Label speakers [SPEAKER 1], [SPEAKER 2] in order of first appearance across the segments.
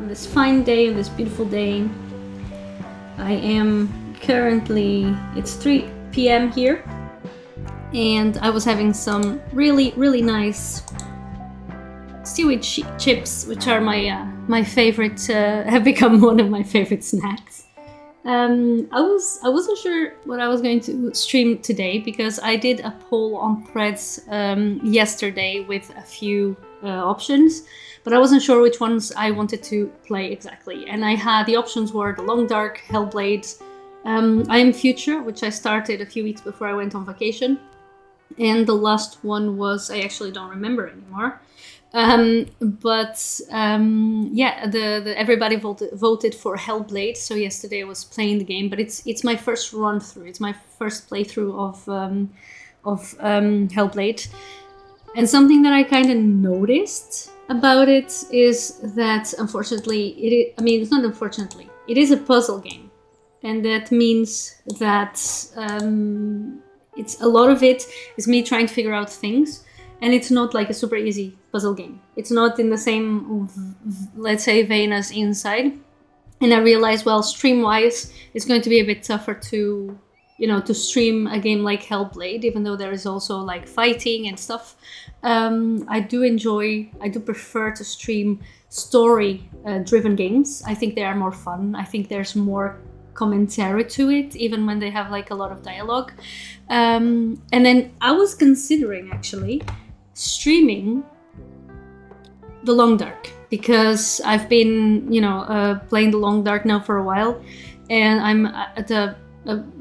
[SPEAKER 1] on this fine day, on this beautiful day. I am currently, it's 3 p.m. here, and I was having some really nice seaweed chips, which are my favorite, have become one of my favorite snacks. I wasn't sure what I was going to stream today because I did a poll on Threads yesterday with a few options, but I wasn't sure which ones I wanted to play exactly. And I had the options were The Long Dark, Hellblade, I Am Future, which I started a few weeks before I went on vacation, and the last one was, I actually don't remember anymore. Everybody voted for Hellblade. So yesterday I was playing the game, but it's my first run through. It's my first playthrough of Hellblade. And something that I kind of noticed about it is that, unfortunately, it's not unfortunately, it is a puzzle game, and that means that it's a lot of it is me trying to figure out things. And it's not like a super easy puzzle game. It's not in the same, let's say, vein as Inside. And I realized, well, stream-wise, it's going to be a bit tougher to stream a game like Hellblade, even though there is also like fighting and stuff. I do prefer to stream story-driven games. I think they are more fun. I think there's more commentary to it, even when they have like a lot of dialogue. And then I was considering actually streaming The Long Dark, because I've been playing The Long Dark now for a while, and I'm at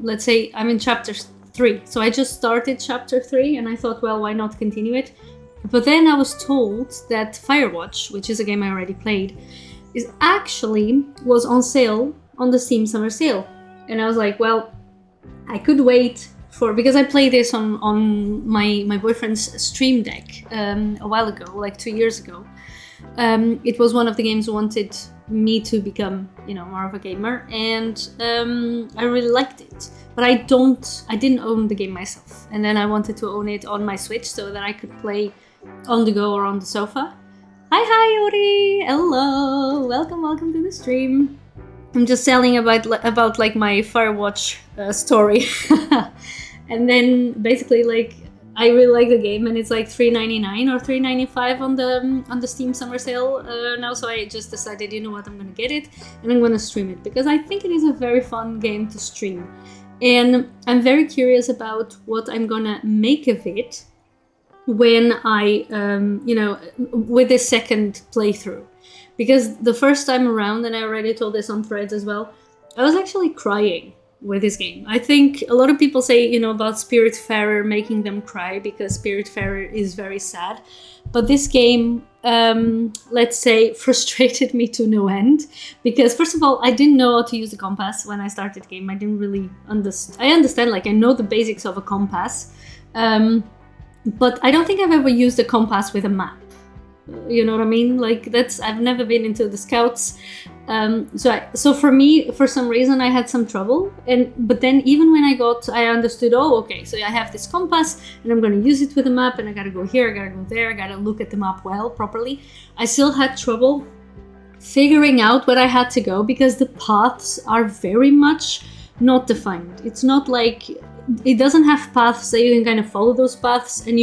[SPEAKER 1] let's say I'm in chapter 3, so I just started chapter 3, and I thought, well, why not continue it? But then I was told that Firewatch, which is a game I already played, was on sale on the Steam summer sale, and I was like, well, I could wait because I played this on my boyfriend's Stream Deck a while ago, like 2 years ago. It was one of the games who wanted me to become, more of a gamer, and I really liked it. But I didn't own the game myself, and then I wanted to own it on my Switch so that I could play on the go or on the sofa. Hi, Ori! Hello! Welcome to the stream. I'm just telling about like my Firewatch story. And then basically, like, I really like the game, and it's like $3.99 or $3.95 on the Steam summer sale now. So I just decided, you know what, I'm gonna get it and I'm gonna stream it because I think it is a very fun game to stream, and I'm very curious about what I'm gonna make of it when I with the second playthrough. Because the first time around, and I already told this on Threads as well, I was actually crying with this game. I think a lot of people say, about Spiritfarer making them cry because Spiritfarer is very sad. But this game, let's say, frustrated me to no end. Because first of all, I didn't know how to use the compass when I started the game. I didn't really understand. I understand, like, I know the basics of a compass. But I don't think I've ever used a compass with a map. You know what I mean? Like, I've never been into the scouts. So for me, for some reason, I had some trouble. But then even when I understood, okay, so I have this compass and I'm going to use it with a map, and I got to go here, I got to go there, I got to look at the map properly. I still had trouble figuring out where I had to go because the paths are very much not defined. It's not like, it doesn't have paths that you can kind of follow those paths and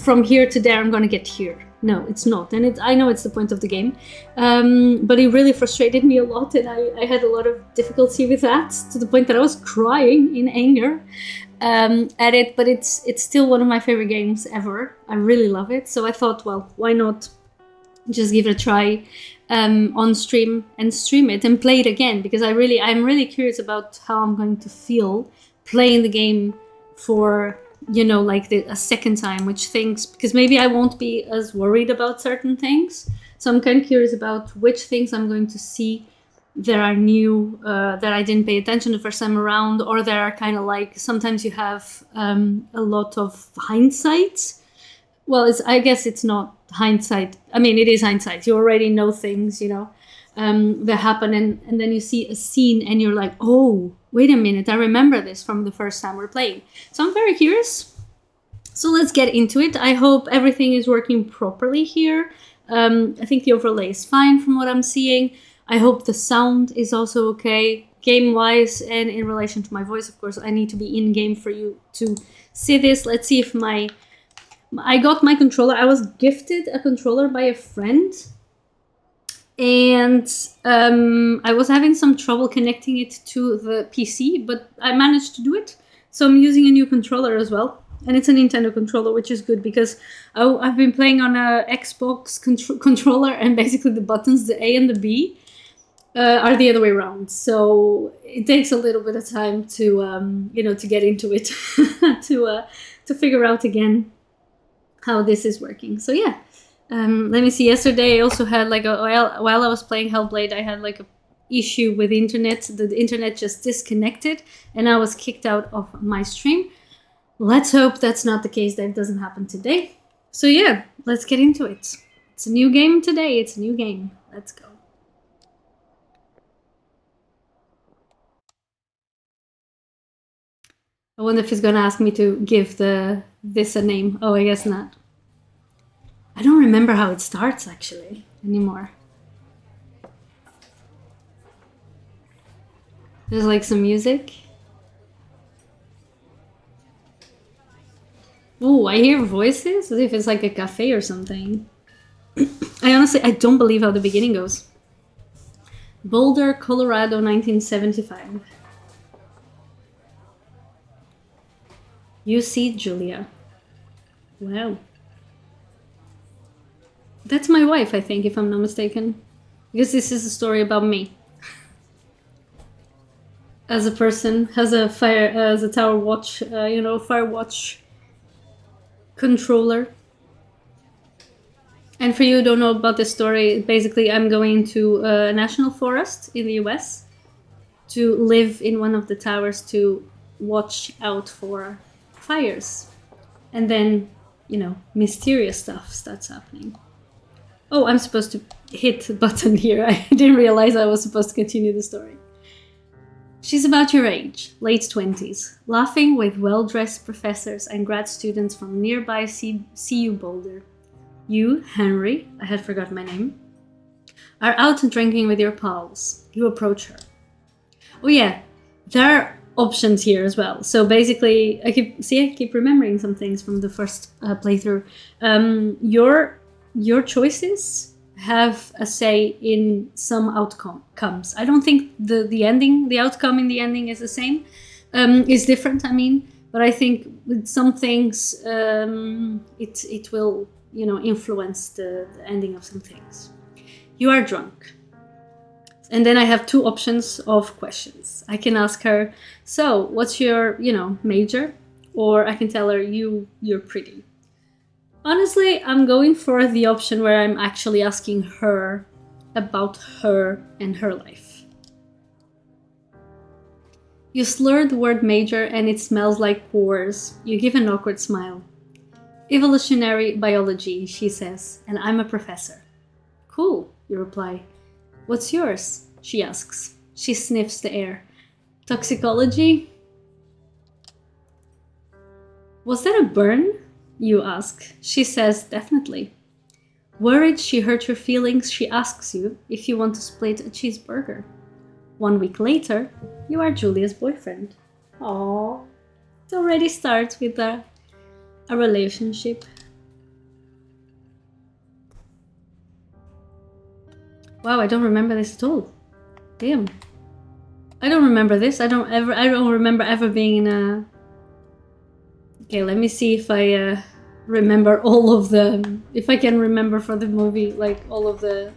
[SPEAKER 1] from here to there I'm going to get here. No, it's not. And I know it's the point of the game. But it really frustrated me a lot, and I had a lot of difficulty with that, to the point that I was crying in anger at it. But it's still one of my favorite games ever. I really love it. So I thought, well, why not just give it a try on stream and stream it and play it again? Because I'm really curious about how I'm going to feel playing the game for a second time, because maybe I won't be as worried about certain things. So I'm kind of curious about which things I'm going to see that are new, that I didn't pay attention the first time around, or that are kind of like, sometimes you have a lot of hindsight. Well, I guess it's not hindsight. I mean, it is hindsight. You already know things, that happen, and then you see a scene and you're like, oh, wait a minute, I remember this from the first time we're playing. So I'm very curious. So let's get into it. I hope everything is working properly here. I think the overlay is fine from what I'm seeing. I hope the sound is also okay, game-wise, and in relation to my voice. Of course, I need to be in-game for you to see this. Let's see if I got my controller. I was gifted a controller by a friend, and I was having some trouble connecting it to the PC, but I managed to do it. So I'm using a new controller as well. And it's a Nintendo controller, which is good because I've been playing on a Xbox controller, and basically the buttons, the A and the B, are the other way around. So it takes a little bit of time to to get into it, to figure out again how this is working. So yeah, let me see. Yesterday I also had while I was playing Hellblade, I had like a issue with the internet. The internet just disconnected, and I was kicked out of my stream. Let's hope that's not the case, that it doesn't happen today. So yeah, let's get into it. It's a new game today. It's a new game. Let's go. I wonder if he's gonna ask me to give this a name. Oh, I guess not. I don't remember how it starts actually anymore. There's like some music. Oh, I hear voices as if it's like a cafe or something. I don't believe how the beginning goes. Boulder, Colorado, 1975. You see Julia. Wow. That's my wife, I think, if I'm not mistaken. Because this is a story about me. As a person, as a Tower Watch, Firewatch controller. And for you who don't know about this story, basically I'm going to a national forest in the US to live in one of the towers to watch out for fires. And then, mysterious stuff starts happening. Oh, I'm supposed to hit the button here. I didn't realize I was supposed to continue the story. She's about your age, late 20s, laughing with well-dressed professors and grad students from nearby CU Boulder. You, Henry, I had forgotten my name, are out drinking with your pals. You approach her. Oh yeah, there are options here as well. So basically, I keep remembering some things from the first playthrough. Your choices have a say in some outcomes. I don't think the outcome in the ending is the same, is different, but I think with some things, it will, influence the ending of some things. You are drunk. And then I have two options of questions. I can ask her, so what's your, major? Or I can tell her, you're pretty. Honestly, I'm going for the option where I'm actually asking her about her and her life. You slur the word major and it smells like pores. You give an awkward smile. Evolutionary biology, she says, and I'm a professor. Cool, you reply. What's yours? She asks. She sniffs the air. Toxicology? Was that a burn? You ask. She says, definitely. Worried she hurt your feelings, she asks you if you want to split a cheeseburger. 1 week later, you are Julia's boyfriend. Aww. It already starts with a relationship. Wow, I don't remember this at all. Damn. I don't remember this. I don't remember ever being in a... Okay, let me see if I remember all of the... If I can remember for the movie, like all of the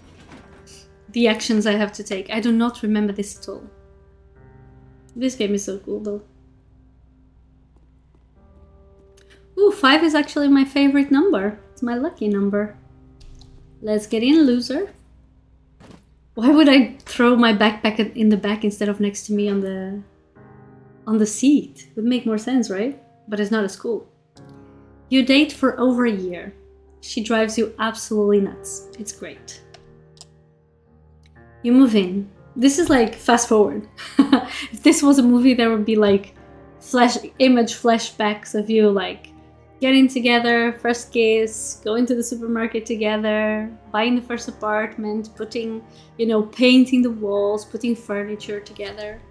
[SPEAKER 1] actions I have to take. I do not remember this at all. This game is so cool though. Ooh, 5 is actually my favorite number. It's my lucky number. Let's get in, loser. Why would I throw my backpack in the back instead of next to me on the seat? Would make more sense, right? But it's not a school. You date for over a year. She drives you absolutely nuts. It's great. You move in. This is like fast forward. If this was a movie, there would be like image flashbacks of you like Getting together, first kiss, going to the supermarket together, buying the first apartment, putting, painting the walls, putting furniture together.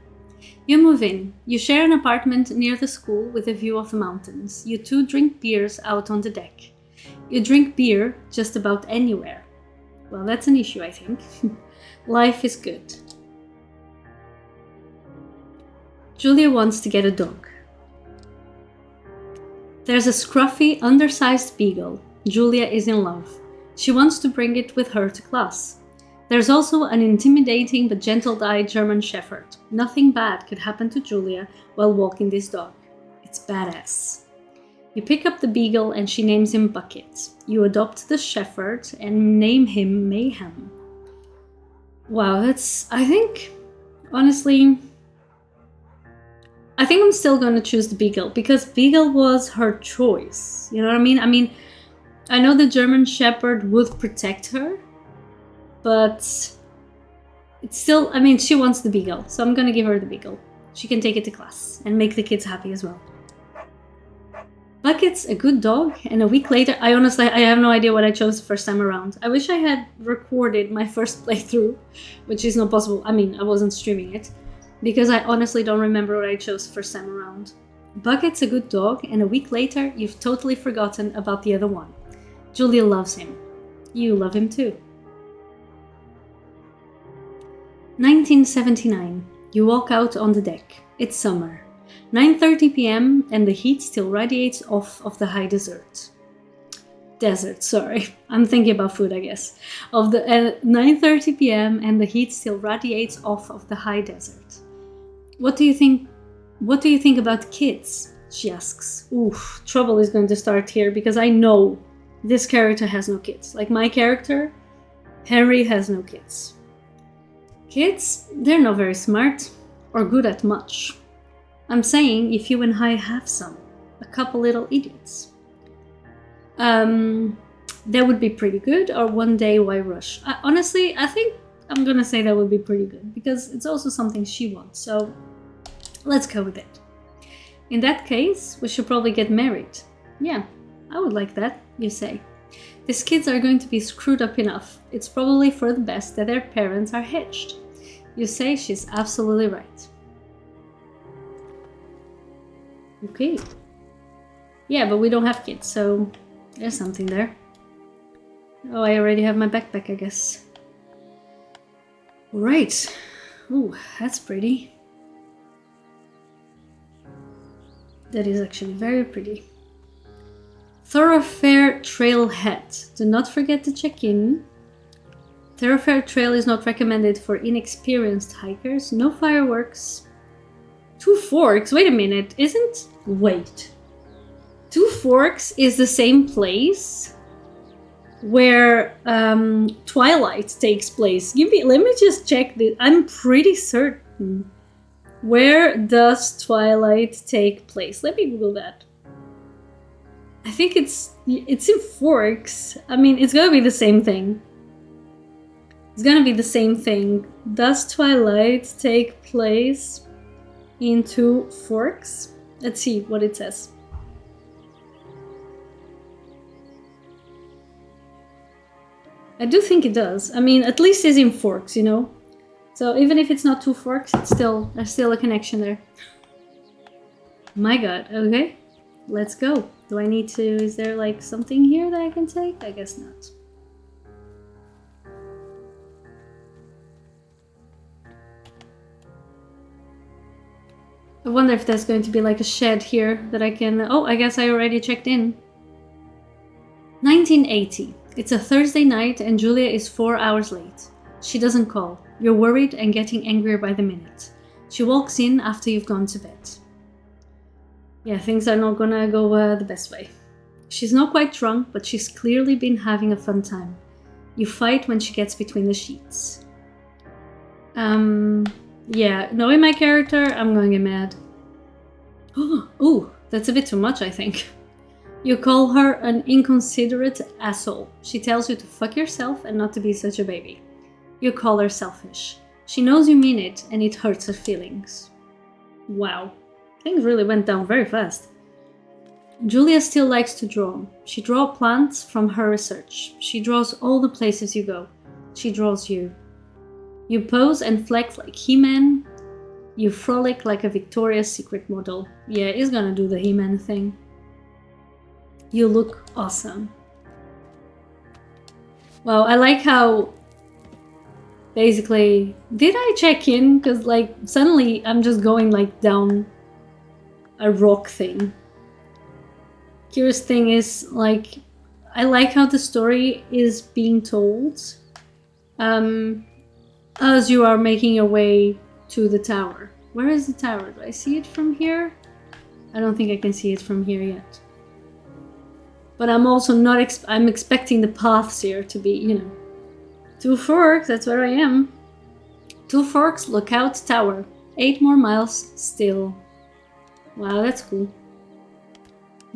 [SPEAKER 1] You move in. You share an apartment near the school with a view of the mountains. You two drink beers out on the deck. You drink beer just about anywhere. Well, that's an issue, I think. Life is good. Julia wants to get a dog. There's a scruffy, undersized beagle. Julia is in love. She wants to bring it with her to class. There's also an intimidating but gentle-eyed German Shepherd. Nothing bad could happen to Julia while walking this dog. It's badass. You pick up the beagle and she names him Bucket. You adopt the Shepherd and name him Mayhem. Wow, I think I'm still going to choose the beagle because beagle was her choice. You know what I mean? I know the German Shepherd would protect her, but it's still, she wants the beagle, so I'm going to give her the beagle. She can take it to class and make the kids happy as well. Bucket's a good dog, and a week later, I have no idea what I chose the first time around. I wish I had recorded my first playthrough, which is not possible. I wasn't streaming it, because I honestly don't remember what I chose the first time around. Bucket's a good dog, and a week later, you've totally forgotten about the other one. Julia loves him. You love him too. 1979. You walk out on the deck. It's summer. 9:30 p.m. and the heat still radiates off of the high desert. I'm thinking about food, I guess. 9:30 p.m. and the heat still radiates off of the high desert. What do you think about kids? She asks. Oof, trouble is going to start here because I know this character has no kids. Like my character, Henry has no kids. Kids, they're not very smart or good at much. I'm saying if you and I have a couple little idiots, that would be pretty good, or one day why rush? Honestly, I think I'm gonna say that would be pretty good because it's also something she wants, so let's go with it. In that case, we should probably get married. Yeah, I would like that, you say. These kids are going to be screwed up enough. It's probably for the best that their parents are hitched. You say she's absolutely right. Okay. Yeah, but we don't have kids, so there's something there. Oh, I already have my backpack, I guess. Right. Ooh, that's pretty. That is actually very pretty. Thoroughfare Trailhead. Do not forget to check in. Thoroughfare Trail is not recommended for inexperienced hikers. No fireworks. Two Forks? Wait a minute. Wait. Two Forks is the same place where Twilight takes place. Let me just check this. I'm pretty certain. Where does Twilight take place? Let me Google that. I think it's in Forks. It's gonna be the same thing. Does Twilight take place in Two Forks? Let's see what it says. I do think it does. At least it's in Forks, you know? So even if it's not Two Forks, there's still a connection there. My god, okay. Let's go. Do I need to, is there like something here that I can take? I guess not. I wonder if there's going to be like a shed here that I can... Oh, I guess I already checked in. 1980. It's a Thursday night and Julia is 4 hours late. She doesn't call. You're worried and getting angrier by the minute. She walks in after you've gone to bed. Yeah, things are not gonna go the best way. She's not quite drunk, but she's clearly been having a fun time. You fight when she gets between the sheets. Yeah, knowing my character, I'm gonna get mad. Ooh, that's a bit too much, I think. You call her an inconsiderate asshole. She tells you to fuck yourself and not to be such a baby. You call her selfish. She knows you mean it, and it hurts her feelings. Wow. Things really went down very fast. Julia still likes to draw. She draws plants from her research. She draws all the places you go. She draws you. You pose and flex like He-Man. You frolic like a Victoria's Secret model. Yeah, he's gonna do the He-Man thing. You look awesome. Wow, I like how basically, did I check in? Because like suddenly I'm just going like down a rock thing. Curious thing is, like, I like how the story is being told as you are making your way to the tower. Where is the tower? Do I see it from here? I don't think I can see it from here yet. But I'm also not, I'm expecting the paths here to be, you know. Two Forks, that's where I am. Two Forks, Lookout Tower. 8 more miles still. Wow, that's cool.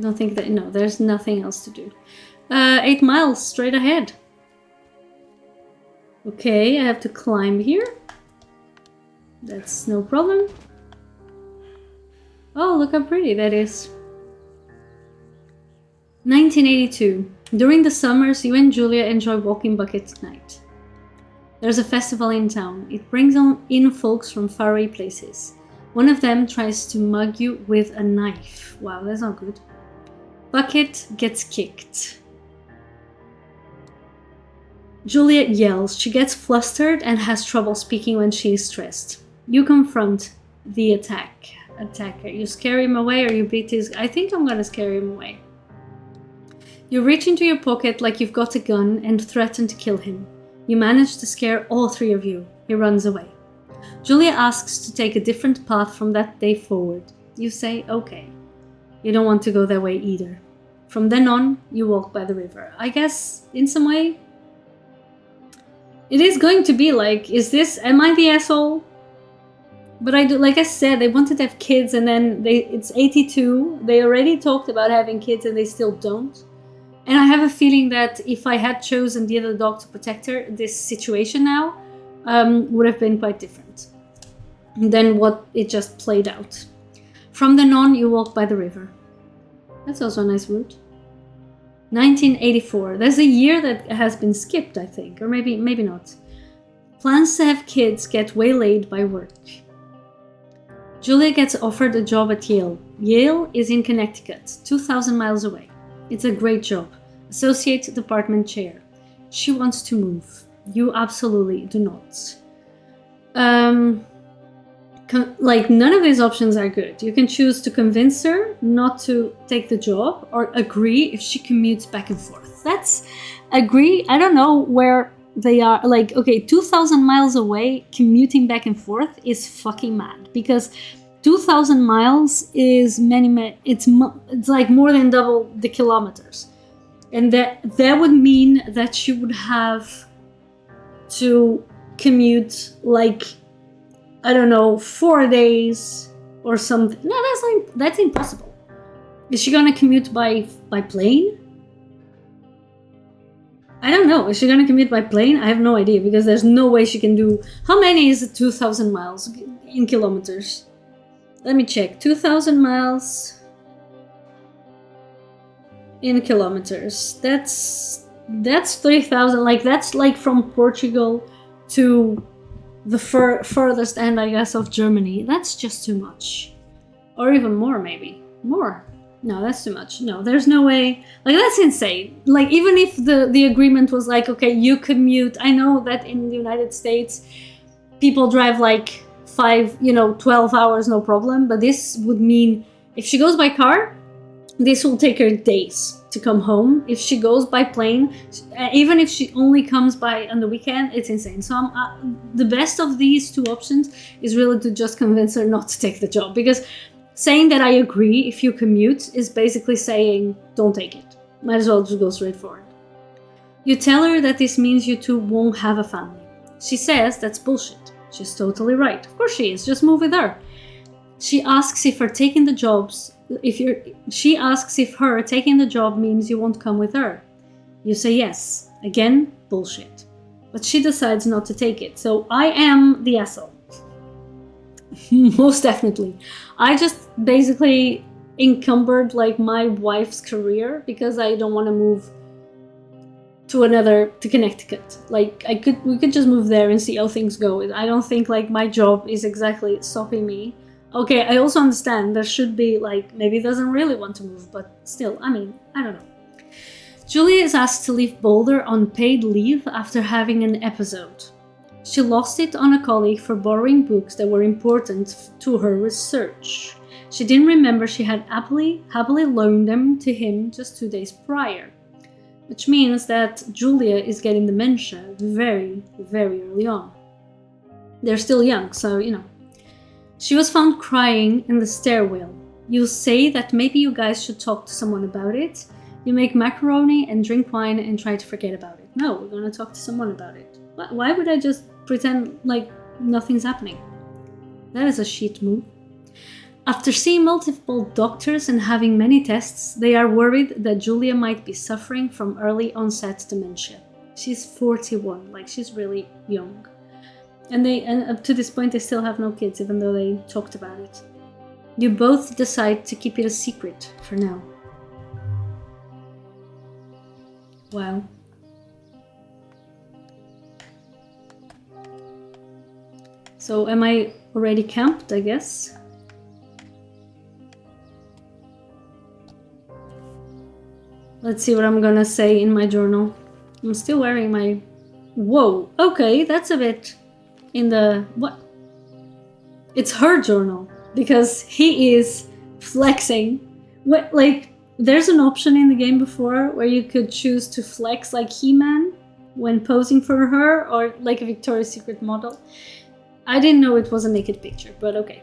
[SPEAKER 1] Don't think that, no, there's nothing else to do. 8 miles straight ahead. Okay, I have to climb here. That's no problem. Oh, look how pretty that is. 1982. During the summers, you and Julia enjoy walking bucket at night. There's a festival in town. It brings in folks from faraway places. One of them tries to mug you with a knife. Wow, that's not good. Bucket gets kicked. Julia yells. She gets flustered and has trouble speaking when she is stressed. You confront the attacker. You scare him away or you beat his... I think I'm gonna scare him away. You reach into your pocket like you've got a gun and threaten to kill him. You manage to scare all 3 of you. He runs away. Julia asks to take a different path from that day forward. You say, okay. You don't want to go that way either. From then on, you walk by the river. I guess, in some way, it is going to be like, am I the asshole? But I do, like I said, they wanted to have kids and then it's 82. They already talked about having kids and they still don't. And I have a feeling that if I had chosen the other dog to protect her, this situation now would have been quite different than what it just played out. From then on, you walk by the river. That's also a nice route. 1984. There's a year that has been skipped, I think. Or maybe not. Plans to have kids get waylaid by work. Julia gets offered a job at Yale. Yale is in Connecticut, 2,000 miles away. It's a great job. Associate department chair. She wants to move. You absolutely do not. Like, none of these options are good. You can choose to convince her not to take the job or agree if she commutes back and forth. That's agree. I don't know where they are. Like, okay, 2,000 miles away, commuting back and forth is fucking mad because 2,000 miles is it's like more than double the kilometers. And that would mean that she would have to commute like, I don't know, 4 days or something. No, that's impossible. Is she gonna commute by plane? I don't know. Is she gonna commute by plane? I have no idea because there's no way she can do... How many is it 2,000 miles in kilometers? Let me check. 2,000 miles in kilometers. That's 3,000. Like, that's like from Portugal to the furthest end, I guess, of Germany. That's just too much. Or even more, maybe. More. No, that's too much. No, there's no way. Like, that's insane. Like, even if the agreement was like, okay, you commute. I know that in the United States, people drive like 12 hours, no problem. But this would mean if she goes by car, this will take her days to come home. If she goes by plane, even if she only comes by on the weekend, it's insane. So the best of these two options is really to just convince her not to take the job, because saying that I agree if you commute is basically saying don't take it. Might as well just go straight for it. You tell her that this means you two won't have a family. She says that's bullshit. She's totally right. Of course she is. Just move with her. She asks if her taking the job means you won't come with her. You say yes. Again, bullshit. But she decides not to take it. So I am the asshole. Most definitely. I just basically encumbered like my wife's career because I don't want to move to Connecticut. Like we could just move there and see how things go. I don't think like my job is exactly stopping me. Okay, I also understand there should be like, maybe doesn't really want to move, but still, I mean, I don't know. Julia is asked to leave Boulder on paid leave after having an episode. She lost it on a colleague for borrowing books that were important to her research. She didn't remember she had happily loaned them to him just 2 days prior. Which means that Julia is getting dementia very, very early on. They're still young, so you know. She was found crying in the stairwell. You say that maybe you guys should talk to someone about it. You make macaroni and drink wine and try to forget about it. No, we're gonna talk to someone about it. Why would I just pretend like nothing's happening? That is a shit move. After seeing multiple doctors and having many tests, they are worried that Julia might be suffering from early onset dementia. She's 41, like she's really young. And up to this point they still have no kids, even though they talked about it. You both decide to keep it a secret for now. Wow. So am I already camped, I guess? Let's see what I'm gonna say in my journal. I'm still wearing my... Whoa, okay, that's a bit in the... What? It's her journal, because he is flexing. What, like, there's an option in the game before where you could choose to flex like He-Man when posing for her, or like a Victoria's Secret model. I didn't know it was a naked picture, but okay.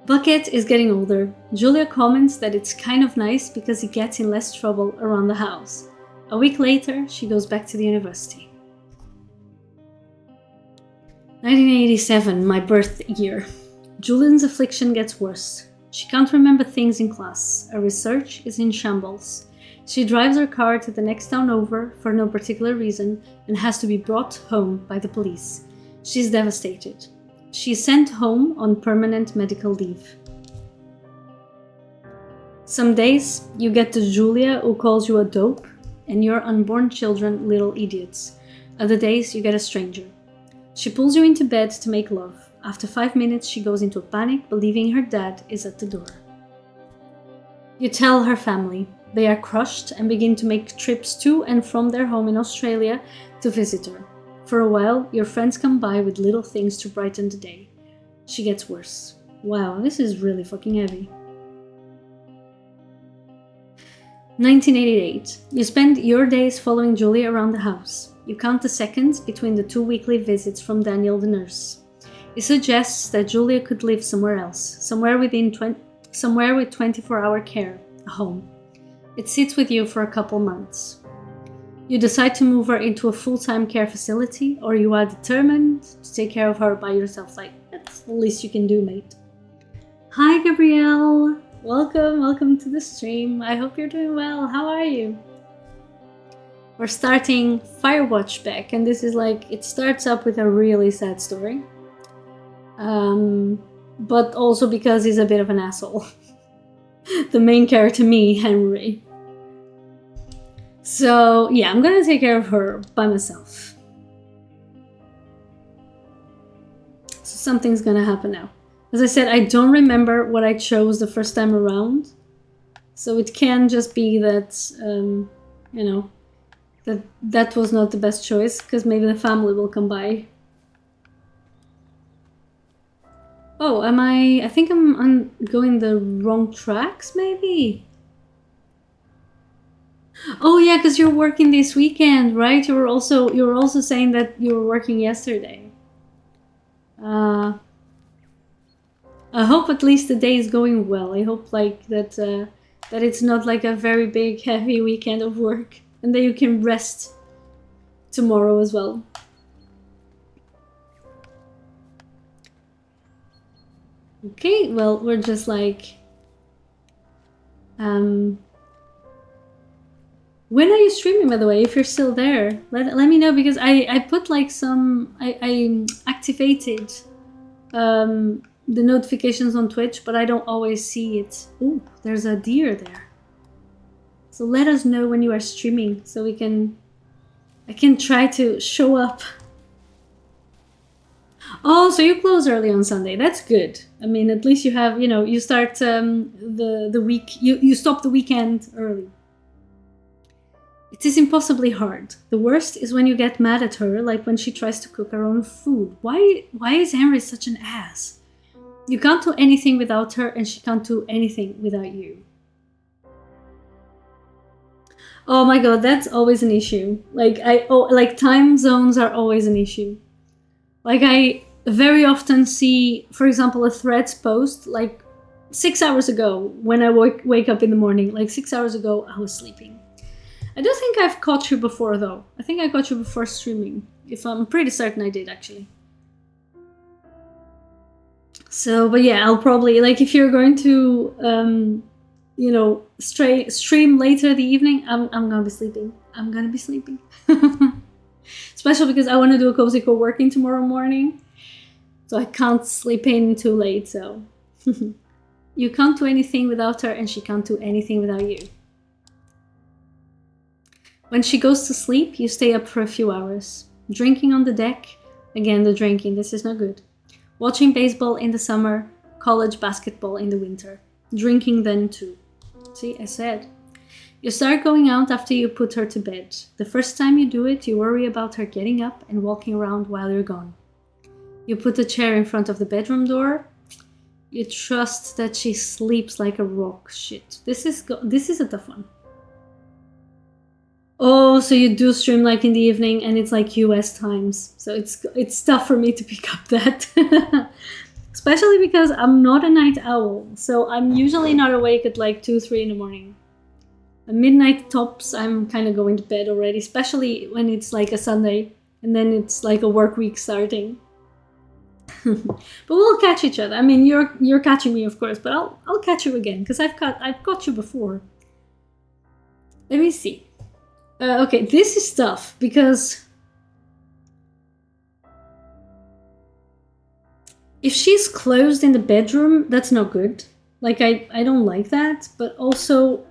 [SPEAKER 1] Bucket is getting older. Julia comments that it's kind of nice because he gets in less trouble around the house. A week later, she goes back to the university. 1987, my birth year. Julian's affliction gets worse. She can't remember things in class. Her research is in shambles. She drives her car to the next town over for no particular reason and has to be brought home by the police. She's devastated. She's sent home on permanent medical leave. Some days you get the Julia who calls you a dope and your unborn children little idiots. Other days you get a stranger. She pulls you into bed to make love. After 5 minutes she goes into a panic, believing her dad is at the door. You tell her family. They are crushed and begin to make trips to and from their home in Australia to visit her. For a while, your friends come by with little things to brighten the day. She gets worse. Wow, this is really fucking heavy. 1988. You spend your days following Julia around the house. You count the seconds between the 2 weekly visits from Daniel the nurse. He suggests that Julia could live somewhere else, somewhere with 24-hour care, a home. It sits with you for a couple months. You decide to move her into a full-time care facility, or you are determined to take care of her by yourself. Like, that's the least you can do, mate. Hi, Gabrielle! Welcome to the stream. I hope you're doing well. How are you? We're starting Firewatch back, and this is like, it starts up with a really sad story. But also because he's a bit of an asshole. The main character, me, Henry. So yeah, I'm gonna take care of her by myself. So something's gonna happen now. As I said, I don't remember what I chose the first time around. So it can just be that, you know, that was not the best choice, because maybe the family will come by. Oh, I think I'm going the wrong tracks, maybe? Oh yeah, because you're working this weekend, right? You were also saying that you were working yesterday. I hope at least the day is going well. I hope like that it's not like a very big heavy weekend of work, and that you can rest tomorrow as well. Okay, well, we're just like when are you streaming, by the way? If you're still there, let me know, because I put like some I activated the notifications on Twitch, but I don't always see it. Ooh, there's a deer there. So let us know when you are streaming so I can try to show up. Oh, so you close early on Sunday. That's good. I mean, at least you have, you start the week, you stop the weekend early. It is impossibly hard. The worst is when you get mad at her, like when she tries to cook her own food. Why is Henry such an ass? You can't do anything without her, and she can't do anything without you. Oh my god, that's always an issue. Like time zones are always an issue. Like I very often see, for example, a Threads post like 6 hours ago when I wake up in the morning. Like 6 hours ago, I was sleeping. I don't think I've caught you before though. I think I caught you before streaming. If I'm pretty certain I did actually. So, but yeah, I'll probably, like, if you're going to, stream later the evening, I'm gonna be sleeping. I'm gonna be sleeping. Especially because I want to do a cozy co-working tomorrow morning. So I can't sleep in too late, so. You can't do anything without her, and she can't do anything without you. When she goes to sleep, you stay up for a few hours. Drinking on the deck. Again, the drinking, this is not good. Watching baseball in the summer, college basketball in the winter. Drinking then too. See, I said. You start going out after you put her to bed. The first time you do it, you worry about her getting up and walking around while you're gone. You put a chair in front of the bedroom door. You trust that she sleeps like a rock. Shit, this is a tough one. Oh, so you do stream like in the evening and it's like US times. So it's tough for me to pick up that. Especially because I'm not a night owl. So I'm usually not awake at like 2, 3 in the morning. At midnight tops, I'm kind of going to bed already. Especially when it's like a Sunday and then it's like a work week starting. But we'll catch each other. I mean, you're catching me, of course, but I'll catch you again because I've caught you before. Let me see. Okay, this is tough because if she's closed in the bedroom, that's not good. Like, I don't like that, but also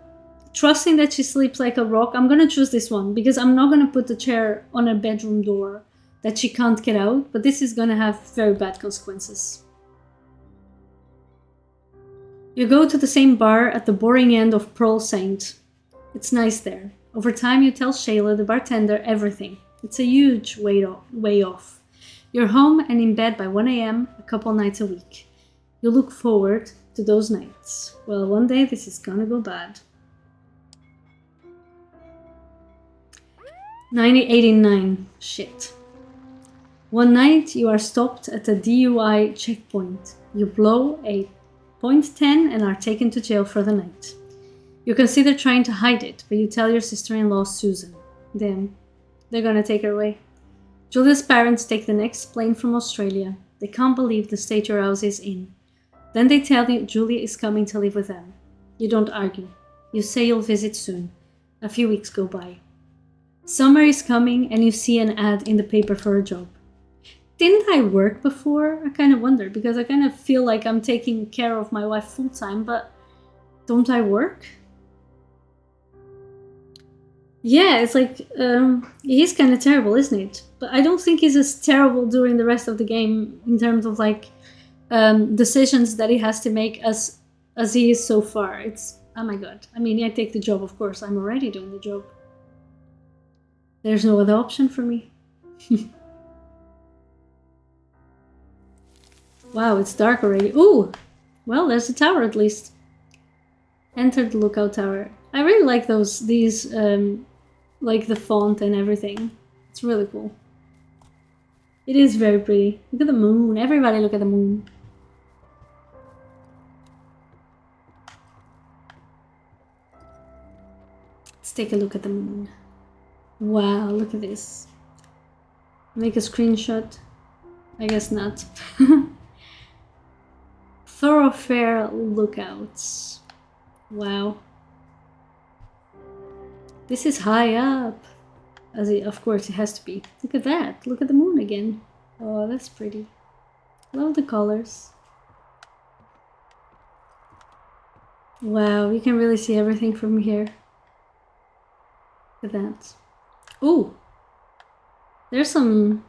[SPEAKER 1] trusting that she sleeps like a rock, I'm gonna choose this one because I'm not gonna put the chair on a bedroom door that she can't get out, but this is gonna have very bad consequences. You go to the same bar at the boring end of Pearl Saint. It's nice there. Over time, you tell Shayla, the bartender, everything. It's a huge way off. You're home and in bed by 1 a.m. a couple nights a week. You look forward to those nights. Well, one day this is gonna go bad. 9089. Shit. One night, you are stopped at a DUI checkpoint. You blow a .10 and are taken to jail for the night. You consider trying to hide it, but you tell your sister-in-law, Susan. Damn, they're gonna take her away. Julia's parents take the next plane from Australia. They can't believe the state your house is in. Then they tell you Julia is coming to live with them. You don't argue. You say you'll visit soon. A few weeks go by. Summer is coming and you see an ad in the paper for a job. Didn't I work before? I kind of wonder because I kind of feel like I'm taking care of my wife full-time, but don't I work? Yeah, it's like, he's kind of terrible, isn't it? But I don't think he's as terrible during the rest of the game in terms of like decisions that he has to make as he is so far. It's, oh my god. I mean, I take the job, of course. I'm already doing the job. There's no other option for me. Wow, it's dark already. Ooh! Well, there's a tower at least. Enter the lookout tower. I really like these, like the font and everything. It's really cool. It is very pretty. Look at the moon. Everybody look at the moon. Let's take a look at the moon. Wow, look at this. Make a screenshot. I guess not. Thoroughfare lookouts. Wow. This is high up. Of course it has to be. Look at that. Look at the moon again. Oh, that's pretty. Love the colors. Wow, you can really see everything from here. Look at that. Oh, there's some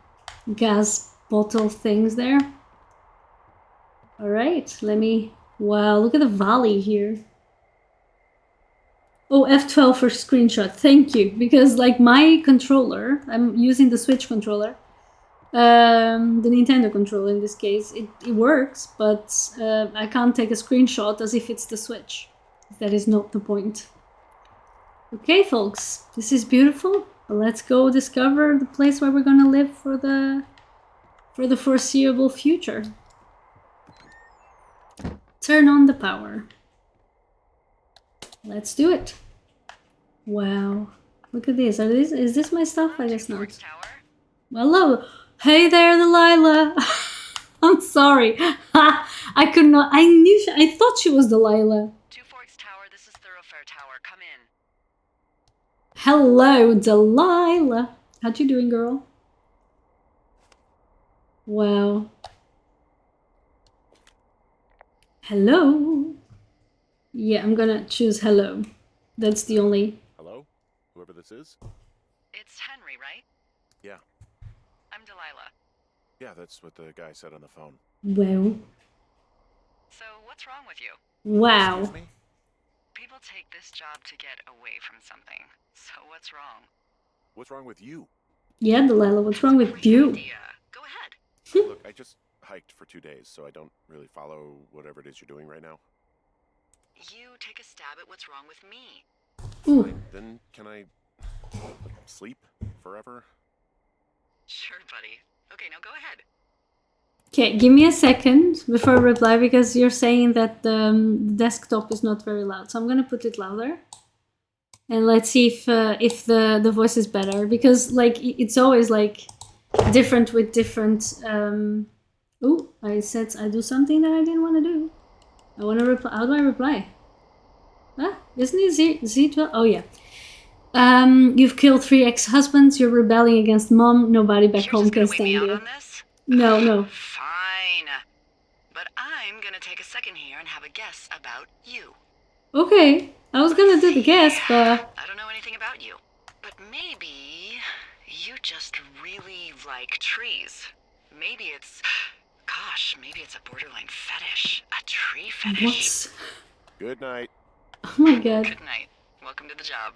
[SPEAKER 1] gas bottle things there. All right, let me... Wow, look at the valley here. Oh, F12 for screenshot. Thank you. Because like my controller, I'm using the Switch controller. The Nintendo controller in this case, it works, but I can't take a screenshot as if it's the Switch. That is not the point. Okay, folks, this is beautiful. Let's go discover the place where we're gonna live for the foreseeable future. Turn on the power. Let's do it. Wow, look at this. Is this my stuff? I guess not. Hello. Hey there, Delilah. I'm sorry. I could not. I thought she was Delilah.
[SPEAKER 2] Two Forks Tower, this is Thoroughfare Tower. Come in.
[SPEAKER 1] Hello, Delilah. How you doing, girl? Wow. Hello. Yeah, I'm gonna choose hello. That's the only...
[SPEAKER 3] Hello? Whoever this is?
[SPEAKER 2] It's Henry, right?
[SPEAKER 3] Yeah.
[SPEAKER 2] I'm Delilah.
[SPEAKER 3] Yeah, that's what the guy said on the phone.
[SPEAKER 1] Well.
[SPEAKER 2] So, what's wrong with you?
[SPEAKER 1] Wow.
[SPEAKER 3] Excuse me?
[SPEAKER 2] People take this job to get away from something. So, what's wrong?
[SPEAKER 3] What's wrong with you?
[SPEAKER 1] Yeah, Delilah, what's wrong with you?
[SPEAKER 2] Idea. Go ahead.
[SPEAKER 3] Look, I just hiked for 2 days, so I don't really follow whatever it is you're doing right now.
[SPEAKER 2] You take a stab at what's wrong with me.
[SPEAKER 1] Ooh.
[SPEAKER 3] Fine, then can I sleep forever?
[SPEAKER 2] Sure, buddy. Okay, now go ahead.
[SPEAKER 1] Okay, give me a second before I reply because you're saying that the desktop is not very loud. So I'm gonna put it louder. And let's see if the voice is better, because like it's always like different with different... Oh, I said I do something that I didn't want to do. I want to reply. How do I reply? Ah, isn't it Z12? Oh yeah. You've killed 3 ex-husbands. You're rebelling against mom. Nobody back home can stand you.
[SPEAKER 2] On this?
[SPEAKER 1] No.
[SPEAKER 2] Fine. But I'm gonna take a second here and have a guess about you.
[SPEAKER 1] Okay, I was gonna do the guess, but...
[SPEAKER 2] I don't know anything about you. But maybe you just really like trees. Maybe it's... Gosh, maybe it's a borderline fetish. A tree fetish.
[SPEAKER 1] What?
[SPEAKER 3] Good night.
[SPEAKER 1] Oh my god.
[SPEAKER 2] Good night. Welcome to the job.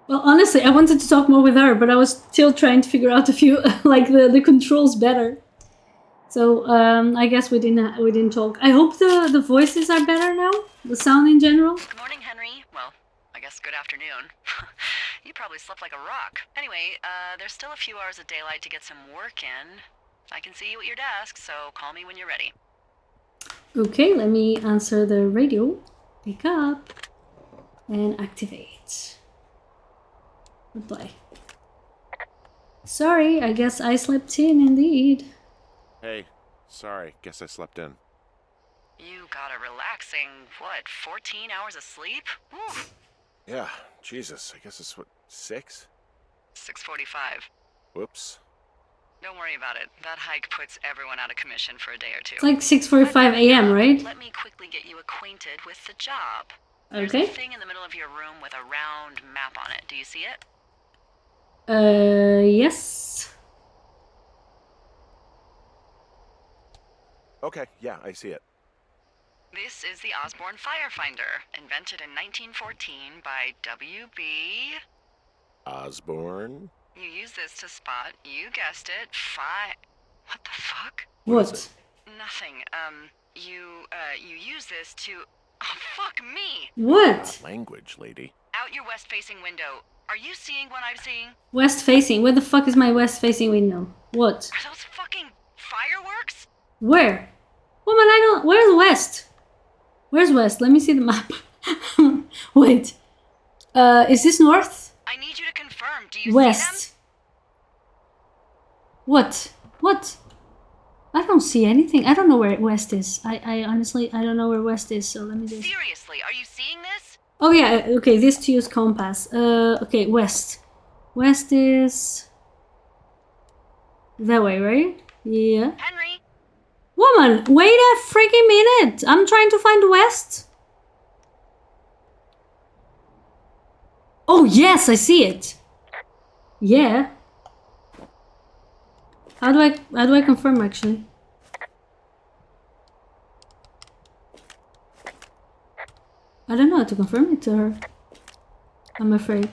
[SPEAKER 1] Well, honestly, I wanted to talk more with her, but I was still trying to figure out a few, like the controls better. So I guess we didn't talk. I hope the voices are better now. The sound in general.
[SPEAKER 2] Good morning, Henry. Well, I guess good afternoon. You probably slept like a rock. Anyway, there's still a few hours of daylight to get some work in. I can see you at your desk, so call me when you're ready.
[SPEAKER 1] Okay, let me answer the radio. Pick up and activate. Reply. Sorry, I guess I slept in indeed.
[SPEAKER 3] Hey, sorry, guess I slept in.
[SPEAKER 2] You got a relaxing, 14 hours of sleep? Woo!
[SPEAKER 3] Yeah, Jesus, I guess it's what, 6?
[SPEAKER 2] 6:45.
[SPEAKER 3] Whoops.
[SPEAKER 2] Don't worry about it. That hike puts everyone out of commission for a day or two.
[SPEAKER 1] It's like 6:45 a.m., right?
[SPEAKER 2] Let me quickly get you acquainted with the job.
[SPEAKER 1] Okay.
[SPEAKER 2] There's a thing in the middle of your room with a round map on it. Do you see it?
[SPEAKER 1] Yes.
[SPEAKER 3] Okay, yeah, I see it.
[SPEAKER 2] This is the Osborne Firefinder, invented in 1914 by W.B.
[SPEAKER 3] Osborne?
[SPEAKER 2] You use this to spot, you guessed it, What the fuck?
[SPEAKER 1] What?
[SPEAKER 2] Nothing. You use this to... Oh, fuck me!
[SPEAKER 1] What?
[SPEAKER 3] Language, lady.
[SPEAKER 2] Out your west-facing window. Are you seeing what I'm seeing?
[SPEAKER 1] West facing? Where the fuck is my west facing window? What?
[SPEAKER 2] Are those fucking fireworks?
[SPEAKER 1] Where? Woman, I don't... Where's west? Where's west? Let me see the map. Wait. Is this north?
[SPEAKER 2] I need you to confirm. Do you
[SPEAKER 1] West.
[SPEAKER 2] see them?
[SPEAKER 1] What? What? I don't see anything. I don't know where west is. I honestly, I don't know where west is, so let me just...
[SPEAKER 2] Seriously, are you seeing this?
[SPEAKER 1] Oh yeah, okay, this to use compass. Okay, west. West is... that way, right? Yeah.
[SPEAKER 2] Henry?
[SPEAKER 1] Woman, wait a freaking minute! I'm trying to find west. Oh yes, I see it. Yeah. How do I confirm actually? I don't know how to confirm it to her. I'm afraid.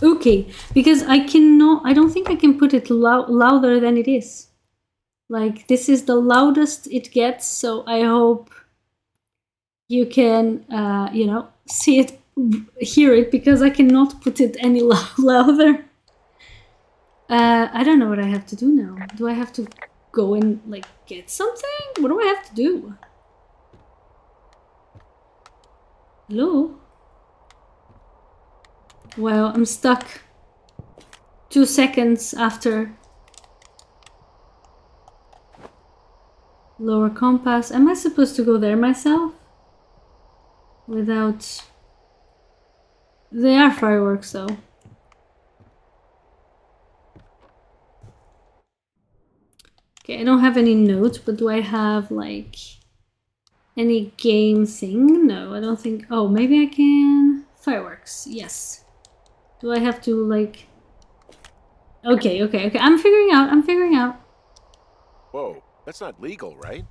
[SPEAKER 1] Okay, because I don't think I can put it louder than it is. Like, this is the loudest it gets, so I hope you can, you know, see it, hear it, because I cannot put it any louder. I don't know what I have to do now. Do I have to go and, like, get something? What do I have to do? Hello? Well, I'm stuck 2 seconds after. Lower compass. Am I supposed to go there myself? Without... They are fireworks though. Okay, I don't have any notes, but do I have like any game thing? No, I don't think. Oh, maybe I can. Fireworks, yes. Do I have to like... Okay. I'm figuring out.
[SPEAKER 3] Whoa, that's not legal, right?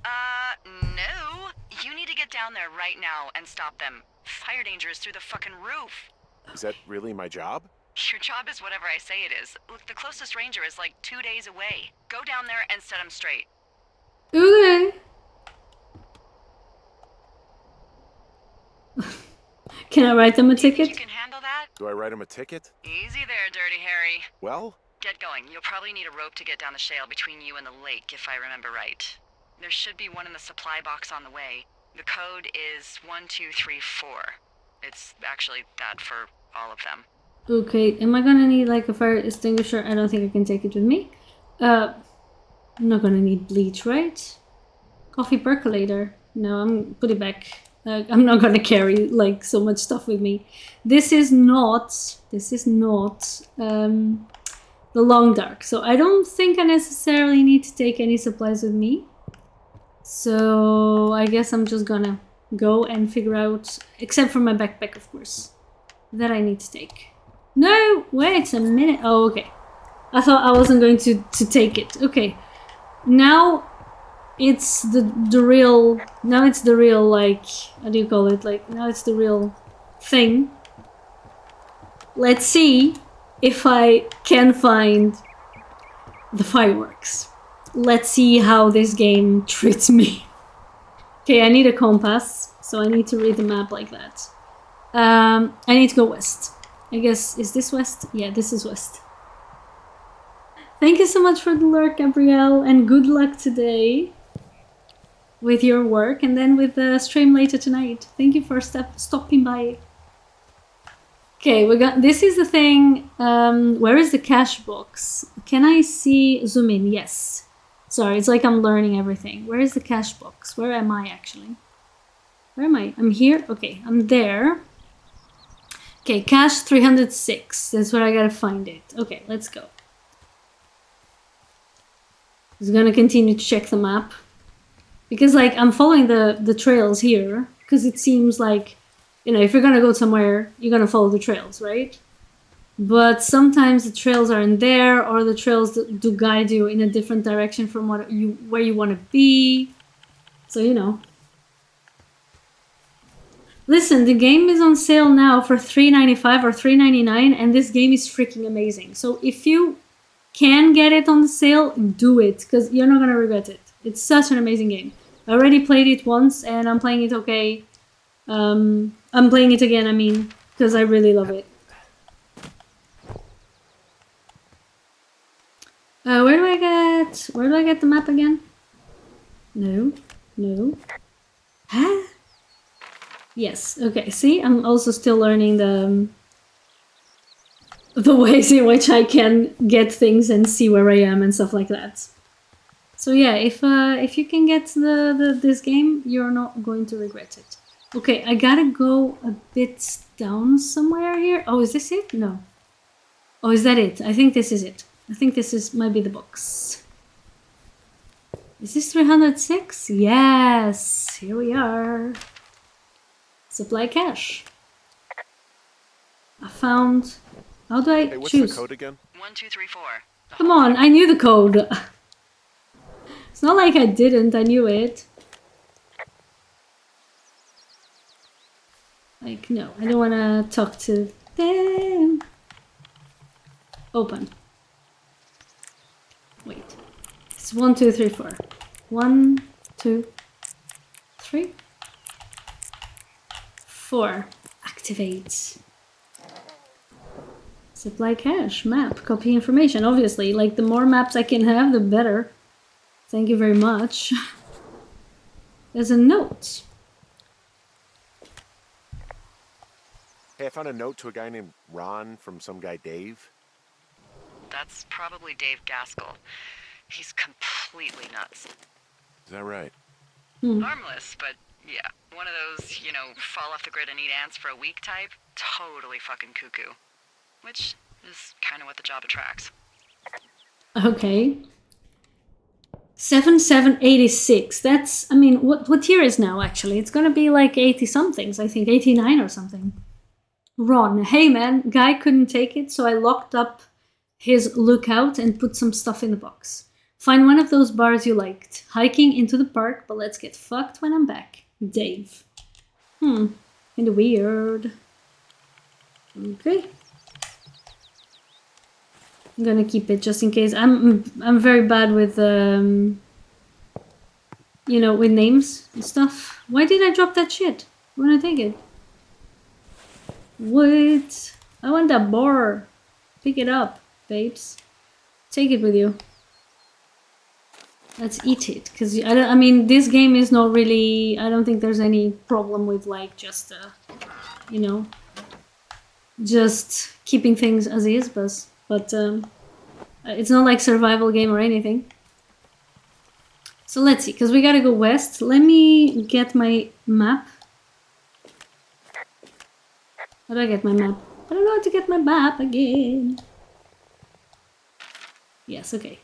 [SPEAKER 2] No. You need to get down there right now and stop them. Fire danger is through the fucking roof.
[SPEAKER 3] Is that really my job?
[SPEAKER 2] Your job is whatever I say it is. Look, the closest ranger is like 2 days away. Go down there and set him straight.
[SPEAKER 1] Okay. Can I write them a ticket?
[SPEAKER 2] You can handle that?
[SPEAKER 3] Do I write him a ticket?
[SPEAKER 2] Easy there, Dirty Harry.
[SPEAKER 3] Well,
[SPEAKER 2] Get going. You'll probably need a rope to get down the shale between you and the lake, if I remember right. There should be one in the supply box on the way. The code is 1234. It's actually that for all of them.
[SPEAKER 1] Okay, am I gonna need like a fire extinguisher? I don't think I can take it with me. I'm not gonna need bleach, right? Coffee percolator. No, I'm put it back. I'm not gonna carry like so much stuff with me. This is not the long dark. So I don't think I necessarily need to take any supplies with me. So I guess I'm just gonna go and figure out, except for my backpack, of course, that I need to take. No, wait a minute. Oh, okay. I thought I wasn't going to take it. Okay. Now it's the real, like, how do you call it? Like, now it's the real thing. Let's see if I can find the fireworks. Let's see how this game treats me. Okay, I need a compass, so I need to read the map like that. I need to go west. I guess, is this west? Yeah, this is west. Thank you so much for the lurk, Gabrielle, and good luck today with your work and then with the stream later tonight. Thank you for stopping by. Okay, this is the thing. Where is the cash box? Can I zoom in? Yes. Sorry, it's like I'm learning everything. Where is the cash box? Where am I actually? Where am I? I'm here. Okay, I'm there. Okay, cash 306. That's where I gotta find it. Okay, let's go. I'm gonna continue to check the map. Because like I'm following the trails here. Because it seems like, you know, if you're gonna go somewhere, you're gonna follow the trails, right? But sometimes the trails are in there, or the trails do guide you in a different direction from where you want to be. So, you know. Listen, the game is on sale now for $3.95 or $3.99, and this game is freaking amazing. So if you can get it on the sale, do it, because you're not gonna regret it. It's such an amazing game. I already played it once, and I'm playing it okay. I'm playing it again, I mean, because I really love it. Where do I get the map again? No. Huh? Yes, okay, see, I'm also still learning the ways in which I can get things and see where I am and stuff like that. So yeah, if you can get this game, you're not going to regret it. Okay, I gotta go a bit down somewhere here. Oh, is this it? No. Oh, is that it? I think this is it. I think this might be the box. Is this 306? Yes! Here we are. Supply cache. I found... How do I
[SPEAKER 3] Hey, what's
[SPEAKER 1] choose?
[SPEAKER 3] the code again?
[SPEAKER 2] 1234.
[SPEAKER 1] Come on, I knew the code. It's not like I didn't, I knew it. Like, no, I don't want to talk to them. Open. Wait. It's 1, 2, 3, 4. 1, 2, 3, 4. Activate. Supply cache, map, copy information. Obviously, like the more maps I can have, the better. Thank you very much. There's a note.
[SPEAKER 3] Hey, I found a note to a guy named Ron from some guy Dave.
[SPEAKER 2] That's probably Dave Gaskell. He's completely nuts.
[SPEAKER 3] Is that right?
[SPEAKER 2] Harmless, but yeah. One of those, you know, fall off the grid and eat ants for a week type. Totally fucking cuckoo. Which is kind of what the job attracts.
[SPEAKER 1] Okay. 7786. That's, I mean, what year is now actually? It's gonna be like 80 somethings, I think, 89 or something. Ron, hey man, guy couldn't take it, so I locked up his lookout and put some stuff in the box. Find one of those bars you liked. Hiking into the park, but let's get fucked when I'm back. Dave. Kinda weird. Okay. I'm gonna keep it just in case. I'm very bad with you know, with names and stuff. Why did I drop that shit? When I take it? What? I want that bar. Pick it up, babes. Take it with you. Let's eat it, because I mean, this game is not really, I don't think there's any problem with like just, you know, just keeping things as is, but it's not like survival game or anything. So let's see, because we gotta go west. Let me get my map. How do I get my map? I don't know how to get my map again. Yes, okay.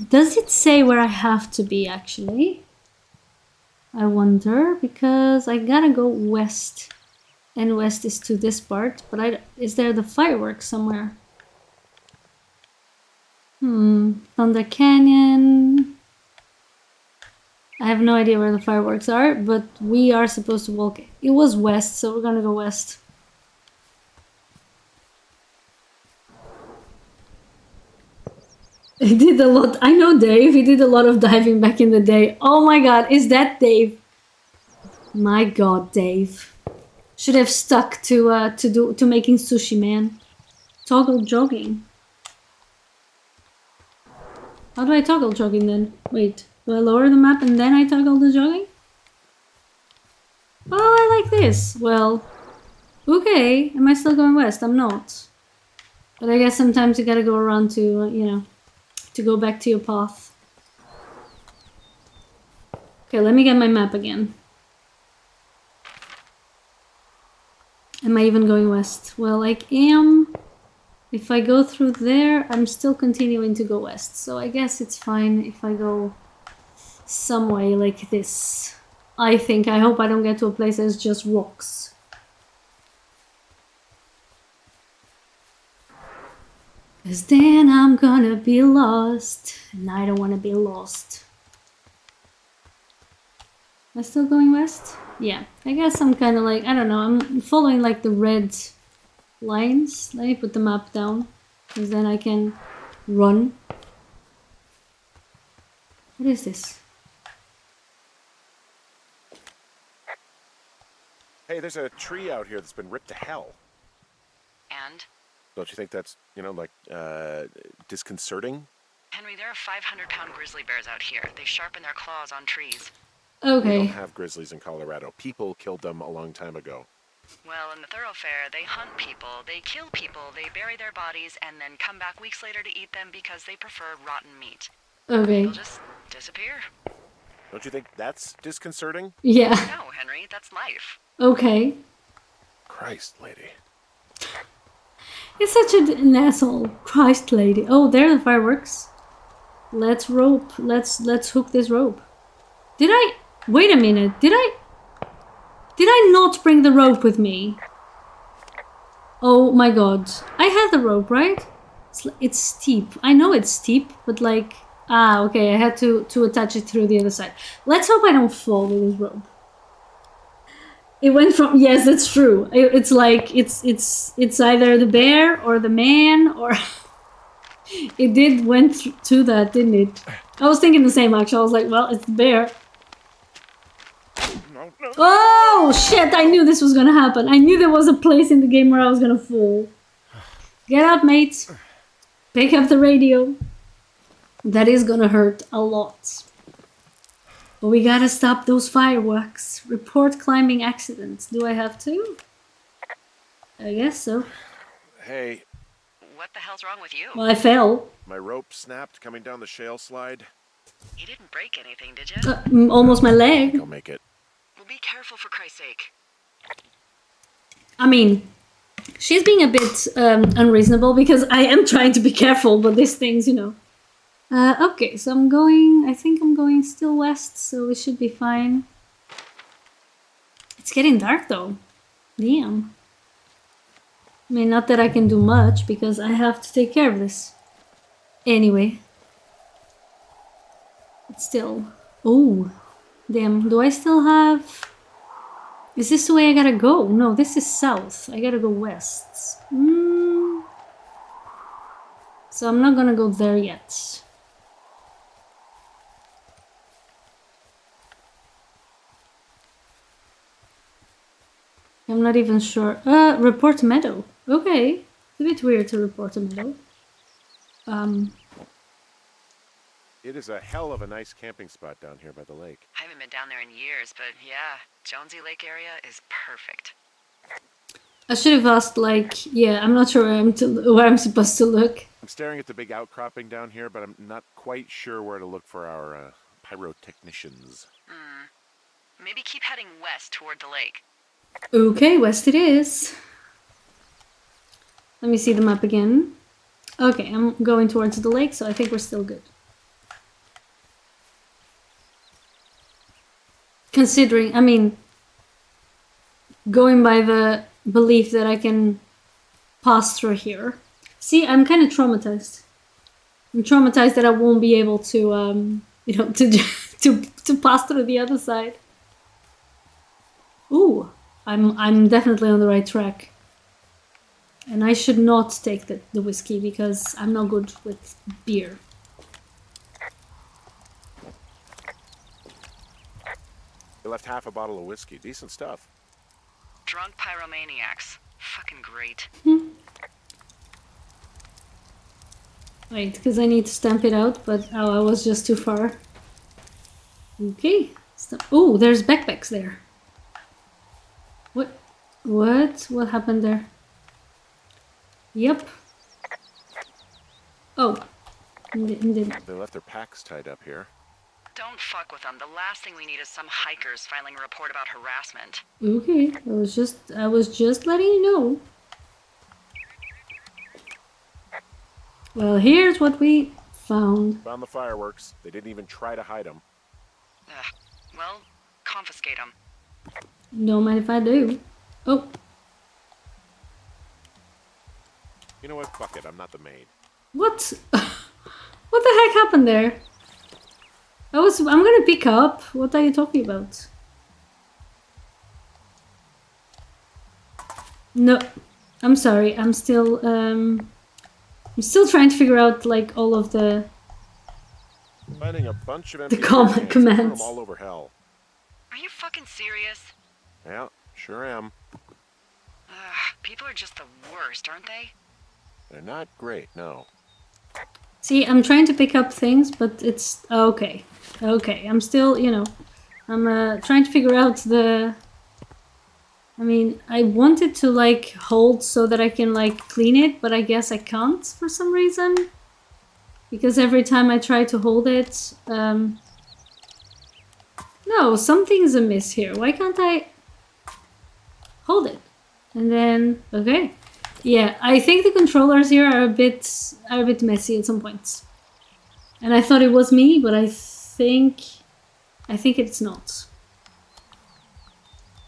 [SPEAKER 1] Does it say where I have to be actually? I wonder, because I gotta go west. And west is to this part, but is there the fireworks somewhere? Thunder Canyon. I have no idea where the fireworks are, but we are supposed to walk. It was west, so we're gonna go west. He did a lot. I know Dave. He did a lot of diving back in the day. Oh my god, is that Dave? My god, Dave. Should have stuck to making sushi, man. Toggle jogging. How do I toggle jogging then? Wait, do I lower the map and then I toggle the jogging? Oh, I like this. Well, okay. Am I still going west? I'm not. But I guess sometimes you gotta go around to, you know, to go back to your path. Okay, let me get my map again. Am I even going west? Well, I am. If I go through there, I'm still continuing to go west. So I guess it's fine if I go some way like this. I think. I hope I don't get to a place that's just rocks. Cause then I'm gonna be lost. And I don't wanna be lost. Am I still going west? Yeah. I guess I'm kinda like, I don't know, I'm following like the red lines. Let me put the map down, because then I can run. What is this?
[SPEAKER 3] Hey, there's a tree out here that's been ripped to hell.
[SPEAKER 2] And?
[SPEAKER 3] Don't you think that's, you know, like, disconcerting?
[SPEAKER 2] Henry, there are 500-pound grizzly bears out here. They sharpen their claws on trees.
[SPEAKER 1] Okay.
[SPEAKER 3] We don't have grizzlies in Colorado. People killed them a long time ago.
[SPEAKER 2] Well, in the thoroughfare, they hunt people, they kill people, they bury their bodies, and then come back weeks later to eat them because they prefer rotten meat.
[SPEAKER 1] Okay.
[SPEAKER 2] They'll just disappear.
[SPEAKER 3] Don't you think that's disconcerting?
[SPEAKER 1] Yeah.
[SPEAKER 2] No, Henry, that's life.
[SPEAKER 1] Okay.
[SPEAKER 3] Christ, lady.
[SPEAKER 1] He's such an asshole. Christ, lady. Oh, there are the fireworks. Let's rope. Let's hook this rope. Did I... Wait a minute. Did I not bring the rope with me? Oh my god. I had the rope, right? It's steep. I know it's steep, but like... Ah, okay. I had to attach it through the other side. Let's hope I don't fall with this rope. It went from... Yes, that's true. It's like... It's either the bear or the man or... It did went to that, didn't it? I was thinking the same, actually. I was like, well, it's the bear.
[SPEAKER 3] No.
[SPEAKER 1] Oh, shit! I knew this was gonna happen. I knew there was a place in the game where I was gonna fall. Get up, mates. Pick up the radio. That is gonna hurt a lot. But we gotta stop those fireworks. Report climbing accidents. Do I have to? I guess so.
[SPEAKER 3] Hey,
[SPEAKER 2] What the hell's wrong with you?
[SPEAKER 1] Well, I fell.
[SPEAKER 3] my rope snapped coming down the shale slide.
[SPEAKER 2] You didn't break anything, did you?
[SPEAKER 1] Almost my leg.
[SPEAKER 3] I'll make it.
[SPEAKER 2] Well, be careful for Christ's sake.
[SPEAKER 1] I mean, she's being a bit unreasonable because I am trying to be careful, but these things, you know. Okay, so I think I'm going still west, so we should be fine. It's getting dark though. Damn. I mean, not that I can do much because I have to take care of this. Anyway. It's still... Oh. Damn, do I still have... Is this the way I gotta go? No, this is south. I gotta go west. So I'm not gonna go there yet. I'm not even sure. Report a meadow. Okay. It's a bit weird to report a meadow.
[SPEAKER 3] It is a hell of a nice camping spot down here by the lake.
[SPEAKER 2] I haven't been down there in years, but yeah, Jonesy Lake area is perfect.
[SPEAKER 1] I should have asked, like, yeah, I'm not sure where I'm supposed to look.
[SPEAKER 3] I'm staring at the big outcropping down here, but I'm not quite sure where to look for our pyrotechnicians.
[SPEAKER 2] Maybe keep heading west toward the lake.
[SPEAKER 1] Okay, west it is. Let me see the map again. Okay, I'm going towards the lake, so I think we're still good. Considering, I mean, going by the belief that I can pass through here. See, I'm kind of traumatized. I'm traumatized that I won't be able to, you know, to pass through the other side. Ooh, I'm definitely on the right track. And I should not take the whiskey because I'm not good with beer.
[SPEAKER 3] They left half a bottle of whiskey. Decent stuff.
[SPEAKER 2] Drunk pyromaniacs. Fucking great.
[SPEAKER 1] Wait, because I need to stamp it out, but oh, I was just too far. Okay. Oh, there's backpacks there. What? What happened there? Yep. Oh.
[SPEAKER 3] They left their packs tied up here.
[SPEAKER 2] Don't fuck with them. The last thing we need is some hikers filing a report about harassment.
[SPEAKER 1] Okay, I was just letting you know. Well, here's what we found.
[SPEAKER 3] Found the fireworks. They didn't even try to hide them.
[SPEAKER 2] Well, confiscate them.
[SPEAKER 1] Don't mind if I do. Oh.
[SPEAKER 3] You know what? Fuck it. I'm not the maid.
[SPEAKER 1] What? What the heck happened there? I'm gonna pick up. What are you talking about? No. I'm sorry. I'm still trying to figure out like all of the
[SPEAKER 3] Finding a bunch of empty
[SPEAKER 1] commands
[SPEAKER 3] all over hell.
[SPEAKER 2] Are you fucking serious?
[SPEAKER 3] Yeah, sure am.
[SPEAKER 2] People are just the worst, aren't they?
[SPEAKER 3] They're not great, no.
[SPEAKER 1] See, I'm trying to pick up things, but it's okay. Okay, I'm still, you know, I'm trying to figure out the... I mean, I wanted to like hold so that I can like clean it, but I guess I can't for some reason. Because every time I try to hold it, no, something's amiss here. Why can't I hold it? And then, okay. Yeah, I think the controllers here are a bit messy at some points. And I thought it was me, but I think it's not.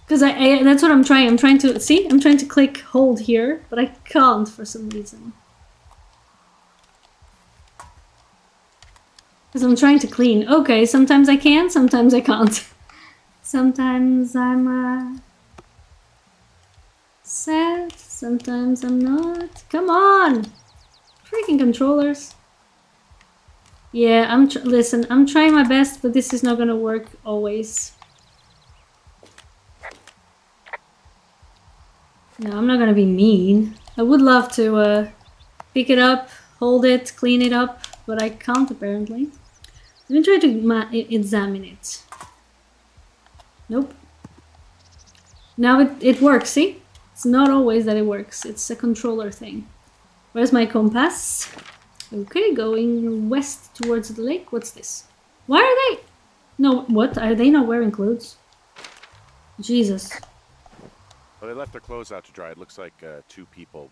[SPEAKER 1] Because I that's what I'm trying. I'm trying to click hold here, but I can't for some reason. Because I'm trying to clean. Okay, sometimes I can, sometimes I can't. Sometimes I'm sad, sometimes I'm not. Come on! Freaking controllers. Yeah, listen, I'm trying my best, but this is not gonna work always. No, I'm not gonna be mean. I would love to pick it up, hold it, clean it up, but I can't apparently. Let me try to examine it. Nope. Now it works, see? It's not always that it works, it's a controller thing. Where's my compass? Okay, going west towards the lake. What's this? Why are they... No, what? Are they not wearing clothes? Jesus.
[SPEAKER 3] Well, they left their clothes out to dry. It looks like 2 people.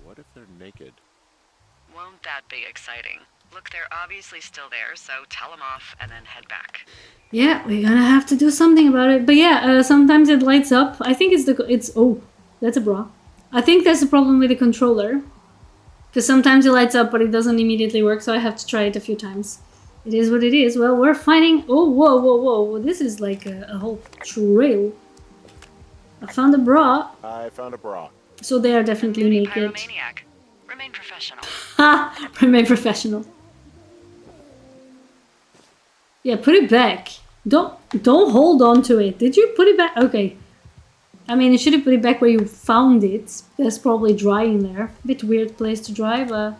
[SPEAKER 3] What if they're naked?
[SPEAKER 2] Won't that be exciting? Look, they're obviously still there, so tell them off and then head back.
[SPEAKER 1] Yeah, we're gonna have to do something about it. But yeah, sometimes it lights up. I think oh, that's a bra. I think that's the problem with the controller. Because sometimes it lights up, but it doesn't immediately work, so I have to try it a few times. It is what it is. Well, we're finding... Oh, whoa, whoa, whoa. This is like a whole trail. I found a bra.
[SPEAKER 3] I found a bra.
[SPEAKER 1] So they are definitely naked.
[SPEAKER 2] Pyromaniac. Remain professional.
[SPEAKER 1] Ha! Remain professional. Yeah, put it back. Don't hold on to it. Did you put it back? Okay. I mean, you should have put it back where you found it. That's probably dry in there. Bit weird place to dry, but...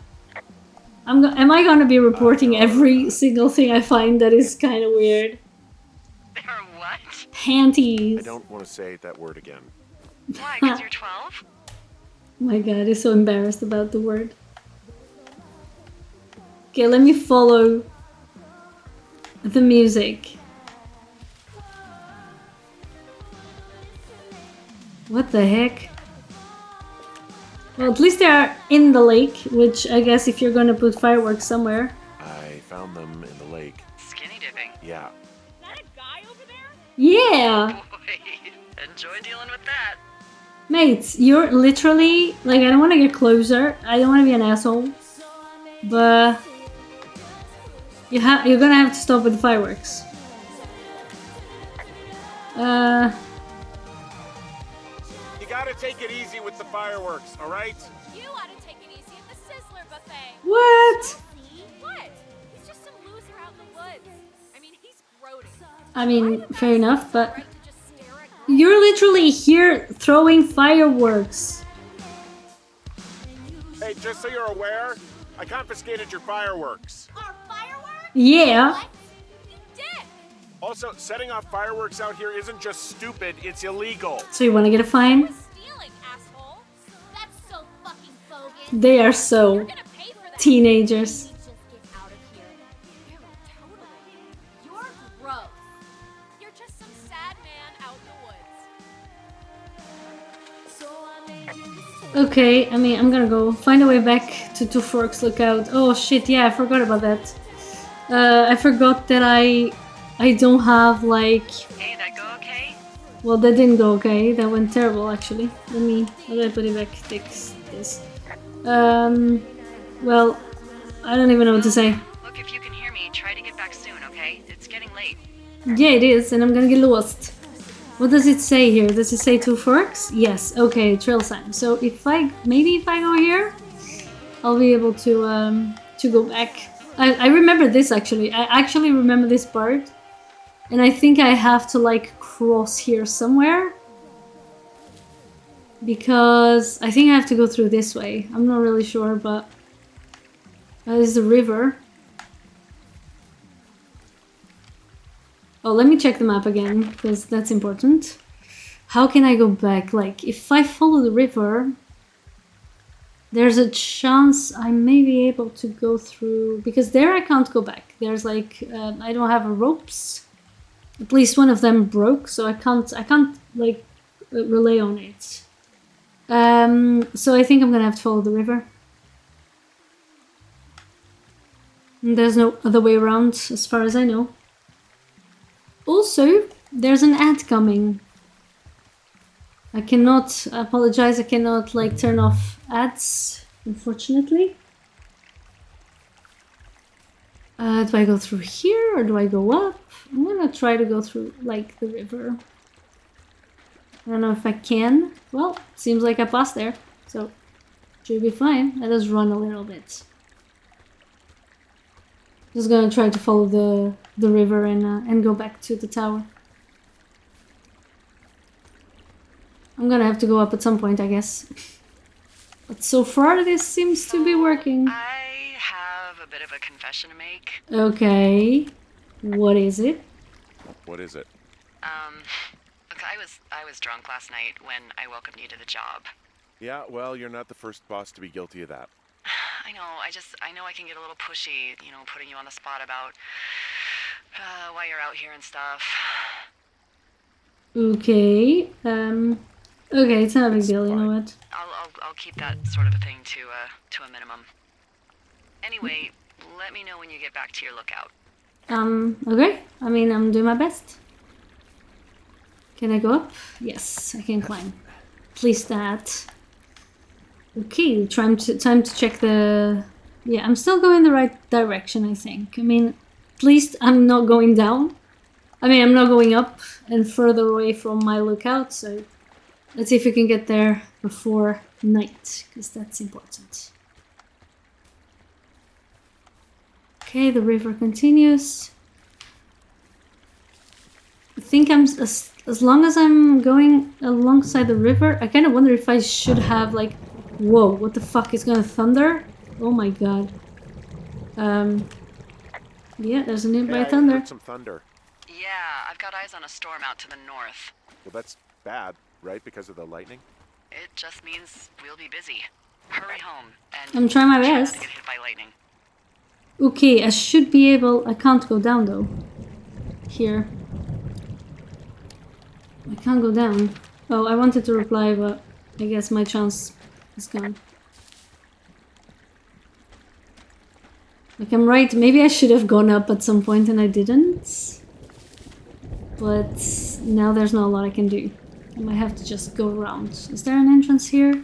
[SPEAKER 1] Am I gonna be reporting every single thing I find that is kind of weird?
[SPEAKER 2] They're what?
[SPEAKER 1] Panties.
[SPEAKER 3] I don't want to say that word again.
[SPEAKER 2] Why, because you're 12?
[SPEAKER 1] My god, I'm so embarrassed about the word. Okay, let me follow the music. What the heck? Well, at least they are in the lake, which I guess if you're gonna put fireworks somewhere.
[SPEAKER 3] I found them in the lake.
[SPEAKER 2] Skinny dipping.
[SPEAKER 3] Yeah.
[SPEAKER 4] Is that a guy over there?
[SPEAKER 1] Yeah!
[SPEAKER 2] Boy, enjoy dealing with that.
[SPEAKER 1] Mates, you're literally... Like, I don't want to get closer. I don't want to be an asshole. But... You're gonna have to stop with the fireworks.
[SPEAKER 3] You gotta take it easy with the fireworks, alright?
[SPEAKER 4] You ought to take it easy at the Sizzler buffet.
[SPEAKER 1] What?
[SPEAKER 4] See? What? He's just some loser out in the woods. I mean, he's brooding.
[SPEAKER 1] I mean, fair enough, but...
[SPEAKER 4] Right to just stare at girls.
[SPEAKER 1] You're literally here throwing fireworks.
[SPEAKER 3] Hey, just so you're aware, I confiscated your fireworks.
[SPEAKER 4] Our fireworks?
[SPEAKER 1] Yeah.
[SPEAKER 4] What? You did.
[SPEAKER 3] Also, setting off fireworks out here isn't just stupid, it's illegal.
[SPEAKER 1] So you want to get a fine?
[SPEAKER 4] We're stealing, asshole. That's so fucking bogus.
[SPEAKER 1] They are
[SPEAKER 4] You're
[SPEAKER 1] so
[SPEAKER 4] gonna pay for that.
[SPEAKER 1] teenagers.
[SPEAKER 4] Just get out of here. Ew, totally. You're gross. You're just some sad man out in the woods.
[SPEAKER 1] Okay, I mean, I'm gonna go find a way back to Two Forks Lookout. Oh shit, yeah, I forgot about that. I forgot that I don't have like...
[SPEAKER 2] Hey, that go okay?
[SPEAKER 1] Well, that didn't go okay. That went terrible, actually. Let me put it back. Fix this. Well, I don't even know what to say.
[SPEAKER 2] Look, if you can hear me, try to get back soon, okay? It's getting late.
[SPEAKER 1] Yeah, it is, and I'm gonna get lost. What does it say here? Does it say Two Forks? Yes. Okay, trail sign. So if I go here, I'll be able to go back. I remember this actually. I actually remember this part. And I think I have to like cross here somewhere. Because I think I have to go through this way. I'm not really sure, but that is the river. Oh, let me check the map again, because that's important. How can I go back? Like, if I follow the river, there's a chance I may be able to go through, because there I can't go back. There's like, I don't have ropes. At least one of them broke, so I can't like rely on it. So I think I'm gonna have to follow the river. There's no other way around, as far as I know. Also, there's an ad coming. I cannot apologize. I cannot like turn off ads, unfortunately. Do I go through here or do I go up? I'm gonna try to go through like the river. I don't know if I can. Well, seems like I passed there, so should be fine. Let us run a little bit. Just gonna try to follow the river and go back to the tower. I'm gonna have to go up at some point, I guess. But so far, this seems to be working.
[SPEAKER 2] I have a bit of a confession to make.
[SPEAKER 1] Okay, what is it?
[SPEAKER 3] What is it?
[SPEAKER 2] Look, I was drunk last night when I welcomed you to the job.
[SPEAKER 3] Yeah, well, you're not the first boss to be guilty of that.
[SPEAKER 2] I know, I know I can get a little pushy, you know, putting you on the spot about why you're out here and stuff.
[SPEAKER 1] Okay, okay, it's not a big deal, you know what?
[SPEAKER 2] I'll keep that sort of a thing to a minimum. Anyway, let me know when you get back to your lookout.
[SPEAKER 1] Okay, I mean, I'm doing my best. Can I go up? Yes, I can climb. At least that. Okay, time to check the... Yeah, I'm still going the right direction, I think. I mean, at least I'm not going down. I mean, I'm not going up and further away from my lookout, so let's see if we can get there before night, because that's important. Okay, the river continues. I think I'm as long as I'm going alongside the river, I kind of wonder if I should have like, whoa, what the fuck is gonna thunder? Oh my god. Yeah, there's a nearby
[SPEAKER 3] I
[SPEAKER 1] thunder.
[SPEAKER 3] heard some thunder.
[SPEAKER 2] Yeah, I've got eyes on a storm out to the north.
[SPEAKER 3] Well, that's bad, right? Because of the lightning?
[SPEAKER 2] It just means we'll be busy. Hurry home and
[SPEAKER 1] I'm trying my
[SPEAKER 2] try not
[SPEAKER 1] best.
[SPEAKER 2] to get hit by lightning.
[SPEAKER 1] Okay, I should be able... I can't go down though. Here. I can't go down. Oh, I wanted to reply, but I guess my chance is gone. Like, I'm right. Maybe I should have gone up at some point and I didn't. But now there's not a lot I can do. I might have to just go around. Is there an entrance here?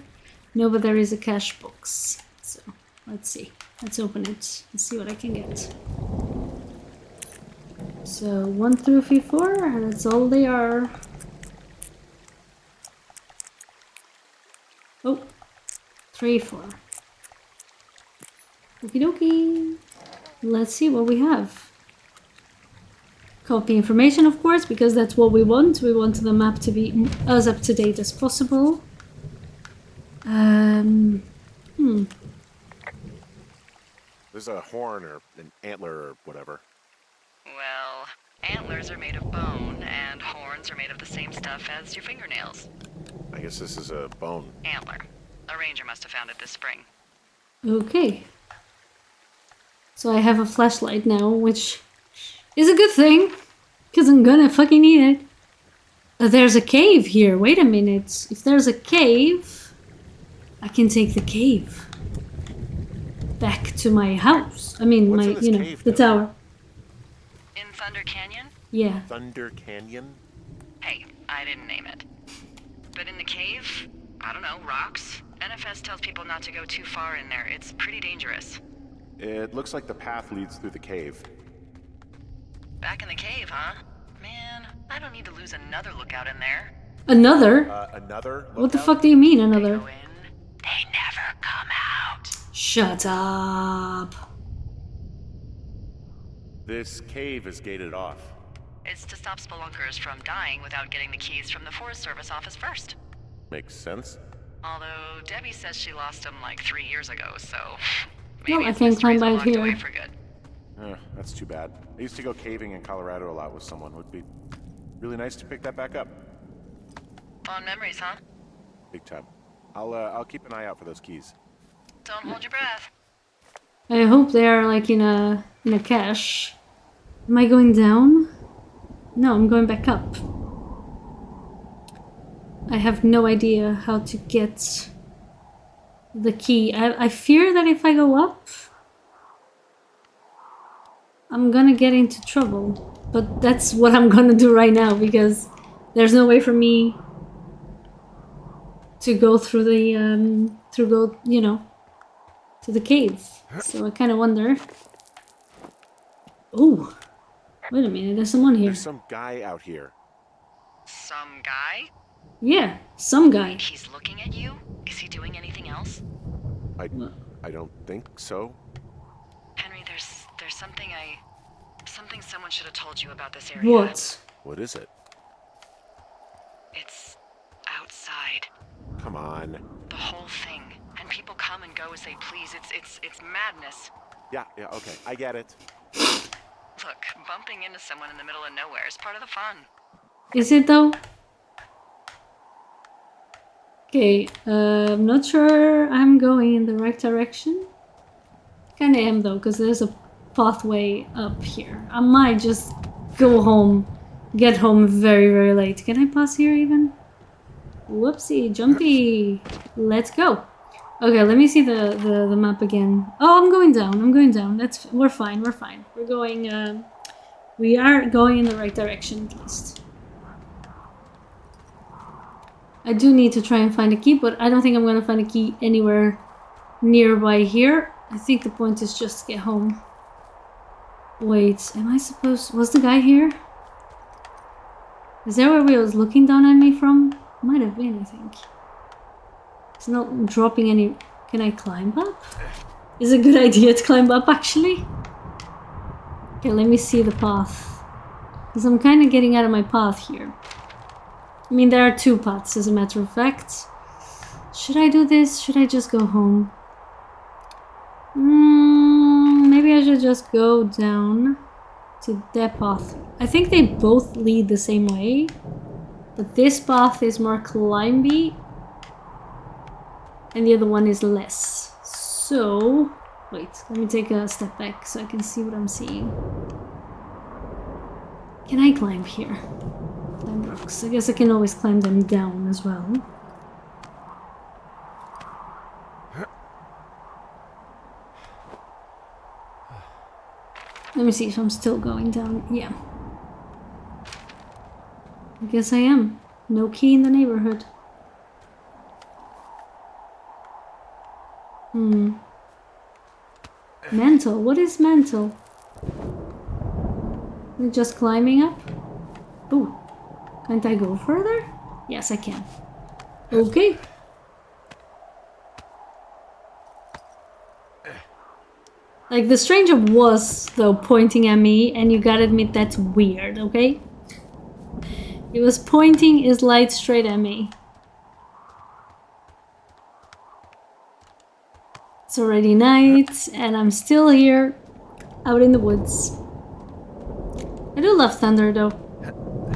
[SPEAKER 1] No, but there is a cash box. So, let's see. Let's open it and see what I can get. So, 1 through 4, that's all they are. Oh, 3, 4. Okie dokie. Let's see what we have. Copy information, of course, because that's what we want. We want the map to be as up to date as possible.
[SPEAKER 3] There's a horn or an antler or whatever.
[SPEAKER 2] Well, antlers are made of bone, and horns are made of the same stuff as your fingernails.
[SPEAKER 3] I guess this is a bone.
[SPEAKER 2] Antler. A ranger must have found it this spring.
[SPEAKER 1] Okay. So I have a flashlight now, which is a good thing, because I'm gonna fucking need it. There's a cave here. Wait a minute. If there's a cave, I can take the cave back to my house. I mean,
[SPEAKER 3] What's
[SPEAKER 1] my,
[SPEAKER 3] in this
[SPEAKER 1] you know,
[SPEAKER 3] cave,
[SPEAKER 1] the
[SPEAKER 3] though?
[SPEAKER 1] tower.
[SPEAKER 2] In Thunder Canyon?
[SPEAKER 1] Yeah.
[SPEAKER 3] Thunder Canyon?
[SPEAKER 2] Hey, I didn't name it. But in the cave, I don't know, rocks? NFS tells people not to go too far in there. It's pretty dangerous.
[SPEAKER 3] It looks like the path leads through the cave.
[SPEAKER 2] Back in the cave, huh? Man, I don't need to lose another lookout in there.
[SPEAKER 1] Another?
[SPEAKER 3] Another?
[SPEAKER 1] What the
[SPEAKER 3] lookout?
[SPEAKER 1] fuck do you mean,
[SPEAKER 2] They
[SPEAKER 1] another?
[SPEAKER 2] go in, they never come out.
[SPEAKER 1] Shut up.
[SPEAKER 3] This cave is gated off.
[SPEAKER 2] It's to stop spelunkers from dying without getting the keys from the Forest Service office first.
[SPEAKER 3] Makes sense.
[SPEAKER 2] Although Debbie says she lost them like 3 years ago, so
[SPEAKER 1] Well,
[SPEAKER 2] maybe
[SPEAKER 1] I
[SPEAKER 2] it's
[SPEAKER 1] can
[SPEAKER 2] mysteries
[SPEAKER 1] climb
[SPEAKER 2] are
[SPEAKER 1] out
[SPEAKER 2] locked
[SPEAKER 1] here.
[SPEAKER 2] away for good.
[SPEAKER 3] That's too bad. I used to go caving in Colorado a lot with someone. Would be really nice to pick that back up.
[SPEAKER 2] Fond memories, huh?
[SPEAKER 3] Big time. I'll keep an eye out for those keys.
[SPEAKER 2] Don't hold your breath.
[SPEAKER 1] I hope they are like in a cache. Am I going down? No, I'm going back up. I have no idea how to get the key. I fear that if I go up, I'm gonna get into trouble. But that's what I'm gonna do right now because there's no way for me to go through the to the cave. So I kind of wonder. Oh, wait a minute, there's someone here.
[SPEAKER 3] There's some guy out here.
[SPEAKER 2] Some guy?
[SPEAKER 1] Yeah, some guy.
[SPEAKER 2] Wait, he's looking at you? Is he doing anything else?
[SPEAKER 3] I don't think so.
[SPEAKER 2] Henry, there's something someone should have told you about this area.
[SPEAKER 1] What?
[SPEAKER 3] What is it?
[SPEAKER 2] It's outside.
[SPEAKER 3] Come on.
[SPEAKER 2] The whole thing. And people come and go as they please. It's madness.
[SPEAKER 3] Yeah, okay, I get it.
[SPEAKER 2] Look, bumping into someone in the middle of nowhere is part of the fun.
[SPEAKER 1] Is it though? Okay, I'm not sure I'm going in the right direction. Kinda am though, because there's a pathway up here. I might just go home, get home very, very late. Can I pass here even? Whoopsie, jumpy. Let's go. Okay, let me see the map again. Oh, I'm going down. We're fine. We're going, we are going in the right direction at least. I do need to try and find a key, but I don't think I'm gonna find a key anywhere nearby here. I think the point is just to get home. Wait, am I supposed... Was the guy here? Is that where he was looking down at me from? Might have been, I think. It's not dropping any... Can I climb up? Is it a good idea to climb up, actually? Okay, let me see the path. Because I'm kind of getting out of my path here. I mean, there are two paths, as a matter of fact. Should I do this? Should I just go home? Maybe I should just go down to that path. I think they both lead the same way. But this path is more climby. And the other one is less. So... Wait, let me take a step back so I can see what I'm seeing. Can I climb here? Climb rocks. I guess I can always climb them down as well. Let me see if I'm still going down. Yeah. I guess I am. No key in the neighborhood. Mantle? What is mantle? Is it just climbing up? Ooh. Can't I go further? Yes, I can. Okay. Like, the stranger was, though, pointing at me, and you gotta admit that's weird, okay? He was pointing his light straight at me. It's already night, and I'm still here, out in the woods. I do love thunder, though.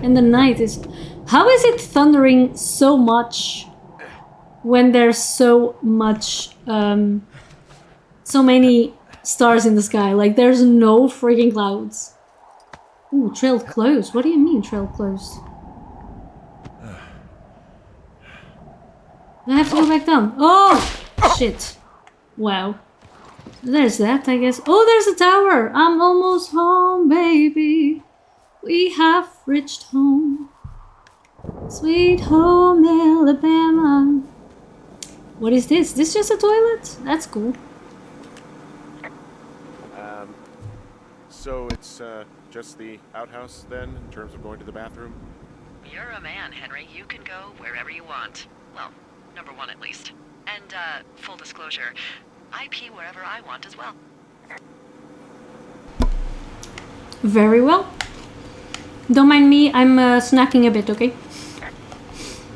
[SPEAKER 1] And the night is... How is it thundering so much when there's so much... so many stars in the sky? Like, there's no freaking clouds. Ooh, trail closed. What do you mean, trail closed? I have to go back down. Oh! Shit. Wow. There's that, I guess. Oh, there's a tower! I'm almost home, baby. We have reached home. Sweet home, Alabama. What is this? This just a toilet? That's cool.
[SPEAKER 3] So it's just the outhouse then, in terms of going to the bathroom?
[SPEAKER 2] You're a man, Henry. You can go wherever you want. Well, number one at least. And, full disclosure, I pee wherever I want as well.
[SPEAKER 1] Very well. Don't mind me, I'm snacking a bit, okay?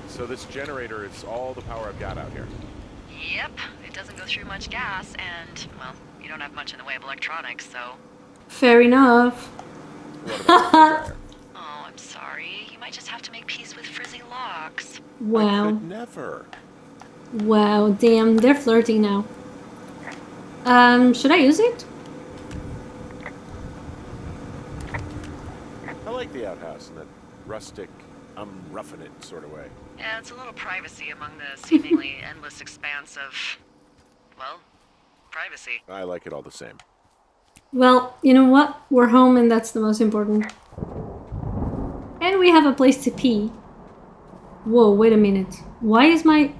[SPEAKER 3] So this generator is all the power I've got out here.
[SPEAKER 2] Yep, it doesn't go through much gas, and, well, you don't have much in the way of electronics, so...
[SPEAKER 1] Fair enough.
[SPEAKER 3] What about the dryer?
[SPEAKER 2] Oh, I'm sorry. You might just have to make peace with frizzy locks.
[SPEAKER 3] I
[SPEAKER 1] Wow.
[SPEAKER 3] could never.
[SPEAKER 1] Wow, damn, they're flirting now. Should I use it?
[SPEAKER 3] I like the outhouse in that rustic, I'm roughing it sort of way.
[SPEAKER 2] Yeah, it's a little privacy among the seemingly endless expanse of... well, privacy.
[SPEAKER 3] I like it all the same.
[SPEAKER 1] Well, you know what? We're home and that's the most important. And we have a place to pee. Whoa, wait a minute. Why is my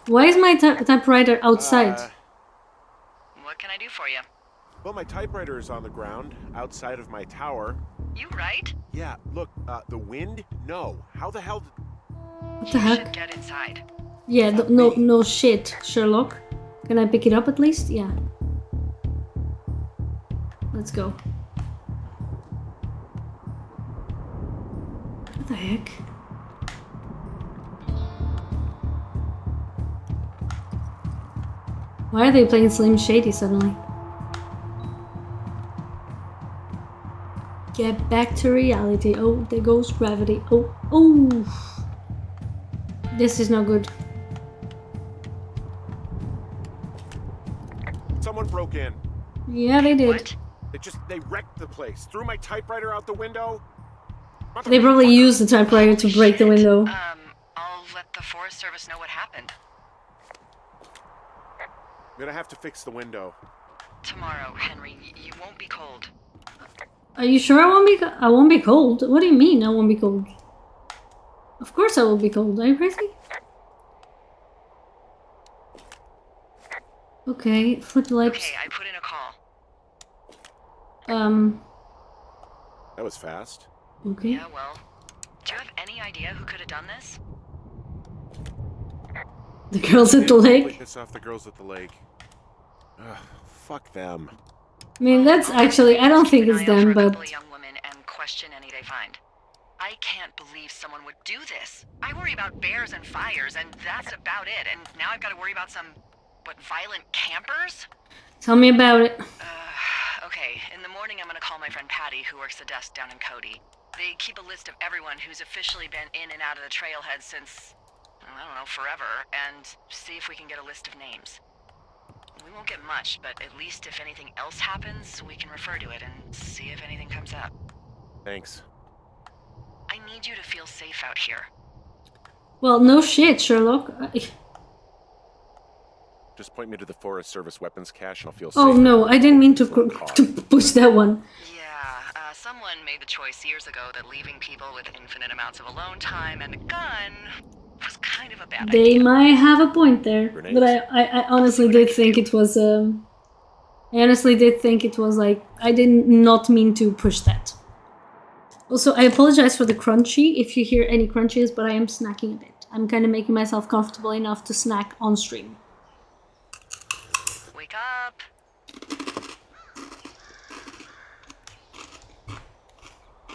[SPEAKER 1] typewriter outside?
[SPEAKER 2] What can I do for you?
[SPEAKER 3] Well, my typewriter is on the ground outside of my tower.
[SPEAKER 2] You right?
[SPEAKER 3] Yeah, look, the wind? No. How the hell did...
[SPEAKER 1] What the
[SPEAKER 2] You
[SPEAKER 1] heck?
[SPEAKER 2] should get inside.
[SPEAKER 1] Yeah, no shit, Sherlock. Can I pick it up at least? Yeah. Let's go. What the heck? Why are they playing Slim Shady suddenly? Get back to reality. Oh, there goes gravity. Oh. This is not good.
[SPEAKER 3] Someone broke in.
[SPEAKER 1] Yeah, they did.
[SPEAKER 2] What?
[SPEAKER 3] They wrecked the place. Threw my typewriter out the window.
[SPEAKER 1] They probably used the typewriter to break the window.
[SPEAKER 2] I'll let the Forest Service know what happened.
[SPEAKER 3] I'm gonna have to fix the window.
[SPEAKER 2] Tomorrow, Henry, you won't be cold.
[SPEAKER 1] Are you sure I won't be cold? What do you mean I won't be cold? Of course I will be cold. Are you crazy? Okay, flip lips.
[SPEAKER 2] Okay, I put in a call.
[SPEAKER 3] That was fast.
[SPEAKER 1] Okay.
[SPEAKER 2] Yeah, well, do you have any idea who could have done this?
[SPEAKER 1] The girls at the lake.
[SPEAKER 3] Piss off the girls at the lake. Ugh, fuck them.
[SPEAKER 1] I mean, that's actually, I don't think
[SPEAKER 2] Keep
[SPEAKER 1] it's
[SPEAKER 2] an eye out
[SPEAKER 1] them,
[SPEAKER 2] for a
[SPEAKER 1] but
[SPEAKER 2] couple of young women and question any they find. I can't believe someone would do this. I worry about bears and fires, and that's about it. And now I've got to worry about some, violent campers?
[SPEAKER 1] tell me about it.
[SPEAKER 2] Okay, in the morning I'm gonna call my friend Patty, who works the desk down in Cody. They keep a list of everyone who's officially been in and out of the trailhead since, I don't know, forever, and see if we can get a list of names. We won't get much, but at least if anything else happens, we can refer to it and see if anything comes up.
[SPEAKER 3] Thanks.
[SPEAKER 2] I need you to feel safe out here.
[SPEAKER 1] Well, no shit, Sherlock.
[SPEAKER 3] Just point me to the Forest Service weapons cache and I'll feel
[SPEAKER 1] Oh
[SPEAKER 3] safer.
[SPEAKER 1] no, I didn't mean to
[SPEAKER 3] Car.
[SPEAKER 1] push that one.
[SPEAKER 2] Yeah, someone made the choice years ago that leaving people with infinite amounts of alone time and a gun was kind of a bad
[SPEAKER 1] They
[SPEAKER 2] idea.
[SPEAKER 1] might have a point there,
[SPEAKER 3] Grenades?
[SPEAKER 1] but I honestly did think it was I honestly did think it was like I did not mean to push that. Also, I apologize for the crunchy if you hear any crunches, but I am snacking a bit. I'm kind of making myself comfortable enough to snack on stream.
[SPEAKER 2] Wake up.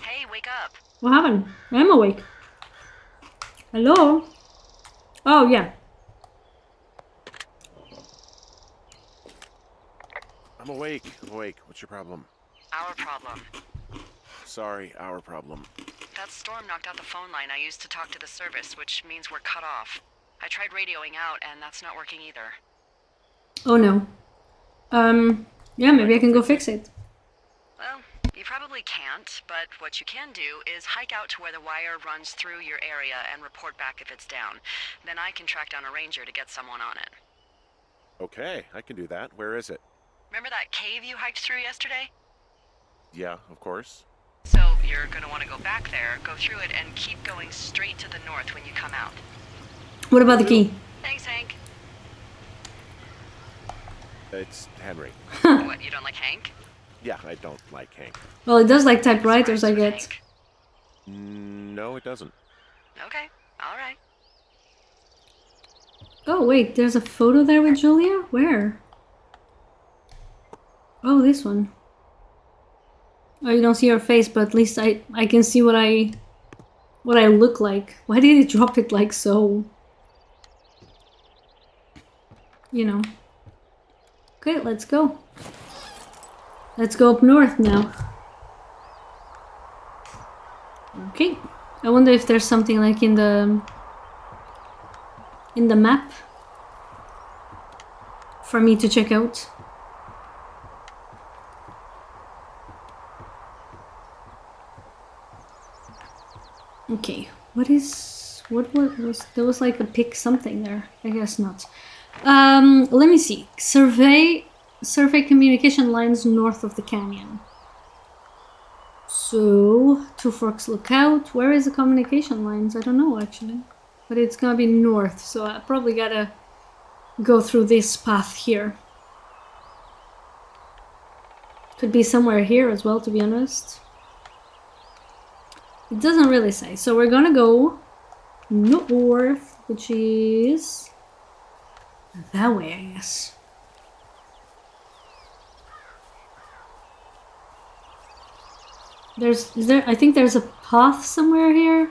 [SPEAKER 2] Hey, wake up.
[SPEAKER 1] What happened? I'm awake. Hello? Oh, yeah.
[SPEAKER 3] I'm awake. What's your problem?
[SPEAKER 2] Our problem.
[SPEAKER 3] Sorry, our problem.
[SPEAKER 2] That storm knocked out the phone line I used to talk to the service, which means we're cut off. I tried radioing out, and that's not working either.
[SPEAKER 1] Oh no. Yeah, maybe I can go fix it.
[SPEAKER 2] Well, you probably can't, but what you can do is hike out to where the wire runs through your area and report back if it's down. Then I can track down a ranger to get someone on it.
[SPEAKER 3] Okay, I can do that. Where is it?
[SPEAKER 2] Remember that cave you hiked through yesterday?
[SPEAKER 3] Yeah, of course.
[SPEAKER 2] So you're gonna want to go back there, go through it, and keep going straight to the north when you come out.
[SPEAKER 1] What about the key?
[SPEAKER 2] Thanks, Hank.
[SPEAKER 3] It's Henry.
[SPEAKER 2] What, you don't like Hank?
[SPEAKER 3] Yeah, I don't like Hank.
[SPEAKER 1] Well, it does like typewriters, I
[SPEAKER 2] Rhymes with
[SPEAKER 1] get.
[SPEAKER 2] Hank.
[SPEAKER 3] No, it doesn't.
[SPEAKER 2] Okay, alright.
[SPEAKER 1] Oh, wait, there's a photo there with Julia? Where? Oh, this one. Oh, you don't see her face, but at least I can see what I look like. Why did he drop it like so? You know. Okay, let's go. Let's go up north now. Okay. I wonder if there's something like in the map for me to check out. Okay, what was there was like a pick something there. I guess not. Let me see. Survey survey communication lines north of the canyon. So, Two Forks Lookout. Where is the communication lines? I don't know actually. But it's gonna be north, so I probably gotta go through this path here. Could be somewhere here as well, to be honest. It doesn't really say. So we're gonna go north, which is that way, I guess. I think there's a path somewhere here.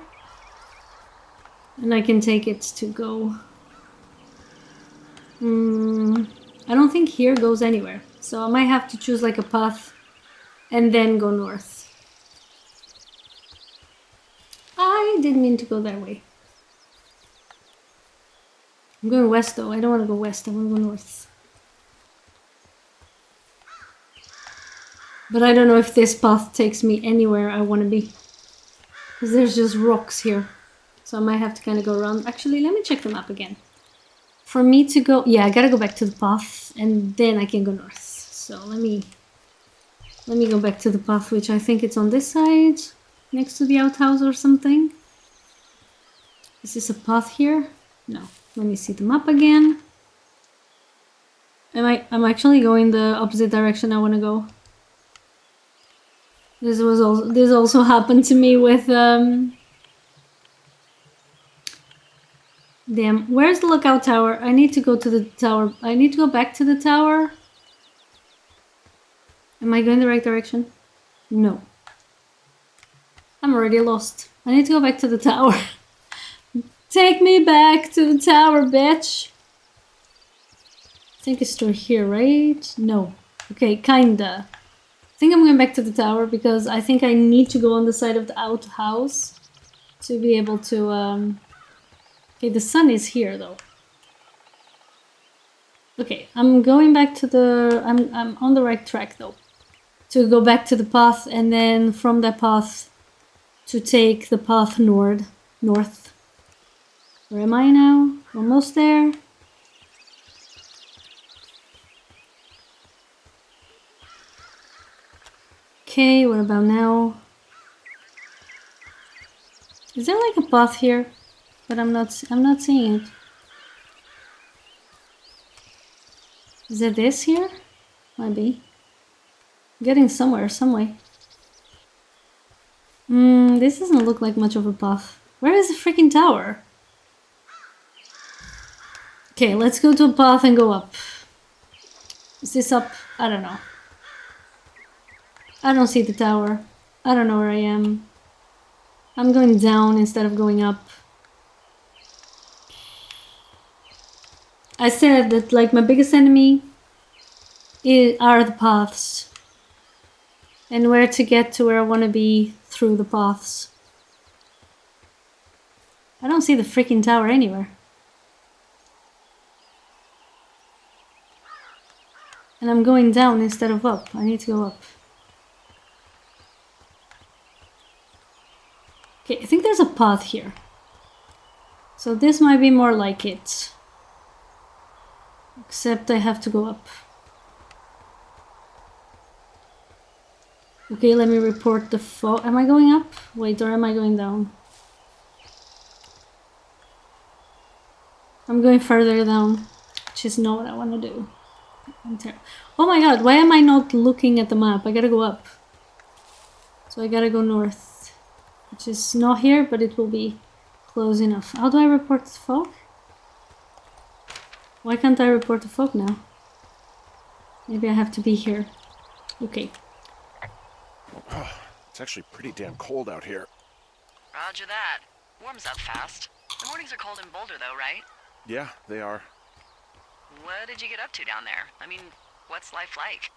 [SPEAKER 1] And I can take it to go. I don't think here goes anywhere. So I might have to choose like a path and then go north. I didn't mean to go that way. I'm going west though. I don't want to go west. I want to go north. But I don't know if this path takes me anywhere I want to be. Because there's just rocks here. So I might have to kind of go around. Actually, let me check the map again. For me to go... Yeah, I gotta go back to the path. And then I can go north. So let me go back to the path, which I think it's on this side. Next to the outhouse or something. Is this a path here? No. Let me see the map again. I'm actually going the opposite direction I want to go. This also happened to me with damn, where's the lookout tower? I need to go to the tower. I need to go back to the tower. Am I going the right direction? No. I'm already lost. I need to go back to the tower. Take me back to the tower, bitch. I think it's through here, right? No. Okay, kinda. I think I'm going back to the tower because I think I need to go on the side of the outhouse to be able to... Okay, the sun is here though. Okay, I'm going back to the... I'm on the right track though. To go back to the path and then from that path to take the path north. Where am I now? Almost there. Okay, what about now? Is there like a path here? But I'm not seeing it. Is it this here? Might be. Getting somewhere, some way. This doesn't look like much of a path. Where is the freaking tower? Okay, let's go to a path and go up. Is this up? I don't know. I don't see the tower. I don't know where I am. I'm going down instead of going up. I said that like my biggest enemy are the paths. And where to get to where I want to be through the paths. I don't see the freaking tower anywhere. And I'm going down instead of up. I need to go up. Okay, I think there's a path here. So this might be more like it. Except I have to go up. Okay, let me report the fog. Am I going up? Wait, or am I going down? I'm going further down, which is not what I want to do. Oh my god, why am I not looking at the map? I gotta go up. So I gotta go north. Which is not here, but it will be close enough. How do I report the fog? Why can't I report the fog now? Maybe I have to be here. Okay.
[SPEAKER 3] It's actually pretty damn cold out here.
[SPEAKER 2] Roger that. Warms up fast. The mornings are cold in Boulder though, right?
[SPEAKER 3] Yeah, they are.
[SPEAKER 2] What did you get up to down there? I mean, what's life like?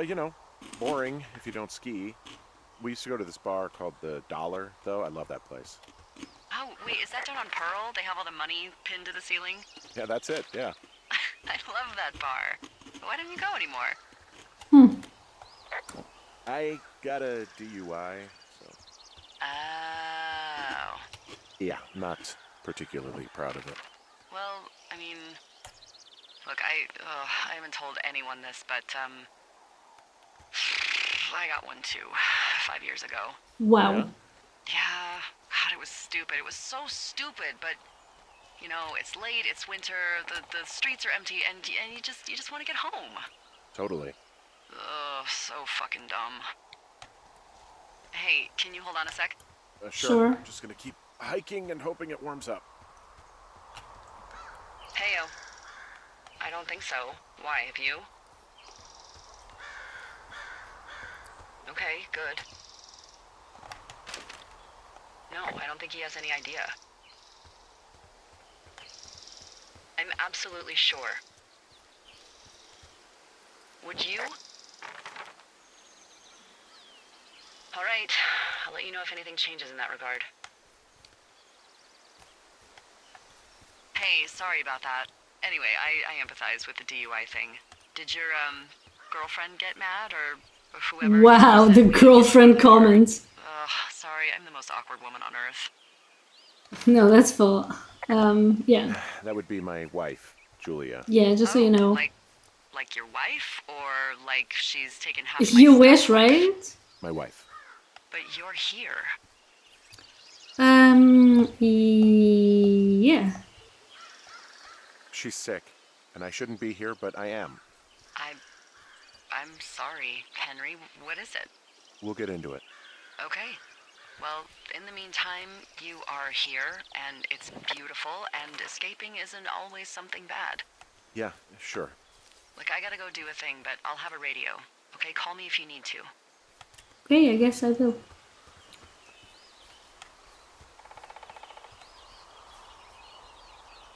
[SPEAKER 3] You know, boring if you don't ski. We used to go to this bar called the Dollar, though. I love that place.
[SPEAKER 2] Oh, wait, is that down on Pearl? They have all the money pinned to the ceiling?
[SPEAKER 3] Yeah, that's it, yeah.
[SPEAKER 2] I love that bar. Why don't you go anymore?
[SPEAKER 3] I got a DUI, so...
[SPEAKER 2] Oh.
[SPEAKER 3] Yeah, not particularly proud of it.
[SPEAKER 2] Well, I mean, look, I haven't told anyone this, but, I got one too, 5 years ago.
[SPEAKER 1] Wow.
[SPEAKER 3] Yeah?
[SPEAKER 2] Yeah, God, it was stupid. It was so stupid, but, you know, it's late, it's winter, the streets are empty, and you just want to get home.
[SPEAKER 3] Totally.
[SPEAKER 2] Ugh, so fucking dumb. Hey, can you hold on a sec?
[SPEAKER 1] Sure.
[SPEAKER 3] I'm just gonna keep hiking and hoping it warms up.
[SPEAKER 2] Heyo. I don't think so. Why, have you? Okay, good. No, I don't think he has any idea. I'm absolutely sure. Would you? All right, I'll let you know if anything changes in that regard. Hey, sorry about that. Anyway, I empathize with the DUI thing. Did your, girlfriend get mad, or whoever?
[SPEAKER 1] Wow,
[SPEAKER 2] you said
[SPEAKER 1] the
[SPEAKER 2] we-
[SPEAKER 1] girlfriend comment.
[SPEAKER 2] Ugh, sorry, I'm the most awkward woman on earth.
[SPEAKER 1] No, that's full. Yeah.
[SPEAKER 3] That would be my wife, Julia.
[SPEAKER 1] Yeah, just so you know.
[SPEAKER 2] Like your wife, or like she's taken half my
[SPEAKER 1] You
[SPEAKER 2] stuff?
[SPEAKER 1] wish, right?
[SPEAKER 3] My wife.
[SPEAKER 2] But you're here.
[SPEAKER 1] Yeah.
[SPEAKER 3] She's sick, and I shouldn't be here, but I am.
[SPEAKER 2] I'm sorry, Henry. What is it?
[SPEAKER 3] We'll get into it.
[SPEAKER 2] Okay. Well, in the meantime, you are here, and it's beautiful, and escaping isn't always something bad.
[SPEAKER 3] Yeah, sure.
[SPEAKER 2] Like, I gotta go do a thing, but I'll have a radio. Okay, call me if you need to.
[SPEAKER 1] Okay, I guess I will.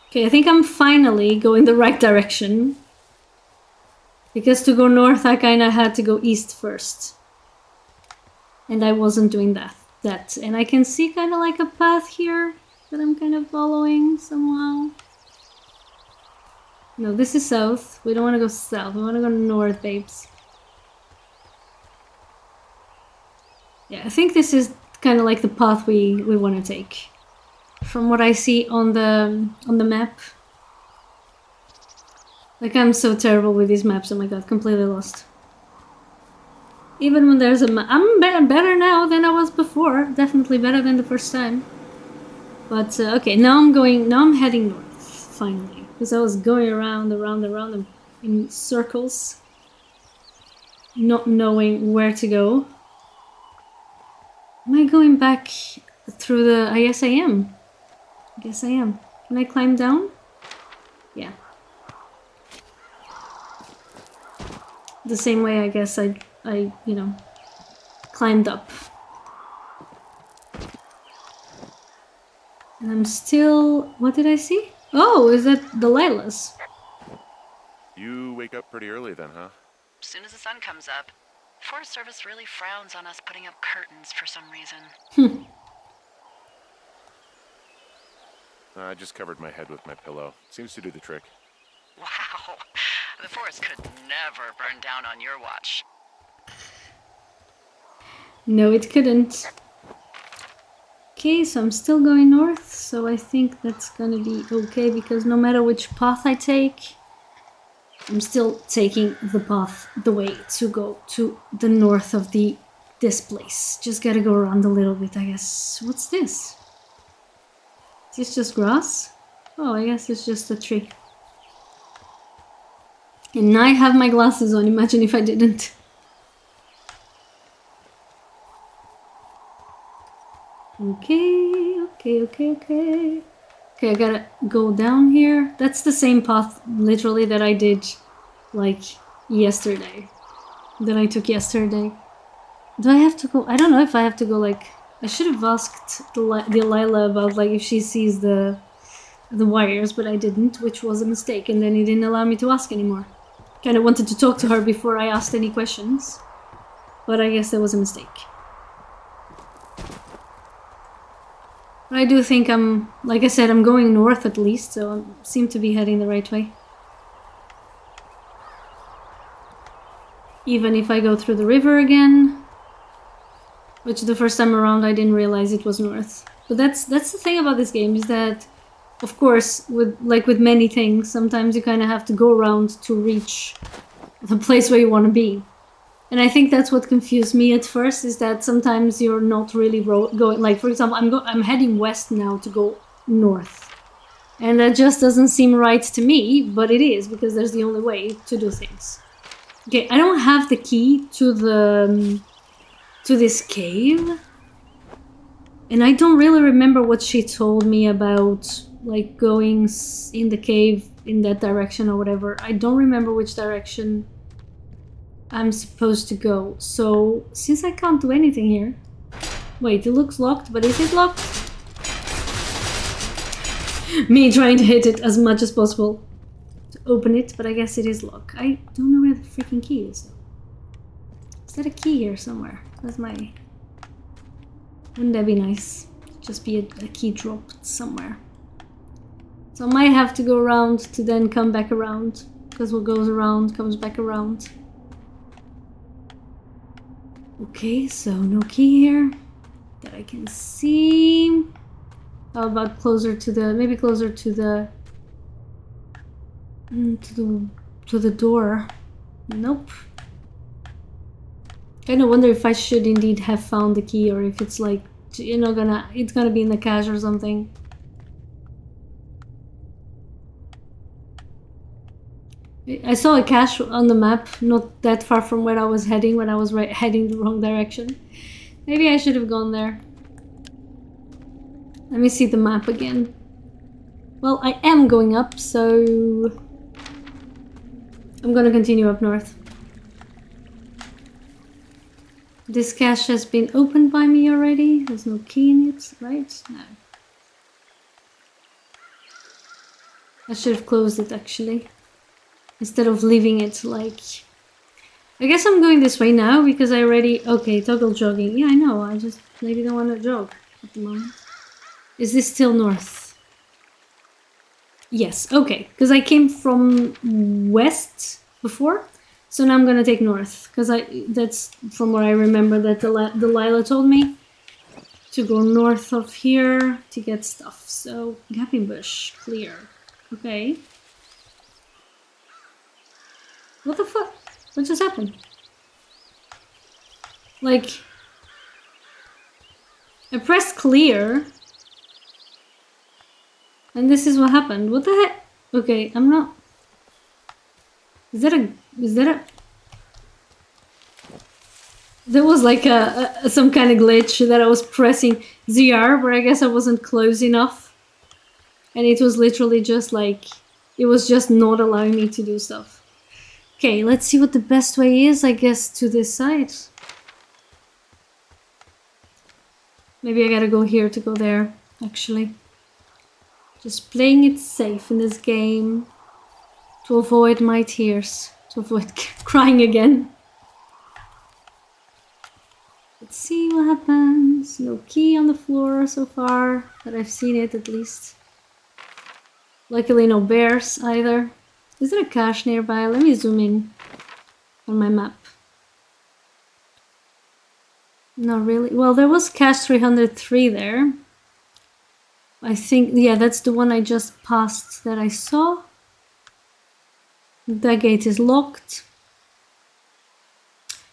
[SPEAKER 1] Okay, I think I'm finally going the right direction. Because to go north, I kind of had to go east first. And I wasn't doing that. And I can see kind of like a path here that I'm kind of following somehow. No, this is south. We don't want to go south. We want to go north, babes. Yeah, I think this is kind of like the path we want to take. From what I see on the map. Like, I'm so terrible with these maps. Oh my god, completely lost. Even when there's a map, I'm better now than I was before. Definitely better than the first time. But okay, now I'm heading north finally, because I was going around in circles, not knowing where to go. Am I going back through the? I guess I am. Can I climb down? Yeah. The same way I guess I climbed up. And I'm still... What did I see? Oh, is that Delilah's?
[SPEAKER 3] You wake up pretty early then, huh?
[SPEAKER 2] As soon as the sun comes up, Forest Service really frowns on us putting up curtains for some reason.
[SPEAKER 3] I just covered my head with my pillow. Seems to do the trick.
[SPEAKER 2] Wow. The forest could never burn down on your watch.
[SPEAKER 1] No, it couldn't. Okay, so I'm still going north, so I think that's gonna be okay, because no matter which path I take, I'm still taking the way to go to the north of this place. Just gotta go around a little bit, I guess. What's this? Is this just grass? Oh, I guess it's just a tree. And I have my glasses on, imagine if I didn't. Okay. Okay, I gotta go down here. That's the same path, literally, that I did, like, yesterday. That I took yesterday. Do I have to go? I don't know if I have to go, like... I should have asked Delilah about, like, if she sees the wires, but I didn't, which was a mistake, and then he didn't allow me to ask anymore. Kinda wanted to talk to her before I asked any questions. But I guess that was a mistake. But I do think like I said, I'm going north at least, so I seem to be heading the right way. Even if I go through the river again, which the first time around I didn't realize it was north. But that's the thing about this game, is that of course, with many things, sometimes you kind of have to go around to reach the place where you want to be. And I think that's what confused me at first, is that sometimes you're not really going. Like, for example, I'm heading west now to go north. And that just doesn't seem right to me, but it is, because there's the only way to do things. Okay, I don't have the key to this cave. And I don't really remember what she told me about, like, going in the cave in that direction or whatever. I don't remember which direction I'm supposed to go. So, since I can't do anything here... Wait, it looks locked, but is it locked? Me trying to hit it as much as possible to open it, but I guess it is locked. I don't know where the freaking key is, though. Is there a key here somewhere? That's my... Wouldn't that be nice? Just be a key dropped somewhere. So I might have to go around to then come back around, because what goes around comes back around. Okay, so no key here that I can see. How about closer to the, maybe closer to the door? Nope. I kind of wonder if I should indeed have found the key, or if it's like, you know, it's gonna be in the cache or something. I saw a cache on the map, not that far from where I was heading, when I was heading the wrong direction. Maybe I should have gone there. Let me see the map again. Well, I am going up, so I'm gonna continue up north. This cache has been opened by me already. There's no key in it, right? No. I should have closed it, actually. Instead of leaving it like... I guess I'm going this way now because I already... Okay, toggle jogging. Yeah, I know. I just maybe don't want to jog at the moment. Is this still north? Yes, okay. Because I came from west before. So now I'm going to take north. Because that's from what I remember that Delilah told me. To go north of here to get stuff. So, gapping bush, clear. Okay. What the fuck? What just happened? Like... I pressed clear. And this is what happened. What the heck? Okay, I'm not... Is that a... There was like some kind of glitch that I was pressing ZR, where I guess I wasn't close enough. And it was literally just like... It was just not allowing me to do stuff. Okay, let's see what the best way is, I guess, to this side. Maybe I gotta go here to go there, actually. Just playing it safe in this game. To avoid my tears. To avoid crying again. Let's see what happens. No key on the floor so far, that I've seen it at least. Luckily no bears either. Is there a cache nearby? Let me zoom in on my map. Not really. Well, there was cache 303 there. I think, yeah, that's the one I just passed that I saw. That gate is locked.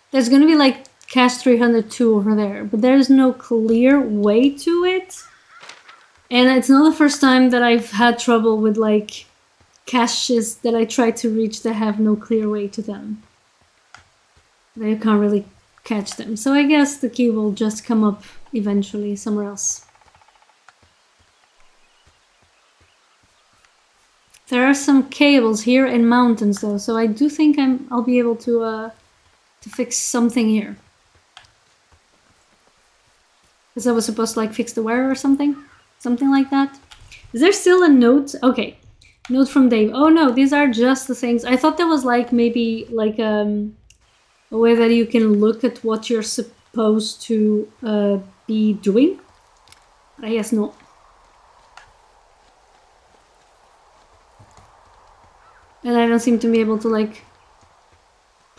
[SPEAKER 1] There's gonna be like cache 302 over there, but there's no clear way to it. And it's not the first time that I've had trouble with like caches that I try to reach that have no clear way to them. They can't really catch them. So I guess the key will just come up eventually somewhere else. There are some cables here and mountains though, so I do think I'll be able to fix something here. Because I was supposed to like fix the wire or something? Something like that. Is there still a note? Okay. Note from Dave. Oh no, these are just the things. I thought there was like maybe like a way that you can look at what you're supposed to be doing. But I guess not. And I don't seem to be able to like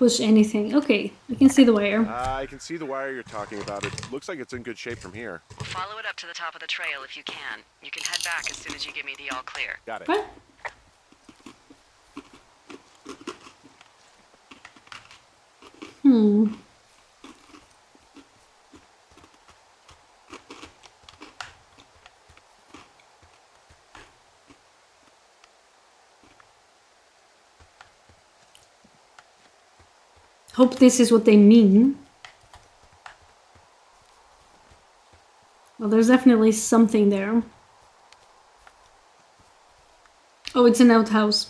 [SPEAKER 1] push anything. Okay, I can see the wire.
[SPEAKER 3] I can see the wire you're talking about. It looks like it's in good shape from here.
[SPEAKER 2] We'll follow it up to the top of the trail if you can. You can head back as soon as you give me the all clear.
[SPEAKER 3] Got it.
[SPEAKER 1] What? Hope this is what they mean. Well, there's definitely something there. Oh, it's an outhouse.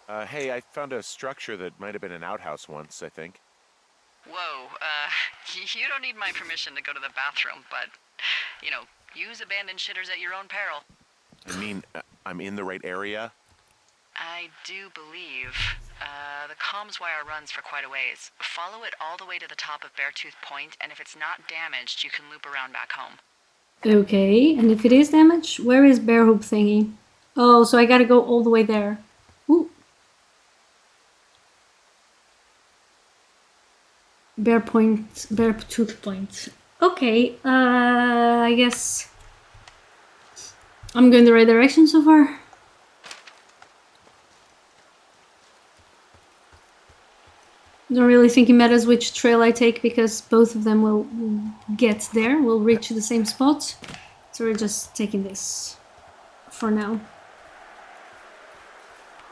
[SPEAKER 3] Hey, I found a structure that might have been an outhouse once, I think.
[SPEAKER 2] Whoa, you don't need my permission to go to the bathroom, but, you know, use abandoned shitters at your own peril.
[SPEAKER 3] I mean, I'm in the right area.
[SPEAKER 2] I do believe. The comms wire runs for quite a ways. Follow it all the way to the top of Beartooth Point, and if it's not damaged, you can loop around back home.
[SPEAKER 1] Okay, and if it is damaged, where is Bear Hoop thingy? Oh, so I gotta go all the way there. Ooh. Beartooth Point. Okay, I guess I'm going the right direction so far. Don't really think it matters which trail I take because both of them will get there, will reach the same spot. So we're just taking this for now.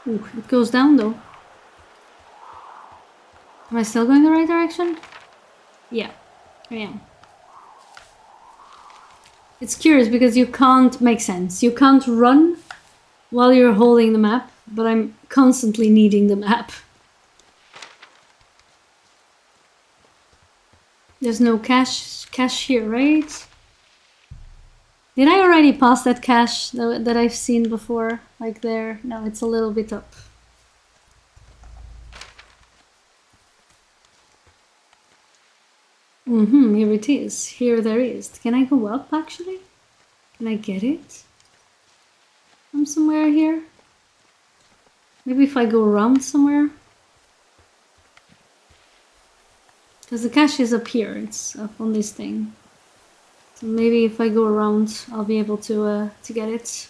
[SPEAKER 1] Ooh, it goes down though. Am I still going the right direction? Yeah, I am. It's curious because you can't make sense. You can't run while you're holding the map, but I'm constantly needing the map. There's no cache here, right? Did I already pass that cache that I've seen before? Like there? No, it's a little bit up. Here it is. Here there is. Can I go up actually? Can I get it? From somewhere here? Maybe if I go around somewhere? Because the cache is up here, it's up on this thing. So maybe if I go around, I'll be able to get it.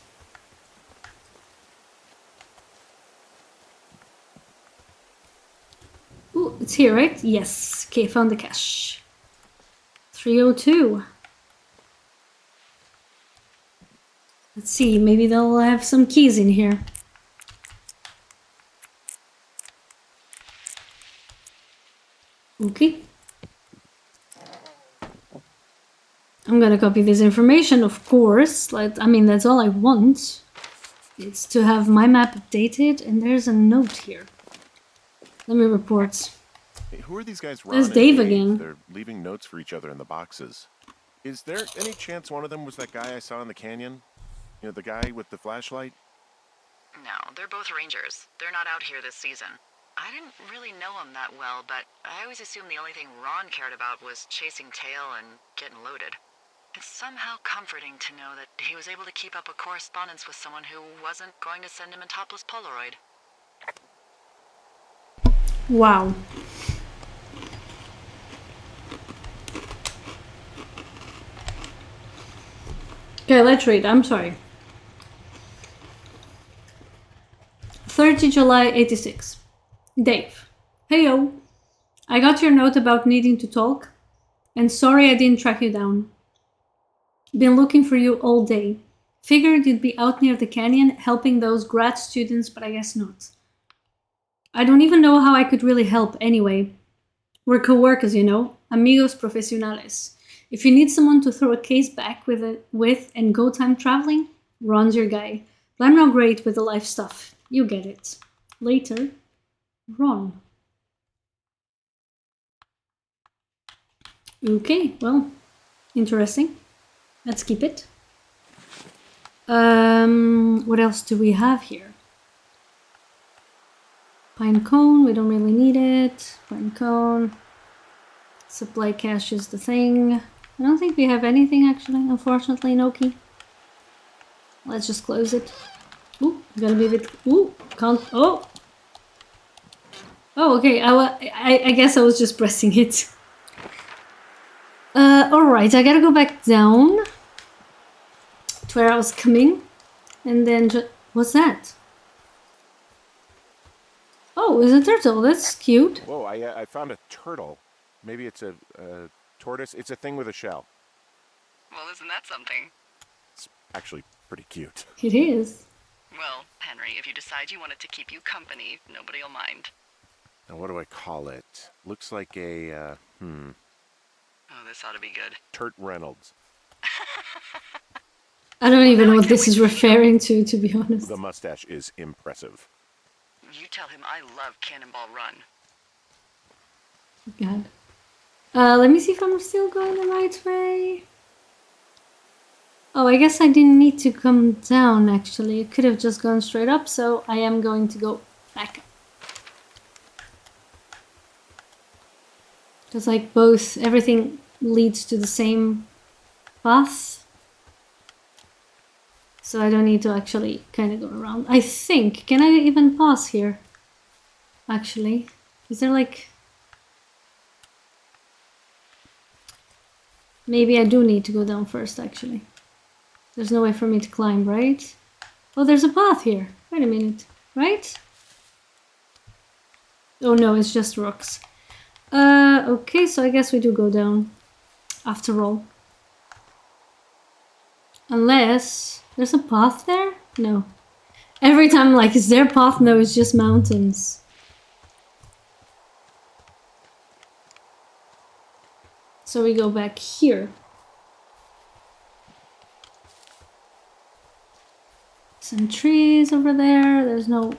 [SPEAKER 1] Ooh, it's here, right? Yes. Okay, found the cache. 302. Let's see, maybe they'll have some keys in here. Okay. I'm gonna copy this information, of course. Like, I mean, that's all I want. It's to have my map updated, and there's a note here. Let me report.
[SPEAKER 3] Hey, who are these guys?
[SPEAKER 1] There's Dave again.
[SPEAKER 3] They're leaving notes for each other in the boxes. Is there any chance one of them was that guy I saw in the canyon? You know, the guy with the flashlight?
[SPEAKER 2] No, they're both rangers. They're not out here this season. I didn't really know him that well, but I always assumed the only thing Ron cared about was chasing tail and getting loaded. It's somehow comforting to know that he was able to keep up a correspondence with someone who wasn't going to send him a topless Polaroid.
[SPEAKER 1] Wow. Okay, let's read. I'm sorry. 30 July 86. Dave. Heyo. I got your note about needing to talk, and sorry I didn't track you down. Been looking for you all day. Figured you'd be out near the canyon helping those grad students, but I guess not. I don't even know how I could really help anyway. We're co-workers, you know, amigos profesionales. If you need someone to throw a case back with and go time traveling, Ron's your guy. But I'm not great with the life stuff. You get it. Later, Ron. Okay, well, interesting. Let's keep it. What else do we have here? Pine cone, we don't really need it. Pine cone. Supply cache is the thing. I don't think we have anything actually, unfortunately, no key. Let's just close it. Ooh, gotta be a bit. Ooh, can't. Oh! Oh, okay. I guess I was just pressing it. Alright, I gotta go back down to where I was coming. And then what's that? Oh, it's a turtle. That's cute.
[SPEAKER 3] Whoa, I found a turtle. Maybe it's a tortoise. It's a thing with a shell.
[SPEAKER 2] Well, isn't that something?
[SPEAKER 3] It's actually pretty cute.
[SPEAKER 1] It is.
[SPEAKER 2] Well, Henry, if you decide you want it to keep you company, nobody'll mind.
[SPEAKER 3] Now, what do I call it? Looks like a,
[SPEAKER 2] Oh, this ought to be good.
[SPEAKER 3] Turt Reynolds.
[SPEAKER 1] I don't even know what this is referring to be honest.
[SPEAKER 3] The mustache is impressive.
[SPEAKER 2] You tell him I love Cannonball Run.
[SPEAKER 1] God. Let me see if I'm still going the right way. Oh, I guess I didn't need to come down, actually. It could have just gone straight up, so I am going to go back up. Just like everything leads to the same path. So I don't need to actually kind of go around. I think, can I even pass here? Actually, is there like... Maybe I do need to go down first, actually. There's no way for me to climb, right? Oh, there's a path here. Wait a minute, right? Oh no, it's just rocks. Okay, so I guess we do go down, after all. Unless... There's a path there? No. Every time I'm like, is there a path? No, it's just mountains. So we go back here. Some trees over there. There's no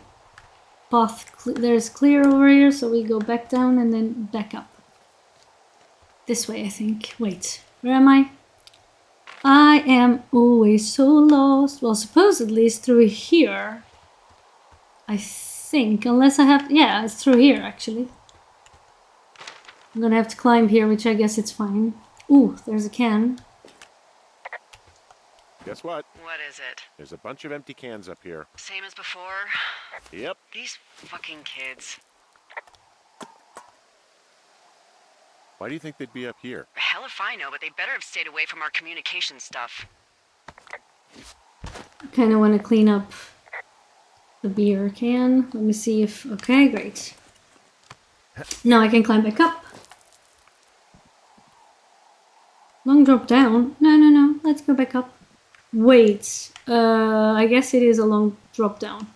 [SPEAKER 1] path. There's clear over here, so we go back down and then back up. This way, I think. Wait, where am I? I am always so lost. Well, supposedly it's through here. I think, unless I have... Yeah, it's through here, actually. I'm gonna have to climb here, which I guess it's fine. Ooh, there's a can.
[SPEAKER 3] Guess what?
[SPEAKER 2] What is it?
[SPEAKER 3] There's a bunch of empty cans up here.
[SPEAKER 2] Same as before?
[SPEAKER 3] Yep.
[SPEAKER 2] These fucking kids.
[SPEAKER 3] Why do you think they'd be up here?
[SPEAKER 2] Hell if I know, but they better have stayed away from our communication stuff.
[SPEAKER 1] I kind of want to clean up the beer can. Let me see if... Okay, great. Now I can climb back up. Long drop down. No. Let's go back up. Wait. I guess it is a long drop down.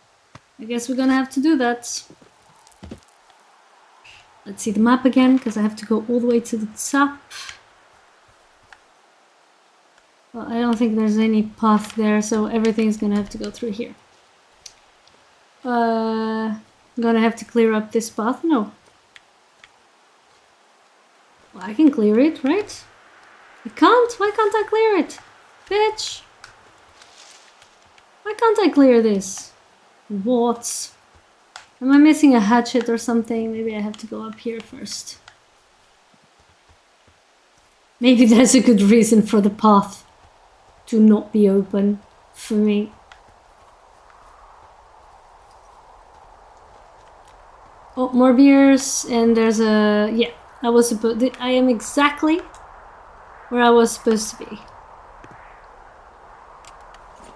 [SPEAKER 1] I guess we're gonna have to do that. Let's see the map again, because I have to go all the way to the top. Well, I don't think there's any path there, so everything's gonna have to go through here. I'm gonna have to clear up this path? No. Well, I can clear it, right? I can't? Why can't I clear it? Bitch! Why can't I clear this? What? Am I missing a hatchet or something? Maybe I have to go up here first. Maybe that's a good reason for the path to not be open for me. Oh, more beers, and there's a... Yeah, I am exactly where I was supposed to be.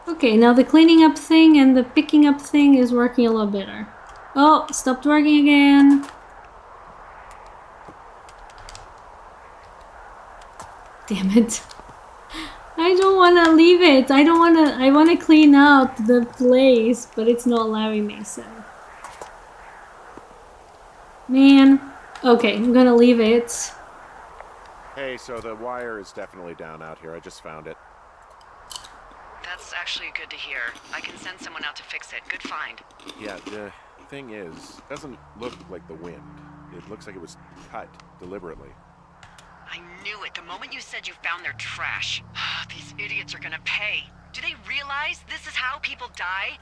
[SPEAKER 1] Okay, now the cleaning up thing and the picking up thing is working a lot better. Oh, it stopped working again. Damn it. I don't want to leave it. I want to clean up the place, but it's not allowing me, so. Man. Okay, I'm gonna leave it.
[SPEAKER 3] Hey, so the wire is definitely down out here. I just found it.
[SPEAKER 2] That's actually good to hear. I can send someone out to fix it. Good find.
[SPEAKER 3] Yeah, the thing is, it doesn't look like the wind. It looks like it was cut deliberately.
[SPEAKER 2] I knew it the moment you said you found their trash. These idiots are gonna pay. Do they realize this is how people die?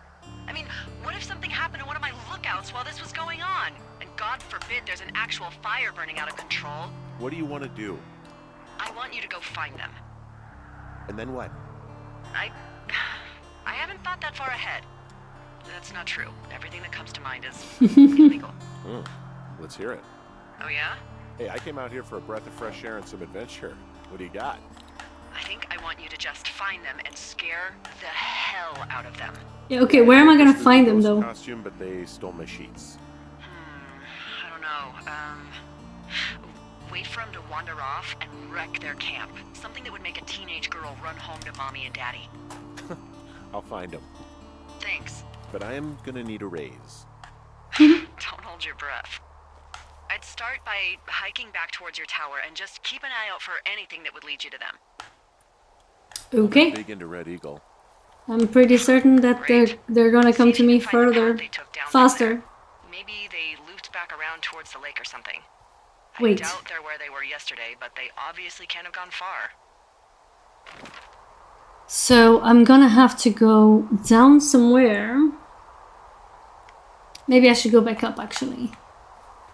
[SPEAKER 2] I mean, what if something happened to one of my lookouts while this was going on? And God forbid there's an actual fire burning out of control.
[SPEAKER 3] What do you want to do?
[SPEAKER 2] I want you to go find them.
[SPEAKER 3] And then what?
[SPEAKER 2] I haven't thought that far ahead. That's not true. Everything that comes to mind is illegal.
[SPEAKER 3] Let's hear it.
[SPEAKER 2] Oh yeah?
[SPEAKER 3] Hey, I came out here for a breath of fresh air and some adventure. What do you got?
[SPEAKER 2] I think I want you to just find them and scare the hell out of them.
[SPEAKER 1] Yeah, okay, where am I gonna
[SPEAKER 3] Just
[SPEAKER 1] find
[SPEAKER 3] the
[SPEAKER 1] them
[SPEAKER 3] ghost
[SPEAKER 1] though?
[SPEAKER 3] Costume, but they stole my sheets.
[SPEAKER 2] I don't know. Wait for them to wander off and wreck their camp. Something that would make a teenage girl run home to mommy and daddy.
[SPEAKER 3] I'll find them.
[SPEAKER 2] Thanks.
[SPEAKER 3] But I am gonna need a raise.
[SPEAKER 2] Don't hold your breath. I'd start by hiking back towards your tower and just keep an eye out for anything that would lead you to them.
[SPEAKER 1] Okay.
[SPEAKER 3] Big into Red Eagle.
[SPEAKER 1] I'm pretty certain that they're gonna come to me further, faster.
[SPEAKER 2] Maybe they looped back around towards the lake or something.
[SPEAKER 1] Wait.
[SPEAKER 2] I doubt they're where they were yesterday, but they obviously can't have gone far.
[SPEAKER 1] So I'm gonna have to go down somewhere. Maybe I should go back up actually.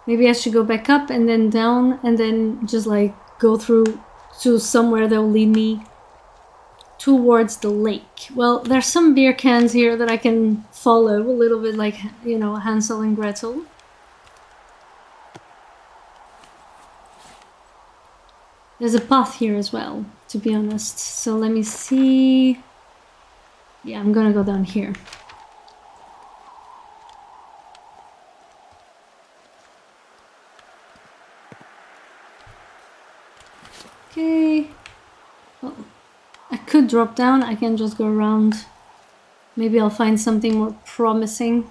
[SPEAKER 1] Maybe I should go back up and then down and then just like go through to somewhere that will lead me towards the lake. Well, there's some beer cans here that I can follow a little bit like, you know, Hansel and Gretel. There's a path here as well, to be honest. So let me see. Yeah, I'm gonna go down here. Okay. Well, I could drop down. I can just go around. Maybe I'll find something more promising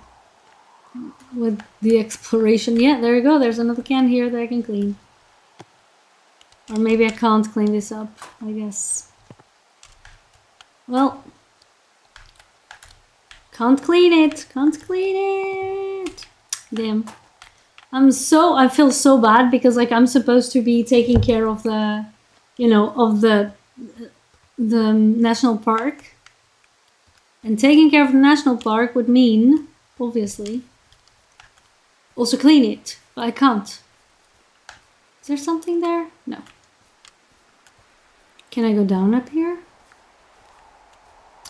[SPEAKER 1] with the exploration. Yeah, there you go. There's another can here that I can clean. Or maybe I can't clean this up, I guess. Well. Can't clean it. Can't clean it. Damn. I feel so bad because like I'm supposed to be taking care of the, you know, of the national park. And taking care of the national park would mean, obviously, also clean it. But I can't. Is there something there? No. Can I go down up here?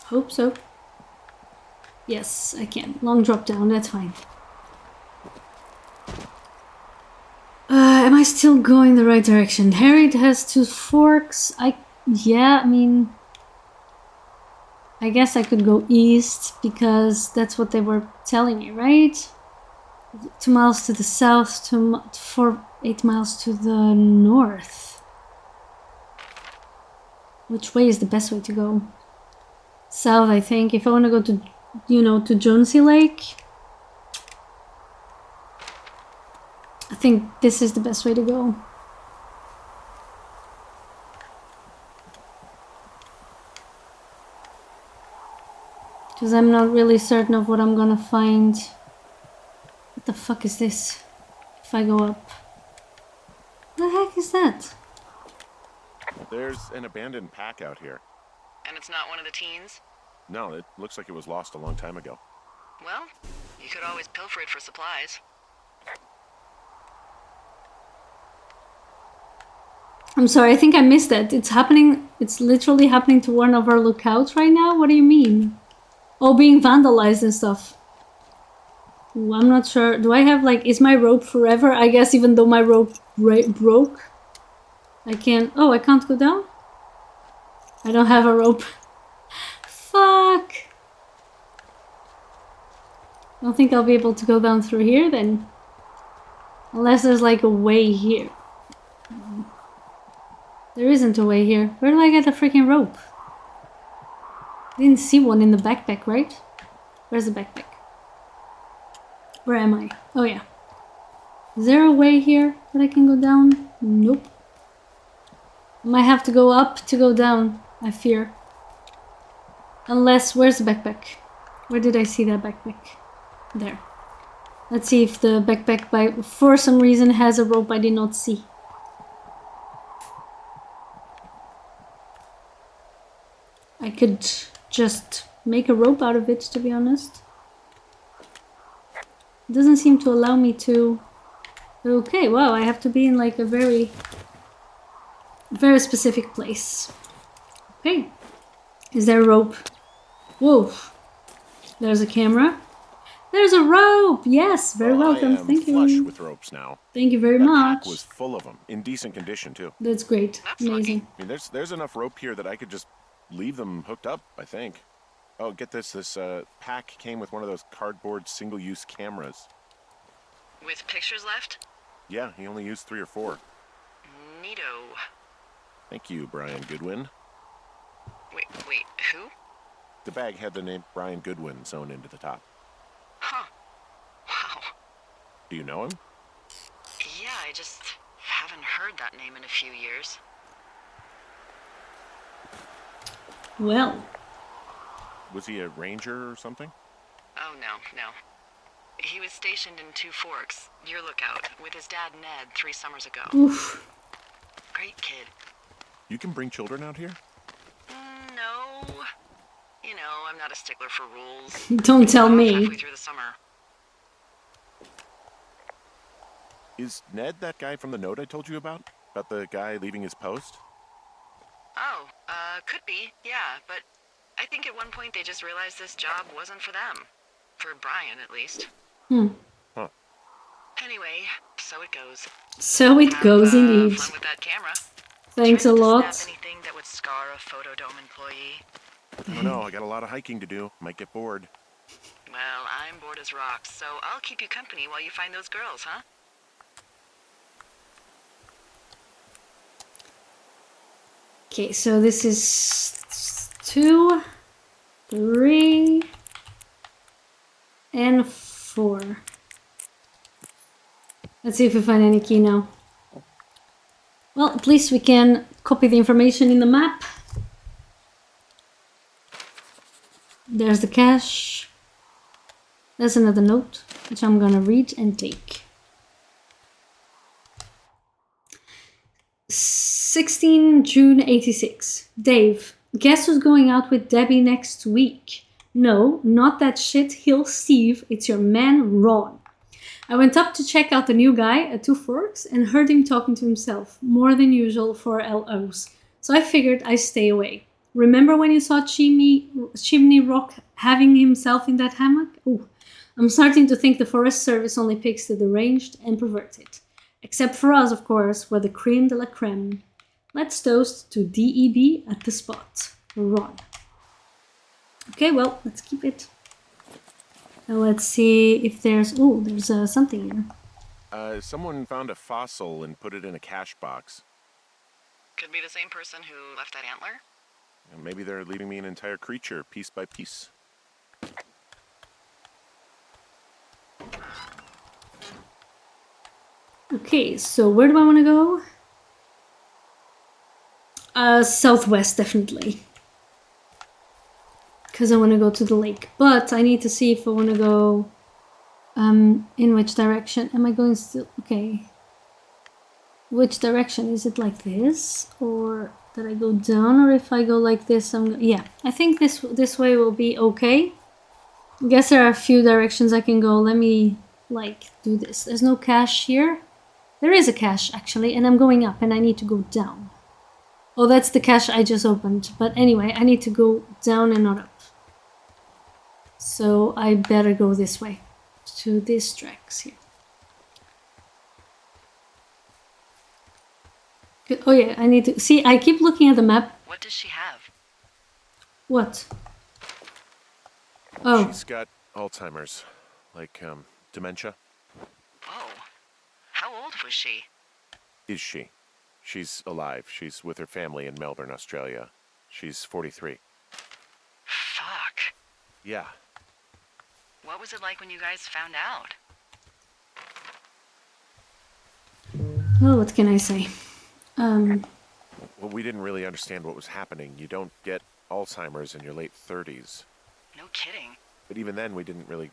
[SPEAKER 1] Hope so. Yes, I can. Long drop down, that's fine. Am I still going the right direction? Harriet has 2 forks. Yeah, I mean... I guess I could go east because that's what they were telling me, right? 2 miles to the south, 8 miles to the north. Which way is the best way to go? South, I think. If I want to go to, you know, to Jonesy Lake, I think this is the best way to go. Because I'm not really certain of what I'm gonna find. What the fuck is this? If I go up. What the heck is that?
[SPEAKER 3] There's an abandoned pack out here.
[SPEAKER 2] And it's not one of the teens?
[SPEAKER 3] No, it looks like it was lost a long time ago.
[SPEAKER 2] Well, you could always pilfer it for supplies.
[SPEAKER 1] I'm sorry, I think I missed that. It's happening, it's literally happening to one of our lookouts right now? What do you mean? Oh, being vandalized and stuff. Ooh, I'm not sure. Do I have like, is my rope forever? I guess even though my rope broke. I can't, oh, I can't go down? I don't have a rope. Fuck. I don't think I'll be able to go down through here then. Unless there's like a way here. There isn't a way here. Where do I get the freaking rope? I didn't see one in the backpack, right? Where's the backpack? Where am I? Oh yeah. Is there a way here that I can go down? Nope. I might have to go up to go down, I fear. Unless, where's the backpack? Where did I see that backpack? There. Let's see if the backpack for some reason has a rope I did not see. I could just make a rope out of it, to be honest. It doesn't seem to allow me to... Okay, wow, I have to be in like a very specific place. Okay. Is there a rope? Whoa. There's a camera. There's a rope! Yes, very
[SPEAKER 3] Well,
[SPEAKER 1] welcome.
[SPEAKER 3] I am
[SPEAKER 1] Thank
[SPEAKER 3] flush
[SPEAKER 1] you.
[SPEAKER 3] with ropes now.
[SPEAKER 1] Thank you very
[SPEAKER 3] That
[SPEAKER 1] much.
[SPEAKER 3] pack was full of them, in decent condition too.
[SPEAKER 1] That's great.
[SPEAKER 2] That's
[SPEAKER 1] Amazing.
[SPEAKER 2] lucky.
[SPEAKER 3] I mean, there's enough rope here that I could just leave them hooked up, I think. Oh, get this. This pack came with one of those cardboard single-use cameras.
[SPEAKER 2] With pictures left?
[SPEAKER 3] Yeah, he only used 3 or 4.
[SPEAKER 2] Neato.
[SPEAKER 3] Thank you, Brian Goodwin.
[SPEAKER 2] Wait, who?
[SPEAKER 3] The bag had the name Brian Goodwin sewn into the top.
[SPEAKER 2] Huh. Wow.
[SPEAKER 3] Do you know him?
[SPEAKER 2] Yeah, I just haven't heard that name in a few years.
[SPEAKER 1] Well,
[SPEAKER 3] Was he a ranger or something?
[SPEAKER 2] Oh, no. He was stationed in Two Forks, your lookout, with his dad Ned 3 summers ago.
[SPEAKER 1] oof.
[SPEAKER 2] Great kid.
[SPEAKER 3] You can bring children out here?
[SPEAKER 2] No. You know, I'm not a stickler for rules.
[SPEAKER 1] Don't tell
[SPEAKER 2] Off
[SPEAKER 1] me.
[SPEAKER 2] halfway through the summer.
[SPEAKER 3] Is Ned that guy from the note I told you about? About the guy leaving his post?
[SPEAKER 2] Oh, could be, yeah, but I think at one point they just realized this job wasn't for them. For Brian, at least.
[SPEAKER 3] Huh.
[SPEAKER 2] Anyway, so it goes.
[SPEAKER 1] So it goes
[SPEAKER 2] Have,
[SPEAKER 1] indeed.
[SPEAKER 2] fun with that camera.
[SPEAKER 1] Thanks a
[SPEAKER 2] Trying to
[SPEAKER 1] lot.
[SPEAKER 2] snap anything that would scar a Photodome employee.
[SPEAKER 3] I don't know. I got a lot of hiking to do. Might get bored.
[SPEAKER 2] Well, I'm bored as rocks, so I'll keep you company while you find those girls, huh?
[SPEAKER 1] Okay, so this is 2, 3, and 4. Let's see if we find any key now. Well, at least we can copy the information in the map. There's the cache. There's another note, which I'm gonna read and take. 16 June 86. Dave, guess who's going out with Debbie next week? No, not that shit hill Steve, it's your man Ron. I went up to check out the new guy at Two Forks and heard him talking to himself, more than usual for LOs. So I figured I'd stay away. Remember when you saw Chimney Rock having himself in that hammock? Ooh, I'm starting to think the Forest Service only picks the deranged and perverted. Except for us, of course, we're the creme de la creme. Let's toast to DEB at the spot. Ron. Okay, well, let's keep it. Now let's see if there's... Oh, there's something here.
[SPEAKER 3] Someone found a fossil and put it in a cache box.
[SPEAKER 2] Could be the same person who left that antler.
[SPEAKER 3] And maybe they're leaving me an entire creature, piece by piece.
[SPEAKER 1] Okay, so where do I want to go? Southwest, definitely. Because I want to go to the lake. But I need to see if I want to go... in which direction? Am I going still... Okay. Which direction? Is it like this? Or did I go down? Or if I go like this, yeah. I think this way will be okay. I guess there are a few directions I can go. Let me, do this. There's no cache here. There is a cache, actually, and I'm going up, and I need to go down. Oh, that's the cache I just opened. But anyway, I need to go down and not up. So I better go this way. To these tracks here. Good. Oh yeah, I need to... See, I keep looking at the map.
[SPEAKER 2] What does she have?
[SPEAKER 1] What? Oh.
[SPEAKER 3] She's got Alzheimer's. Like, dementia.
[SPEAKER 2] Oh. How old was she?
[SPEAKER 3] Is she? She's alive. She's with her family in Melbourne, Australia. She's 43.
[SPEAKER 2] Fuck.
[SPEAKER 3] Yeah.
[SPEAKER 2] What was it like when you guys found out?
[SPEAKER 1] Well, what can I say?
[SPEAKER 3] Well, we didn't really understand what was happening. You don't get Alzheimer's in your late 30s.
[SPEAKER 2] No kidding.
[SPEAKER 3] But even then, we didn't really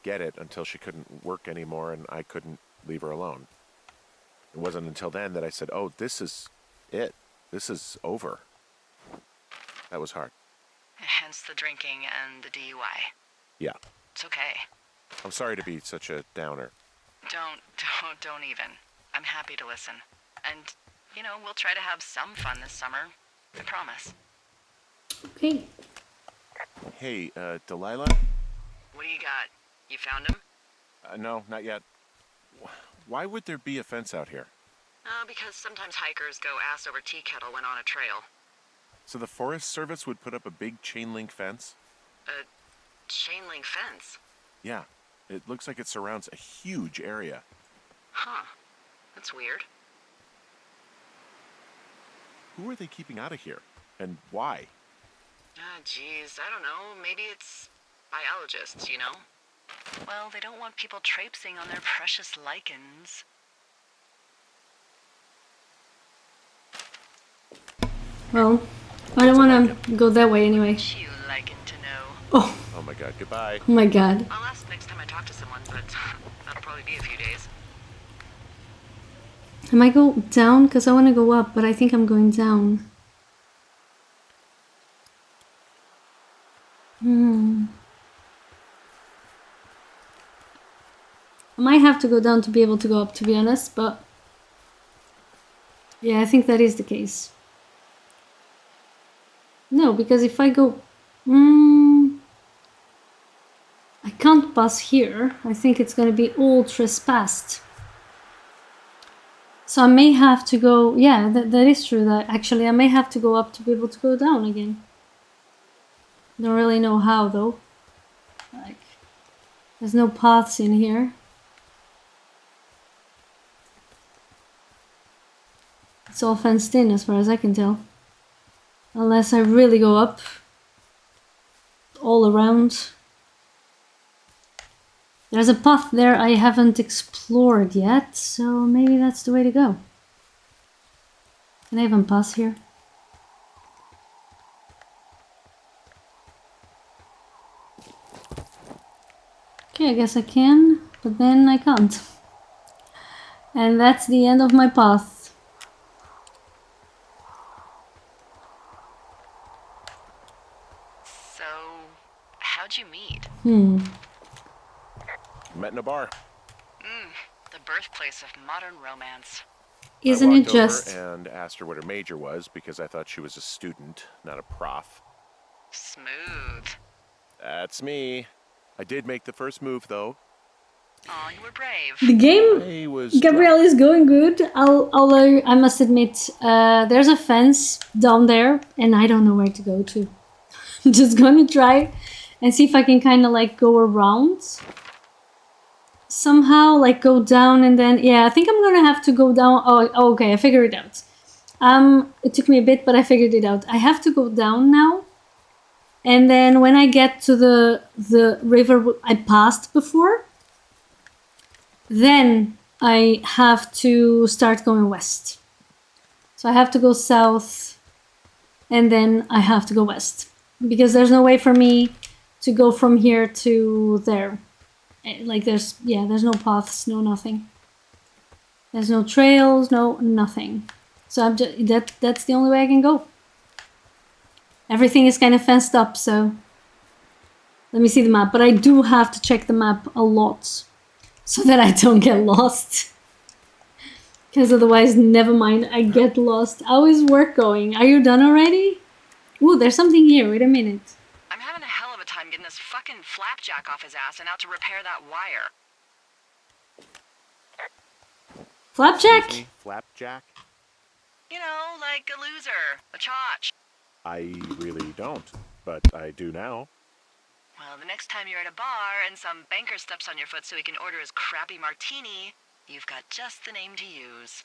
[SPEAKER 3] get it until she couldn't work anymore and I couldn't leave her alone. It wasn't until then that I said, oh, this is it. This is over. That was hard.
[SPEAKER 2] Hence the drinking and the DUI.
[SPEAKER 3] Yeah.
[SPEAKER 2] It's okay.
[SPEAKER 3] I'm sorry to be such a downer.
[SPEAKER 2] Don't even. I'm happy to listen. And, you know, we'll try to have some fun this summer. I promise.
[SPEAKER 1] Okay.
[SPEAKER 3] Hey, Delilah?
[SPEAKER 2] What do you got? You found him?
[SPEAKER 3] No, not yet. Why would there be a fence out here?
[SPEAKER 2] Because sometimes hikers go ass over tea kettle when on a trail.
[SPEAKER 3] So the Forest Service would put up a big chain link fence?
[SPEAKER 2] A chain link fence?
[SPEAKER 3] Yeah. It looks like it surrounds a huge area.
[SPEAKER 2] Huh. That's weird.
[SPEAKER 3] Who are they keeping out of here? And why?
[SPEAKER 2] Geez, I don't know. Maybe it's biologists, you know? Well, they don't want people traipsing on their precious lichens.
[SPEAKER 1] Well, I don't want to go that way anyway.
[SPEAKER 2] What you lichen to know?
[SPEAKER 1] Oh,
[SPEAKER 3] Oh my god, goodbye.
[SPEAKER 1] oh my god.
[SPEAKER 2] I'll ask next time I talk to someone, but that'll probably be a few days.
[SPEAKER 1] Am I go down? Because I want to go up, but I think I'm going down. I might have to go down to be able to go up, to be honest, but... Yeah, I think that is the case. No, because if I go... I can't pass here. I think it's going to be all trespassed. So I may have to go... Yeah, that is true. That actually, I may have to go up to be able to go down again. Don't really know how, though. Like, there's no paths in here. It's all fenced in as far as I can tell. Unless I really go up all around. There's a path there I haven't explored yet, so maybe that's the way to go. Can I even pass here? Okay, I guess I can, but then I can't. And that's the end of my path.
[SPEAKER 2] So, how'd you meet?
[SPEAKER 3] Met in a bar.
[SPEAKER 2] The birthplace of modern romance.
[SPEAKER 1] Isn't
[SPEAKER 3] I
[SPEAKER 1] it
[SPEAKER 3] walked over
[SPEAKER 1] just...
[SPEAKER 3] and asked her what her major was because I thought she was a student, not a prof.
[SPEAKER 2] Smooth.
[SPEAKER 3] That's me. I did make the first move, though.
[SPEAKER 2] Aw, you were brave.
[SPEAKER 1] The game,
[SPEAKER 3] I was
[SPEAKER 1] Gabrielle, is going good. Although I must admit, there's a fence down there, and I don't know where to go to. I'm just gonna try and see if I can kind of like go around. Somehow, like go down and then... Yeah, I think I'm gonna have to go down. Oh, okay, I figured it out. It took me a bit, but I figured it out. I have to go down now. And then when I get to the river I passed before, then I have to start going west. So I have to go south and then I have to go west. Because there's no way for me to go from here to there. Like there's no paths, no nothing. There's no trails, no nothing. So I'm just, that's the only way I can go. Everything is kind of fenced up, so let me see the map. But I do have to check the map a lot so that I don't get lost. Because otherwise, never mind, I get lost. How is work going? Are you done already? Ooh, there's something here. Wait a minute.
[SPEAKER 2] I'm having a hell of a time getting this fucking flapjack off his ass and out to repair that wire.
[SPEAKER 1] Flapjack?
[SPEAKER 3] Excuse me, Flapjack?
[SPEAKER 2] You know, like a loser, a chotch.
[SPEAKER 3] I really don't, but I do now.
[SPEAKER 2] Well, the next time you're at a bar and some banker steps on your foot so he can order his crappy martini, you've got just the name to use.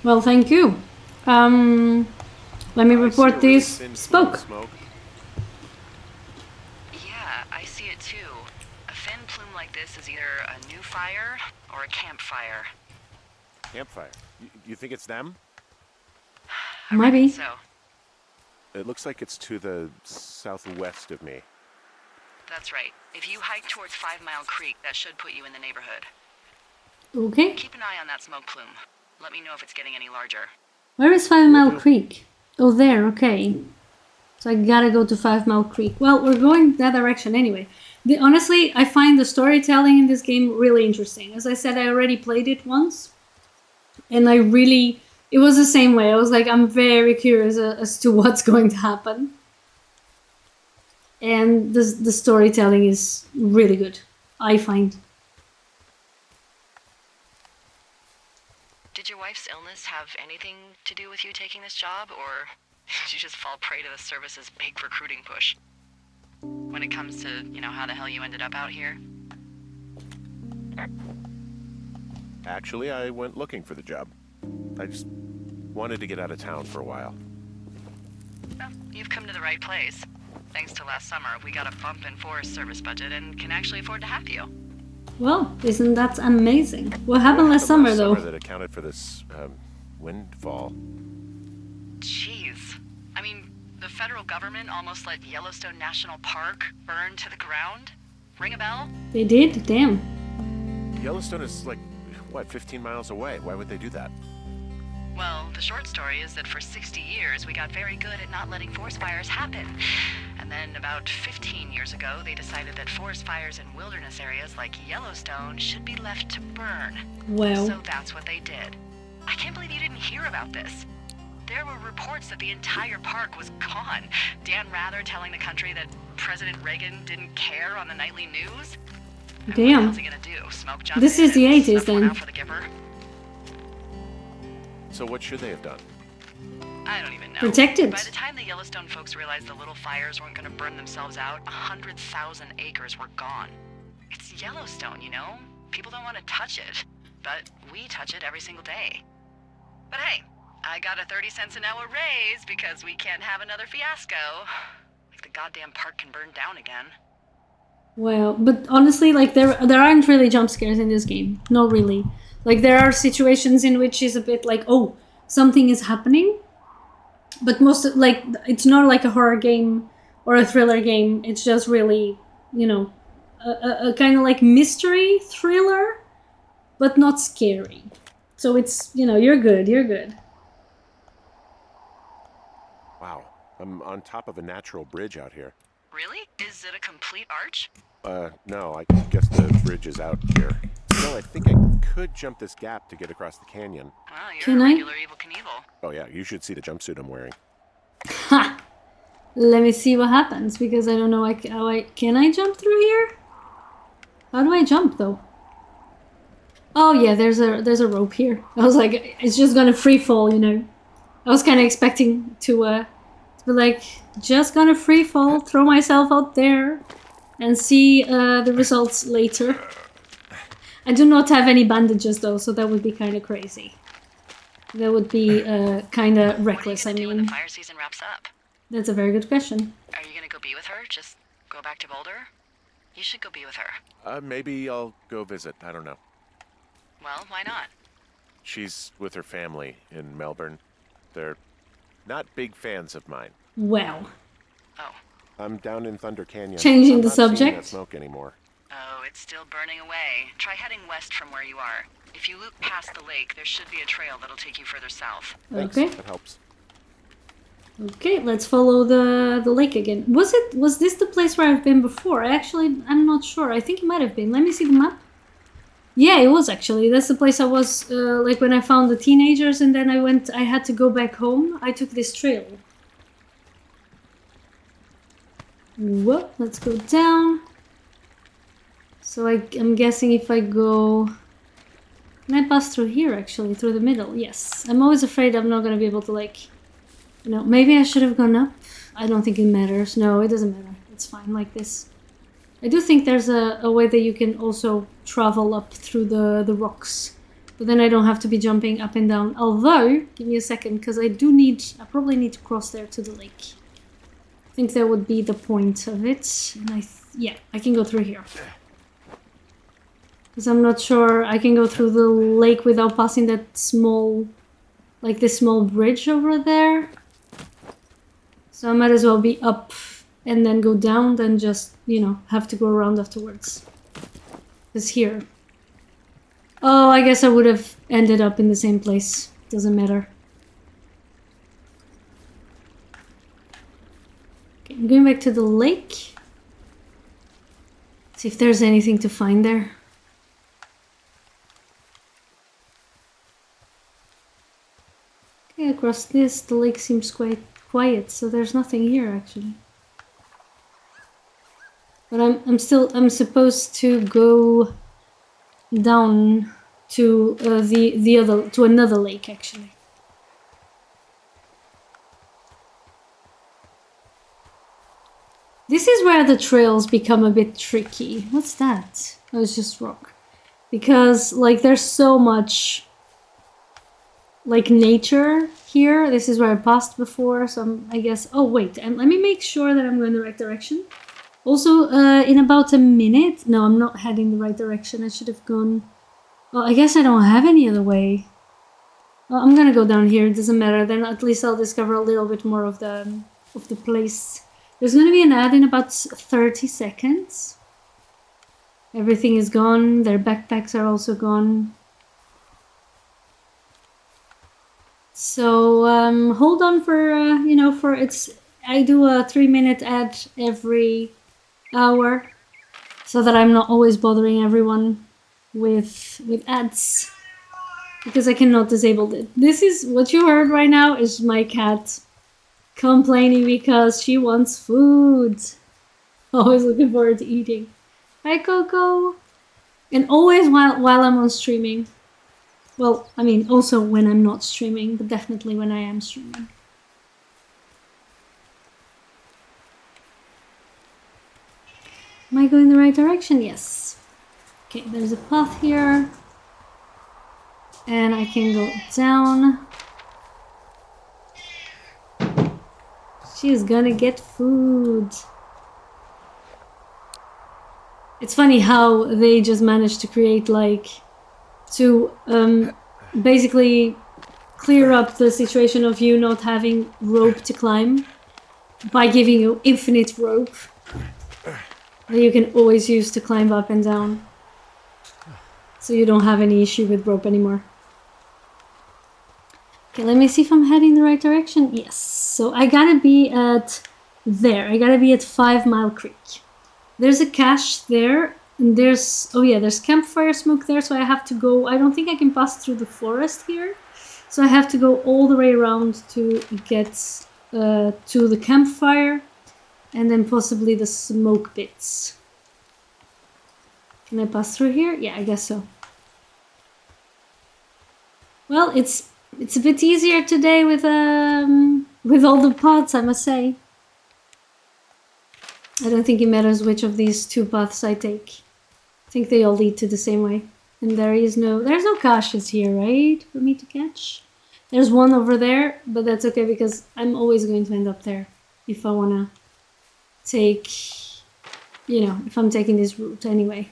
[SPEAKER 1] Well, thank you. Let me
[SPEAKER 3] I see a
[SPEAKER 1] report
[SPEAKER 3] really
[SPEAKER 1] this
[SPEAKER 3] thin plume of
[SPEAKER 1] smoke.
[SPEAKER 3] smoke.
[SPEAKER 2] Yeah, I see it too. A thin plume like this is either a new fire or a campfire.
[SPEAKER 3] Campfire. You think it's them?
[SPEAKER 2] I
[SPEAKER 1] Might
[SPEAKER 2] reckon
[SPEAKER 1] be.
[SPEAKER 2] so.
[SPEAKER 3] It looks like it's to the southwest of me.
[SPEAKER 2] That's right. If you hike towards 5 Mile Creek, that should put you in the neighborhood.
[SPEAKER 1] Okay.
[SPEAKER 2] Keep an eye on that smoke plume. Let me know if it's getting any larger.
[SPEAKER 1] Where is 5 Mile Creek? Oh, there. Okay. So I gotta go to 5 Mile Creek. Well, we're going that direction anyway. Honestly, I find the storytelling in this game really interesting. As I said, I already played it once. And it was the same way. I was like, I'm very curious as to what's going to happen. And the storytelling is really good. I find.
[SPEAKER 2] Did your wife's illness have anything to do with you taking this job, or did you just fall prey to the service's big recruiting push? When it comes to, how the hell you ended up out here?
[SPEAKER 3] Actually, I went looking for the job. I just wanted to get out of town for a while.
[SPEAKER 2] Well, you've come to the right place. Thanks to last summer, we got a bump in Forest Service budget and can actually afford to have you.
[SPEAKER 1] Well, isn't that amazing? What happened last summer, though?
[SPEAKER 3] That accounted for this windfall.
[SPEAKER 2] Jeez. I mean, the federal government almost let Yellowstone National Park burn to the ground? Ring a bell?
[SPEAKER 1] They did? Damn.
[SPEAKER 3] Yellowstone is like, 15 miles away? Why would they do that?
[SPEAKER 2] Well, the short story is that for 60 years, we got very good at not letting forest fires happen. And then about 15 years ago, they decided that forest fires in wilderness areas like Yellowstone should be left to burn.
[SPEAKER 1] Well.
[SPEAKER 2] So that's what they did. I can't believe you didn't hear about this. There were reports that the entire park was gone. Dan Rather telling the country that President Reagan didn't care on the nightly news.
[SPEAKER 1] Damn.
[SPEAKER 2] What's he gonna do? Smoke jump
[SPEAKER 1] This
[SPEAKER 2] in
[SPEAKER 1] is the
[SPEAKER 2] and
[SPEAKER 1] 80s
[SPEAKER 2] snuff one
[SPEAKER 1] then.
[SPEAKER 2] out for the giver?
[SPEAKER 3] So what should they have done?
[SPEAKER 2] I don't even know.
[SPEAKER 1] Protected.
[SPEAKER 2] By the time the Yellowstone folks realized the little fires weren't gonna burn themselves out, 100,000 acres were gone. It's Yellowstone, People don't want to touch it, but we touch it every single day. But hey, I got a 30 cents an hour raise because we can't have another fiasco. Like the goddamn park can burn down again.
[SPEAKER 1] Well, but honestly, like there aren't really jump scares in this game. Not really. Like there are situations in which it's a bit like, oh, something is happening. But it's not like a horror game or a thriller game. It's just really, a kind of like mystery thriller, but not scary. So it's, you're good.
[SPEAKER 3] Wow, I'm on top of a natural bridge out here.
[SPEAKER 2] Really? Is it a complete arch?
[SPEAKER 3] No, I guess the bridge is out here. I think I could jump this gap to get across the canyon.
[SPEAKER 2] Well, you're
[SPEAKER 1] Can
[SPEAKER 2] a
[SPEAKER 1] I?
[SPEAKER 2] regular Evel Knievel.
[SPEAKER 3] Oh yeah, you should see the jumpsuit I'm wearing.
[SPEAKER 1] Ha! Let me see what happens, because I don't know can I jump through here? How do I jump though? Oh yeah, there's a rope here. I was like, it's just gonna free fall, I was kind of expecting to be like, just gonna free fall, throw myself out there, and see the results later. I do not have any bandages though, so that would be kind of crazy. That would be kind of reckless,
[SPEAKER 2] What are you
[SPEAKER 1] I
[SPEAKER 2] gonna do when
[SPEAKER 1] mean.
[SPEAKER 2] the fire season wraps up?
[SPEAKER 1] That's a very good question.
[SPEAKER 2] Are you gonna go be with her? Just go back to Boulder? You should go be with her.
[SPEAKER 3] Maybe I'll go visit. I don't know.
[SPEAKER 2] Well, why not?
[SPEAKER 3] She's with her family in Melbourne. They're not big fans of mine.
[SPEAKER 1] Well,
[SPEAKER 2] Oh.
[SPEAKER 3] I'm down in Thunder Canyon.
[SPEAKER 1] Changing
[SPEAKER 3] I'm
[SPEAKER 1] the
[SPEAKER 3] not seeing
[SPEAKER 1] subject.
[SPEAKER 3] that smoke anymore.
[SPEAKER 2] Oh, it's still burning away. Try heading west from where you are. If you loop past the lake, there should be a trail that'll take you further south.
[SPEAKER 3] Thanks.
[SPEAKER 1] okay.
[SPEAKER 3] That helps.
[SPEAKER 1] Okay, let's follow the lake again. Was this the place where I've been before? I'm not sure. I think it might have been. Let me see the map. Yeah, it was actually. That's the place I was, like when I found the teenagers and then I had to go back home. I took this trail. Whoop, let's go down. So I'm guessing if I go... Can I pass through here actually, through the middle? Yes. I'm always afraid I'm not going to be able to like... maybe I should have gone up. I don't think it matters. No, it doesn't matter. It's fine like this. I do think there's a way that you can also travel up through the rocks. But then I don't have to be jumping up and down. Although, give me a second, because I probably need to cross there to the lake. I think that would be the point of it. And yeah, I can go through here. Because I'm not sure I can go through the lake without passing that small... like this small bridge over there. So I might as well be up and then go down than just, have to go around afterwards. Because here. Oh, I guess I would have ended up in the same place. Doesn't matter. Okay, I'm going back to the lake. See if there's anything to find there. Okay, across this, the lake seems quite quiet, so there's nothing here actually. But I'm supposed to go down to to another lake actually. This is where the trails become a bit tricky. What's that? Oh, it's just rock. Because like there's so much like nature here. This is where I passed before, so I guess. Oh wait, and let me make sure that I'm going the right direction. Also, in about a minute. No, I'm not heading the right direction. I should have gone. Well, I guess I don't have any other way. Well, I'm gonna go down here. It doesn't matter. Then at least I'll discover a little bit more of the place. There's gonna be an ad in about 30 seconds. Everything is gone. Their backpacks are also gone. So hold on for for it's. I do a 3-minute ad every hour, so that I'm not always bothering everyone with ads, because I cannot disable it. This is what you heard right now is my cat complaining because she wants food. Always looking forward to eating. Hi Coco. And always while I'm on streaming. Well, I mean also when I'm not streaming, but definitely when I am streaming. Am I going the right direction? Yes. Okay, there's a path here. And I can go down. She's gonna get food. It's funny how they just managed to create to basically clear up the situation of you not having rope to climb by giving you infinite rope that you can always use to climb up and down. So you don't have any issue with rope anymore. Okay, let me see if I'm heading the right direction. Yes, so I gotta be at there. I gotta be at 5 Mile Creek. There's a cache there, and there's, oh yeah, there's campfire smoke there, so I have to go, I don't think I can pass through the forest here. So I have to go all the way around to get to the campfire, and then possibly the smoke bits. Can I pass through here? Yeah, I guess so. Well, it's a bit easier today with all the paths, I must say. I don't think it matters which of these 2 paths I take. I think they all lead to the same way. And there's no caches here, right? For me to catch. There's one over there, but that's okay because I'm always going to end up there if I wanna take, if I'm taking this route anyway.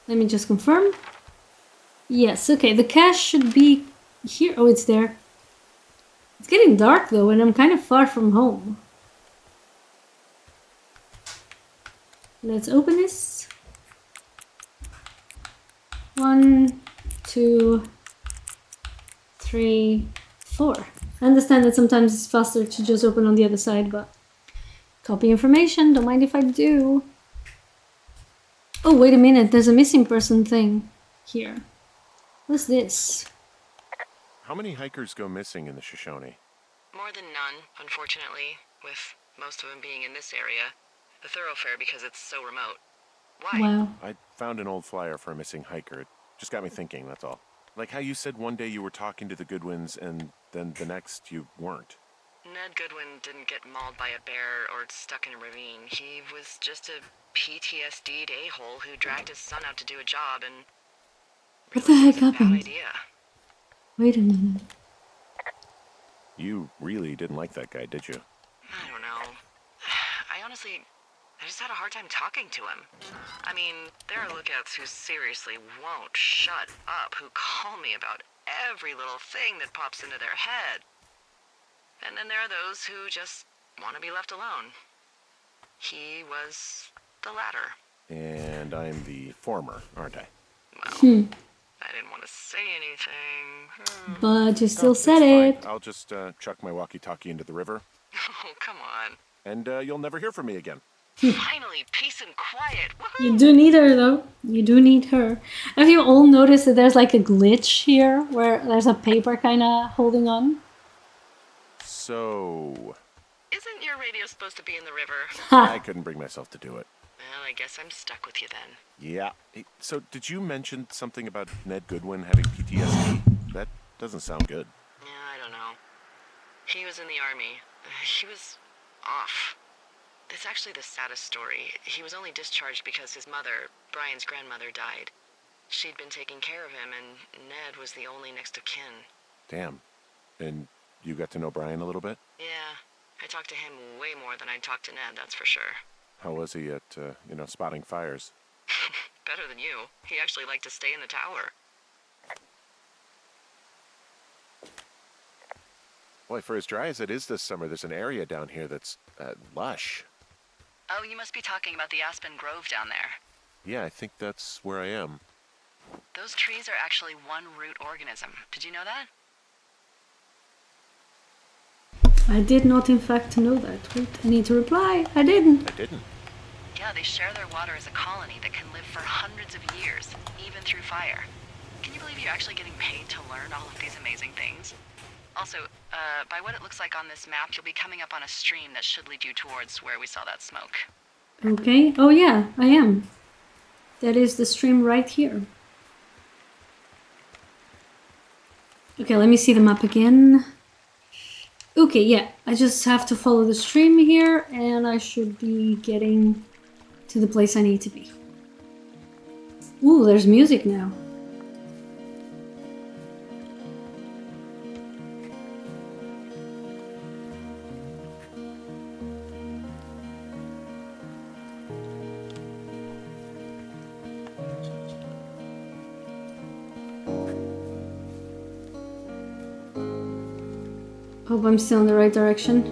[SPEAKER 1] Let me just confirm. Yes, okay, the cache should be here. Oh, it's there. It's getting dark though, and I'm kind of far from home. Let's open this. 1, 2, 3, 4. I understand that sometimes it's faster to just open on the other side, but copy information, don't mind if I do. Oh, wait a minute, there's a missing person thing here. What's this?
[SPEAKER 3] How many hikers go missing in the Shoshone?
[SPEAKER 2] More than none, unfortunately, with most of them being in this area. The thoroughfare because it's so remote. Why?
[SPEAKER 1] Wow.
[SPEAKER 3] I found an old flyer for a missing hiker. It just got me thinking, that's all. Like how you said one day you were talking to the Goodwins and then the next you weren't.
[SPEAKER 2] Ned Goodwin didn't get mauled by a bear or stuck in a ravine. He was just a PTSD'd a-hole who dragged his son out to do a job and...
[SPEAKER 1] What the heck
[SPEAKER 2] It was a bad
[SPEAKER 1] happened?
[SPEAKER 2] idea.
[SPEAKER 1] Wait a minute.
[SPEAKER 3] You really didn't like that guy, did you?
[SPEAKER 2] I don't know. I just had a hard time talking to him. I mean, there are lookouts who seriously won't shut up, who call me about every little thing that pops into their head. And then there are those who just want to be left alone. He was the latter.
[SPEAKER 3] And I'm the former, aren't I?
[SPEAKER 2] Well, I didn't want to say anything.
[SPEAKER 1] But you still
[SPEAKER 3] Oh,
[SPEAKER 1] said
[SPEAKER 3] it's
[SPEAKER 1] it.
[SPEAKER 3] fine. I'll just chuck my walkie-talkie into the river,
[SPEAKER 2] Oh, come on.
[SPEAKER 3] and you'll never hear from me again.
[SPEAKER 2] Finally, peace and quiet. Woohoo!
[SPEAKER 1] You do need her though. You do need her. Have you all noticed that there's like a glitch here where there's a paper kind of holding on?
[SPEAKER 3] So...
[SPEAKER 2] Isn't your radio supposed to be in the river?
[SPEAKER 3] I couldn't bring myself to do it.
[SPEAKER 2] Well, I guess I'm stuck with you then.
[SPEAKER 3] Yeah. Hey, so, did you mention something about Ned Goodwin having PTSD? That doesn't sound good.
[SPEAKER 2] Yeah, I don't know. He was in the army. He was off. It's actually the saddest story. He was only discharged because his mother, Brian's grandmother, died. She'd been taking care of him, and Ned was the only next of kin.
[SPEAKER 3] Damn. And you got to know Brian a little bit?
[SPEAKER 2] Yeah, I talked to him way more than I talked to Ned, that's for sure.
[SPEAKER 3] How was he at, spotting fires?
[SPEAKER 2] Better than you. He actually liked to stay in the tower.
[SPEAKER 3] Boy, for as dry as it is this summer, there's an area down here that's lush.
[SPEAKER 2] Oh, you must be talking about the Aspen Grove down there.
[SPEAKER 3] Yeah, I think that's where I am.
[SPEAKER 2] Those trees are actually one root organism. Did you know that?
[SPEAKER 1] I did not, in fact, know that. Wait, I need to reply. I didn't.
[SPEAKER 3] I didn't.
[SPEAKER 2] Yeah, they share their water as a colony that can live for hundreds of years, even through fire. Can you believe you're actually getting paid to learn all of these amazing things? Also, by what it looks like on this map, you'll be coming up on a stream that should lead you towards where we saw that smoke.
[SPEAKER 1] Okay. Oh, yeah, I am. That is the stream right here. Okay, let me see the map again. Okay, yeah, I just have to follow the stream here, and I should be getting to the place I need to be. Ooh, there's music now. Hope I'm still in the right direction.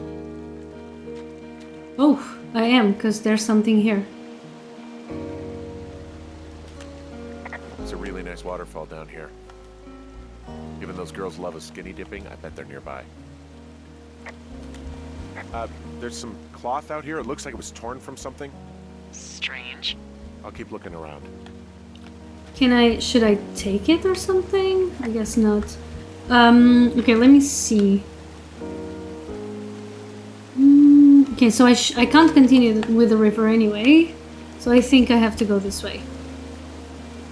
[SPEAKER 1] Oh, I am, because there's something here.
[SPEAKER 3] It's a really nice waterfall down here. Given those girls love a skinny dipping, I bet they're nearby. There's some cloth out here. It looks like it was torn from something.
[SPEAKER 2] Strange.
[SPEAKER 3] I'll keep looking around.
[SPEAKER 1] Should I take it or something? I guess not. Okay, let me see. Okay, so I can't continue with the river anyway, so I think I have to go this way.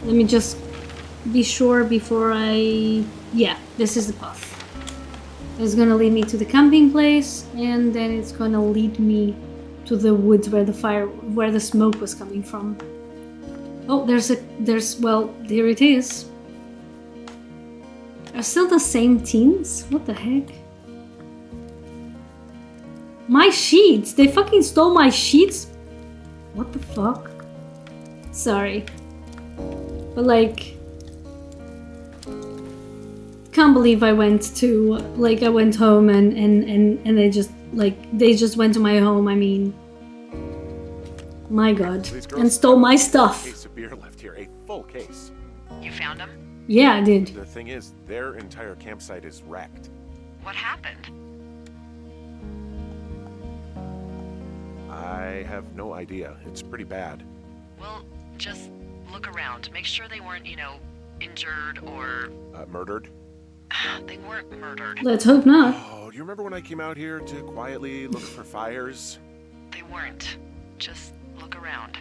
[SPEAKER 1] Let me just be sure before I... Yeah, this is the path. It's gonna lead me to the camping place, and then it's gonna lead me to the woods where the smoke was coming from. Oh, well, there it is. Are still the same teens? What the heck? My sheets! They fucking stole my sheets? What the fuck? Sorry. But like... Can't believe I went home and they just went to my home, I mean... My god. And stole my stuff.
[SPEAKER 3] A case of beer left here, a full case.
[SPEAKER 2] You found them?
[SPEAKER 1] Yeah, I did.
[SPEAKER 3] The thing is, their entire campsite is wrecked.
[SPEAKER 2] What happened?
[SPEAKER 3] I have no idea. It's pretty bad.
[SPEAKER 2] Well, just look around. Make sure they weren't, injured or...
[SPEAKER 3] Murdered?
[SPEAKER 2] They weren't murdered.
[SPEAKER 1] Let's hope not.
[SPEAKER 3] Oh, do you remember when I came out here to quietly look for fires?
[SPEAKER 2] They weren't. Just look around.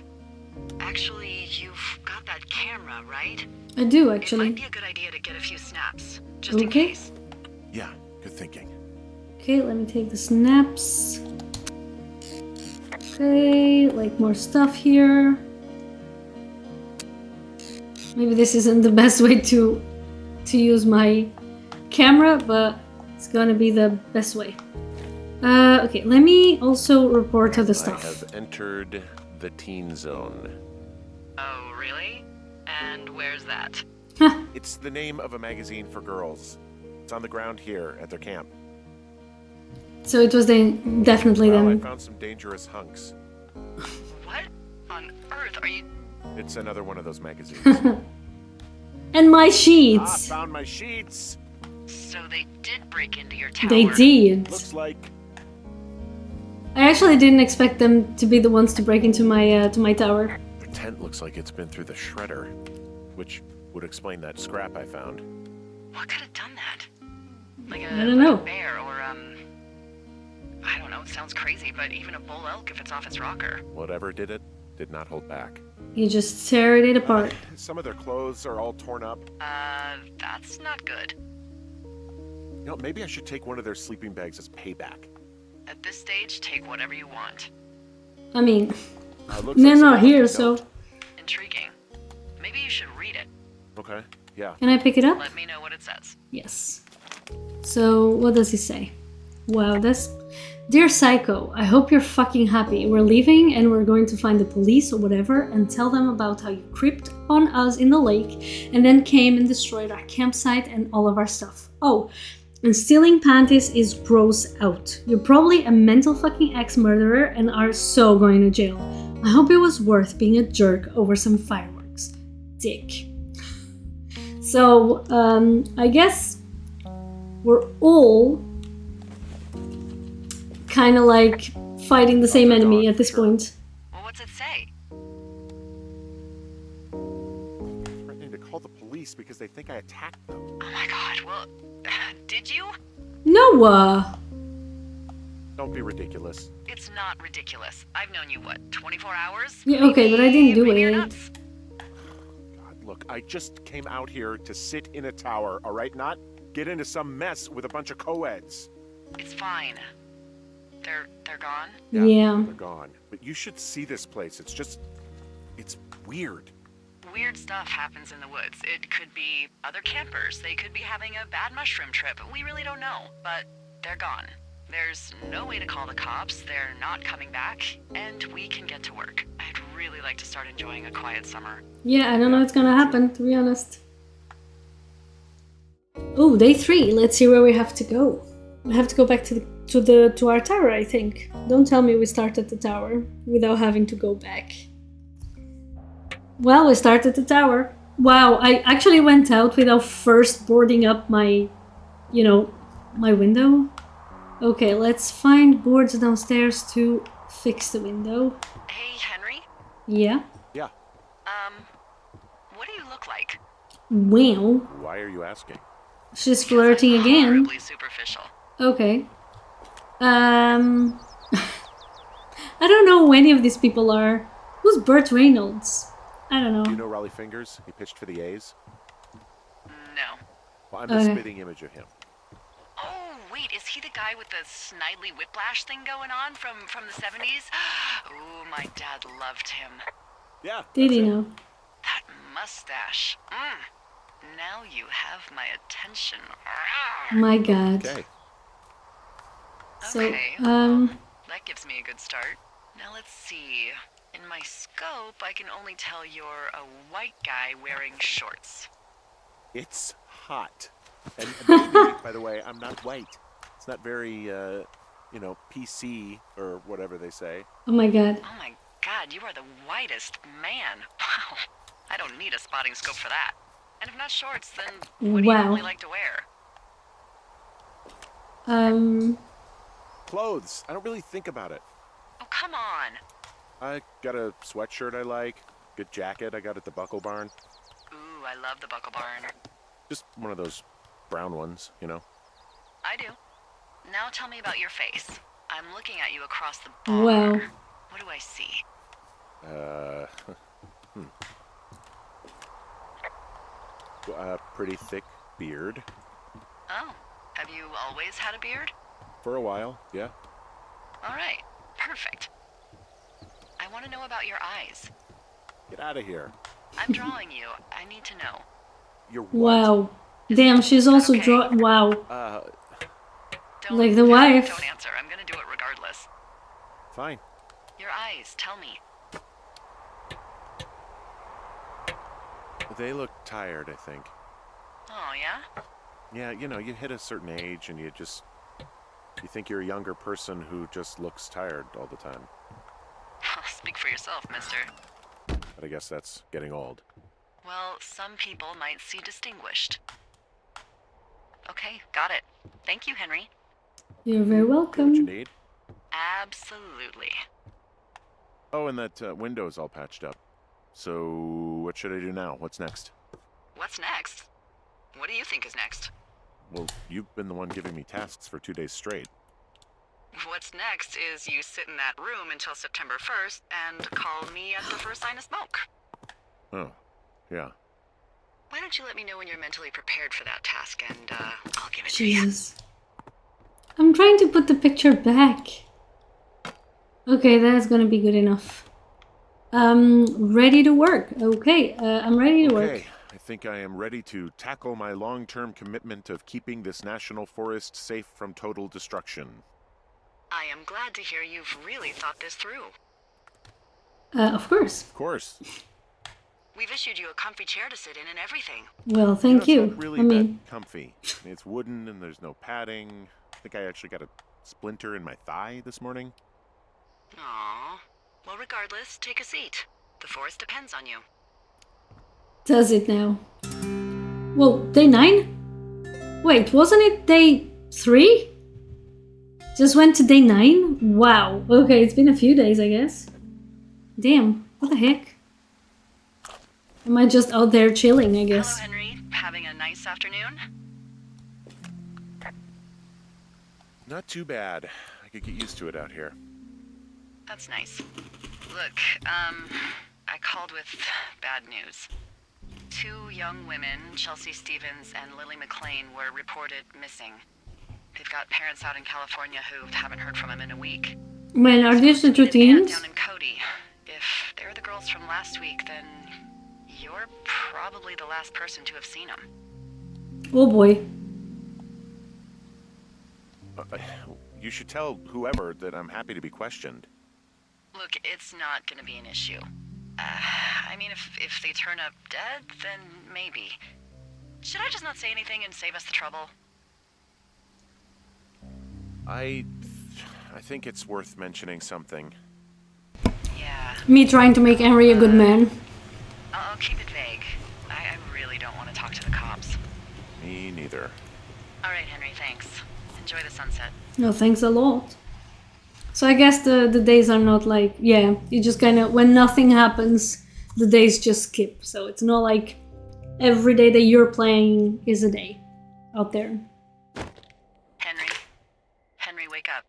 [SPEAKER 2] Actually, you've got that camera, right?
[SPEAKER 1] I do,
[SPEAKER 2] It
[SPEAKER 1] actually.
[SPEAKER 2] might be a good idea to get a few snaps, just in
[SPEAKER 1] Okay.
[SPEAKER 2] case.
[SPEAKER 3] Yeah, good thinking.
[SPEAKER 1] Okay, let me take the snaps. Okay, like more stuff here. Maybe this isn't the best way to use my camera, but it's gonna be the best way. Okay, let me also report to the
[SPEAKER 3] I
[SPEAKER 1] stuff.
[SPEAKER 3] have entered the teen zone.
[SPEAKER 2] Oh, really? And where's that?
[SPEAKER 1] Huh,
[SPEAKER 3] It's the name of a magazine for girls. It's on the ground here at their camp.
[SPEAKER 1] so it was definitely
[SPEAKER 3] Well, I
[SPEAKER 1] them.
[SPEAKER 3] found some dangerous hunks.
[SPEAKER 2] What on earth are you...
[SPEAKER 3] It's another one of those magazines.
[SPEAKER 1] And my
[SPEAKER 3] Ah,
[SPEAKER 1] sheets!
[SPEAKER 3] found my sheets!
[SPEAKER 2] So they did break into your tower.
[SPEAKER 1] They did.
[SPEAKER 3] Looks like...
[SPEAKER 1] I actually didn't expect them to be the ones to break into my tower.
[SPEAKER 3] Their tent looks like it's been through the shredder, which would explain that scrap I found.
[SPEAKER 2] What could have done that? Like
[SPEAKER 1] I don't know.
[SPEAKER 2] a bear or, I don't know, it sounds crazy, but even a bull elk if it's off its rocker.
[SPEAKER 3] Whatever did it, did not hold back.
[SPEAKER 1] You just teared it apart.
[SPEAKER 3] Some of their clothes are all torn up.
[SPEAKER 2] That's not good.
[SPEAKER 3] You know, maybe I should take one of their sleeping bags as payback.
[SPEAKER 2] At this stage, take whatever you want.
[SPEAKER 1] I mean,
[SPEAKER 3] Looks
[SPEAKER 1] they're
[SPEAKER 3] like
[SPEAKER 1] not
[SPEAKER 3] someone
[SPEAKER 1] here,
[SPEAKER 3] left a
[SPEAKER 1] so...
[SPEAKER 3] note.
[SPEAKER 2] Intriguing. Maybe you should read it.
[SPEAKER 3] Okay, yeah.
[SPEAKER 1] Can I pick it up?
[SPEAKER 2] Let me know what it says.
[SPEAKER 1] Yes. So, what does he say? Wow, that's... Dear Psycho, I hope you're fucking happy. We're leaving and we're going to find the police or whatever and tell them about how you creeped on us in the lake and then came and destroyed our campsite and all of our stuff. Oh, and stealing panties is gross out. You're probably a mental fucking ex-murderer and are so going to jail. I hope it was worth being a jerk over some fireworks. Dick. So, I guess we're all kind of like fighting the same enemy at this point.
[SPEAKER 2] Well, what's it say?
[SPEAKER 3] Threatening to call the police because they think I attacked them.
[SPEAKER 2] Oh my god, well, did you?
[SPEAKER 1] Noah!
[SPEAKER 3] Don't be ridiculous.
[SPEAKER 2] It's not ridiculous. I've known you, what, 24 hours?
[SPEAKER 1] Yeah, okay, but I didn't do
[SPEAKER 2] Maybe you're
[SPEAKER 1] it.
[SPEAKER 2] nuts.
[SPEAKER 3] God, look, I just came out here to sit in a tower, all right? Not get into some mess with a bunch of co-eds.
[SPEAKER 2] It's fine. They're gone?
[SPEAKER 1] Yeah.
[SPEAKER 3] They're gone. But you should see this place. It's weird.
[SPEAKER 2] Weird stuff happens in the woods. It could be other campers. They could be having a bad mushroom trip. We really don't know. But they're gone. There's no way to call the cops. They're not coming back. And we can get to work. I'd really like to start enjoying a quiet summer.
[SPEAKER 1] Yeah, I don't know what's gonna happen, to be honest. Oh, day 3. Let's see where we have to go. We have to go back to our tower, I think. Don't tell me we start at the tower without having to go back. Well, we start at the tower. Wow, I actually went out without first boarding up my, my window. Okay, let's find boards downstairs to fix the window.
[SPEAKER 2] Hey, Henry?
[SPEAKER 3] Yeah.
[SPEAKER 2] What do you look like?
[SPEAKER 1] Well,
[SPEAKER 3] Why are you asking?
[SPEAKER 1] she's flirting again.
[SPEAKER 2] Horribly superficial.
[SPEAKER 1] Okay. I don't know who any of these people are. Who's Burt Reynolds? I don't know.
[SPEAKER 3] Do you know Raleigh Fingers? He pitched for the A's.
[SPEAKER 2] No.
[SPEAKER 3] Well, I'm the
[SPEAKER 1] Okay.
[SPEAKER 3] spitting image of him.
[SPEAKER 2] Oh, wait, is he the guy with the snidely whiplash thing going on from the 70s? Ooh, my dad loved him.
[SPEAKER 3] Yeah.
[SPEAKER 1] Did
[SPEAKER 3] that's
[SPEAKER 1] he
[SPEAKER 3] it.
[SPEAKER 1] know?
[SPEAKER 2] That mustache. Now you have my attention.
[SPEAKER 1] My God.
[SPEAKER 3] Okay.
[SPEAKER 1] So,
[SPEAKER 2] Okay, that gives me a good start. Now let's see. In my scope, I can only tell you're a white guy wearing shorts.
[SPEAKER 3] It's hot. And maybe, by the way, I'm not white. It's not very, PC or whatever they say.
[SPEAKER 1] Oh my God.
[SPEAKER 2] Oh my god, you are the whitest man. Wow. I don't need a spotting scope for that. And if not shorts, then what do you
[SPEAKER 1] Wow.
[SPEAKER 2] normally like to wear?
[SPEAKER 3] Clothes. I don't really think about it.
[SPEAKER 2] Oh, come on.
[SPEAKER 3] I got a sweatshirt I like. Good jacket I got at the Buckle Barn.
[SPEAKER 2] Ooh, I love the Buckle Barn.
[SPEAKER 3] Just one of those brown ones,
[SPEAKER 2] I do. Now tell me about your face. I'm looking at you across the bar.
[SPEAKER 1] Wow.
[SPEAKER 2] What do I see?
[SPEAKER 3] A pretty thick beard.
[SPEAKER 2] Oh, have you always had a beard?
[SPEAKER 3] For a while, yeah.
[SPEAKER 2] All right, perfect. I want to know about your eyes.
[SPEAKER 3] Get out of here.
[SPEAKER 2] I'm drawing you. I need to know.
[SPEAKER 3] You're what?
[SPEAKER 1] Wow. Damn, she's also
[SPEAKER 2] Okay.
[SPEAKER 1] draw. Wow.
[SPEAKER 2] Don't,
[SPEAKER 1] Like the wife.
[SPEAKER 2] Don't answer. I'm gonna do it regardless.
[SPEAKER 3] Fine.
[SPEAKER 2] Your eyes, tell me.
[SPEAKER 3] They look tired, I think.
[SPEAKER 2] Oh, yeah?
[SPEAKER 3] Yeah, you hit a certain age and you think you're a younger person who just looks tired all the time.
[SPEAKER 2] Speak for yourself, mister.
[SPEAKER 3] But I guess that's getting old.
[SPEAKER 2] Well, some people might see distinguished. Okay, got it. Thank you, Henry.
[SPEAKER 1] You're very
[SPEAKER 3] Get what you
[SPEAKER 1] welcome.
[SPEAKER 3] need?
[SPEAKER 2] Absolutely.
[SPEAKER 3] Oh, and that window's all patched up. So, what should I do now? What's next?
[SPEAKER 2] What's next? What do you think is next?
[SPEAKER 3] Well, you've been the one giving me tasks for 2 days straight.
[SPEAKER 2] What's next is you sit in that room until September 1st and call me at the first sign of smoke.
[SPEAKER 3] Oh, yeah.
[SPEAKER 2] Why don't you let me know when you're mentally prepared for that task, and I'll give it to you.
[SPEAKER 1] Jesus. I'm trying to put the picture back. Okay, that's gonna be good enough. Ready to work. Okay, I'm ready to work.
[SPEAKER 3] Okay, I think I am ready to tackle my long-term commitment of keeping this national forest safe from total destruction.
[SPEAKER 2] I am glad to hear you've really thought this through.
[SPEAKER 1] Of course.
[SPEAKER 3] Of course.
[SPEAKER 2] We've issued you a comfy chair to sit in and everything.
[SPEAKER 1] Well, thank
[SPEAKER 3] It's
[SPEAKER 1] you.
[SPEAKER 3] not really
[SPEAKER 1] I mean,
[SPEAKER 3] that comfy. It's wooden and there's no padding. I think I actually got a splinter in my thigh this morning.
[SPEAKER 2] Aww. Well, regardless, take a seat. The forest depends on you.
[SPEAKER 1] does it now? Well, day 9? Wait, wasn't it day 3? Just went to day 9? Wow. Okay, it's been a few days, I guess. Damn, what the heck? Am I just out there chilling, I guess?
[SPEAKER 2] Hello, Henry. Having a nice afternoon?
[SPEAKER 3] Not too bad. I could get used to it out here.
[SPEAKER 2] That's nice. Look, I called with bad news. 2 young women, Chelsea Stevens and Lily McLean, were reported missing. They've got parents out in California who haven't heard from them in a week.
[SPEAKER 1] Man, are these the two teens?
[SPEAKER 2] Down in Cody. If they're the girls from last week, then you're probably the last person to have seen them.
[SPEAKER 1] Oh boy.
[SPEAKER 3] You should tell whoever that I'm happy to be questioned.
[SPEAKER 2] Look, it's not gonna be an issue. I mean, if they turn up dead, then maybe. Should I just not say anything and save us the trouble?
[SPEAKER 3] I think it's worth mentioning something.
[SPEAKER 2] Yeah.
[SPEAKER 1] Me trying to make Henry a good man.
[SPEAKER 2] I'll keep it vague. I really don't want to talk to the cops.
[SPEAKER 3] Me neither.
[SPEAKER 2] All right, Henry, thanks. Enjoy the sunset.
[SPEAKER 1] No, thanks a lot. So I guess the days are not like, yeah, you just kind of, when nothing happens, the days just skip. So it's not like every day that you're playing is a day out there.
[SPEAKER 2] Henry? Henry, wake up.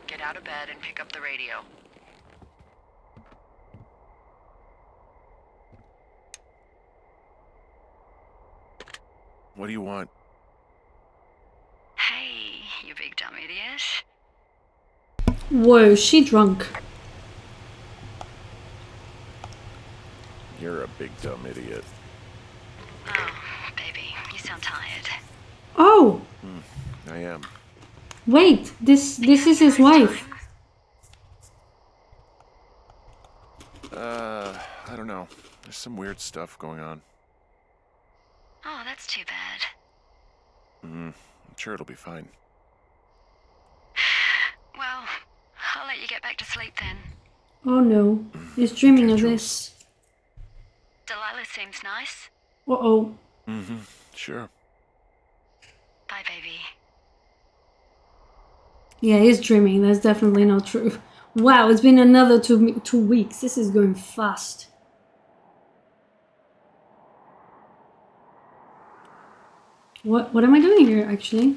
[SPEAKER 2] Get out of bed and pick up the radio.
[SPEAKER 3] What do you want?
[SPEAKER 2] Hey, you big dumb idiot.
[SPEAKER 1] Whoa, she drunk.
[SPEAKER 3] You're a big dumb idiot.
[SPEAKER 2] Oh, baby, you sound tired.
[SPEAKER 1] Oh,
[SPEAKER 3] I am.
[SPEAKER 1] wait, this is his wife.
[SPEAKER 3] I don't know. There's some weird stuff going on.
[SPEAKER 2] Oh, that's too bad.
[SPEAKER 3] I'm sure it'll be fine.
[SPEAKER 2] Well, I'll let you get back to sleep then.
[SPEAKER 1] Oh no, he's dreaming
[SPEAKER 3] Okay,
[SPEAKER 1] of
[SPEAKER 3] Jules.
[SPEAKER 1] this.
[SPEAKER 2] Delilah seems nice.
[SPEAKER 1] Uh-oh.
[SPEAKER 3] Sure.
[SPEAKER 2] Bye, baby.
[SPEAKER 1] Yeah, he's dreaming. That's definitely not true. Wow, it's been another 2 weeks. This is going fast. What am I doing here, actually?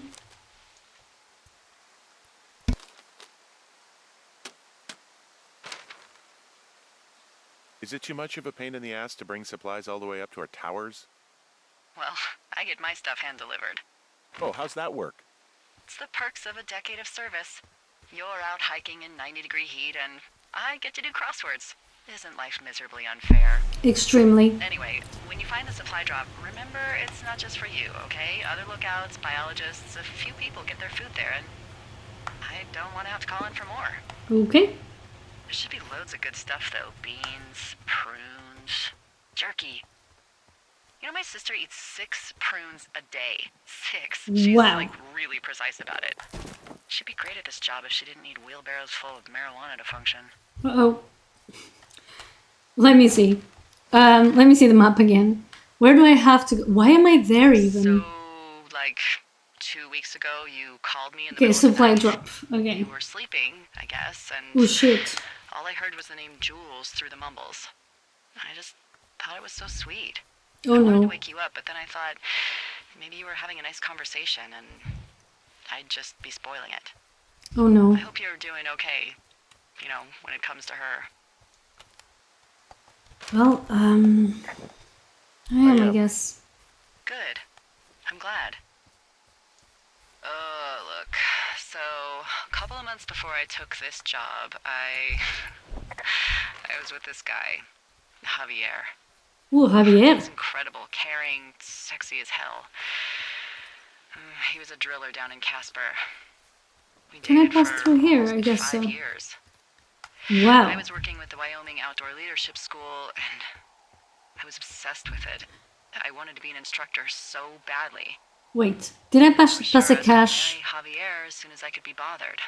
[SPEAKER 3] Is it too much of a pain in the ass to bring supplies all the way up to our towers?
[SPEAKER 2] Well, I get my stuff hand-delivered.
[SPEAKER 3] Oh, how's that work?
[SPEAKER 2] It's the perks of a decade of service. You're out hiking in 90-degree heat, and I get to do crosswords. Isn't life miserably unfair?
[SPEAKER 1] Extremely.
[SPEAKER 2] Anyway, when you find the supply drop, remember it's not just for you, okay? Other lookouts, biologists, a few people get their food there, and I don't want to have to call in for more.
[SPEAKER 1] Okay.
[SPEAKER 2] There should be loads of good stuff, though. Beans, prunes, jerky. You know, my sister eats 6 prunes a day. 6. She's,
[SPEAKER 1] Wow.
[SPEAKER 2] like, really precise about it. She'd be great at this job if she didn't need wheelbarrows full of marijuana to function.
[SPEAKER 1] Uh-oh. Let me see. Let me see the map again. Where do I have to go? Why am I there even?
[SPEAKER 2] So, like, 2 weeks ago, you called me in the
[SPEAKER 1] Okay,
[SPEAKER 2] middle of the
[SPEAKER 1] supply
[SPEAKER 2] night.
[SPEAKER 1] drop. Okay.
[SPEAKER 2] You were sleeping, I guess, and
[SPEAKER 1] Oh shit.
[SPEAKER 2] all I heard was the name Jules through the mumbles. I just thought it was so sweet.
[SPEAKER 1] Oh
[SPEAKER 2] I wanted to
[SPEAKER 1] no.
[SPEAKER 2] wake you up, but then I thought, Maybe you were having a nice conversation and I'd just be spoiling it.
[SPEAKER 1] Oh no.
[SPEAKER 2] I hope you're doing okay, you know, when it comes to her.
[SPEAKER 1] Well, I am, I guess.
[SPEAKER 2] Good. I'm glad. Look. So, a couple of months before I took this job, I was with this guy, Javier.
[SPEAKER 1] Ooh, Javier.
[SPEAKER 2] He's incredible, caring, sexy as hell. He was a driller down in Casper. We
[SPEAKER 1] Can I
[SPEAKER 2] dated
[SPEAKER 1] pass
[SPEAKER 2] for
[SPEAKER 1] through here?
[SPEAKER 2] almost
[SPEAKER 1] I guess
[SPEAKER 2] 5
[SPEAKER 1] so.
[SPEAKER 2] years.
[SPEAKER 1] Wow.
[SPEAKER 2] I was working with the Wyoming Outdoor Leadership School, and I was obsessed with it. I wanted to be an instructor so badly.
[SPEAKER 1] Wait, did I
[SPEAKER 2] I
[SPEAKER 1] pass
[SPEAKER 2] was
[SPEAKER 1] a
[SPEAKER 2] sure I was gonna
[SPEAKER 1] cash?
[SPEAKER 2] marry Javier as soon as I could be bothered.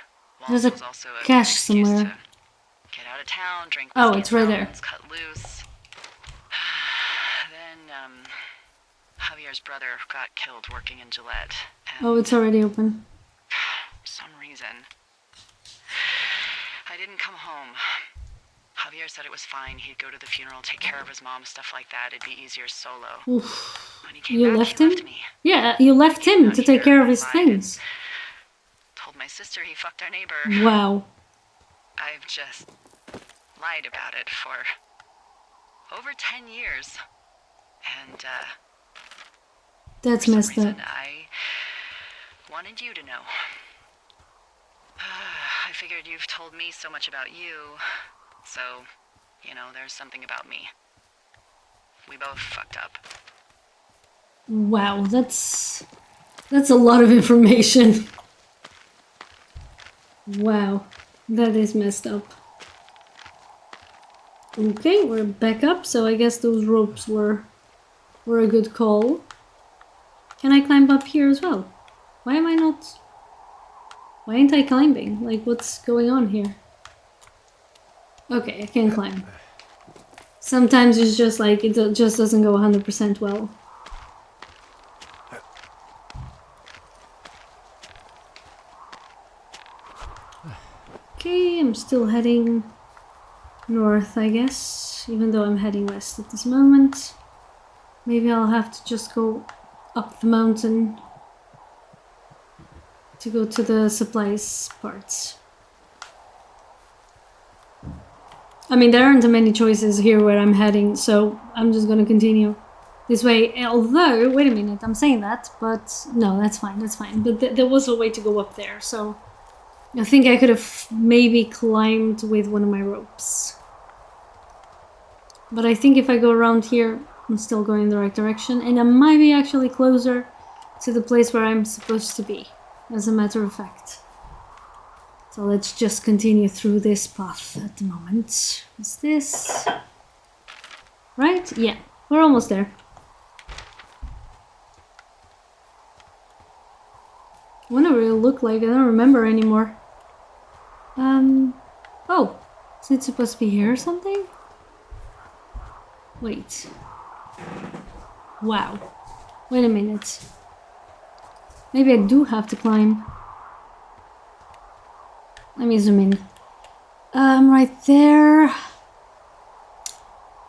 [SPEAKER 1] There's
[SPEAKER 2] Walls
[SPEAKER 1] a
[SPEAKER 2] was also a
[SPEAKER 1] cache
[SPEAKER 2] good excuse
[SPEAKER 1] somewhere.
[SPEAKER 2] to get out of town, drink
[SPEAKER 1] Oh,
[SPEAKER 2] whiskey
[SPEAKER 1] it's
[SPEAKER 2] in the
[SPEAKER 1] right there.
[SPEAKER 2] mountains, cut loose. Then, Javier's brother got killed working in Gillette. And
[SPEAKER 1] Oh, it's already open.
[SPEAKER 2] for some reason, I didn't come home. Javier said it was fine. He'd go to the funeral, take care of his mom, stuff like that. It'd be easier solo.
[SPEAKER 1] Oof.
[SPEAKER 2] When he came
[SPEAKER 1] You
[SPEAKER 2] back,
[SPEAKER 1] left
[SPEAKER 2] he
[SPEAKER 1] him?
[SPEAKER 2] left me.
[SPEAKER 1] Yeah, you left him
[SPEAKER 2] Out
[SPEAKER 1] to take
[SPEAKER 2] here,
[SPEAKER 1] care of his
[SPEAKER 2] lied,
[SPEAKER 1] things.
[SPEAKER 2] Told my sister he fucked our neighbor.
[SPEAKER 1] Wow.
[SPEAKER 2] I've just lied about it for over 10 years. And,
[SPEAKER 1] That's
[SPEAKER 2] for some
[SPEAKER 1] messed
[SPEAKER 2] reason,
[SPEAKER 1] up.
[SPEAKER 2] I wanted you to know. I figured you've told me so much about you, so, you know, there's something about me. We both fucked up.
[SPEAKER 1] Wow, that's a lot of information. Wow, that is messed up. Okay, we're back up, so I guess those ropes were a good call. Can I climb up here as well? Why am I not... Why ain't I climbing? Like, what's going on here? Okay, I can climb. Sometimes it's just like, it just doesn't go 100% well. Okay, I'm still heading north, I guess, even though I'm heading west at this moment. Maybe I'll have to just go up the mountain to go to the supplies parts. I mean, there aren't many choices here where I'm heading, so I'm just gonna continue this way. Although, wait a minute, I'm saying that, but no, that's fine, that's fine. But there was a way to go up there, so I think I could have maybe climbed with one of my ropes. But I think if I go around here, I'm still going in the right direction, and I might be actually closer to the place where I'm supposed to be, as a matter of fact. So let's just continue through this path at the moment. Is this... right? Yeah, we're almost there. What do it look like? I don't remember anymore. Oh, is it supposed to be here or something? Wait. Wow. Wait a minute. Maybe I do have to climb. Let me zoom in. Right there.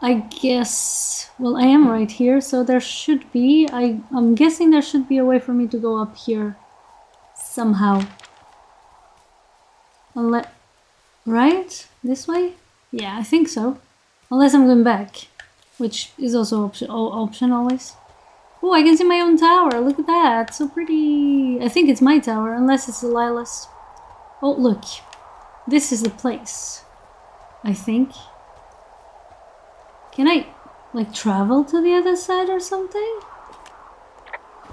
[SPEAKER 1] I guess... well, I am right here, so there should be... I'm guessing there should be a way for me to go up here. Somehow. Unless... right? This way? Yeah, I think so. Unless I'm going back. Which is also option always. Oh, I can see my own tower. Look at that. So pretty. I think it's my tower, unless it's Delilah's. Oh, look. This is the place. I think. Can I, like, travel to the other side or something?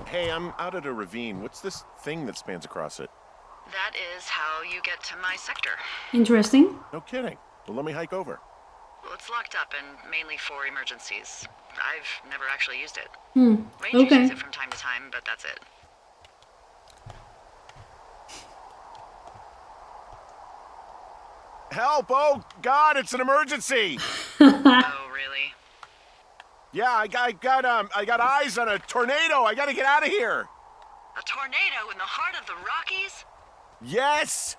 [SPEAKER 3] Hey, I'm out at a ravine. What's this thing that spans across it?
[SPEAKER 2] That is how you get to my sector.
[SPEAKER 1] Interesting.
[SPEAKER 3] No kidding. Well, let me hike over.
[SPEAKER 2] Well, it's locked up and mainly for emergencies. I've never actually used it.
[SPEAKER 1] Hmm.
[SPEAKER 2] Rangers
[SPEAKER 1] Okay.
[SPEAKER 2] use it from time to time, but that's it.
[SPEAKER 3] Help! Oh, God, it's an emergency!
[SPEAKER 2] Oh, really?
[SPEAKER 3] Yeah, I got eyes on a tornado. I gotta get out of here.
[SPEAKER 2] A tornado in the heart of the Rockies?
[SPEAKER 3] Yes!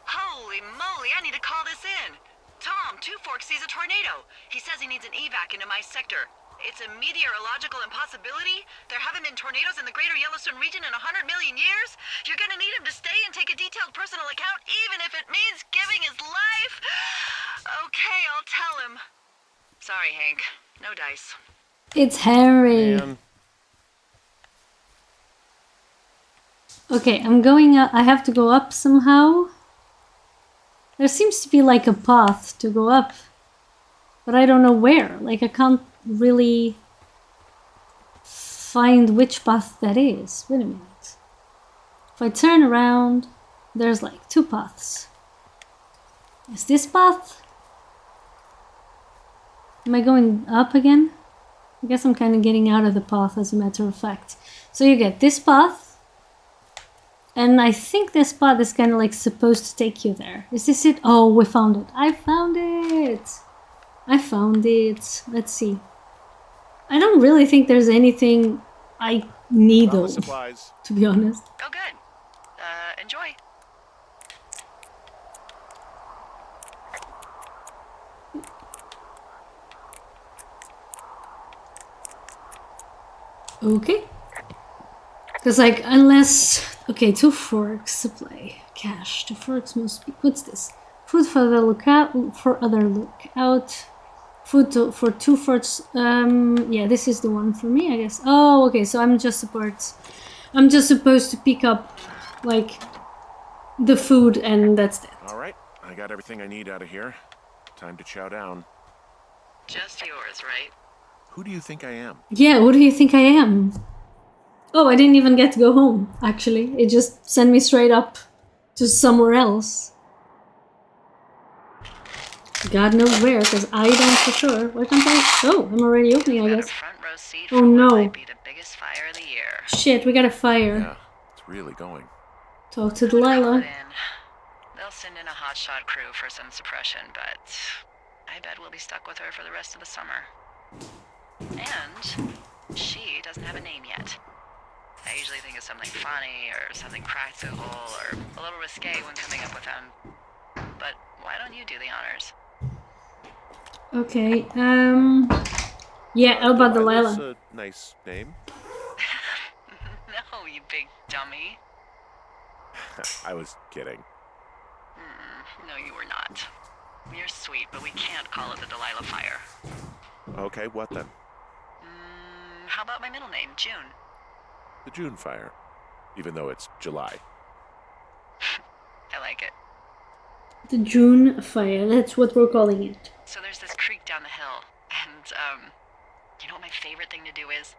[SPEAKER 2] Holy moly, I need to call this in. Tom, Two Forks sees a tornado. He says he needs an evac into my sector. It's a meteorological impossibility. There haven't been tornadoes in the greater Yellowstone region in 100 million years. You're gonna need him to stay and take a detailed personal account, even if it means giving his life. Okay, I'll tell him. Sorry, Hank. No dice.
[SPEAKER 1] It's Harry.
[SPEAKER 3] Man.
[SPEAKER 1] Okay, I'm going up. I have to go up somehow. There seems to be like a path to go up, but I don't know where. Like, I can't really find which path that is. Wait a minute. If I turn around, there's like two paths. Is this path? Am I going up again? I guess I'm kind of getting out of the path, as a matter of fact. So you get this path. And I think this path is kind of like supposed to take you there. Is this it? Oh, we found it. I found it. I found it. Let's see. I don't really think there's anything I need
[SPEAKER 3] Found the
[SPEAKER 1] though,
[SPEAKER 3] supplies.
[SPEAKER 1] to be honest.
[SPEAKER 2] Oh, good. Enjoy.
[SPEAKER 1] Okay. Because, like, unless... Okay, 2 forks, supply, cash. 2 forks must be... What's this? Food for the lookout, for other lookout. Food for 2 forks. Yeah, this is the one for me, I guess. Oh, okay, so I'm just supposed to pick up, like, the food, and that's it.
[SPEAKER 3] All right, I got everything I need out of here. Time to chow down.
[SPEAKER 2] Just yours, right?
[SPEAKER 3] Who do you think I am?
[SPEAKER 1] Yeah, who do you think I am? Oh, I didn't even get to go home, actually. It just sent me straight up to somewhere else. God knows where, because I don't for sure. Where can I? Oh, I'm already opening, I
[SPEAKER 2] Got a
[SPEAKER 1] guess.
[SPEAKER 2] front row seat
[SPEAKER 1] Oh,
[SPEAKER 2] for
[SPEAKER 1] no.
[SPEAKER 2] what might be the biggest fire of the year.
[SPEAKER 1] Shit, we got a fire.
[SPEAKER 3] Yeah, it's really going.
[SPEAKER 1] Talk to
[SPEAKER 2] Call
[SPEAKER 1] Delilah.
[SPEAKER 2] it in. They'll send in a hotshot crew for some suppression, but I bet we'll be stuck with her for the rest of the summer. And she doesn't have a name yet. I usually think of something funny or something practical or a little risque when coming up with them. But why don't you do the honors?
[SPEAKER 1] Okay, yeah, how about
[SPEAKER 3] Delilah's
[SPEAKER 1] Delilah?
[SPEAKER 3] a nice name.
[SPEAKER 2] No, you big dummy.
[SPEAKER 3] I was kidding.
[SPEAKER 2] No, you were not. You're sweet, but we can't call it the Delilah Fire.
[SPEAKER 3] Okay, what then?
[SPEAKER 2] How about my middle name, June?
[SPEAKER 3] The June fire. Even though it's July.
[SPEAKER 2] I like it.
[SPEAKER 1] The June fire, that's what we're calling it.
[SPEAKER 2] So there's this creek down the hill, and, you know what my favorite thing to do is?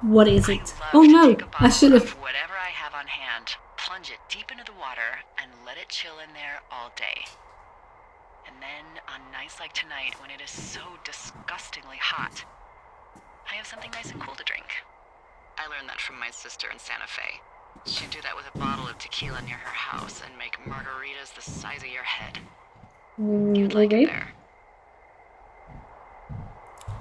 [SPEAKER 1] What is
[SPEAKER 2] I
[SPEAKER 1] it?
[SPEAKER 2] love
[SPEAKER 1] Oh
[SPEAKER 2] to
[SPEAKER 1] no,
[SPEAKER 2] take a
[SPEAKER 1] I should
[SPEAKER 2] bottle
[SPEAKER 1] have...
[SPEAKER 2] of whatever I have on hand, plunge it deep into the water, and let it chill in there all day. And then, on nights like tonight, when it is so disgustingly hot, I have something nice and cool to drink. I learned that from my sister in Santa Fe. She'd do that with a bottle of tequila near her house and make margaritas the size of your head. You'd like
[SPEAKER 1] Okay,
[SPEAKER 2] it there.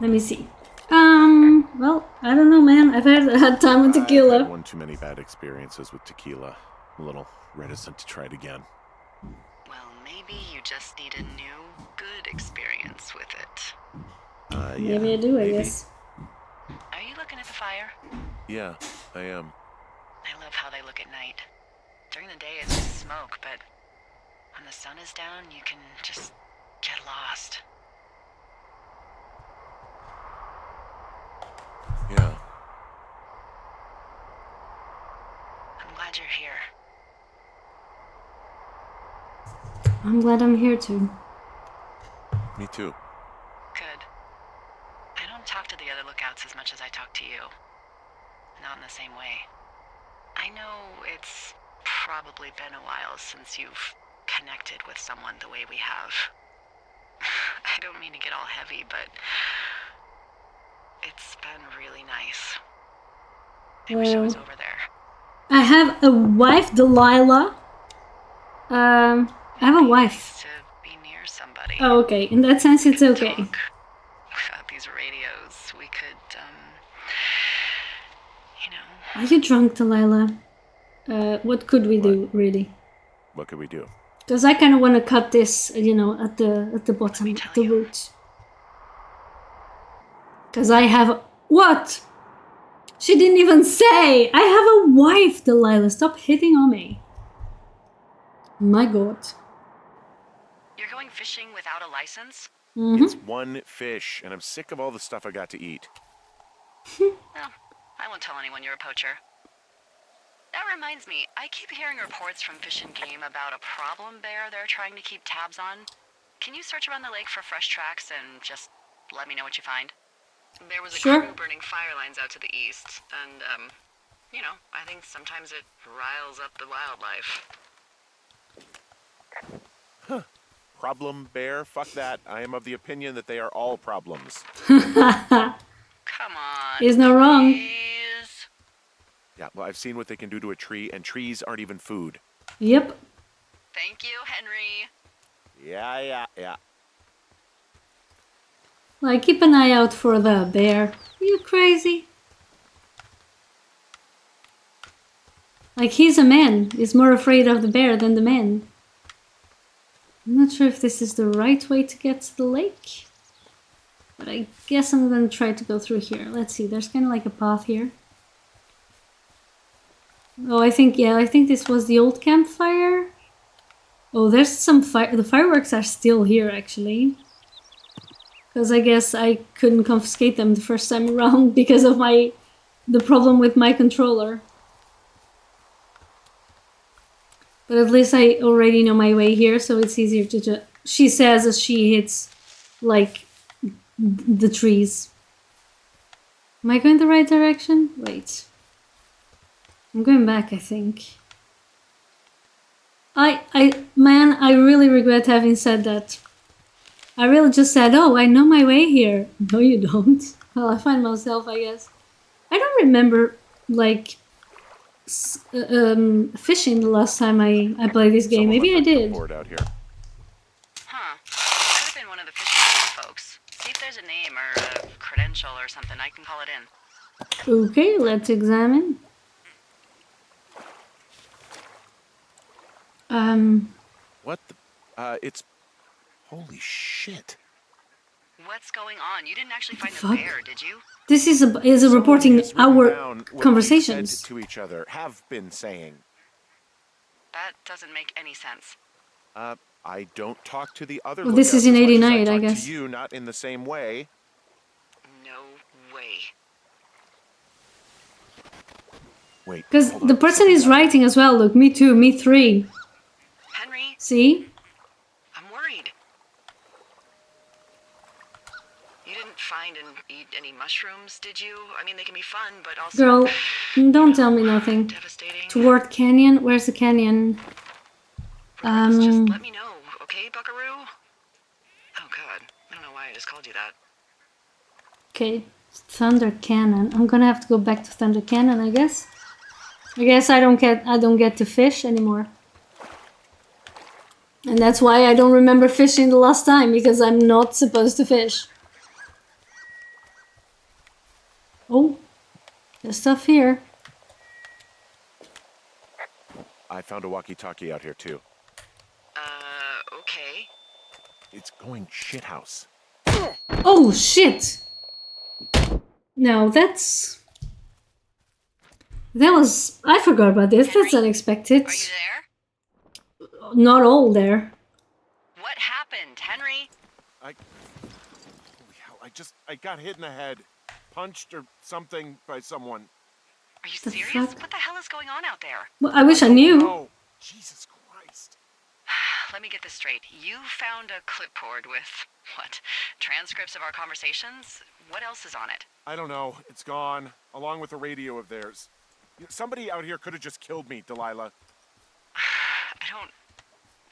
[SPEAKER 1] let me see. Well, I don't know, man. I've had time with
[SPEAKER 3] I've had
[SPEAKER 1] tequila.
[SPEAKER 3] one too many bad experiences with tequila. I'm a little reticent to try it again.
[SPEAKER 2] Well, maybe you just need a new, good experience with it.
[SPEAKER 3] Yeah,
[SPEAKER 1] Maybe I do, I
[SPEAKER 3] maybe.
[SPEAKER 1] guess.
[SPEAKER 2] Are you looking at the fire?
[SPEAKER 3] Yeah, I am.
[SPEAKER 2] I love how they look at night. During the day it's just smoke, but when the sun is down, you can just get lost.
[SPEAKER 3] Yeah.
[SPEAKER 2] I'm glad you're here.
[SPEAKER 1] I'm glad I'm here too.
[SPEAKER 3] Me too.
[SPEAKER 2] Good. I don't talk to the other lookouts as much as I talk to you. Not in the same way. I know it's probably been a while since you've connected with someone the way we have. I don't mean to get all heavy, but it's been really nice. I wish I was over there.
[SPEAKER 1] I have a wife, Delilah. I have a wife.
[SPEAKER 2] To be near somebody.
[SPEAKER 1] Oh, okay. In that sense, it's okay.
[SPEAKER 2] Talk without these radios. We could, you know.
[SPEAKER 1] Are you drunk, Delilah? What could we do, really?
[SPEAKER 3] What could we do?
[SPEAKER 1] Because I kind of want to cut this, you know, at the bottom, at the root. Because I have... What? She didn't even say! I have a wife, Delilah. Stop hitting on me. My god.
[SPEAKER 2] You're going fishing without a license?
[SPEAKER 3] It's one fish, and I'm sick of all the stuff I got to eat.
[SPEAKER 2] Well, I won't tell anyone you're a poacher. That reminds me, I keep hearing reports from Fish and Game about a problem bear they're trying to keep tabs on. Can you search around the lake for fresh tracks and just let me know what you find? There was a
[SPEAKER 1] Sure.
[SPEAKER 2] crew burning fire lines out to the east, and, you know, I think sometimes it riles up the wildlife.
[SPEAKER 3] Problem bear? Fuck that. I am of the opinion that they are all problems.
[SPEAKER 2] Come on.
[SPEAKER 1] He's not wrong.
[SPEAKER 2] Please.
[SPEAKER 3] Yeah, well, I've seen what they can do to a tree, and trees aren't even food.
[SPEAKER 1] Yep.
[SPEAKER 2] Thank you, Henry.
[SPEAKER 3] Yeah.
[SPEAKER 1] Like, keep an eye out for the bear. Are you crazy? Like, he's a man. He's more afraid of the bear than the man. I'm not sure if this is the right way to get to the lake. But I guess I'm gonna try to go through here. Let's see, there's kind of like a path here. Oh, I think this was the old campfire. Oh, there's some fire. The fireworks are still here, actually. Because I guess I couldn't confiscate them the first time around because of the problem with my controller. But at least I already know my way here, so it's easier to just... She says as she hits, like, the trees. Am I going the right direction? Wait. I'm going back, I think. Man, I really regret having said that. I really just said, oh, I know my way here. No, you don't. Well, I find myself, I guess. I don't remember, like, fishing the last time I played this game. Maybe I did.
[SPEAKER 3] Board out here.
[SPEAKER 2] Huh. Could have been one of the Fish and Game folks. See if there's a name or a credential or something. I can call it in.
[SPEAKER 1] Okay, let's examine.
[SPEAKER 3] What the... it's... Holy shit.
[SPEAKER 2] What's going on? You didn't actually find the
[SPEAKER 1] Fuck.
[SPEAKER 2] bear, did you?
[SPEAKER 1] This is a
[SPEAKER 3] Someone
[SPEAKER 1] reporting
[SPEAKER 3] has written
[SPEAKER 1] our
[SPEAKER 3] down what we've
[SPEAKER 1] conversations.
[SPEAKER 3] said to each other, have been saying.
[SPEAKER 2] That doesn't make any sense.
[SPEAKER 3] I don't talk to the other
[SPEAKER 1] Well, this is
[SPEAKER 3] lookouts
[SPEAKER 1] in
[SPEAKER 3] as much as
[SPEAKER 1] 89, I
[SPEAKER 3] talk
[SPEAKER 1] guess.
[SPEAKER 3] to you, not in the same way.
[SPEAKER 2] No way.
[SPEAKER 3] Wait,
[SPEAKER 1] Because
[SPEAKER 3] hold on.
[SPEAKER 1] the person is writing as well. Look, me too, me three.
[SPEAKER 2] Henry,
[SPEAKER 1] See?
[SPEAKER 2] I'm worried. You didn't find and eat any mushrooms, did you? I mean, they can be fun, but also...
[SPEAKER 1] Girl, don't tell me nothing.
[SPEAKER 2] Devastating.
[SPEAKER 1] Toward canyon? Where's the canyon?
[SPEAKER 2] Just let me know, okay, buckaroo? Oh god, I don't know why I just called you that.
[SPEAKER 1] Okay, Thunder Cannon. I'm gonna have to go back to Thunder Cannon, I guess. I guess I don't get to fish anymore. And that's why I don't remember fishing the last time, because I'm not supposed to fish. Oh, there's stuff here.
[SPEAKER 3] I found a walkie-talkie out here, too.
[SPEAKER 2] Okay.
[SPEAKER 3] It's going shithouse.
[SPEAKER 1] Oh, shit! No, that's... That was... I forgot about this. That's unexpected.
[SPEAKER 2] Are you there?
[SPEAKER 1] Not all there.
[SPEAKER 2] What happened, Henry?
[SPEAKER 3] Holy hell, I got hit in the head. Punched or something by someone.
[SPEAKER 2] Are you
[SPEAKER 1] The
[SPEAKER 2] serious?
[SPEAKER 1] fuck?
[SPEAKER 2] What the hell is going on out there?
[SPEAKER 1] Well, I wish I knew.
[SPEAKER 3] Oh, Jesus Christ.
[SPEAKER 2] Let me get this straight. You found a clipboard with, what, transcripts of our conversations? What else is on it?
[SPEAKER 3] I don't know. It's gone, along with a radio of theirs. Somebody out here could have just killed me, Delilah.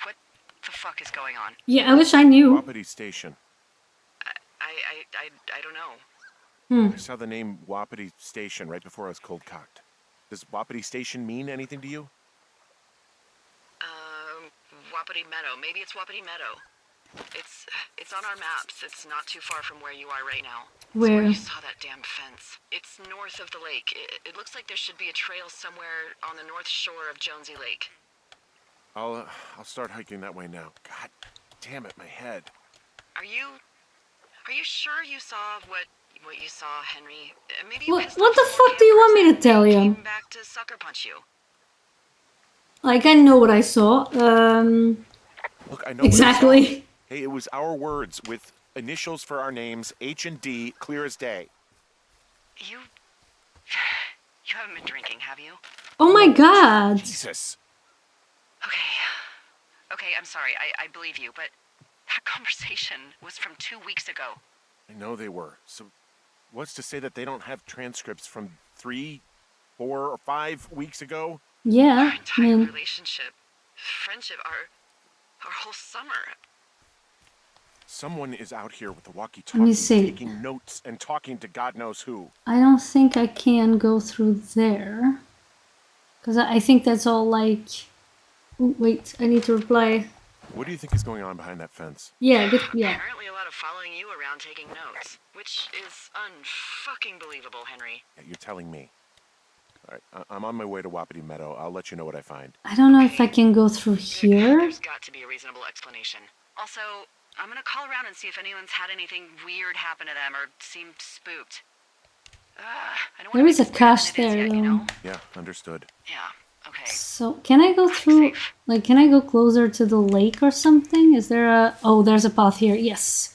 [SPEAKER 2] What the fuck is going on?
[SPEAKER 1] Yeah, I wish I knew.
[SPEAKER 3] Wapiti Station.
[SPEAKER 2] I don't know.
[SPEAKER 3] I saw the name Wapiti Station right before I was cold-cocked. Does Wapiti Station mean anything to you?
[SPEAKER 2] Wapiti Meadow. Maybe it's Wapiti Meadow. It's on our maps. It's not too far from where you are right now.
[SPEAKER 1] Where?
[SPEAKER 2] You saw that damn fence. It's north of the lake. It looks like there should be a trail somewhere on the north shore of Jonesy Lake.
[SPEAKER 3] I'll start hiking that way now. God damn it, my head.
[SPEAKER 2] Are you sure you saw what you saw, Henry? Maybe you
[SPEAKER 1] What
[SPEAKER 2] pissed
[SPEAKER 1] the
[SPEAKER 2] off some more
[SPEAKER 1] fuck do you want me to
[SPEAKER 2] campers
[SPEAKER 1] tell
[SPEAKER 2] and
[SPEAKER 1] you?
[SPEAKER 2] came back to sucker punch you.
[SPEAKER 1] Like, I know what I saw.
[SPEAKER 3] Look, I know what I saw.
[SPEAKER 1] Exactly.
[SPEAKER 3] Hey, it was our words with initials for our names, H and D, clear as day.
[SPEAKER 2] You haven't been drinking, have you?
[SPEAKER 1] Oh my god.
[SPEAKER 3] Jesus.
[SPEAKER 2] Okay, I'm sorry. I believe you, but that conversation was from 2 weeks ago.
[SPEAKER 3] I know they were. So what's to say that they don't have transcripts from 3, 4, or 5 weeks ago?
[SPEAKER 1] Yeah,
[SPEAKER 2] Our
[SPEAKER 1] I
[SPEAKER 2] entire
[SPEAKER 1] mean,
[SPEAKER 2] relationship, friendship, our whole summer.
[SPEAKER 3] Someone is out here with the
[SPEAKER 1] let me
[SPEAKER 3] walkie-talkie
[SPEAKER 1] see.
[SPEAKER 3] taking notes and talking to God knows who.
[SPEAKER 1] I don't think I can go through there. Because I think that's all like... Ooh, wait, I need to reply.
[SPEAKER 3] What do you think is going on behind that fence?
[SPEAKER 1] Yeah, good, yeah.
[SPEAKER 2] Apparently a lot of following you around taking notes, which is unfucking believable, Henry.
[SPEAKER 3] Yeah, you're telling me. All right, I'm on my way to Wapiti Meadow. I'll let you know what I find.
[SPEAKER 1] I don't know if I can go through here.
[SPEAKER 2] There's got to be a reasonable explanation. Also, I'm gonna call around and see if anyone's had anything weird happen to them or seemed spooked. I don't wanna
[SPEAKER 1] There is a
[SPEAKER 2] make this bigger
[SPEAKER 1] cache
[SPEAKER 2] than it is
[SPEAKER 1] there,
[SPEAKER 2] yet,
[SPEAKER 1] though.
[SPEAKER 2] you know?
[SPEAKER 3] Yeah, understood.
[SPEAKER 2] Yeah, okay.
[SPEAKER 1] So, can I go through...
[SPEAKER 2] Safe.
[SPEAKER 1] Like, can I go closer to the lake or something? Is there a... Oh, there's a path here, yes.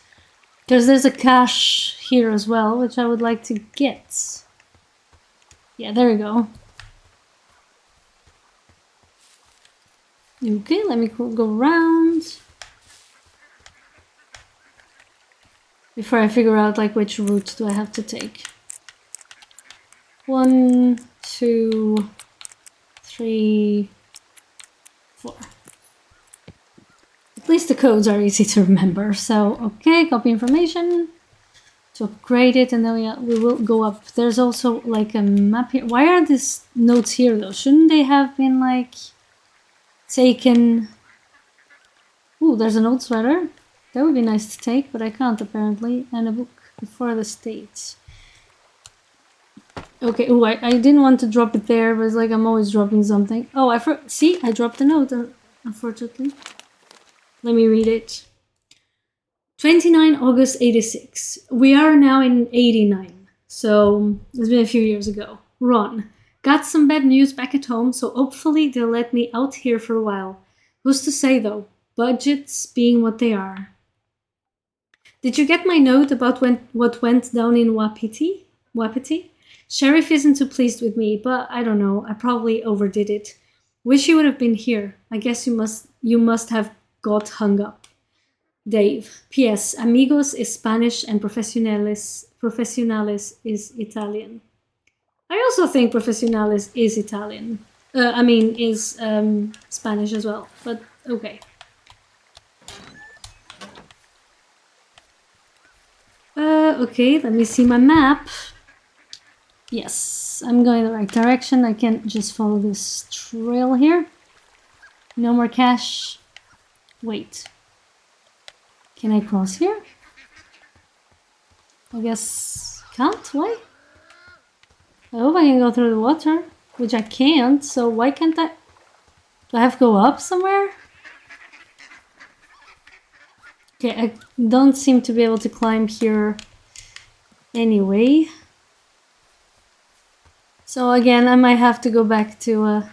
[SPEAKER 1] Because there's a cache here as well, which I would like to get. Yeah, there we go. Okay, let me go around. Before I figure out, like, which route do I have to take. 1, 2, 3, 4. At least the codes are easy to remember. So, okay, copy information to upgrade it, and then we will go up. There's also like a map here. Why are these notes here though? Shouldn't they have been like taken? Ooh, there's an old sweater. That would be nice to take, but I can't apparently. And a book before the States. Okay, ooh, I didn't want to drop it there, but it's like I'm always dropping something. Oh, see, I dropped a note, unfortunately. Let me read it. 29 August 86. We are now in 89. So it's been a few years ago. Ron. Got some bad news back at home, so hopefully they'll let me out here for a while. Who's to say though? Budgets being what they are. Did you get my note about what went down in Wapiti? Sheriff isn't too pleased with me, but I don't know. I probably overdid it. Wish you would have been here. I guess you must have got hung up. Dave. P.S. Amigos is Spanish and profesionales is Italian. I also think profesionales is Italian. Is Spanish as well, but okay. Okay, let me see my map. Yes, I'm going the right direction. I can just follow this trail here. No more cash. Wait. Can I cross here? I guess can't. Why? I hope I can go through the water, which I can't. So why can't I? Do I have to go up somewhere? Okay, I don't seem to be able to climb here anyway. So again, I might have to go back to...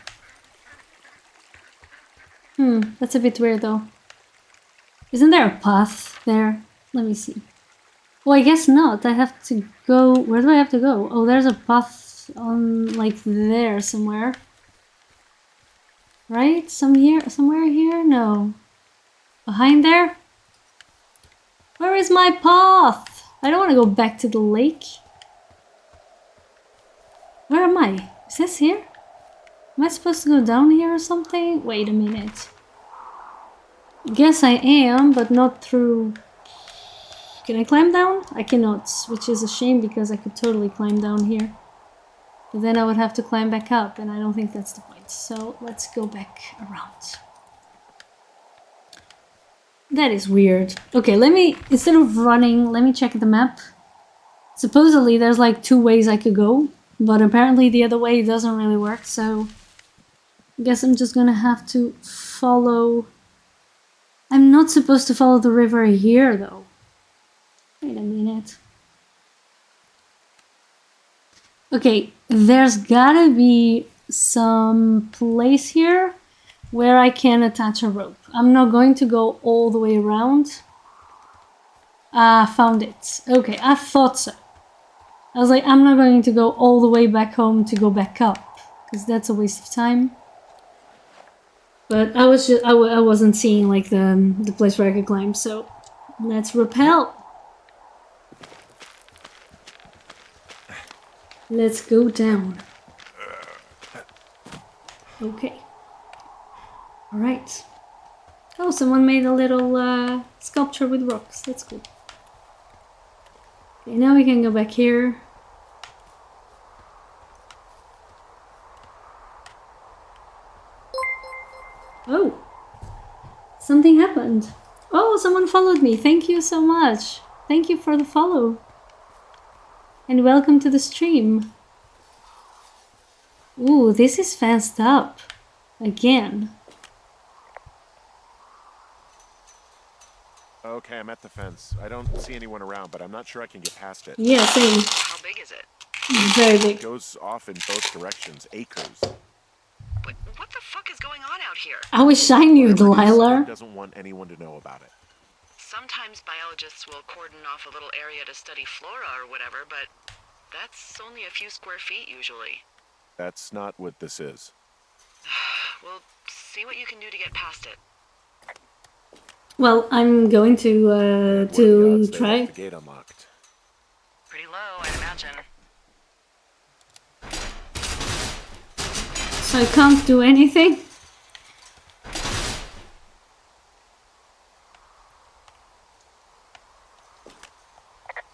[SPEAKER 1] that's a bit weird though. Isn't there a path there? Let me see. Oh, I guess not. I have to go... Where do I have to go? Oh, there's a path on, like, there somewhere. Right? Somewhere here? No. Behind there? Where is my path? I don't want to go back to the lake. Where am I? Is this here? Am I supposed to go down here or something? Wait a minute. Guess I am, but not through... Can I climb down? I cannot, which is a shame because I could totally climb down here. But then I would have to climb back up, and I don't think that's the point. So let's go back around. That is weird. Okay, instead of running, let me check the map. Supposedly there's like 2 ways I could go, but apparently the other way doesn't really work, so... Guess I'm just gonna have to follow... I'm not supposed to follow the river here, though. Wait a minute. Okay, there's gotta be some place here where I can attach a rope. I'm not going to go all the way around. Ah, found it. Okay, I thought so. I was like, I'm not going to go all the way back home to go back up, because that's a waste of time. But I wasn't seeing like the place where I could climb, so let's rappel. Let's go down. Okay. All right. Oh, someone made a little sculpture with rocks. That's cool. Okay, now we can go back here. Oh, something happened. Oh, someone followed me. Thank you so much. Thank you for the follow. And welcome to the stream. Ooh, this is fenced up. Again.
[SPEAKER 3] Okay, I'm at the fence. I don't see anyone around, but I'm not sure I can get past it.
[SPEAKER 1] Yeah, same.
[SPEAKER 2] How big is it?
[SPEAKER 1] Very
[SPEAKER 3] It
[SPEAKER 1] big.
[SPEAKER 3] goes off in both directions, acres.
[SPEAKER 2] What the fuck is going on out here?
[SPEAKER 1] I wish I knew,
[SPEAKER 3] Whatever it is,
[SPEAKER 1] Delilah.
[SPEAKER 3] it doesn't want anyone to know about it.
[SPEAKER 2] Sometimes biologists will cordon off a little area to study flora or whatever, but that's only a few square feet usually.
[SPEAKER 3] That's not what this is.
[SPEAKER 2] Well, see what you can do to get past it.
[SPEAKER 1] Well, I'm going to
[SPEAKER 3] What are the odds they
[SPEAKER 1] try.
[SPEAKER 3] left the gate unlocked?
[SPEAKER 2] Pretty low, I'd imagine.
[SPEAKER 1] So I can't do anything.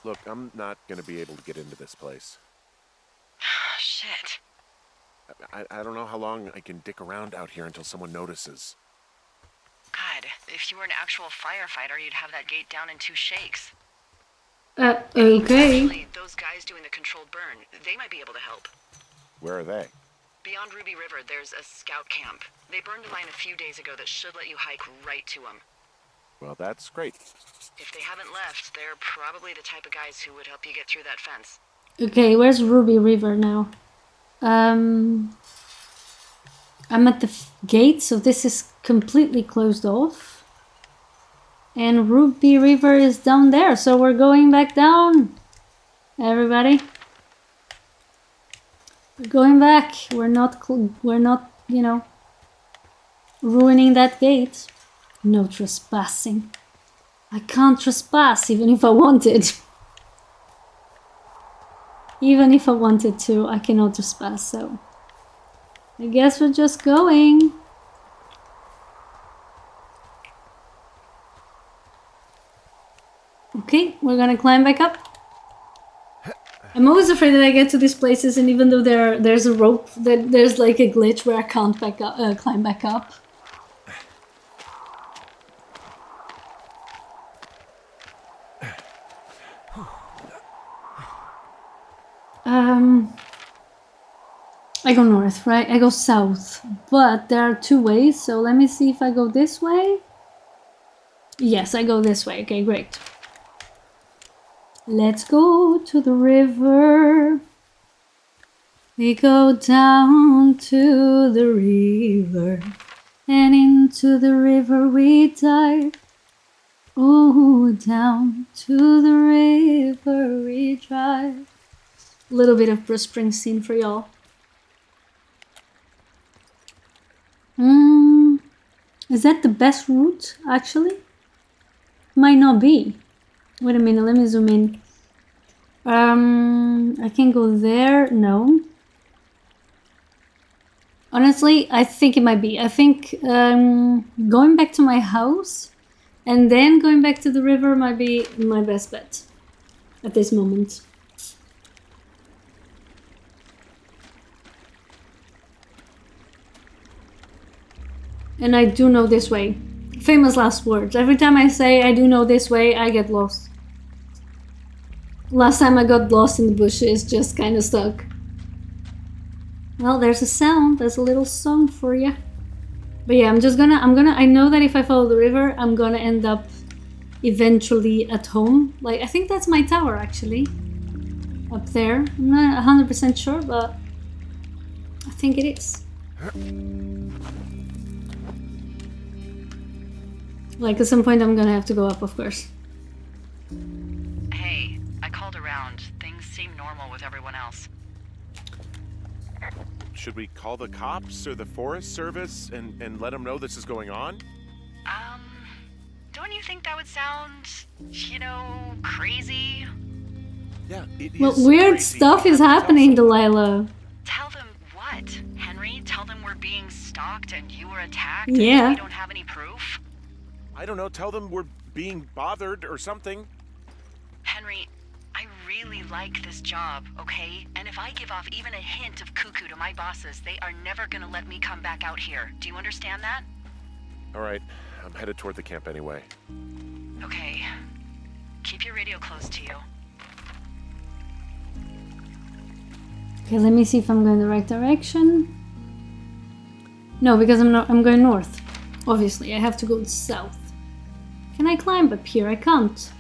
[SPEAKER 3] Look, I'm not going to be able to get into this place.
[SPEAKER 2] Shit.
[SPEAKER 3] I don't know how long I can dick around out here until someone notices.
[SPEAKER 2] God, if you were an actual firefighter, you'd have that gate down in 2 shakes.
[SPEAKER 1] Okay.
[SPEAKER 2] Actually, those guys doing the controlled burn, they might be able to help.
[SPEAKER 3] Where are they?
[SPEAKER 2] Beyond Ruby River, there's a scout camp. They burned a mine a few days ago that should let you hike right to them.
[SPEAKER 3] Well, that's great.
[SPEAKER 2] If they haven't left, they're probably the type of guys who would help you get through that fence.
[SPEAKER 1] Okay, where's Ruby River now? I'm at the gate, so this is completely closed off. And Ruby River is down there, so we're going back down. Everybody. We're going back. We're not, you know, ruining that gate. No trespassing. I can't trespass even if I wanted. Even if I wanted to, I cannot trespass, so I guess we're just going. Okay, we're gonna climb back up. I'm always afraid that I get to these places, and even though there's a rope, that there's like a glitch where I can't climb back up. I go north, right? I go south, but there are 2 ways, so let me see if I go this way. Yes, I go this way. Okay, great. Let's go to the river. We go down to the river, and into the river we dive. Oh, down to the river we drive. A little bit of Bruce Springsteen for y'all. Is that the best route, actually? Might not be. Wait a minute, let me zoom in. I can go there. No. Honestly, I think it might be. I think going back to my house and then going back to the river might be my best bet at this moment. And I do know this way. Famous last words. Every time I say I do know this way, I get lost. Last time I got lost in the bushes, just kind of stuck. Well, there's a sound. There's a little song for you. But yeah, I know that if I follow the river, I'm gonna end up eventually at home. Like, I think that's my tower, actually. Up there. I'm not 100% sure, but I think it is. Like, at some point I'm gonna have to go up, of course.
[SPEAKER 2] Hey, I called around. Things seem normal with everyone else.
[SPEAKER 3] Should we call the cops or the Forest Service and let them know this is going on?
[SPEAKER 2] Don't you think that would sound, crazy?
[SPEAKER 3] Yeah, it is.
[SPEAKER 1] Well, weird
[SPEAKER 3] crazy.
[SPEAKER 1] stuff
[SPEAKER 3] We
[SPEAKER 1] is
[SPEAKER 3] have to tell
[SPEAKER 1] happening,
[SPEAKER 3] someone.
[SPEAKER 1] Delilah.
[SPEAKER 2] Tell them what, Henry? Tell them we're being stalked and you were attacked
[SPEAKER 1] Yeah.
[SPEAKER 2] and we don't have any proof?
[SPEAKER 3] I don't know, tell them we're being bothered or something.
[SPEAKER 2] Henry, I really like this job, okay? And if I give off even a hint of cuckoo to my bosses, they are never gonna let me come back out here. Do you understand that?
[SPEAKER 3] All right, I'm headed toward the camp anyway.
[SPEAKER 2] Okay. Keep your radio close to you.
[SPEAKER 1] Okay, let me see if I'm going the right direction. No, because I'm going north. Obviously, I have to go south. Can I climb up here? I can't.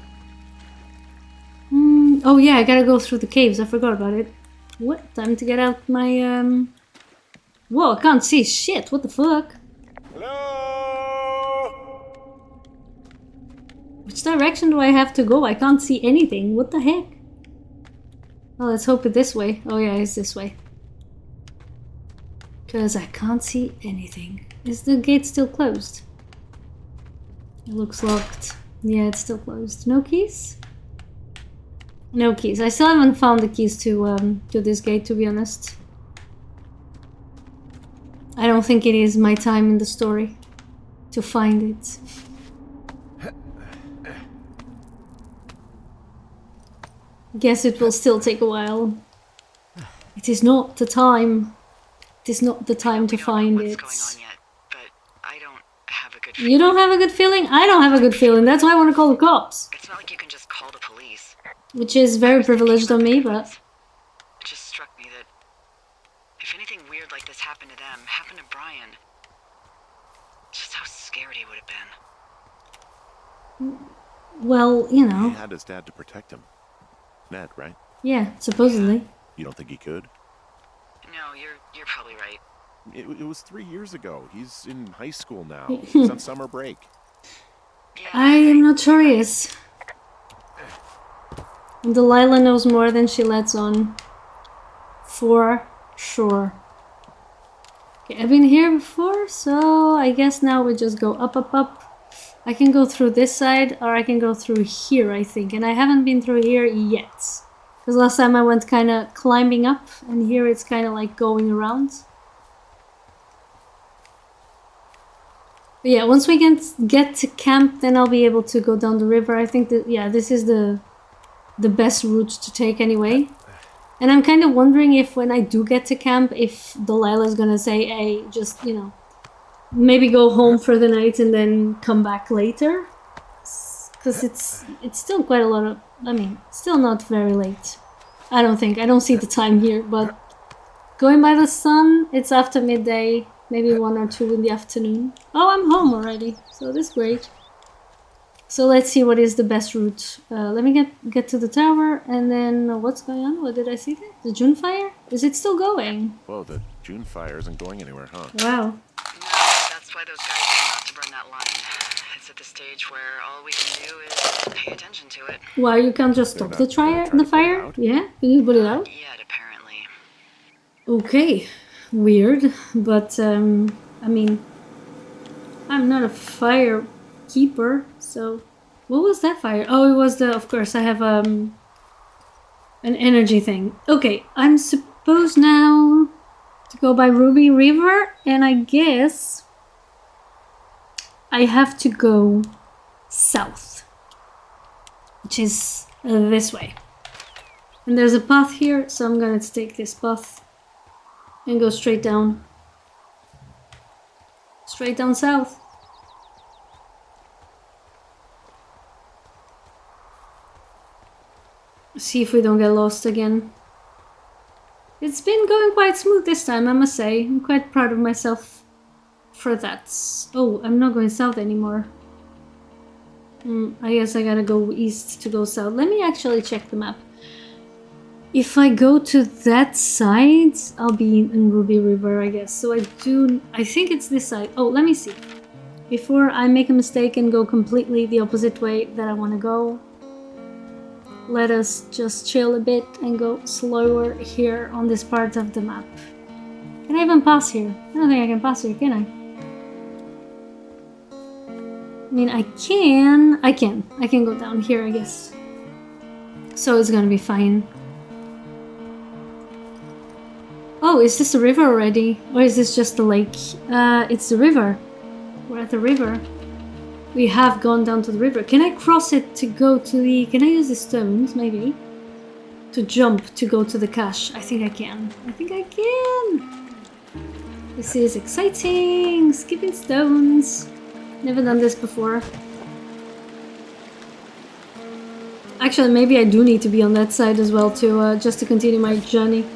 [SPEAKER 1] Oh yeah, I gotta go through the caves. I forgot about it. What? Time to get out my Whoa, I can't see shit. What the fuck?
[SPEAKER 3] Hello?
[SPEAKER 1] Which direction do I have to go? I can't see anything. What the heck? Well, let's hope it's this way. Oh yeah, it's this way. Because I can't see anything. Is the gate still closed? It looks locked. Yeah, it's still closed. No keys? No keys. I still haven't found the keys to this gate, to be honest. I don't think it is my time in the story to find it. Guess it will still take a while. It is not the time. It is not the time to find
[SPEAKER 2] what's
[SPEAKER 1] it.
[SPEAKER 2] going on yet, but I don't have a good
[SPEAKER 1] You don't have a good feeling? I don't have a good feeling. That's why I want to call the cops.
[SPEAKER 2] It's not like you can just call the police.
[SPEAKER 1] Which is very privileged on me, but...
[SPEAKER 2] It just struck me that if anything weird like this happened to them, happened to Brian, just how scared he would have been.
[SPEAKER 1] Well, you
[SPEAKER 3] He
[SPEAKER 1] know.
[SPEAKER 3] had his dad to protect him. Ned, right?
[SPEAKER 1] Yeah, supposedly.
[SPEAKER 3] You don't think he could?
[SPEAKER 2] No, you're probably right.
[SPEAKER 3] It was 3 years ago. He's in high school now. He's on summer break.
[SPEAKER 2] Yeah,
[SPEAKER 1] I am not sure he is. Delilah knows more than she lets on. For sure. Okay, I've been here before, so I guess now we just go up, up, up. I can go through this side, or I can go through here, I think. And I haven't been through here yet. Because last time I went kind of climbing up, and here it's kind of like going around. But yeah, once we get to camp, then I'll be able to go down the river. I think that, yeah, this is the best route to take anyway. And I'm kind of wondering if when I do get to camp, if Delilah's gonna say, hey, just, you know, maybe go home for the night and then come back later. Because it's still quite a lot of, I mean, still not very late. I don't think, I don't see the time here, but going by the sun, it's after midday, maybe 1 or 2 in the afternoon. Oh, I'm home already, so this is great. So let's see what is the best route. Let me get to the tower, and then what's going on? What did I see there? The June fire? Is it still going?
[SPEAKER 3] Whoa, the June fire isn't going anywhere, huh?
[SPEAKER 1] Wow.
[SPEAKER 2] No, that's why those guys came out to burn that line. It's at the stage where all we can do is pay attention to it.
[SPEAKER 1] Why, you can't just stop
[SPEAKER 3] They're
[SPEAKER 1] the
[SPEAKER 3] not gonna try to put it
[SPEAKER 1] fire?
[SPEAKER 3] out?
[SPEAKER 1] Yeah? Can you put it out?
[SPEAKER 2] Not yet, apparently.
[SPEAKER 1] Okay. Weird, but I mean, I'm not a fire keeper, so... What was that fire? Oh, it was the... Of course, I have an energy thing. Okay, I'm supposed now to go by Ruby River, and I guess I have to go south, which is this way. And there's a path here, so I'm gonna take this path and go straight down. Straight down south. See if we don't get lost again. It's it's been going quite smooth this time, I must say. I'm quite proud of myself for that. Oh, I'm not going south anymore. I guess I gotta go east to go south. Let me actually check the map. If I go to that side, I'll be in Ruby River, I guess. So I think it's this side. Oh, let me see. Before I make a mistake and go completely the opposite way that I want to go, let us just chill a bit and go slower here on this part of the map. Can I even pass here? I don't think I can pass here, can I? I mean, I can. I can go down here, I guess. So it's gonna be fine. Oh, is this a river already? Or is this just a lake? It's the river. We're at the river. We have gone down to the river. Can I cross it to go to the... Can I use the stones, maybe? To jump to go to the cache? I think I can. I think I can! This is exciting! Skipping stones. Never done this before. Actually, maybe I do need to be on that side as well to just to continue my journey.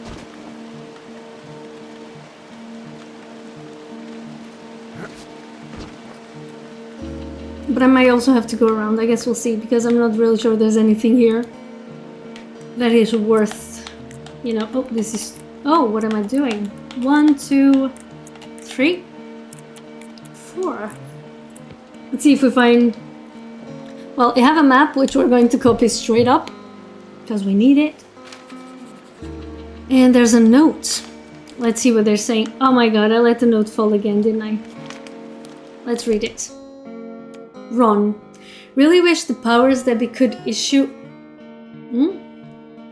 [SPEAKER 1] But I might also have to go around. I guess we'll see, because I'm not really sure there's anything here that is worth, you know. Oh, this is... Oh, what am I doing? 1, 2, 3, 4. Let's see if we find... Well, I have a map which we're going to copy straight up because we need it. And there's a note. Let's see what they're saying. Oh my god, I let the note fall again, didn't I? Let's read it. Ron, really wish the powers that we could issue...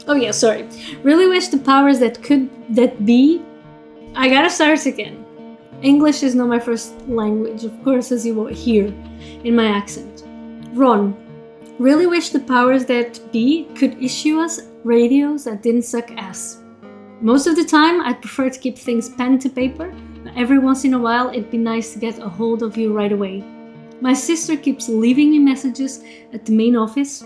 [SPEAKER 1] Oh yeah, sorry. Really wish the powers that be... I gotta start again. English is not my first language, of course, as you will hear in my accent. Ron, really wish the powers that be could issue us radios that didn't suck ass. Most of the time, I'd prefer to keep things pen to paper, but every once in a while, it'd be nice to get a hold of you right away. My sister keeps leaving me messages at the main office,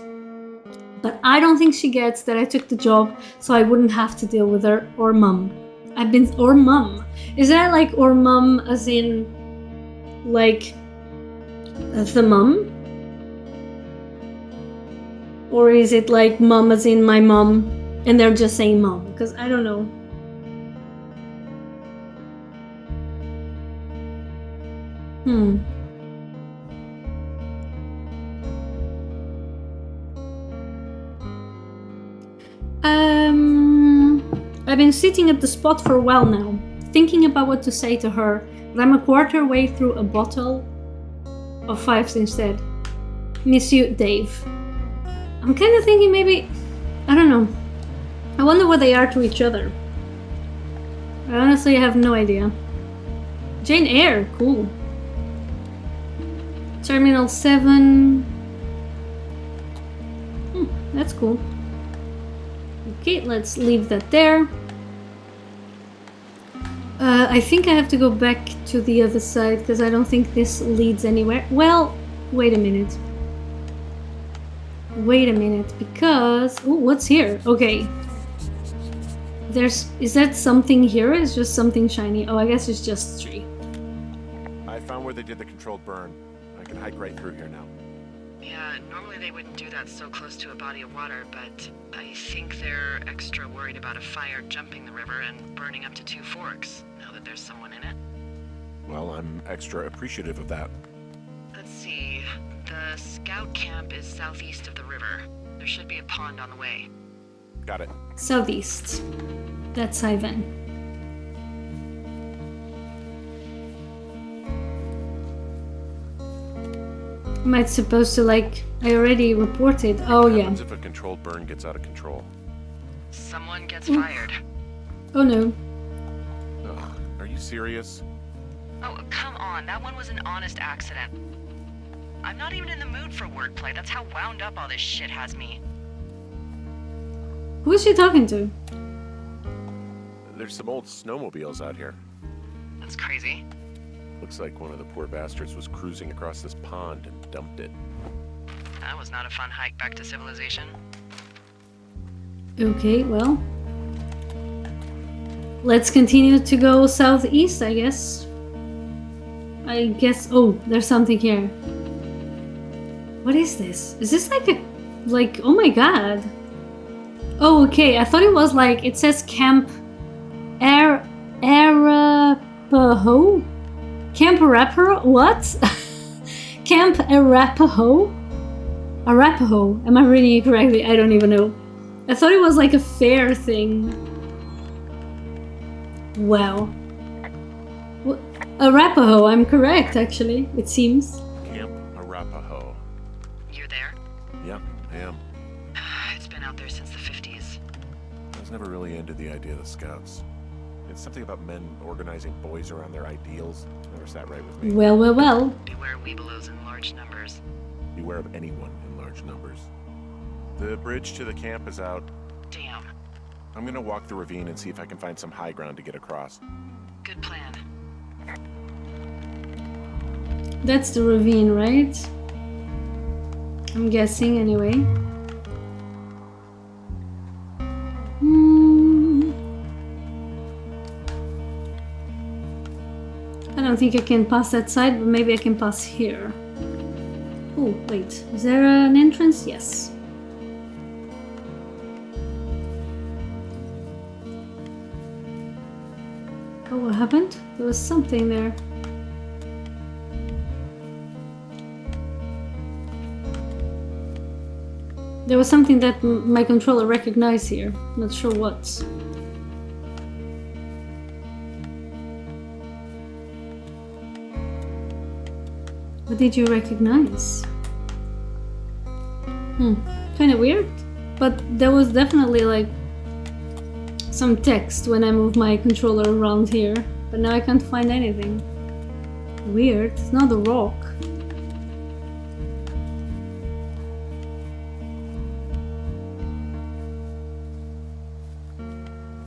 [SPEAKER 1] but I don't think she gets that I took the job so I wouldn't have to deal with her or mum. Or mum. Is that like or mum as in like the mum? Or is it like mum as in my mum and they're just saying mum? Because I don't know. I've been sitting at the spot for a while now, thinking about what to say to her, but I'm a quarter way through a bottle of 5s instead. Miss you, Dave. I'm kind of thinking maybe... I don't know. I wonder what they are to each other. I honestly have no idea. Jane Eyre, cool. Terminal 7... that's cool. Okay, let's leave that there. I think I have to go back to the other side because I don't think this leads anywhere. Well, wait a minute. Wait a minute, because... Ooh, what's here? Okay. Is that something here? It's just something shiny. Oh, I guess it's just a tree.
[SPEAKER 3] I found where they did the controlled burn. I can hike right through here now.
[SPEAKER 2] Yeah, normally they wouldn't do that so close to a body of water, but I think they're extra worried about a fire jumping the river and burning up to 2 forks, now that there's someone in it.
[SPEAKER 3] Well, I'm extra appreciative of that.
[SPEAKER 2] Let's see. The scout camp is southeast of the river. There should be a pond on the way.
[SPEAKER 3] Got it.
[SPEAKER 1] Southeast. That's high then. Am I supposed to, like, I already reported. Oh, yeah.
[SPEAKER 3] What happens if a controlled burn gets out of control?
[SPEAKER 2] Someone gets fired.
[SPEAKER 1] Oh, no.
[SPEAKER 3] Ugh, are you serious?
[SPEAKER 2] Oh, come on. That one was an honest accident. I'm not even in the mood for wordplay. That's how wound up all this shit has me.
[SPEAKER 1] Who is she talking to?
[SPEAKER 3] There's some old snowmobiles out here.
[SPEAKER 2] That's crazy.
[SPEAKER 3] Looks like one of the poor bastards was cruising across this pond and dumped it.
[SPEAKER 2] That was not a fun hike back to civilization.
[SPEAKER 1] Okay, well. let's continue to go southeast, I guess. Oh, there's something here. What is this? Is this like, oh my god. Oh, okay, I thought it was like, it says Camp Arapaho? Camp Arapaho? What? Camp Arapaho? Arapaho. Am I reading it correctly? I don't even know. I thought it was like a fair thing. Wow. Arapaho, I'm correct actually, it seems.
[SPEAKER 3] Camp Arapaho.
[SPEAKER 2] You there?
[SPEAKER 3] Yeah, I am.
[SPEAKER 2] It's been out there since the 50s.
[SPEAKER 3] I was never really into the idea of the Scouts. It's something about men organizing boys around their ideals. Never sat right with me.
[SPEAKER 1] Well.
[SPEAKER 2] Beware weebelows in large numbers.
[SPEAKER 3] Beware of anyone in large numbers. The bridge to the camp is out.
[SPEAKER 2] Damn.
[SPEAKER 3] I'm gonna walk the ravine and see if I can find some high ground to get across.
[SPEAKER 2] Good plan.
[SPEAKER 1] That's the ravine, right? I'm guessing anyway. I don't think I can pass that side, but maybe I can pass here. Oh, wait. Is there an entrance? Yes. Oh, what happened? There was something there. There was something that my controller recognized here. Not sure what. What did you recognize? Kind of weird. But there was definitely like some text when I moved my controller around here. But now I can't find anything. Weird. It's not a rock.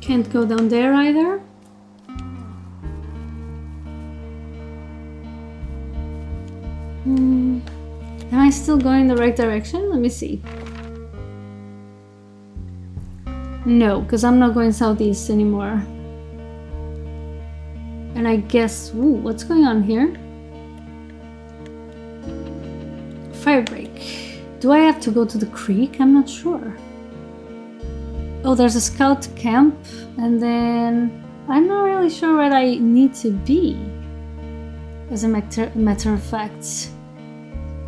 [SPEAKER 1] Can't go down there either. Am I still going in the right direction? Let me see. No, because I'm not going southeast anymore. And I guess... Ooh, what's going on here? Firebreak. Do I have to go to the creek? I'm not sure. Oh, there's a scout camp, and then I'm not really sure where I need to be. As a matter of fact.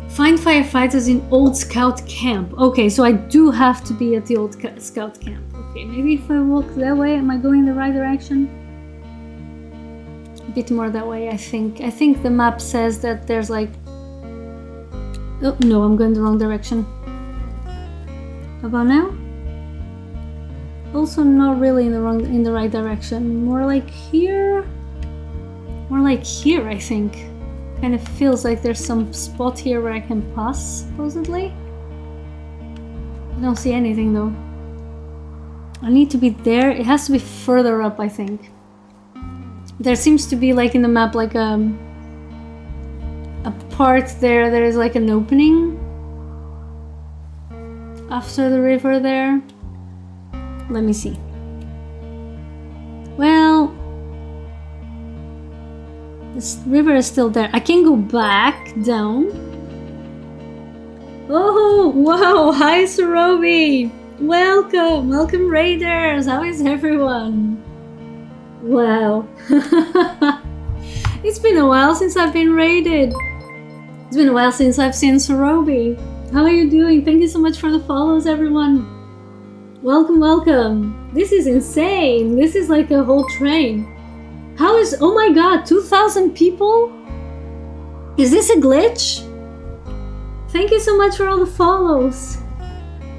[SPEAKER 1] Find firefighters in old scout camp. Okay, so I do have to be at the old scout camp. Okay, maybe if I walk that way, am I going in the right direction? A bit more that way, I think. I think the map says that there's like... Oh, no, I'm going the wrong direction. How about now? Also not really in the right direction. More like here? More like here, I think. Kind of feels like there's some spot here where I can pass, supposedly. I don't see anything though. I need to be there. It has to be further up, I think. There seems to be like in the map like a part there. There is like an opening after the river there. Let me see. Well, this river is still there. I can go back down. Oh, wow. Hi, Sarobi. Welcome. Welcome, Raiders. How is everyone? Wow. It's been a while since I've been raided. It's been a while since I've seen Sarobi. How are you doing? Thank you so much for the follows, everyone. Welcome, welcome. This is insane. This is like a whole train. How is... Oh my god, 2,000 people? Is this a glitch? Thank you so much for all the follows.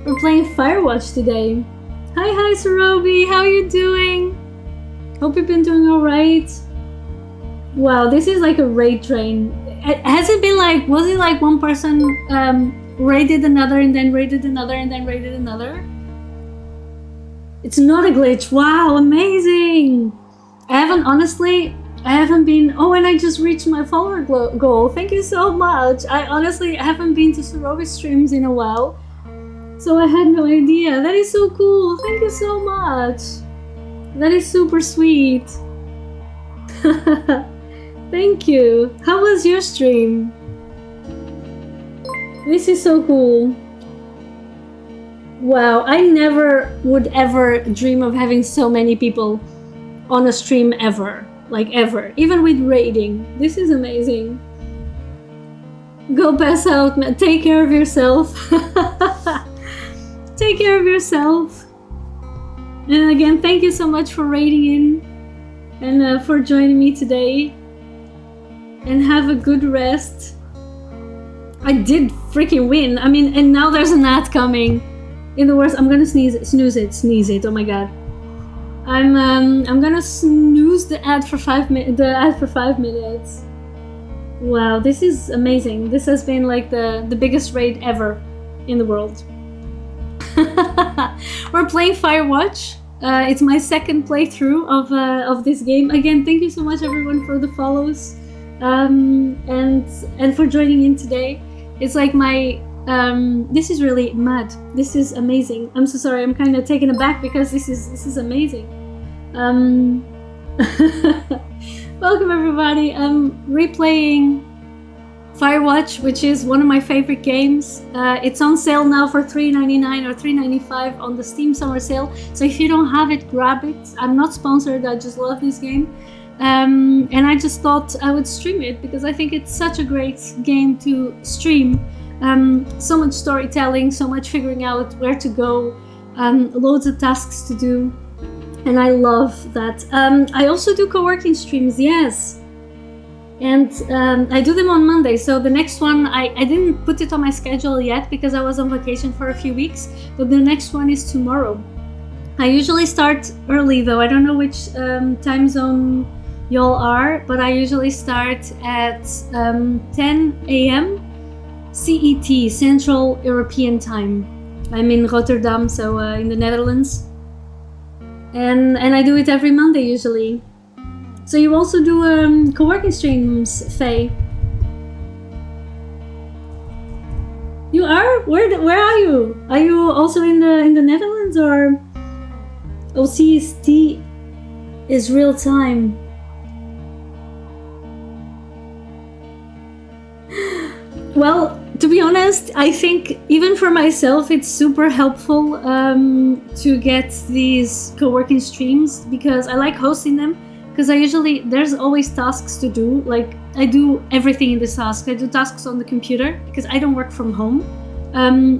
[SPEAKER 1] We're playing Firewatch today. Hi, Sarobi. How are you doing? Hope you've been doing alright. Wow, this is like a raid train. Has it been like... Was it like one person raided another and then raided another and then raided another? It's not a glitch. Wow, amazing. I haven't been... Oh, and I just reached my follower goal. Thank you so much. I honestly haven't been to Sarobi streams in a while. So I had no idea. That is so cool. Thank you so much. That is super sweet. Thank you. How was your stream? This is so cool. Wow, I never would ever dream of having so many people on a stream ever. Like ever. Even with raiding. This is amazing. Go pass out, man. Take care of yourself. Take care of yourself. And again, thank you so much for raiding in and for joining me today. And have a good rest. I did freaking win. I mean, and now there's an ad coming. In the worst, I'm gonna sneeze it. Oh my god. I'm gonna snooze the ad for 5 minutes. Wow, this is amazing. This has been like the biggest raid ever in the world. We're playing Firewatch. It's my second playthrough of this game. Again, thank you so much everyone for the follows and for joining in today. It's like my this is really mad. This is amazing. I'm so sorry. I'm kind of taken aback because this is amazing. Welcome everybody. I'm replaying Firewatch, which is one of my favorite games. It's on sale now for $3.99 or $3.95 on the Steam Summer Sale. So if you don't have it, grab it. I'm not sponsored. I just love this game. And I just thought I would stream it because I think it's such a great game to stream. So much storytelling, so much figuring out where to go, loads of tasks to do, and I love that. I also do co-working streams, yes, and I do them on Monday. So the next one, I didn't put it on my schedule yet because I was on vacation for a few weeks, but the next one is tomorrow. I usually start early though. I don't know which time zone y'all are, but I usually start at 10 a.m. CET, Central European Time. I'm in Rotterdam, so in the Netherlands. And I do it every Monday usually. So you also do co-working streams, Faye? You are? Where are you? Are you also in the Netherlands or? Oh, CST is real time. Well, to be honest, I think even for myself it's super helpful to get these co-working streams because I like hosting them because there's always tasks to do. Like I do everything in this task. I do tasks on the computer because I don't work from home,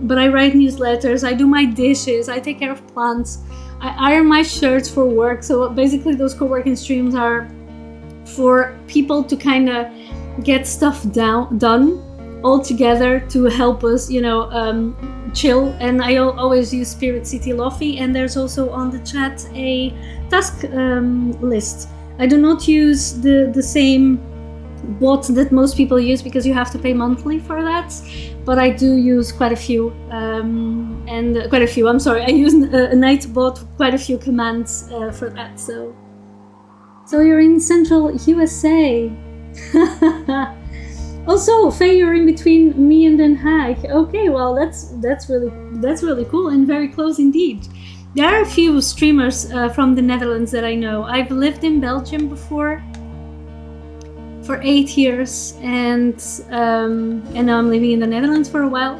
[SPEAKER 1] but I write newsletters, I do my dishes, I take care of plants, I iron my shirts for work. So basically those co-working streams are for people to kind of get stuff done all together to help us, chill. And I always use Spirit City Lofi, and there's also on the chat a task list. I do not use the same bot that most people use because you have to pay monthly for that, but I do use quite a few I use a Nightbot, quite a few commands for that. So you're in Central USA. Also, Faye, you're in between me and Den Haag. Okay, well, that's really cool and very close indeed. There are a few streamers from the Netherlands that I know. I've lived in Belgium before for 8 years, and now I'm living in the Netherlands for a while.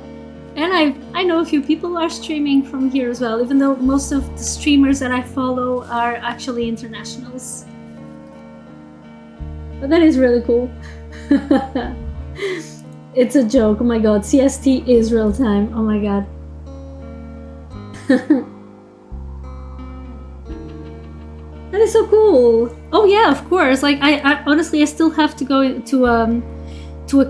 [SPEAKER 1] And I know a few people who are streaming from here as well, even though most of the streamers that I follow are actually internationals. But that is really cool. It's a joke. Oh my god, CST is real time. Oh my god. That is so cool. Oh yeah, of course. Like I honestly, I still have to go to a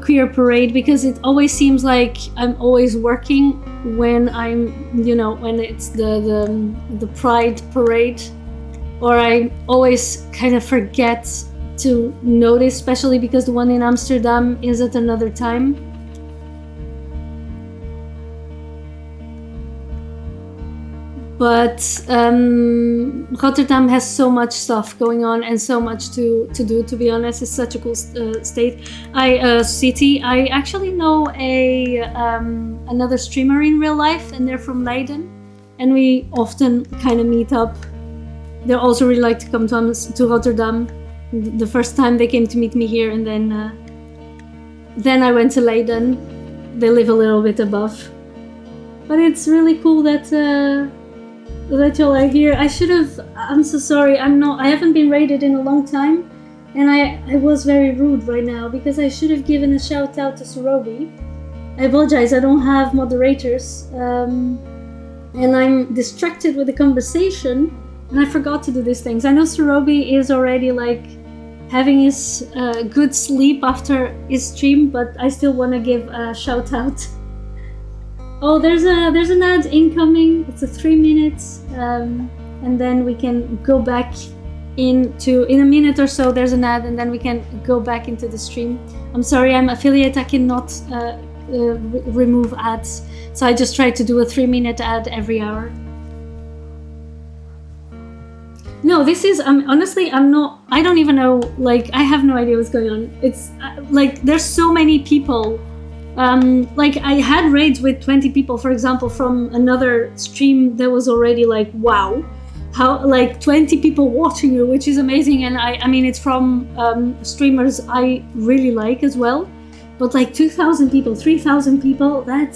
[SPEAKER 1] queer parade because it always seems like I'm always working when when it's the Pride parade, or I always kind of forget to notice, especially because the one in Amsterdam is at another time. But Rotterdam has so much stuff going on and so much to do, to be honest. It's such a cool city. I actually know another streamer in real life, and they're from Leiden, and we often kind of meet up they also really like to come to Rotterdam. The first time they came to meet me here, and then I went to Leiden. They live a little bit above, but it's really cool that y'all are here. I'm so sorry. I haven't been raided in a long time, and I was very rude right now because I should have given a shout out to Surobi. I apologize. I don't have moderators, and I'm distracted with the conversation, and I forgot to do these things. I know Surobi is already like having his good sleep after his stream, but I still want to give a shout out. Oh, there's an ad incoming. It's a 3 minutes, and then we can go back in a minute or so. There's an ad, and then we can go back into the stream. I'm sorry, I'm affiliate. I cannot remove ads, so I just try to do a 3-minute ad every hour. No, this is honestly, I don't even know, like, I have no idea what's going on. It's like there's so many people. Like I had raids with 20 people, for example, from another stream that was already like, wow, how, like 20 people watching you, which is amazing. And I mean, it's from streamers I really like as well. But like 2,000 people, 3,000 people, that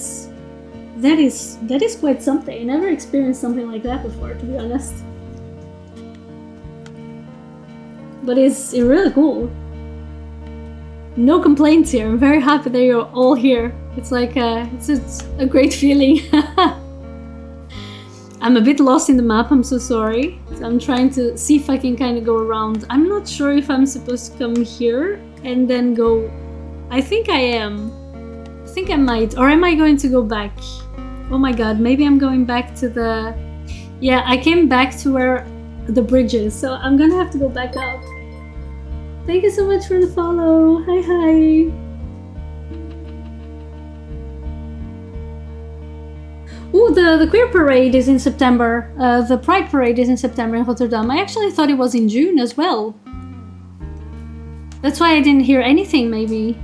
[SPEAKER 1] is quite something. I never experienced something like that before, to be honest. But it's really cool. No complaints here. I'm very happy that you're all here. It's like it's a great feeling. I'm a bit lost in the map. I'm so sorry. So I'm trying to see if I can kind of go around. I'm not sure if I'm supposed to come here and then go. I think I am. I think I might. Or am I going to go back? Oh my god. Maybe I'm going back to the. Yeah, I came back to where the bridge is. So I'm gonna have to go back up. Thank you so much for the follow. Hi, hi. Ooh, the queer parade is in September. The Pride parade is in September in Rotterdam. I actually thought it was in June as well. That's why I didn't hear anything, maybe.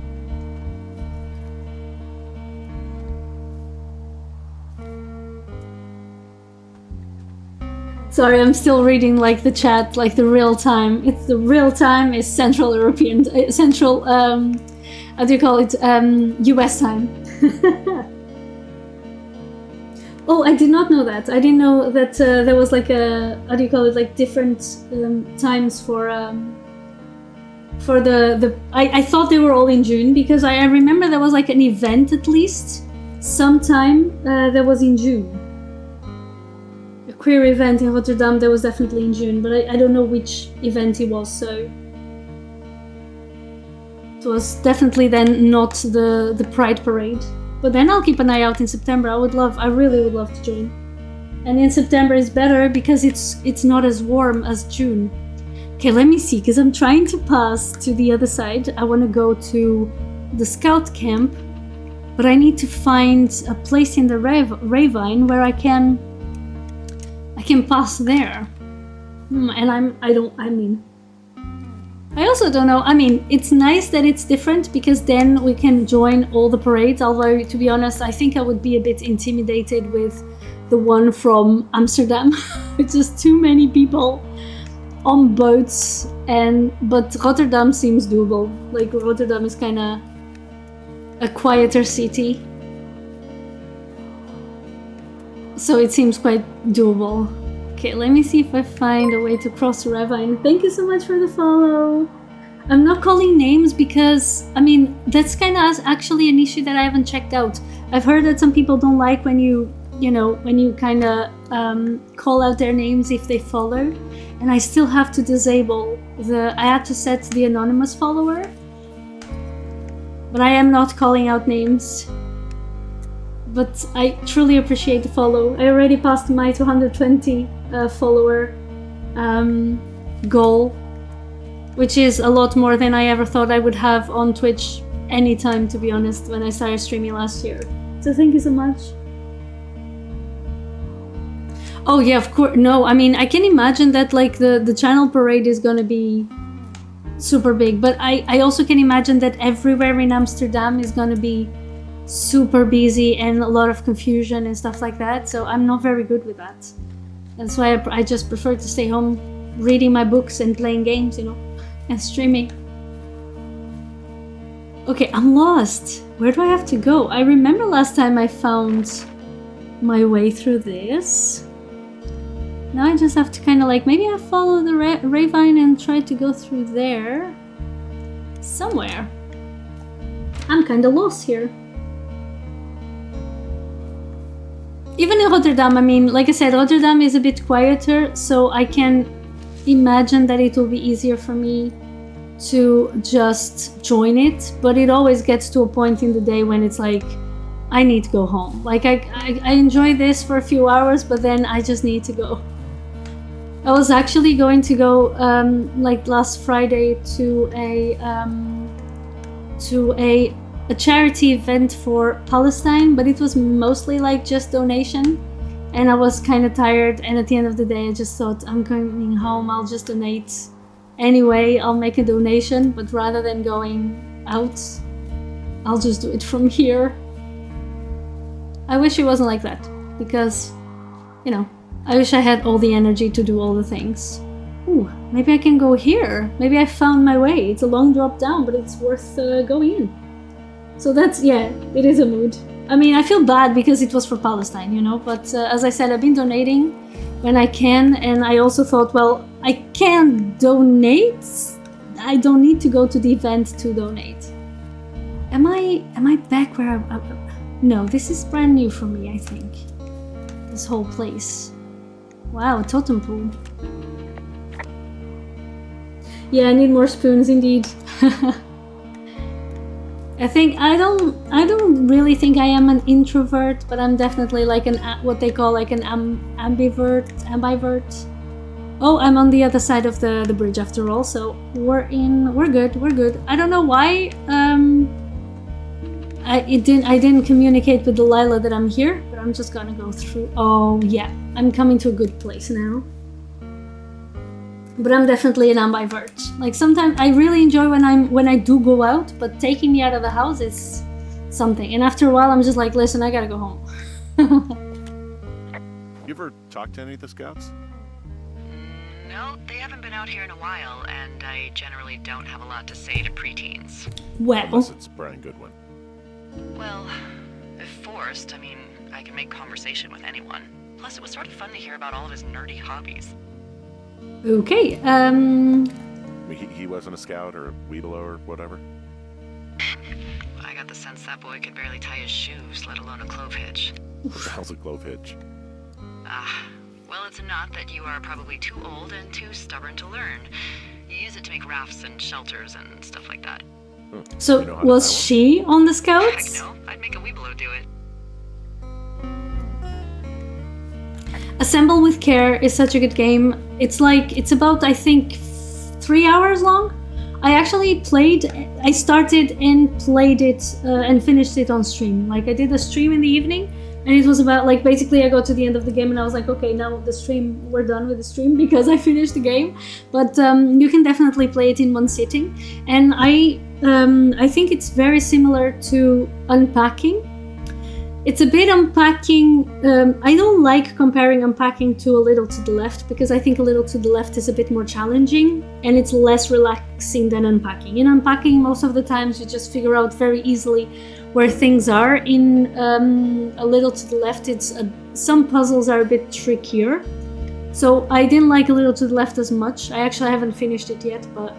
[SPEAKER 1] Sorry, I'm still reading like the chat, like the real time. It's the real time is Central European, Central, how do you call it, US time. Oh, I did not know that. I didn't know that there was like a, how do you call it, like different times for the. I thought they were all in June because I remember there was like an event at least sometime that was in June. Queer event in Rotterdam that was definitely in June, but I don't know which event it was, so it was definitely then not the Pride parade. But then I'll keep an eye out in September. I really would love to join. And in September is better because it's not as warm as June. Okay, let me see, because I'm trying to pass to the other side. I want to go to the scout camp, but I need to find a place in the ravine where I can pass there. I also don't know. I mean, it's nice that it's different because then we can join all the parades. Although, to be honest, I think I would be a bit intimidated with the one from Amsterdam. It's just too many people on boats. But Rotterdam seems doable. Like Rotterdam is kind of a quieter city. So it seems quite doable. Okay, let me see if I find a way to cross the ravine. Thank you so much for the follow. I'm not calling names because, I mean, that's kind of actually an issue that I haven't checked out. I've heard that some people don't like when you kind of call out their names if they follow. And I still have to disable I had to set the anonymous follower. But I am not calling out names. But I truly appreciate the follow. I already passed my 220 follower goal, which is a lot more than I ever thought I would have on Twitch anytime, to be honest, when I started streaming last year. So thank you so much. Oh yeah, of course. No, I mean, I can imagine that like the channel parade is gonna be super big, but I also can imagine that everywhere in Amsterdam is gonna be super busy and a lot of confusion and stuff like that, so I'm not very good with that. That's why I just prefer to stay home reading my books and playing games, you know, and streaming. Okay, I'm lost. Where do I have to go? I remember last time I found my way through this. Now I just have to kind of like, maybe I follow the ravine and try to go through there. Somewhere. I'm kind of lost here. Even in Rotterdam, I mean, like I said, Rotterdam is a bit quieter, so I can imagine that it will be easier for me to just join it, but it always gets to a point in the day when it's like, I need to go home. Like, I enjoy this for a few hours, but then I just need to go. I was actually going to go, like last Friday, to a charity event for Palestine, but it was mostly like just donation, and I was kind of tired, and at the end of the day I just thought, I'm coming home, I'll just donate anyway, I'll make a donation, but rather than going out, I'll just do it from here. I wish it wasn't like that, because, you know, I wish I had all the energy to do all the things. Ooh, maybe I can go here. Maybe I found my way. It's a long drop down, but it's worth going in. So that's, yeah, it is a mood. I mean, I feel bad because it was for Palestine, you know, but as I said, I've been donating when I can, and I also thought, well, I can donate. I don't need to go to the event to donate. Am I back where I'm no, this is brand new for me, I think. This whole place. Wow, totem pool. Yeah, I need more spoons indeed. I think I don't really think I am an introvert, but I'm definitely like an what they call like an ambivert. Oh, I'm on the other side of the bridge after all, so we're good. I don't know why I didn't communicate with Delilah that I'm here, but I'm just gonna go through. Oh yeah, I'm coming to a good place now. But I'm definitely an ambivert. Like sometimes I really enjoy when I do go out, but taking me out of the house is something. And after a while, I'm just like, listen, I gotta go home.
[SPEAKER 3] You ever talk to any of the scouts?
[SPEAKER 2] No, they haven't been out here in a while, and I generally don't have a lot to say to preteens.
[SPEAKER 1] Well,
[SPEAKER 3] Unless it's Brian Goodwin.
[SPEAKER 2] Well, if forced, I mean, I can make conversation with anyone. Plus, it was sort of fun to hear about all of his nerdy hobbies.
[SPEAKER 1] Okay.
[SPEAKER 3] I mean, he wasn't a scout or a Weeblo or whatever?
[SPEAKER 2] I got the sense that boy could barely tie his shoes, let alone a clove hitch.
[SPEAKER 3] What the hell's a clove hitch?
[SPEAKER 2] Well, it's a knot that you are probably too old and too stubborn to learn. You use it to make rafts and shelters and stuff like that.
[SPEAKER 1] So,
[SPEAKER 3] You know how to
[SPEAKER 1] was
[SPEAKER 3] tie one?
[SPEAKER 1] she on the
[SPEAKER 2] Heck
[SPEAKER 1] scouts?
[SPEAKER 2] no, I'd make a Weeblo do it.
[SPEAKER 1] Assemble with Care is such a good game. It's about, I think, 3 hours long. I started and played it and finished it on stream. Like I did a stream in the evening, and it was about like basically I got to the end of the game and I was like, okay, now we're done with the stream because I finished the game. But you can definitely play it in one sitting, and I think it's very similar to Unpacking. It's a bit unpacking. I don't like comparing Unpacking to A Little to the Left because I think A Little to the Left is a bit more challenging and it's less relaxing than Unpacking. In Unpacking, most of the times you just figure out very easily where things are. In A Little to the Left, some puzzles are a bit trickier. So I didn't like A Little to the Left as much. I actually haven't finished it yet, but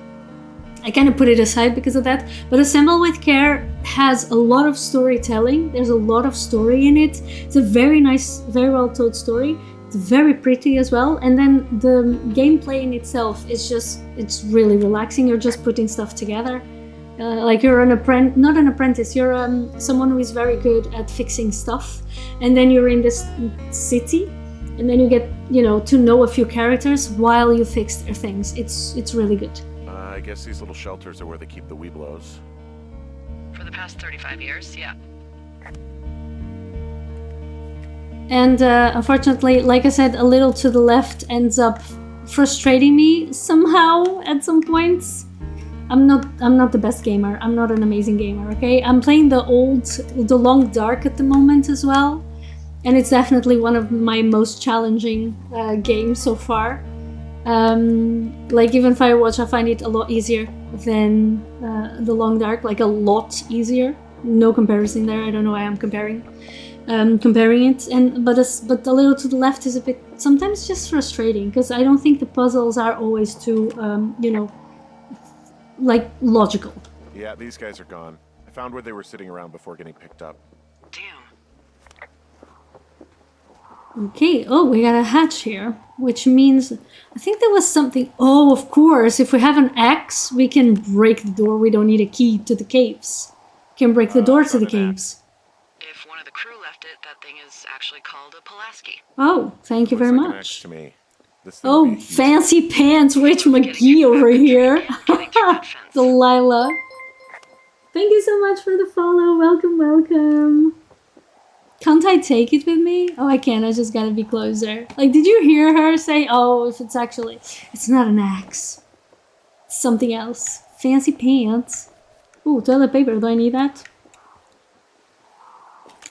[SPEAKER 1] I kind of put it aside because of that. But Assemble with Care has a lot of storytelling. There's a lot of story in it. It's a very nice, very well told story. It's very pretty as well. And then the gameplay in itself is it's really relaxing. You're just putting stuff together. Like you're not an apprentice, you're someone who is very good at fixing stuff. And then you're in this city. And then you get, to know a few characters while you fix their things. It's really good.
[SPEAKER 3] I guess these little shelters are where they keep the Weeblos.
[SPEAKER 2] For the past 35 years, yeah.
[SPEAKER 1] And unfortunately, like I said, A Little to the Left ends up frustrating me somehow at some points. I'm not the best gamer. I'm not an amazing gamer, okay? I'm playing the Long Dark at the moment as well. And it's definitely one of my most challenging games so far. Like even Firewatch, I find it a lot easier than the Long Dark, like a lot easier. No comparison there. I don't know why I'm comparing it. And but a little to the left is a bit sometimes just frustrating because I don't think the puzzles are always too like logical.
[SPEAKER 3] Yeah, these guys are gone. I found where they were sitting around before getting picked up.
[SPEAKER 2] Damn.
[SPEAKER 1] Okay, oh, we got a hatch here, which means I think there was something. Oh, of course, if we have an axe, we can break the door. We don't need a key to the caves. We can break the door to the caves.
[SPEAKER 2] If one of the crew left it, that thing is actually called a Pulaski.
[SPEAKER 1] Oh, thank you very
[SPEAKER 3] Looks like an axe
[SPEAKER 1] much.
[SPEAKER 3] to me. This thing would be
[SPEAKER 1] Oh,
[SPEAKER 3] a huge
[SPEAKER 1] fancy pants, Rich McGee over here. Delilah. Thank you so much for the follow. Welcome, welcome. Can't I take it with me? Oh, I can. I just gotta be closer. Like, did you hear her say, oh, if it's actually... It's not an axe. It's something else. Fancy pants. Ooh, toilet paper. Do I need that?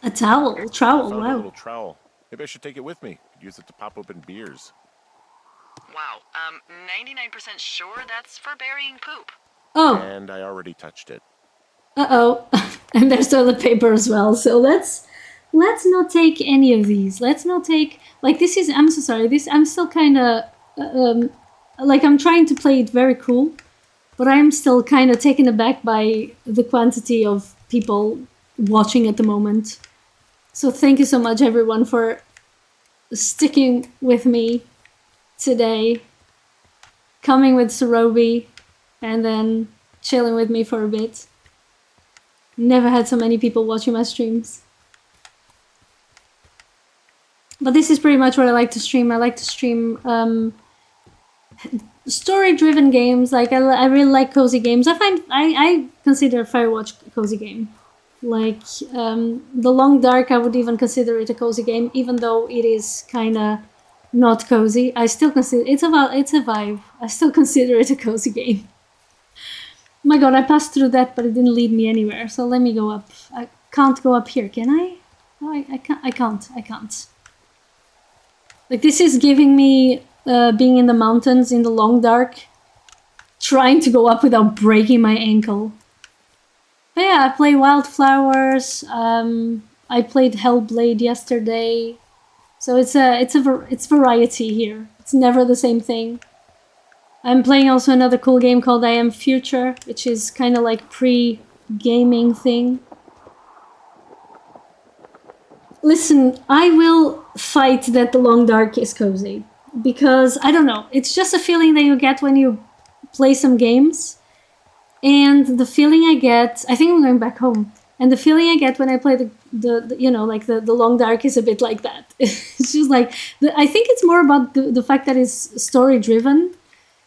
[SPEAKER 1] A towel. Trowel.
[SPEAKER 3] Found a
[SPEAKER 1] Wow.
[SPEAKER 3] little trowel. Maybe I should take it with me. Could use it to pop open beers.
[SPEAKER 2] Wow. 99% sure that's for burying poop.
[SPEAKER 1] Oh.
[SPEAKER 3] And I already touched it.
[SPEAKER 1] Uh-oh. And there's toilet paper as well. So let's not take any of these. Let's not take... Like, this is... I'm so sorry. I'm still kind of... like, I'm trying to play it very cool. But I'm still kind of taken aback by the quantity of people watching at the moment. So thank you so much, everyone, for sticking with me today. Coming with Sarobi. And then chilling with me for a bit. Never had so many people watching my streams. But this is pretty much what I like to stream. I like to stream story-driven games. Like I really like cozy games. I consider Firewatch a cozy game. Like The Long Dark, I would even consider it a cozy game, even though it is kind of not cozy. I still consider it's a vibe. I still consider it a cozy game. Oh my god, I passed through that, but it didn't lead me anywhere. So let me go up. I can't go up here, can I? No, I can't. I can't. Like, this is giving me being in the mountains in the Long Dark, trying to go up without breaking my ankle. But yeah, I play Wildflowers. I played Hellblade yesterday, so it's variety here. It's never the same thing. I'm playing also another cool game called I Am Future, which is kind of like pre-gaming thing. Listen, I will fight that the Long Dark is cozy. Because, I don't know, it's just a feeling that you get when you play some games. And the feeling I get, I think I'm going back home. And the feeling I get when I play the Long Dark is a bit like that. It's just like, I think it's more about the fact that it's story-driven.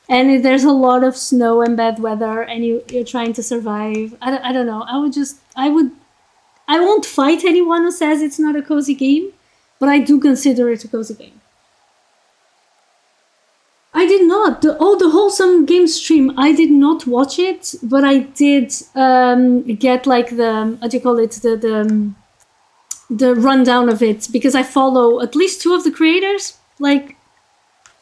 [SPEAKER 1] And there's a lot of snow and bad weather and you're trying to survive. I don't know, I won't fight anyone who says it's not a cozy game, but I do consider it a cozy game. I did not. The Wholesome Game stream, I did not watch it, but I did get like the rundown of it, because I follow at least two of the creators. Like,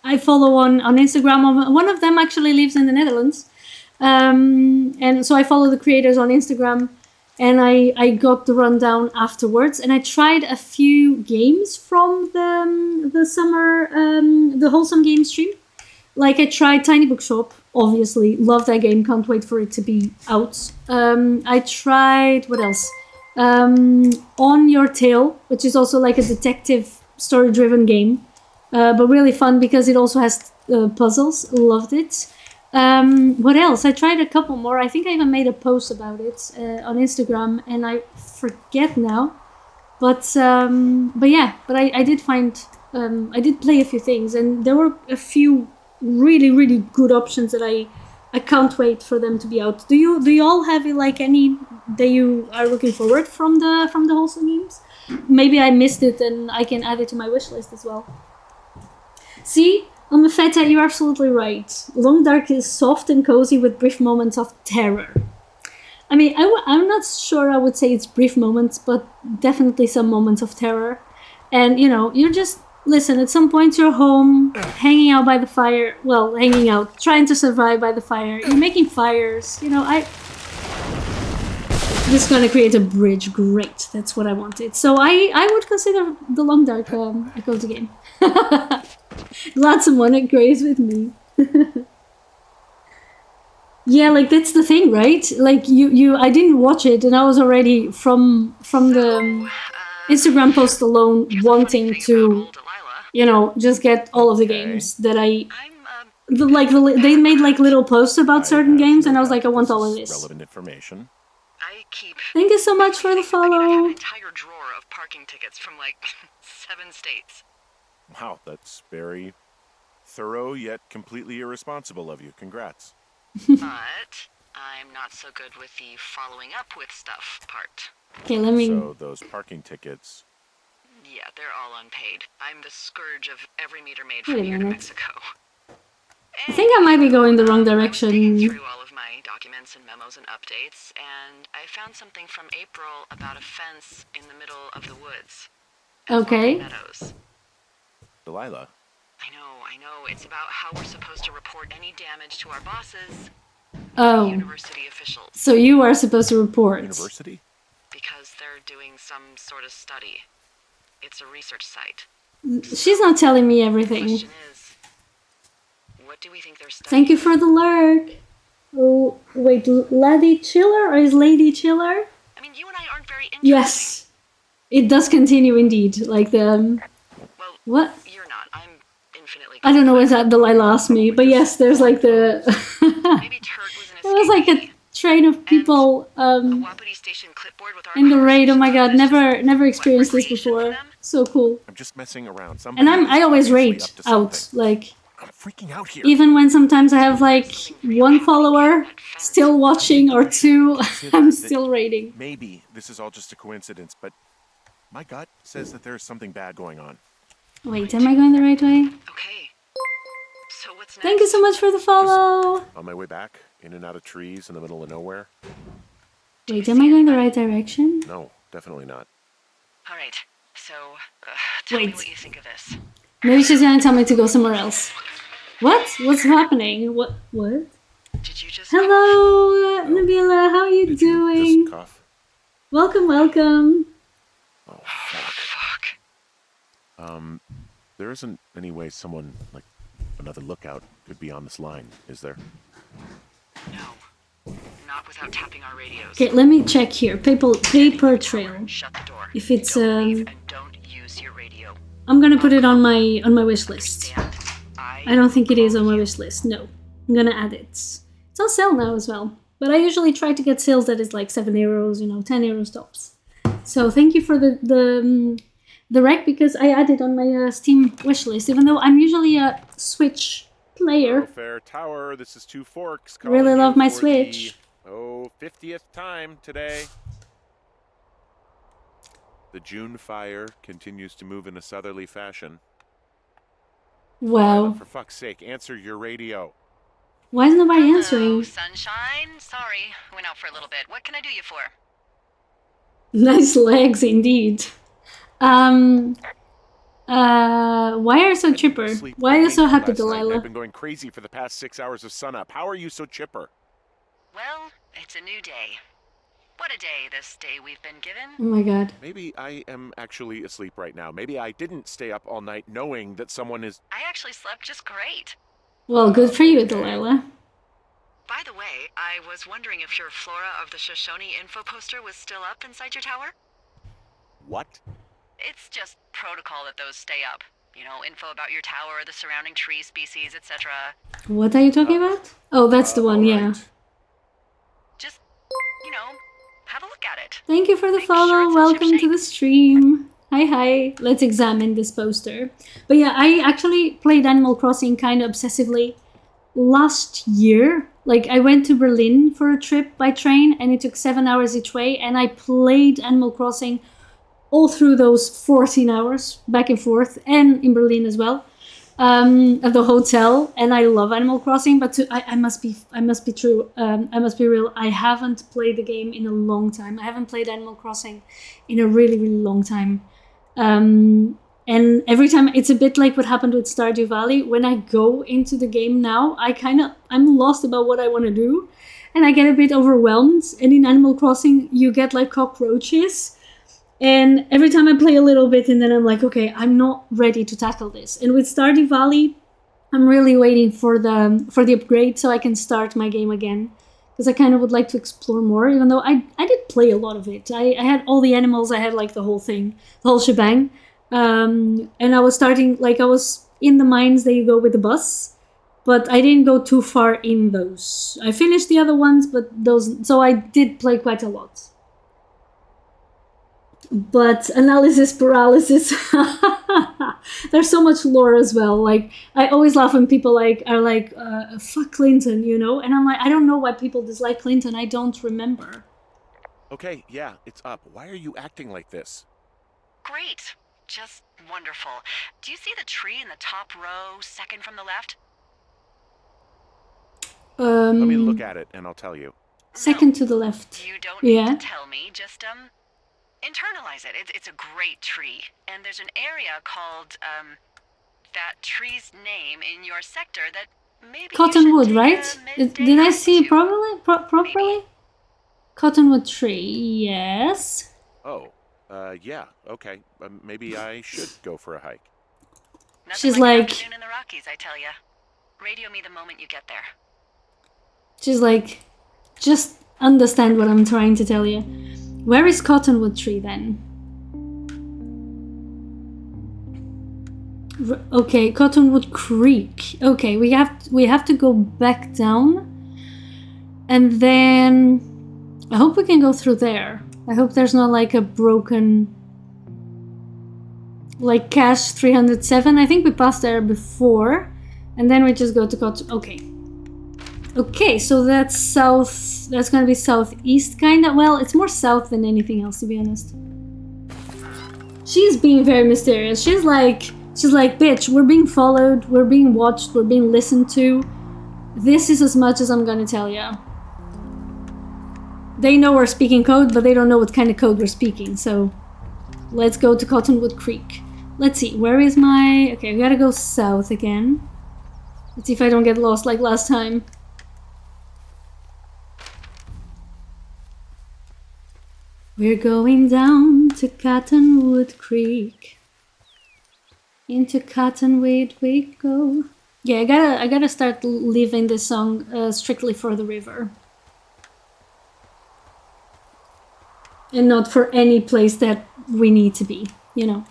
[SPEAKER 1] I follow on Instagram. One of them actually lives in the Netherlands. And so I follow the creators on Instagram. And I got the rundown afterwards, and I tried a few games from the summer, the Wholesome Game stream. Like, I tried Tiny Bookshop, obviously, love that game, can't wait for it to be out. I tried, what else? On Your Tail, which is also like a detective story-driven game, but really fun because it also has puzzles, loved it. What else? I tried a couple more. I think I even made a post about it on Instagram, and I forget now. But yeah, I did find I did play a few things, and there were a few really, really good options that I can't wait for them to be out. Do you all have like any that you are looking forward from the Wholesome Games? Maybe I missed it, and I can add it to my wish list as well. See? Feta, you're absolutely right. Long Dark is soft and cozy with brief moments of terror. I mean, I'm not sure I would say it's brief moments, but definitely some moments of terror. And, you're just listen, at some point you're home, hanging out by the fire. Well, hanging out, trying to survive by the fire. You're making fires. You know, This is gonna create a bridge. Great, that's what I wanted. So I would consider the Long Dark Echo the game. Glad someone agrees with me. Yeah, like that's the thing, right? Like I didn't watch it, and I was already from the Instagram post alone wanting to, you know, just get all of the games that they made like little posts about certain games, and I was like, I want all of this.
[SPEAKER 3] Relevant information.
[SPEAKER 1] Thank you so much for the follow.
[SPEAKER 2] I have an entire drawer of parking tickets from like 7 states.
[SPEAKER 3] Wow, that's very thorough yet completely irresponsible of you. Congrats.
[SPEAKER 2] But I'm not so good with the following up with stuff part.
[SPEAKER 1] Okay, let me.
[SPEAKER 3] So those parking tickets.
[SPEAKER 2] Yeah, they're all unpaid. I'm the scourge of every meter made
[SPEAKER 1] Wait
[SPEAKER 2] from
[SPEAKER 1] a
[SPEAKER 2] here to
[SPEAKER 1] minute.
[SPEAKER 2] Mexico.
[SPEAKER 1] I think I might be going the wrong direction.
[SPEAKER 2] I was digging through all of my documents and memos and updates, and I found something from April about a fence in the middle of the woods.
[SPEAKER 1] Okay.
[SPEAKER 2] Meadows.
[SPEAKER 3] Delilah.
[SPEAKER 2] I know. It's about how we're supposed to report any damage to our bosses,
[SPEAKER 1] Oh,
[SPEAKER 2] university officials,
[SPEAKER 1] so you are supposed to report.
[SPEAKER 3] University?
[SPEAKER 2] because they're doing some sort of study. It's a research site.
[SPEAKER 1] She's not telling me everything.
[SPEAKER 2] Question is, what do we think they're studying?
[SPEAKER 1] Thank you for the lurk. Oh, wait, Lady Chiller or is Lady Chiller?
[SPEAKER 2] I mean, you and I aren't very interesting.
[SPEAKER 1] Yes, it does continue indeed. Like the
[SPEAKER 2] Well,
[SPEAKER 1] what?
[SPEAKER 2] you're not. I'm infinitely.
[SPEAKER 1] I don't know what that Delilah asked me, but yes, there's like the.
[SPEAKER 2] Maybe Turk was an
[SPEAKER 1] There was like a train of people
[SPEAKER 2] Wapiti Station clipboard with our
[SPEAKER 1] in the raid. Oh my god,
[SPEAKER 2] conversations.
[SPEAKER 1] never experienced this
[SPEAKER 2] Recreation for
[SPEAKER 1] before.
[SPEAKER 2] them?
[SPEAKER 1] So cool.
[SPEAKER 3] I'm just messing around.
[SPEAKER 1] And I
[SPEAKER 3] Somebody is
[SPEAKER 1] always
[SPEAKER 3] obviously
[SPEAKER 1] raid
[SPEAKER 3] up to
[SPEAKER 1] out,
[SPEAKER 3] something.
[SPEAKER 1] like
[SPEAKER 3] I'm freaking out here.
[SPEAKER 1] even when sometimes I have like one follower still watching or two, I'm still raiding.
[SPEAKER 3] Maybe this is all just a coincidence, but my gut says that there's something bad going on.
[SPEAKER 1] Wait, am I going the right way?
[SPEAKER 2] Okay. So what's next?
[SPEAKER 1] Thank you so much for the follow.
[SPEAKER 3] On my way back, in and out of trees in the middle of nowhere?
[SPEAKER 1] Wait, am I going the right direction?
[SPEAKER 3] No, definitely not.
[SPEAKER 2] All right. So, tell me
[SPEAKER 1] Wait.
[SPEAKER 2] what you think of this.
[SPEAKER 1] Maybe she's gonna tell me to go somewhere else. What? What's happening? What?
[SPEAKER 2] Did you just?
[SPEAKER 1] Hello, Nabila. How are you
[SPEAKER 3] Did you
[SPEAKER 1] doing?
[SPEAKER 3] just cough?
[SPEAKER 1] Welcome.
[SPEAKER 3] Oh, fuck.
[SPEAKER 2] Fuck.
[SPEAKER 3] There isn't any way someone, like, another lookout could be on this line, is there?
[SPEAKER 2] No. Not without tapping our radios.
[SPEAKER 1] Okay, let me check here. Paper trail.
[SPEAKER 2] Shut the door.
[SPEAKER 1] If it's
[SPEAKER 2] Don't leave and don't use your radio.
[SPEAKER 1] I'm gonna put it on my wish list.
[SPEAKER 2] Understand?
[SPEAKER 1] I don't think it is on my wish list. No, I'm gonna add it. It's on sale now as well. But I usually try to get sales that is like €7, 10 euros tops. So thank you for the rec because I added on my Steam wish list. Even though I'm usually a Switch player.
[SPEAKER 3] Fair Tower, this is Two Forks.
[SPEAKER 1] Really
[SPEAKER 3] calling
[SPEAKER 1] love
[SPEAKER 3] you
[SPEAKER 1] my
[SPEAKER 3] for
[SPEAKER 1] Switch.
[SPEAKER 3] the, 50th time today. The June fire continues to move in a southerly fashion.
[SPEAKER 1] Wow.
[SPEAKER 3] For fuck's sake, answer your radio.
[SPEAKER 1] Why is nobody
[SPEAKER 2] Hello,
[SPEAKER 1] answering?
[SPEAKER 2] sunshine. Sorry, went out for a little bit. What can I do you for?
[SPEAKER 1] Nice legs indeed. Why are you so chipper?
[SPEAKER 3] Sleep
[SPEAKER 1] Why are you so
[SPEAKER 3] late
[SPEAKER 1] happy,
[SPEAKER 3] last night, and
[SPEAKER 1] Delilah?
[SPEAKER 3] I've been going crazy for the past 6 hours of sunup. How are you so chipper?
[SPEAKER 2] Well, it's a new day. What a day, this day we've been given.
[SPEAKER 1] Oh my god.
[SPEAKER 3] Maybe I am actually asleep right now. Maybe I didn't stay up all night knowing that someone is...
[SPEAKER 2] I actually slept just great.
[SPEAKER 1] Well, good for you, Delilah.
[SPEAKER 2] By the way, I was wondering if your Flora of the Shoshone info poster was still up inside your tower?
[SPEAKER 3] What?
[SPEAKER 2] It's just protocol that those stay up. You know, info about your tower, the surrounding tree species, etc.
[SPEAKER 1] What are you talking about? Oh, that's the one, yeah.
[SPEAKER 3] Alright.
[SPEAKER 2] Just, you know, have a look at it.
[SPEAKER 1] Thank you for the
[SPEAKER 2] Make sure
[SPEAKER 1] follow.
[SPEAKER 2] it's
[SPEAKER 1] Welcome to
[SPEAKER 2] ship-shape.
[SPEAKER 1] the stream. Hi. Let's examine this poster. But yeah, I actually played Animal Crossing kind of obsessively last year. Like, I went to Berlin for a trip by train and it took 7 hours each way. And I played Animal Crossing all through those 14 hours, back and forth, and in Berlin as well, at the hotel. And I love Animal Crossing, but I must be true. I must be real. I haven't played the game in a long time. I haven't played Animal Crossing in a really, really long time. And every time, it's a bit like what happened with Stardew Valley. When I go into the game now, I'm lost about what I want to do. And I get a bit overwhelmed. And in Animal Crossing, you get like cockroaches. And every time I play a little bit, and then I'm like, okay, I'm not ready to tackle this. And with Stardew Valley, I'm really waiting for the upgrade so I can start my game again. Because I kind of would like to explore more, even though I did play a lot of it. I had all the animals, I had like the whole thing, the whole shebang. And I was starting, like I was in the mines that you go with the bus, but I didn't go too far in those. I finished the other ones, but so I did play quite a lot. But analysis paralysis, there's so much lore as well. Like, I always laugh when people are like, fuck Clinton, you know? And I'm like, I don't know why people dislike Clinton, I don't remember.
[SPEAKER 3] Okay, yeah, it's up. Why are you acting like this?
[SPEAKER 2] Great. Just wonderful. Do you see the tree in the top row, second from the left?
[SPEAKER 3] Let me look at it and I'll tell you.
[SPEAKER 1] Second to the left.
[SPEAKER 2] You don't need
[SPEAKER 1] Yeah.
[SPEAKER 2] to tell me, just, internalize it. It's a great tree. And there's an area called, that tree's name in your sector that maybe
[SPEAKER 1] Cottonwood,
[SPEAKER 2] you should
[SPEAKER 1] right?
[SPEAKER 2] take a midday
[SPEAKER 1] Did I
[SPEAKER 2] hike
[SPEAKER 1] see it
[SPEAKER 2] to.
[SPEAKER 1] properly?
[SPEAKER 2] Maybe.
[SPEAKER 1] Cottonwood tree, yes.
[SPEAKER 3] Oh, yeah, okay. Maybe I should go for a hike.
[SPEAKER 2] Nothing
[SPEAKER 1] She's
[SPEAKER 2] like an
[SPEAKER 1] like-
[SPEAKER 2] afternoon in the Rockies, I tell ya. Radio me the moment you get there.
[SPEAKER 1] She's like, just understand what I'm trying to tell you. Where is Cottonwood tree then? Okay, Cottonwood Creek. Okay, we have to go back down, and then I hope we can go through there. I hope there's not like a broken, like cache 307. I think we passed there before, and then we just go to Okay, so that's south. That's gonna be southeast, kinda. Well, it's more south than anything else, to be honest. She's being very mysterious. She's like, bitch, we're being followed, we're being watched, we're being listened to. This is as much as I'm gonna tell ya. They know we're speaking code, but they don't know what kind of code we're speaking, so let's go to Cottonwood Creek. Let's see, where is my... Okay, we gotta go south again. Let's see if I don't get lost like last time. We're going down to Cottonwood Creek. Into Cottonwood we go. Yeah, I gotta start leaving this song strictly for the river. And not for any place that we need to be, you know.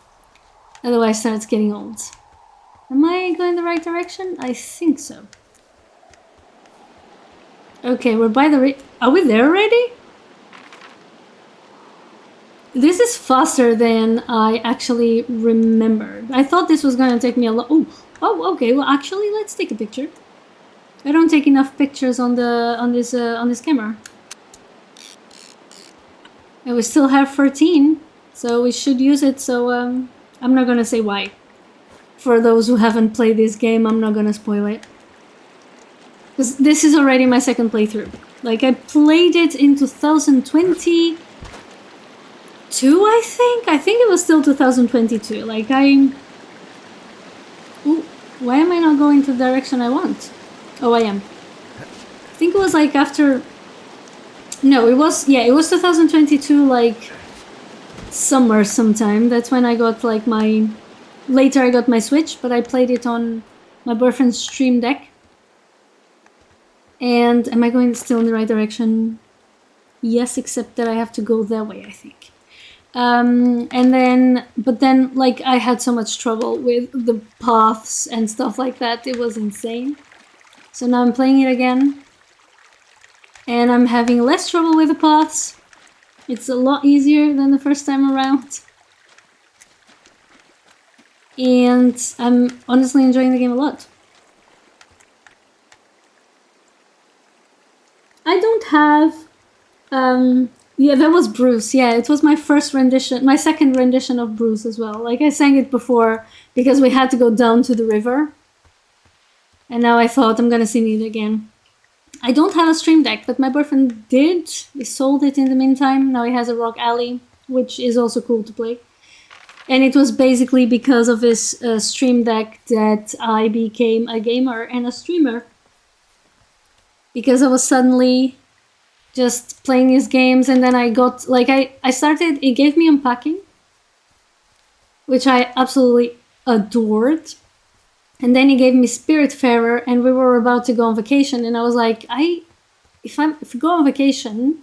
[SPEAKER 1] Otherwise it starts getting old. Am I going the right direction? I think so. Okay, we're by the Are we there already? This is faster than I actually remembered. I thought this was going to take me a lot. Oh, okay. Well, actually, let's take a picture. I don't take enough pictures on this camera. And we still have 13, so we should use it. So I'm not gonna say why. For those who haven't played this game, I'm not gonna spoil it. Because this is already my second playthrough. Like, I played it in 2022, I think? I think it was still 2022. Like, Ooh, why am I not going to the direction I want? Oh, I am. I think it was like after... No, it was 2022, like, summer sometime. That's when I got, like, my... Later I got my Switch, but I played it on my boyfriend's Stream Deck. And am I going still in the right direction? Yes, except that I have to go that way, I think. But then, like, I had so much trouble with the paths and stuff like that. It was insane. So now I'm playing it again. And I'm having less trouble with the paths. It's a lot easier than the first time around. And I'm honestly enjoying the game a lot. I don't have... yeah, that was Bruce. Yeah, it was my first rendition, my second rendition of Bruce as well. Like, I sang it before because we had to go down to the river. And now I thought I'm gonna sing it again. I don't have a Stream Deck, but my boyfriend did. He sold it in the meantime. Now he has a Rock Alley, which is also cool to play. And it was basically because of his stream deck that I became a gamer and a streamer. Because I was suddenly just playing his games, and then I got, like, I started, it gave me unpacking, which I absolutely adored. And then he gave me Spiritfarer, and we were about to go on vacation, and I was like, if we go on vacation,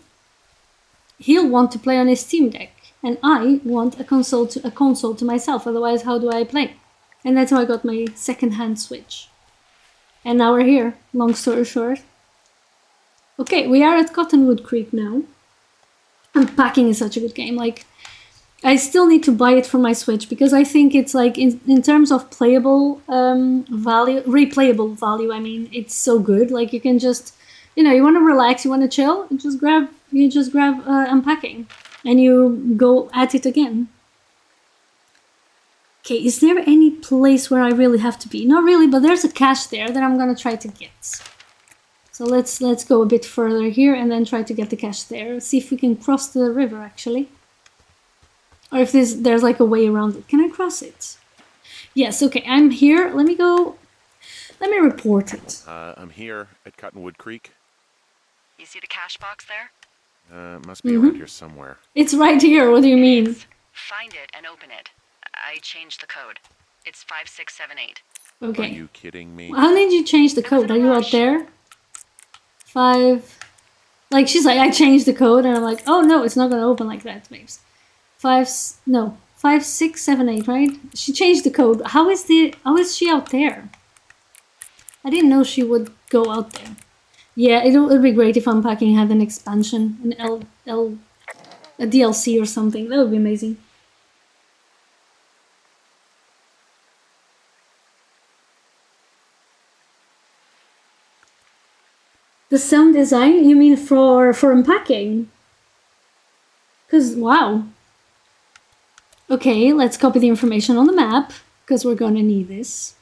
[SPEAKER 1] he'll want to play on his Steam Deck, and I want a console to myself. Otherwise, how do I play? And that's how I got my second-hand Switch. And now we're here. Long story short. Okay, we are at Cottonwood Creek now. Unpacking is such a good game. Like, I still need to buy it for my Switch because I think it's like in terms of playable value, replayable value. I mean, it's so good. Like, you can just, you know, you want to relax, you want to chill, you just grab Unpacking, and you go at it again. Okay, is there any place where I really have to be? Not really, but there's a cache there that I'm gonna try to get. So let's go a bit further here and then try to get the cache there. See if we can cross the river actually. Or if there's like a way around it. Can I cross it? Yes, okay, I'm here. Let me report it.
[SPEAKER 3] I'm here at Cottonwood Creek.
[SPEAKER 2] You see the cash box there?
[SPEAKER 3] Must be around here somewhere.
[SPEAKER 1] It's right here, what do you mean?
[SPEAKER 2] Find it and open it. I changed the code. It's 5678.
[SPEAKER 1] Okay.
[SPEAKER 3] Are you kidding me?
[SPEAKER 1] How did you change the code? Are you out there? 5... Like, she's like, I changed the code, and I'm like, oh no, it's not gonna open like that, babes. 5678, right? She changed the code. How is she out there? I didn't know she would go out there. Yeah, it would be great if Unpacking had an expansion, a DLC or something. That would be amazing. The sound design, you mean for Unpacking? Because, wow. Okay, let's copy the information on the map, because we're gonna need this.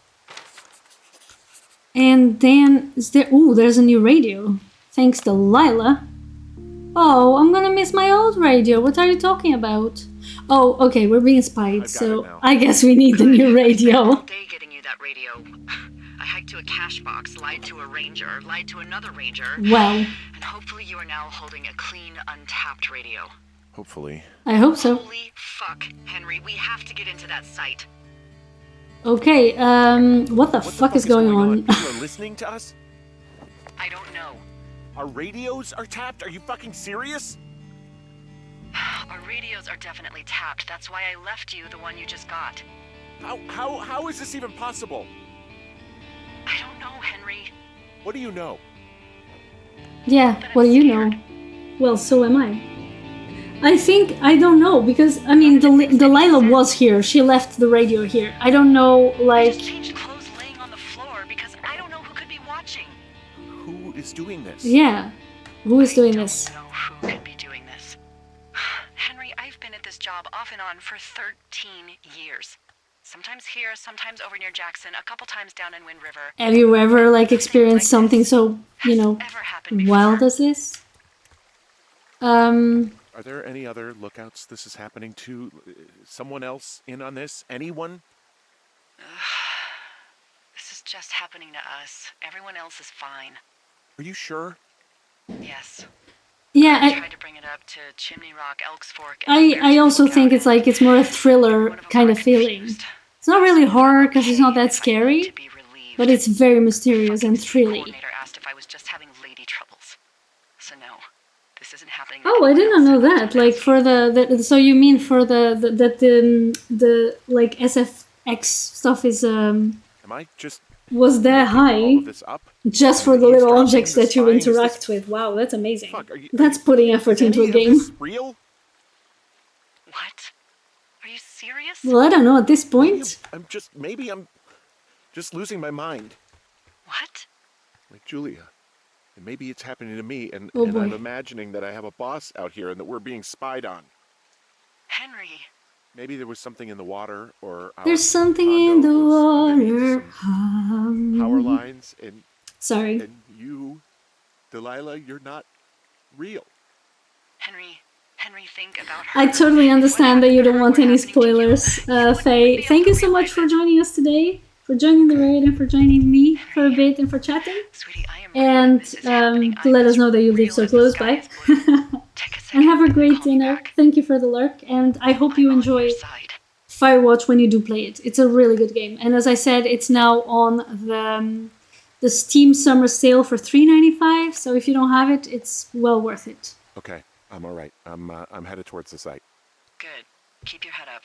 [SPEAKER 1] And then, there's a new radio. Thanks, Delilah. Oh, I'm gonna miss my old radio. What are you talking about? Oh, okay, we're being spied, so I guess we need the new radio.
[SPEAKER 2] All day getting you that radio. I hiked to a cash box, lied to a ranger, lied to another ranger.
[SPEAKER 1] Wow.
[SPEAKER 2] And hopefully you are now holding a clean, untapped radio.
[SPEAKER 3] Hopefully.
[SPEAKER 1] I hope so.
[SPEAKER 2] Holy fuck, Henry, we have to get into that site.
[SPEAKER 1] Okay, what the fuck is going on?
[SPEAKER 3] People are listening to us?
[SPEAKER 2] I don't know.
[SPEAKER 3] Our radios are tapped? Are you fucking serious?
[SPEAKER 2] Our radios are definitely tapped. That's why I left you the one you just got.
[SPEAKER 3] How is this even possible?
[SPEAKER 2] I don't know, Henry.
[SPEAKER 3] What do you know?
[SPEAKER 1] Yeah, what do you know? Well, so am I. I don't know, because, I mean, Delilah was here. She left the radio here. I don't know,
[SPEAKER 2] I
[SPEAKER 1] like...
[SPEAKER 2] just changed clothes laying on the floor because I don't know who could be watching.
[SPEAKER 3] Who is doing this?
[SPEAKER 1] Yeah. Who is doing this?
[SPEAKER 2] I don't know who could be doing this. Henry, I've been at this job off and on for 13 years. Sometimes here, sometimes over near Jackson, a couple times down in Wind River.
[SPEAKER 1] Have you ever, like, experienced something so, you know, wild as this?
[SPEAKER 3] Are there any other lookouts this is happening to? Someone else in on this? Anyone?
[SPEAKER 2] This is just happening to us. Everyone else is fine.
[SPEAKER 3] Are you sure?
[SPEAKER 2] Yes.
[SPEAKER 1] Yeah,
[SPEAKER 2] I tried to bring it up to Chimney Rock, Elks Fork.
[SPEAKER 1] I also think it's like, it's more a thriller kind of feeling. It's not really horror, because it's not that scary, but it's very mysterious and thrilling.
[SPEAKER 2] Coordinator asked if I was just having lady troubles. So no. This isn't happening.
[SPEAKER 1] Oh, I did not know that. Like, for the so you mean for the like SFX stuff is
[SPEAKER 3] Am I just
[SPEAKER 1] was that high
[SPEAKER 3] all of this up?
[SPEAKER 1] just for the little objects that you interact with? Wow, that's amazing. That's putting effort into a game.
[SPEAKER 3] Is this real?
[SPEAKER 2] What? Are you serious?
[SPEAKER 1] Well, I don't know at this point.
[SPEAKER 3] Maybe I'm just losing my mind.
[SPEAKER 2] What?
[SPEAKER 3] Like Julia. And maybe it's happening to me, and
[SPEAKER 1] Oh,
[SPEAKER 3] I'm
[SPEAKER 1] boy.
[SPEAKER 3] imagining that I have a boss out here and that we're being spied on.
[SPEAKER 2] Henry.
[SPEAKER 3] Maybe there was something in the water, or our
[SPEAKER 1] There's something
[SPEAKER 3] condo
[SPEAKER 1] in the
[SPEAKER 3] was underneath
[SPEAKER 1] water.
[SPEAKER 3] some power lines, and
[SPEAKER 1] Sorry.
[SPEAKER 3] you, Delilah, you're not real.
[SPEAKER 2] Henry, Henry think about her?
[SPEAKER 1] I totally understand that you don't want any
[SPEAKER 2] What happened to you?
[SPEAKER 1] spoilers, Faye. Thank you so much for joining us today, for joining the raid, and for joining me for a bit and for chatting.
[SPEAKER 2] Sweetie, I am
[SPEAKER 1] And
[SPEAKER 2] this is happening.
[SPEAKER 1] to let us know that you live so close by.
[SPEAKER 2] Take a second
[SPEAKER 1] And have a
[SPEAKER 2] and
[SPEAKER 1] great
[SPEAKER 2] call me
[SPEAKER 1] dinner.
[SPEAKER 2] back.
[SPEAKER 1] Thank you for the lurk, and I hope you
[SPEAKER 2] I'm on
[SPEAKER 1] enjoy
[SPEAKER 2] your side.
[SPEAKER 1] Firewatch when you do play it. It's a really good game, and as I said, it's now on the Steam Summer Sale for $3.95. So if you don't have it, it's well worth it.
[SPEAKER 3] Okay, I'm all right. I'm headed towards the site.
[SPEAKER 2] Good. Keep your head up.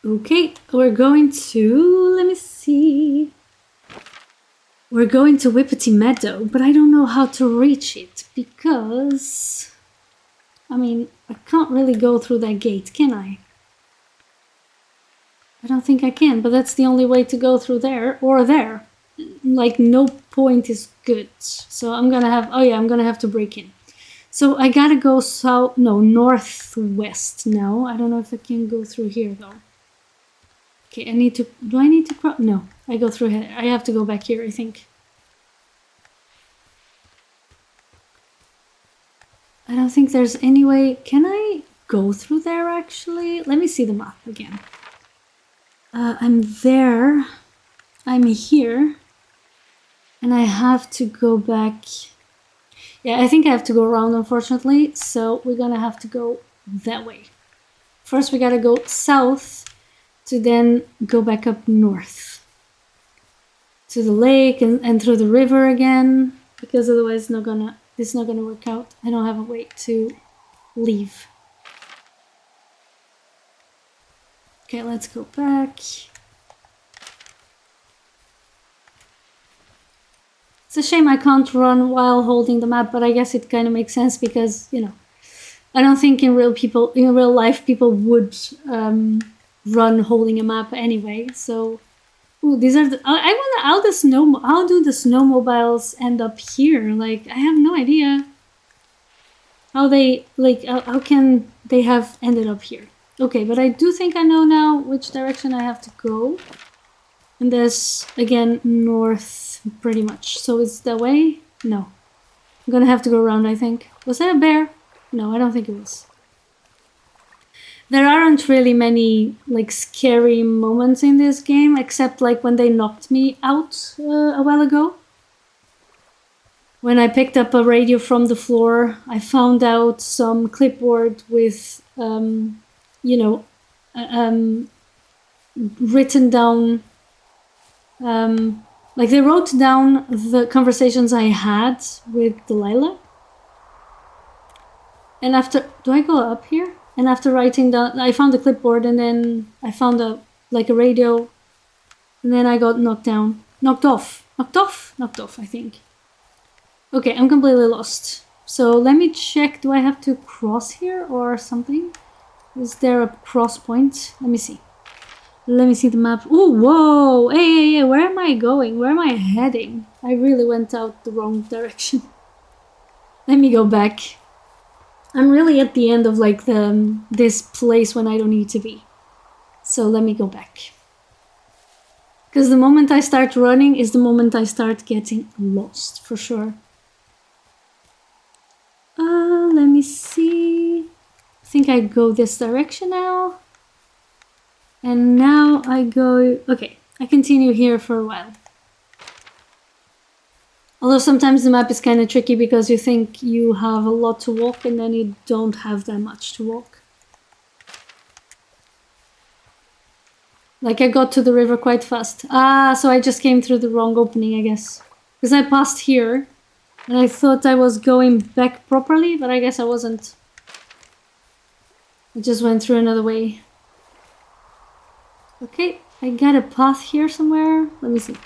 [SPEAKER 1] Okay, we're going to, let me see. We're going to Whippety Meadow, but I don't know how to reach it because, I mean, I can't really go through that gate, can I? I don't think I can, but that's the only way to go through there or there. Like, no point is good. So I'm gonna have, oh yeah, I'm gonna have to break in. So I gotta go south, no, northwest now. I don't know if I can go through here though. Okay, I need to, do I need to cross? No, I go through here. I have to go back here, I think. I don't think there's any way, can I go through there actually? Let me see the map again. I'm there, I'm here, and I have to go back. Yeah, I think I have to go around, unfortunately, so we're gonna have to go that way. First we gotta go south to then go back up north to the lake and through the river again, because otherwise it's not gonna work out. I don't have a way to leave. Okay, let's go back. It's a shame I can't run while holding the map, but I guess it kind of makes sense because, you know, I don't think in real life people would run holding a map anyway. So, ooh, these are the, I wonder how do the snowmobiles end up here? Like, I have no idea how they, like, how can they have ended up here? Okay, but I do think I know now which direction I have to go. And there's, again, north, pretty much. So it's that way? No. I'm gonna have to go around, I think. Was that a bear? No, I don't think it was. There aren't really many, like, scary moments in this game, except, like, when they knocked me out a while ago. When I picked up a radio from the floor, I found out some clipboard with, you know, written down, like they wrote down the conversations I had with Delilah. And after, do I go up here? And after writing down, I found a clipboard and then I found a radio, and then I got knocked off, I think. Okay, I'm completely lost. So let me check, do I have to cross here or something? Is there a cross point? Let me see. Let me see the map. Oh, whoa! Hey, where am I going? Where am I heading? I really went out the wrong direction. Let me go back. I'm really at the end of like this place when I don't need to be. So let me go back. Because the moment I start running is the moment I start getting lost, for sure. Let me see. I think I go this direction now. And now I go... Okay, I continue here for a while. Although sometimes the map is kind of tricky because you think you have a lot to walk and then you don't have that much to walk. Like I got to the river quite fast. Ah, so I just came through the wrong opening, I guess. Because I passed here and I thought I was going back properly, but I guess I wasn't. I just went through another way. Okay, I got a path here somewhere. Let me see.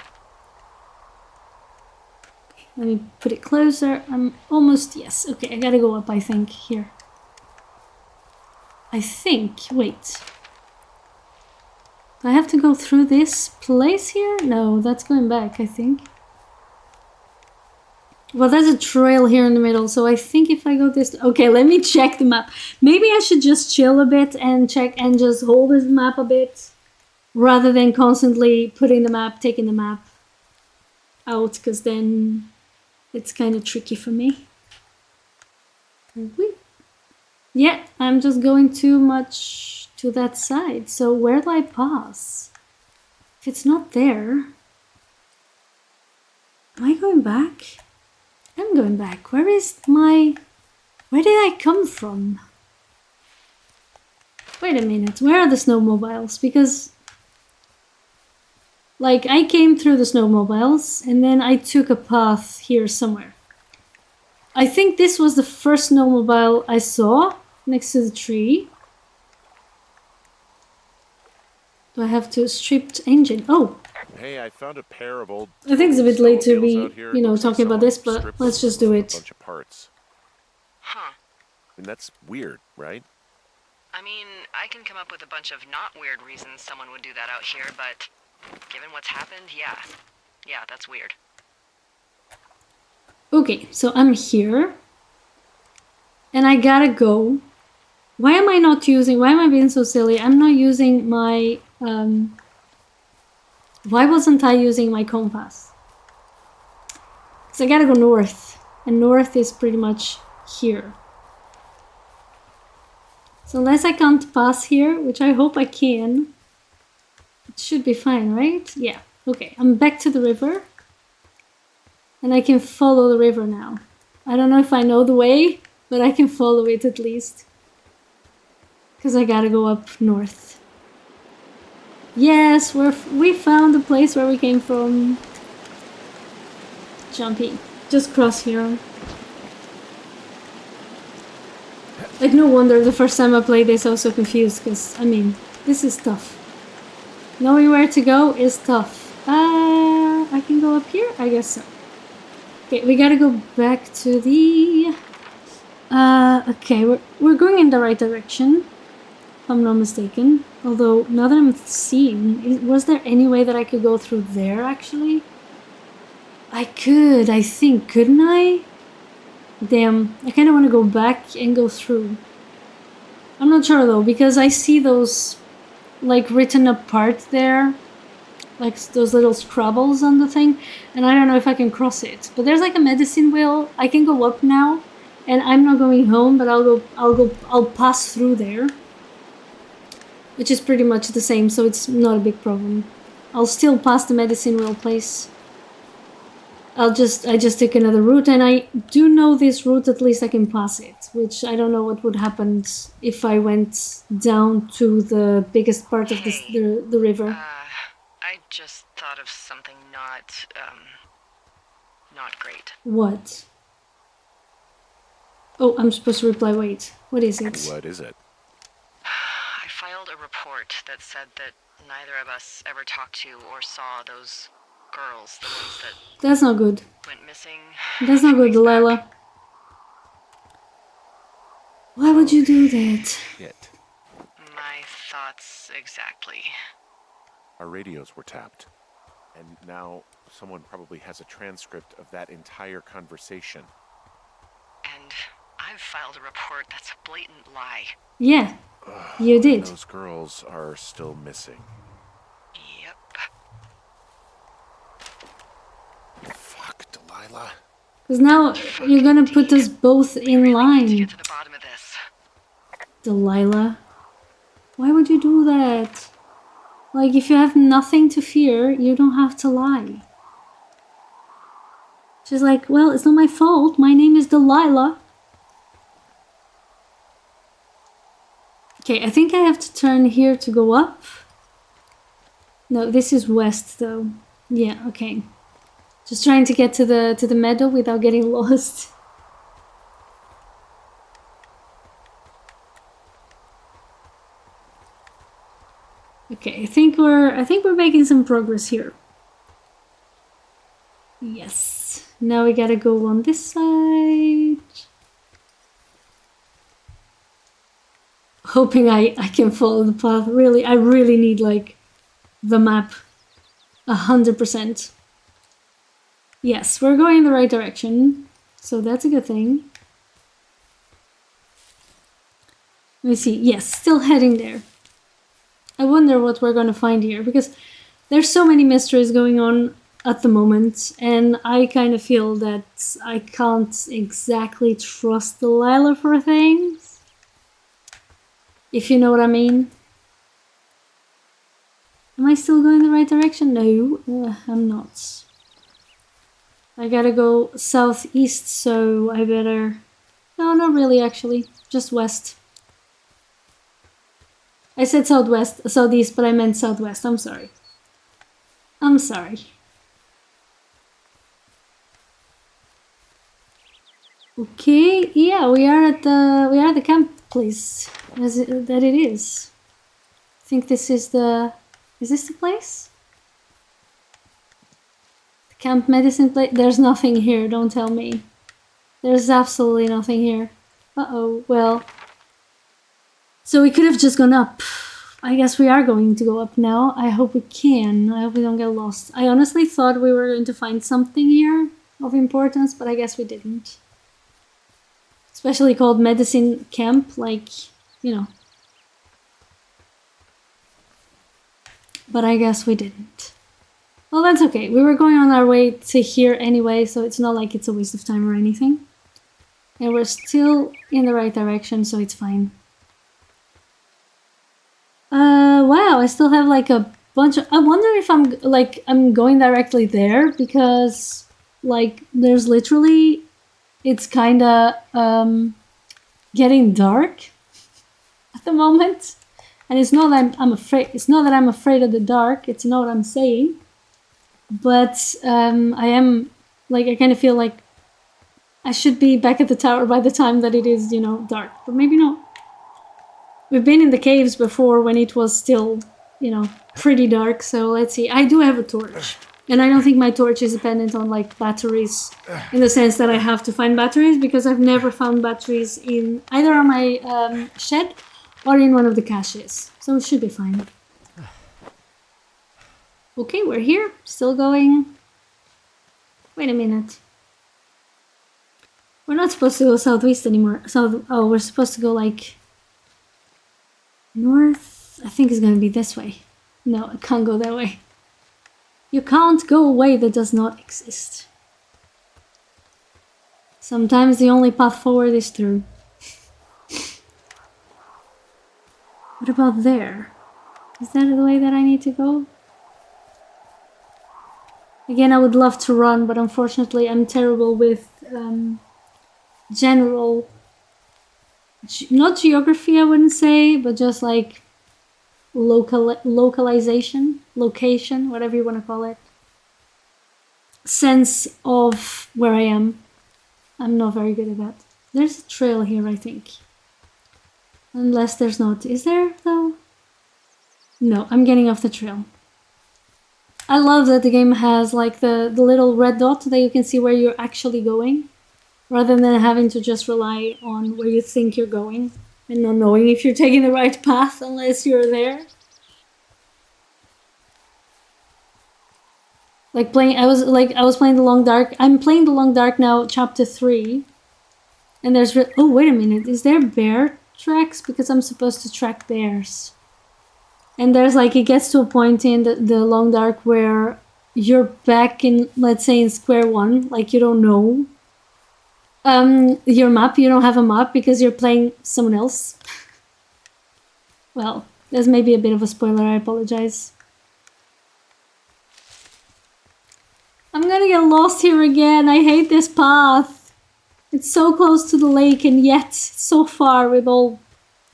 [SPEAKER 1] Let me put it closer. I'm almost, yes. Okay, I gotta go up, I think, here. I think, wait. Do I have to go through this place here? No, that's going back, I think. Well, there's a trail here in the middle, so I think if I go this... Okay, let me check the map. Maybe I should just chill a bit and check and just hold this map a bit, rather than constantly putting the map, taking the map out, because then it's kind of tricky for me. Wait. Yeah, I'm just going too much to that side. So where do I pass? If it's not there... Am I going back? I'm going back. Where is my... Where did I come from? Wait a minute, where are the snowmobiles? Because... Like, I came through the snowmobiles, and then I took a path here somewhere. I think this was the first snowmobile I saw, next to the tree. Do I have to stripped engine? Oh!
[SPEAKER 3] Hey, I found a pair of old.
[SPEAKER 1] I think it's a bit late to be,
[SPEAKER 3] snowmobiles out here.
[SPEAKER 1] you know,
[SPEAKER 3] Looks like
[SPEAKER 1] talking about
[SPEAKER 3] someone
[SPEAKER 1] this, but
[SPEAKER 3] stripped
[SPEAKER 1] let's
[SPEAKER 3] them
[SPEAKER 1] just do
[SPEAKER 3] of
[SPEAKER 1] it.
[SPEAKER 3] A bunch of parts.
[SPEAKER 2] Huh.
[SPEAKER 3] And that's weird, right?
[SPEAKER 2] I mean, I can come up with a bunch of not weird reasons someone would do that out here, but given what's happened, yeah. Yeah, that's weird.
[SPEAKER 1] Okay, so I'm here. And I gotta go. Why am I not using... Why am I being so silly? I'm not using my... Why wasn't I using my compass? Because I gotta go north. And north is pretty much here. So unless I can't pass here, which I hope I can, it should be fine, right? Yeah. Okay, I'm back to the river. And I can follow the river now. I don't know if I know the way, but I can follow it at least. Because I gotta go up north. Yes, we found the place where we came from. Jumpy. Just cross here. Like, no wonder the first time I played this I was so confused, because, I mean, this is tough. Knowing where to go is tough. I can go up here? I guess so. Okay, we gotta go back to the... okay, we're going in the right direction, if I'm not mistaken. Although, now that I'm seeing, was there any way that I could go through there, actually? I could, I think, couldn't I? Damn, I kind of want to go back and go through. I'm not sure though, because I see those, like, written apart there. Like, those little scrabbles on the thing. And I don't know if I can cross it. But there's like a medicine wheel. I can go up now. And I'm not going home, but I'll pass through there. Which is pretty much the same, so it's not a big problem. I'll still pass the medicine wheel place. I just take another route, and I do know this route, at least I can pass it, which I don't know what would happen if I went down to the biggest part of the river.
[SPEAKER 2] I just thought of something not great.
[SPEAKER 1] What? Oh, I'm supposed to reply, wait. What is it?
[SPEAKER 3] What is it?
[SPEAKER 2] I filed a report that said that neither of us ever talked to or saw those girls, the ones that
[SPEAKER 1] That's not good.
[SPEAKER 2] went missing.
[SPEAKER 1] That's not good, Delilah. Why would you do that?
[SPEAKER 3] Shit.
[SPEAKER 2] My thoughts exactly.
[SPEAKER 3] Our radios were tapped. And now someone probably has a transcript of that entire conversation.
[SPEAKER 2] And I've filed a report that's a blatant lie.
[SPEAKER 1] Yeah, you did.
[SPEAKER 3] Those girls are still missing.
[SPEAKER 2] Yep.
[SPEAKER 3] Fuck, Delilah.
[SPEAKER 1] Because now you're gonna put us both in
[SPEAKER 2] We really need to
[SPEAKER 1] line.
[SPEAKER 2] get to the bottom of this.
[SPEAKER 1] Delilah. Why would you do that? Like, if you have nothing to fear, you don't have to lie. She's like, well, it's not my fault. My name is Delilah. Okay, I think I have to turn here to go up. No, this is west though. Yeah, okay. Just trying to get to the meadow without getting lost. Okay, I think we're making some progress here. Yes. Now we gotta go on this side. Hoping I can follow the path. Really, I really need, like, the map. 100%. Yes, we're going in the right direction. So that's a good thing. Let me see. Yes, still heading there. I wonder what we're gonna find here, because there's so many mysteries going on at the moment, and I kind of feel that I can't exactly trust Delilah for things. if you know what I mean. Am I still going the right direction? No, I'm not. I gotta go southeast, so I better... No, not really, actually. Just west. I said southeast, but I meant southwest. I'm sorry. I'm sorry. Okay, yeah, we are at the camp place. That it is. I think this is the... Is this the place? The camp medicine place? There's nothing here, don't tell me. There's absolutely nothing here. Uh-oh, well... So we could have just gone up. I guess we are going to go up now. I hope we can. I hope we don't get lost. I honestly thought we were going to find something here of importance, but I guess we didn't. Especially called medicine camp, like, you know. But I guess we didn't. Well, that's okay. We were going on our way to here anyway, so it's not like it's a waste of time or anything. And we're still in the right direction, so it's fine. Wow, I still have like a bunch of... I wonder if I'm going directly there, because like there's literally... It's kinda getting dark at the moment. And it's not that I'm afraid. It's not that I'm afraid of the dark. It's not what I'm saying. But I am like, I kind of feel like I should be back at the tower by the time that it is, you know, dark. But maybe not. We've been in the caves before when it was still, you know, pretty dark. So let's see. I do have a torch. And I don't think my torch is dependent on like batteries in the sense that I have to find batteries, because I've never found batteries in either on my shed or in one of the caches. So it should be fine. Okay, we're here. Still going. Wait a minute. We're not supposed to go southwest anymore. Oh, we're supposed to go like north. I think it's gonna be this way. No, I can't go that way. You can't go a way that does not exist. Sometimes the only path forward is through. What about there? Is that the way that I need to go? Again, I would love to run, but unfortunately I'm terrible with general... not geography, I wouldn't say, but just like localization, location, whatever you want to call it. Sense of where I am. I'm not very good at that. There's a trail here, I think. Unless there's not. Is there, though? No, I'm getting off the trail. I love that the game has like the little red dot that you can see where you're actually going, rather than having to just rely on where you think you're going and not knowing if you're taking the right path unless you're there. Like I was playing The Long Dark. I'm playing The Long Dark now, chapter 3. And there's... oh, wait a minute. Is there bear tracks? Because I'm supposed to track bears. And there's like... It gets to a point in the Long Dark where you're back in, let's say, in square one. Like, you don't know your map. You don't have a map because you're playing someone else. Well, there's maybe a bit of a spoiler. I apologize. I'm gonna get lost here again. I hate this path. It's so close to the lake and yet so far with all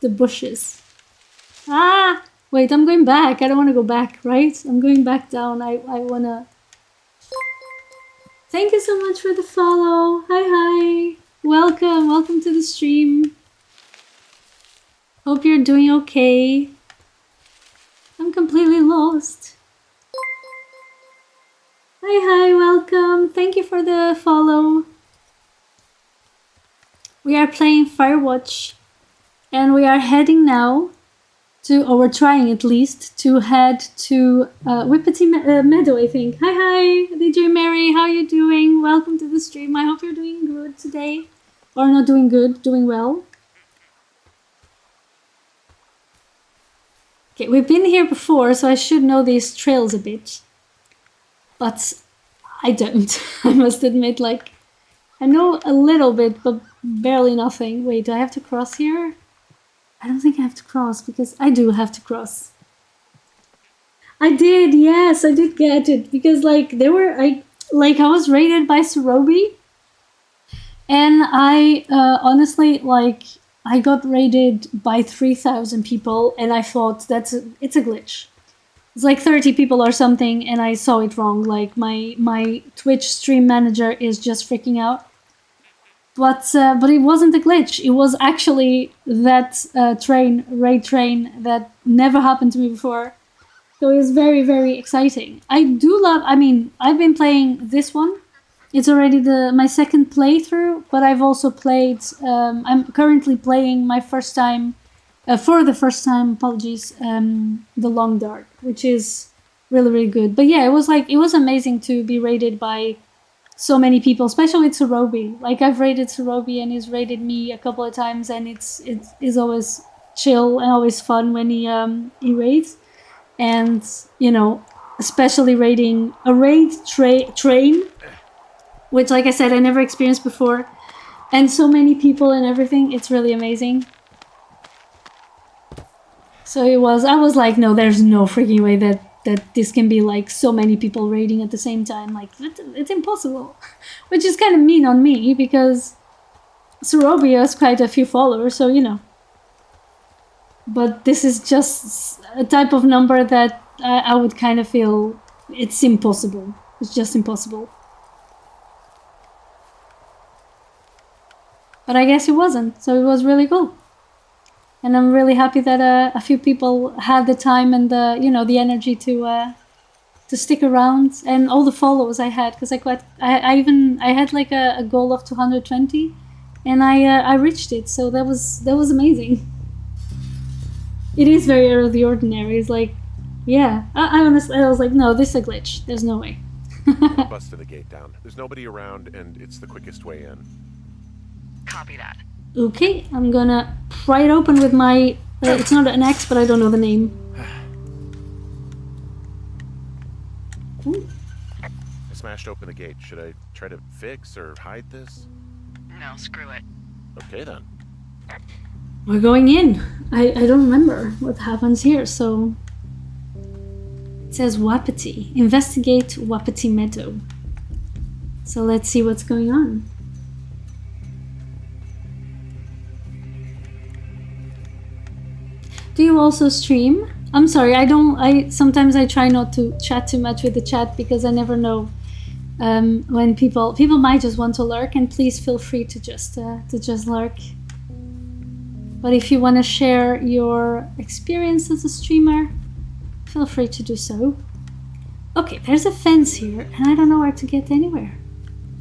[SPEAKER 1] the bushes. Ah! Wait, I'm going back. I don't want to go back, right? I'm going back down. I wanna... Thank you so much for the follow. Hi. Welcome. Welcome to the stream. Hope you're doing okay. I'm completely lost. Hi, welcome. Thank you for the follow. We are playing Firewatch and we are heading now to, or we're trying at least, to head to Whippety Meadow, I think. Hi, DJ Mary, how are you doing? Welcome to the stream. I hope you're doing good today. Or not doing good, doing well. Okay, we've been here before, so I should know these trails a bit. But I don't, I must admit, like, I know a little bit, but barely nothing. Wait, do I have to cross here? I don't think I have to cross, because I do have to cross. I did, yes, I did get it, because like I was rated by Surobi, and I honestly, like, I got rated by 3,000 people, and I thought it's a glitch. It's like 30 people or something, and I saw it wrong. Like my Twitch stream manager is just freaking out. But it wasn't a glitch. It was actually that raid train that never happened to me before. So it was very, very exciting. I do love. I mean, I've been playing this one. It's already my second playthrough, but I've also played. I'm currently playing my first time, for the first time. Apologies. The Long Dark, which is really, really good. But yeah, it was amazing to be rated by so many people, especially with Surobi. Like, I've rated Surobi and he's rated me a couple of times, and it is always chill and always fun when he raids. And, you know, especially raiding a raid train, which, like I said, I never experienced before, and so many people and everything. It's really amazing. So I was like, no, there's no freaking way that this can be like so many people raiding at the same time. Like, it's impossible. Which is kind of mean on me, because Surobi has quite a few followers, so you know. But this is just a type of number that I would kind of feel it's impossible. It's just impossible. But I guess it wasn't, so it was really cool. And I'm really happy that a few people had the time and the energy to stick around, and all the follows I had, because I had like a goal of 220, and I reached it, so that was amazing. It is very out of the ordinary. It's like, yeah, I honestly, I was like, no, this is a glitch. There's no way.
[SPEAKER 3] Busted the gate down. There's nobody around, and it's the quickest way in.
[SPEAKER 2] Copy that.
[SPEAKER 1] Okay, I'm gonna pry it open with my. It's not an X, but I don't know the name. Ooh.
[SPEAKER 3] I smashed open the gate. Should I try to fix or hide this?
[SPEAKER 2] No, screw it.
[SPEAKER 3] Okay then.
[SPEAKER 1] We're going in. I don't remember what happens here, so. It says Wapiti. Investigate Wapiti Meadow. So let's see what's going on. Do you also stream? I'm sorry, sometimes I try not to chat too much with the chat, because I never know when people might just want to lurk, and please feel free to just lurk. But if you want to share your experience as a streamer, feel free to do so. Okay, there's a fence here, and I don't know where to get anywhere.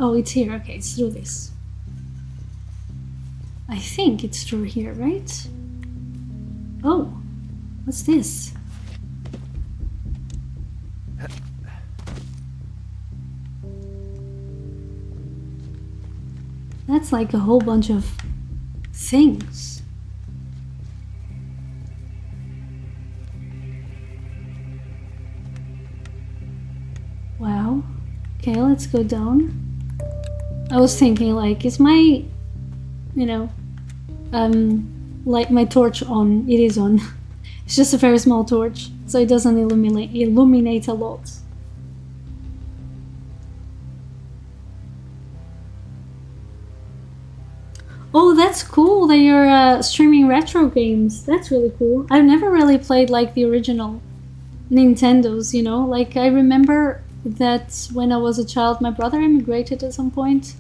[SPEAKER 1] Oh, it's here. Okay, it's through this. I think it's through here, right? Oh, what's this? That's like a whole bunch of things. Wow. Okay, let's go down. I was thinking, like, is my, like my torch on? It is on. It's just a very small torch, so it doesn't illuminate a lot. Oh, that's cool that you're streaming retro games. That's really cool. I've never really played like the original Nintendos, Like, I remember that when I was a child, my brother immigrated at some point,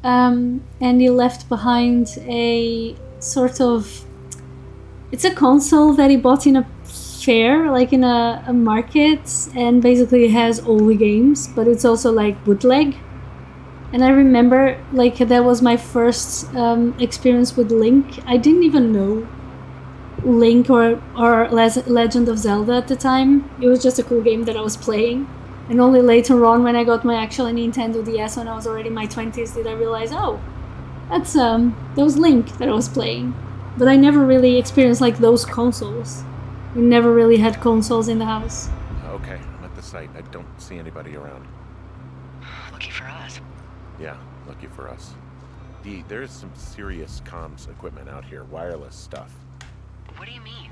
[SPEAKER 1] and he left behind a sort of... It's a console that he bought in a fair, like in a market, and basically it has all the games, but it's also like bootleg. And I remember, like, that was my first experience with Link. I didn't even know Link or Legend of Zelda at the time. It was just a cool game that I was playing. And only later on, when I got my actual Nintendo DS, when I was already in my 20s, did I realize, oh, that was Link that I was playing. But I never really experienced like those consoles. We never really had consoles in the house.
[SPEAKER 3] Okay, I'm at the site. I don't see anybody around.
[SPEAKER 2] Lucky for us.
[SPEAKER 3] Yeah, lucky for us. There's some serious comms equipment out here, wireless stuff.
[SPEAKER 2] What do you mean?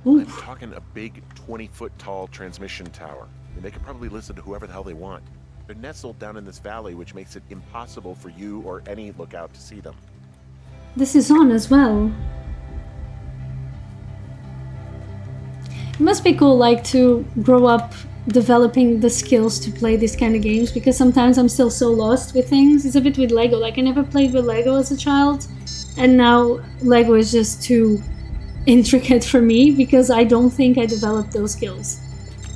[SPEAKER 3] I'm
[SPEAKER 1] Oof.
[SPEAKER 3] talking a big 20-foot tall transmission tower. And they can probably listen to whoever the hell they want. They're nestled down in this valley, which makes it impossible for you or any lookout to see them.
[SPEAKER 1] This is on as well. It must be cool, like, to grow up developing the skills to play these kind of games, because sometimes I'm still so lost with things. It's a bit with Lego. Like, I never played with Lego as a child, and now Lego is just too intricate for me because I don't think I developed those skills.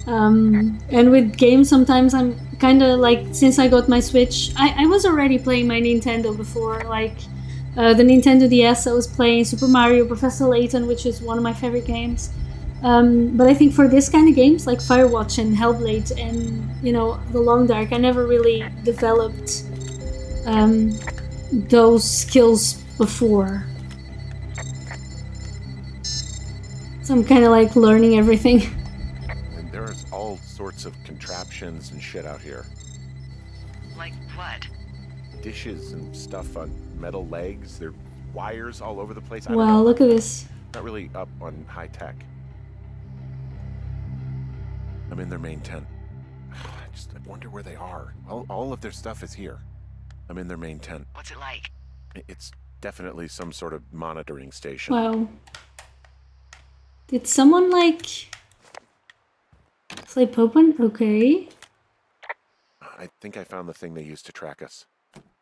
[SPEAKER 1] And with games, sometimes I'm kind of like, since I got my Switch, I was already playing my Nintendo before, like the Nintendo DS. I was playing Super Mario, Professor Layton, which is one of my favorite games. But I think for this kind of games, like Firewatch and Hellblade and, you know, The Long Dark, I never really developed those skills before. So I'm kind of like learning everything.
[SPEAKER 3] And there's all sorts of contraptions and shit out here.
[SPEAKER 2] Like what?
[SPEAKER 3] Dishes and stuff on metal legs. There are wires all over the place. I don't
[SPEAKER 1] Wow,
[SPEAKER 3] know.
[SPEAKER 1] look at this.
[SPEAKER 3] Not really up on high tech. I'm in their main tent. I wonder where they are. All of their stuff is here. I'm in their main tent.
[SPEAKER 2] What's it like?
[SPEAKER 3] It's definitely some sort of monitoring station.
[SPEAKER 1] Wow. Did someone like play Popin? Okay.
[SPEAKER 3] I think I found the thing they used to track us.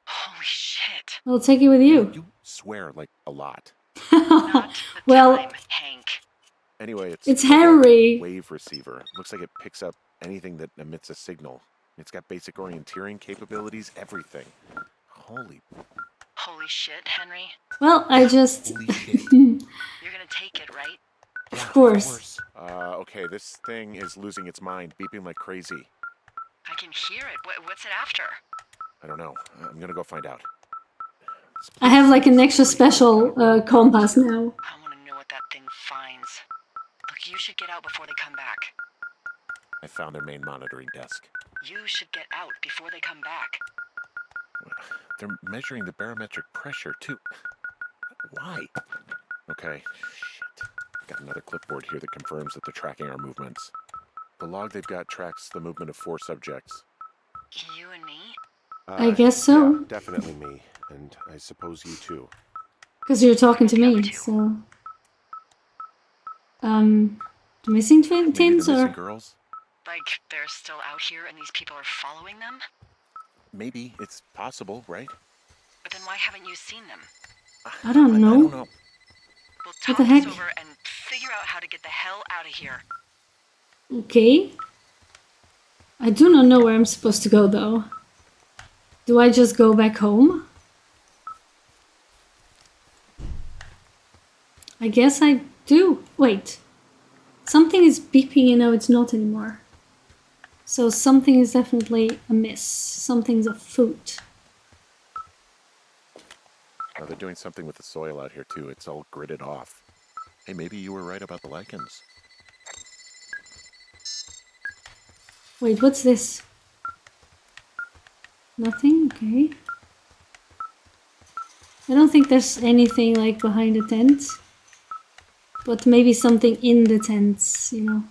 [SPEAKER 2] Holy shit.
[SPEAKER 1] I'll take it with you.
[SPEAKER 3] You swear like a lot.
[SPEAKER 2] Not the
[SPEAKER 1] Well,
[SPEAKER 2] time, Hank.
[SPEAKER 3] Anyway,
[SPEAKER 1] it's
[SPEAKER 3] like a
[SPEAKER 1] Henry.
[SPEAKER 3] wave receiver. Looks like it picks up anything that emits a signal. It's got basic orienteering capabilities, everything. Holy
[SPEAKER 2] shit, Henry.
[SPEAKER 1] Well, I just...
[SPEAKER 3] holy shit.
[SPEAKER 2] You're gonna take it, right?
[SPEAKER 3] Yeah,
[SPEAKER 1] Of course.
[SPEAKER 3] Okay, this thing is losing its mind, beeping like crazy.
[SPEAKER 2] I can hear it. What's it after?
[SPEAKER 3] I don't know. I'm gonna go find out.
[SPEAKER 1] I have like an extra special compass now.
[SPEAKER 2] I want to know what that thing finds. Look, you should get out before they come back.
[SPEAKER 3] I found their main monitoring desk.
[SPEAKER 2] You should get out before they come back.
[SPEAKER 3] They're measuring the barometric pressure, too. Why? Okay, shit. Got another clipboard here that confirms that they're tracking our movements. The log they've got tracks the movement of 4 subjects.
[SPEAKER 2] You and me?
[SPEAKER 1] I guess so.
[SPEAKER 3] Yeah, definitely me. And I suppose you too.
[SPEAKER 1] Because you're talking to me, so... The missing
[SPEAKER 3] Maybe the
[SPEAKER 1] twins
[SPEAKER 3] missing
[SPEAKER 1] or...
[SPEAKER 3] girls?
[SPEAKER 2] Like, they're still out here and these people are following them?
[SPEAKER 3] Maybe. It's possible, right?
[SPEAKER 2] But then why haven't you seen them?
[SPEAKER 1] I don't know.
[SPEAKER 3] I don't know.
[SPEAKER 2] We'll
[SPEAKER 1] What
[SPEAKER 2] talk
[SPEAKER 1] the
[SPEAKER 2] this
[SPEAKER 1] heck?
[SPEAKER 2] over and figure out how to get the hell out of here.
[SPEAKER 1] Okay. I do not know where I'm supposed to go, though. Do I just go back home? I guess I do. Wait. Something is beeping and now it's not anymore. So something is definitely amiss. Something's afoot.
[SPEAKER 3] Oh, they're doing something with the soil out here, too. It's all gridded off. Hey, maybe you were right about the lichens.
[SPEAKER 1] Wait, what's this? Nothing? Okay. I don't think there's anything like behind the tent. But maybe something in the tents, you know.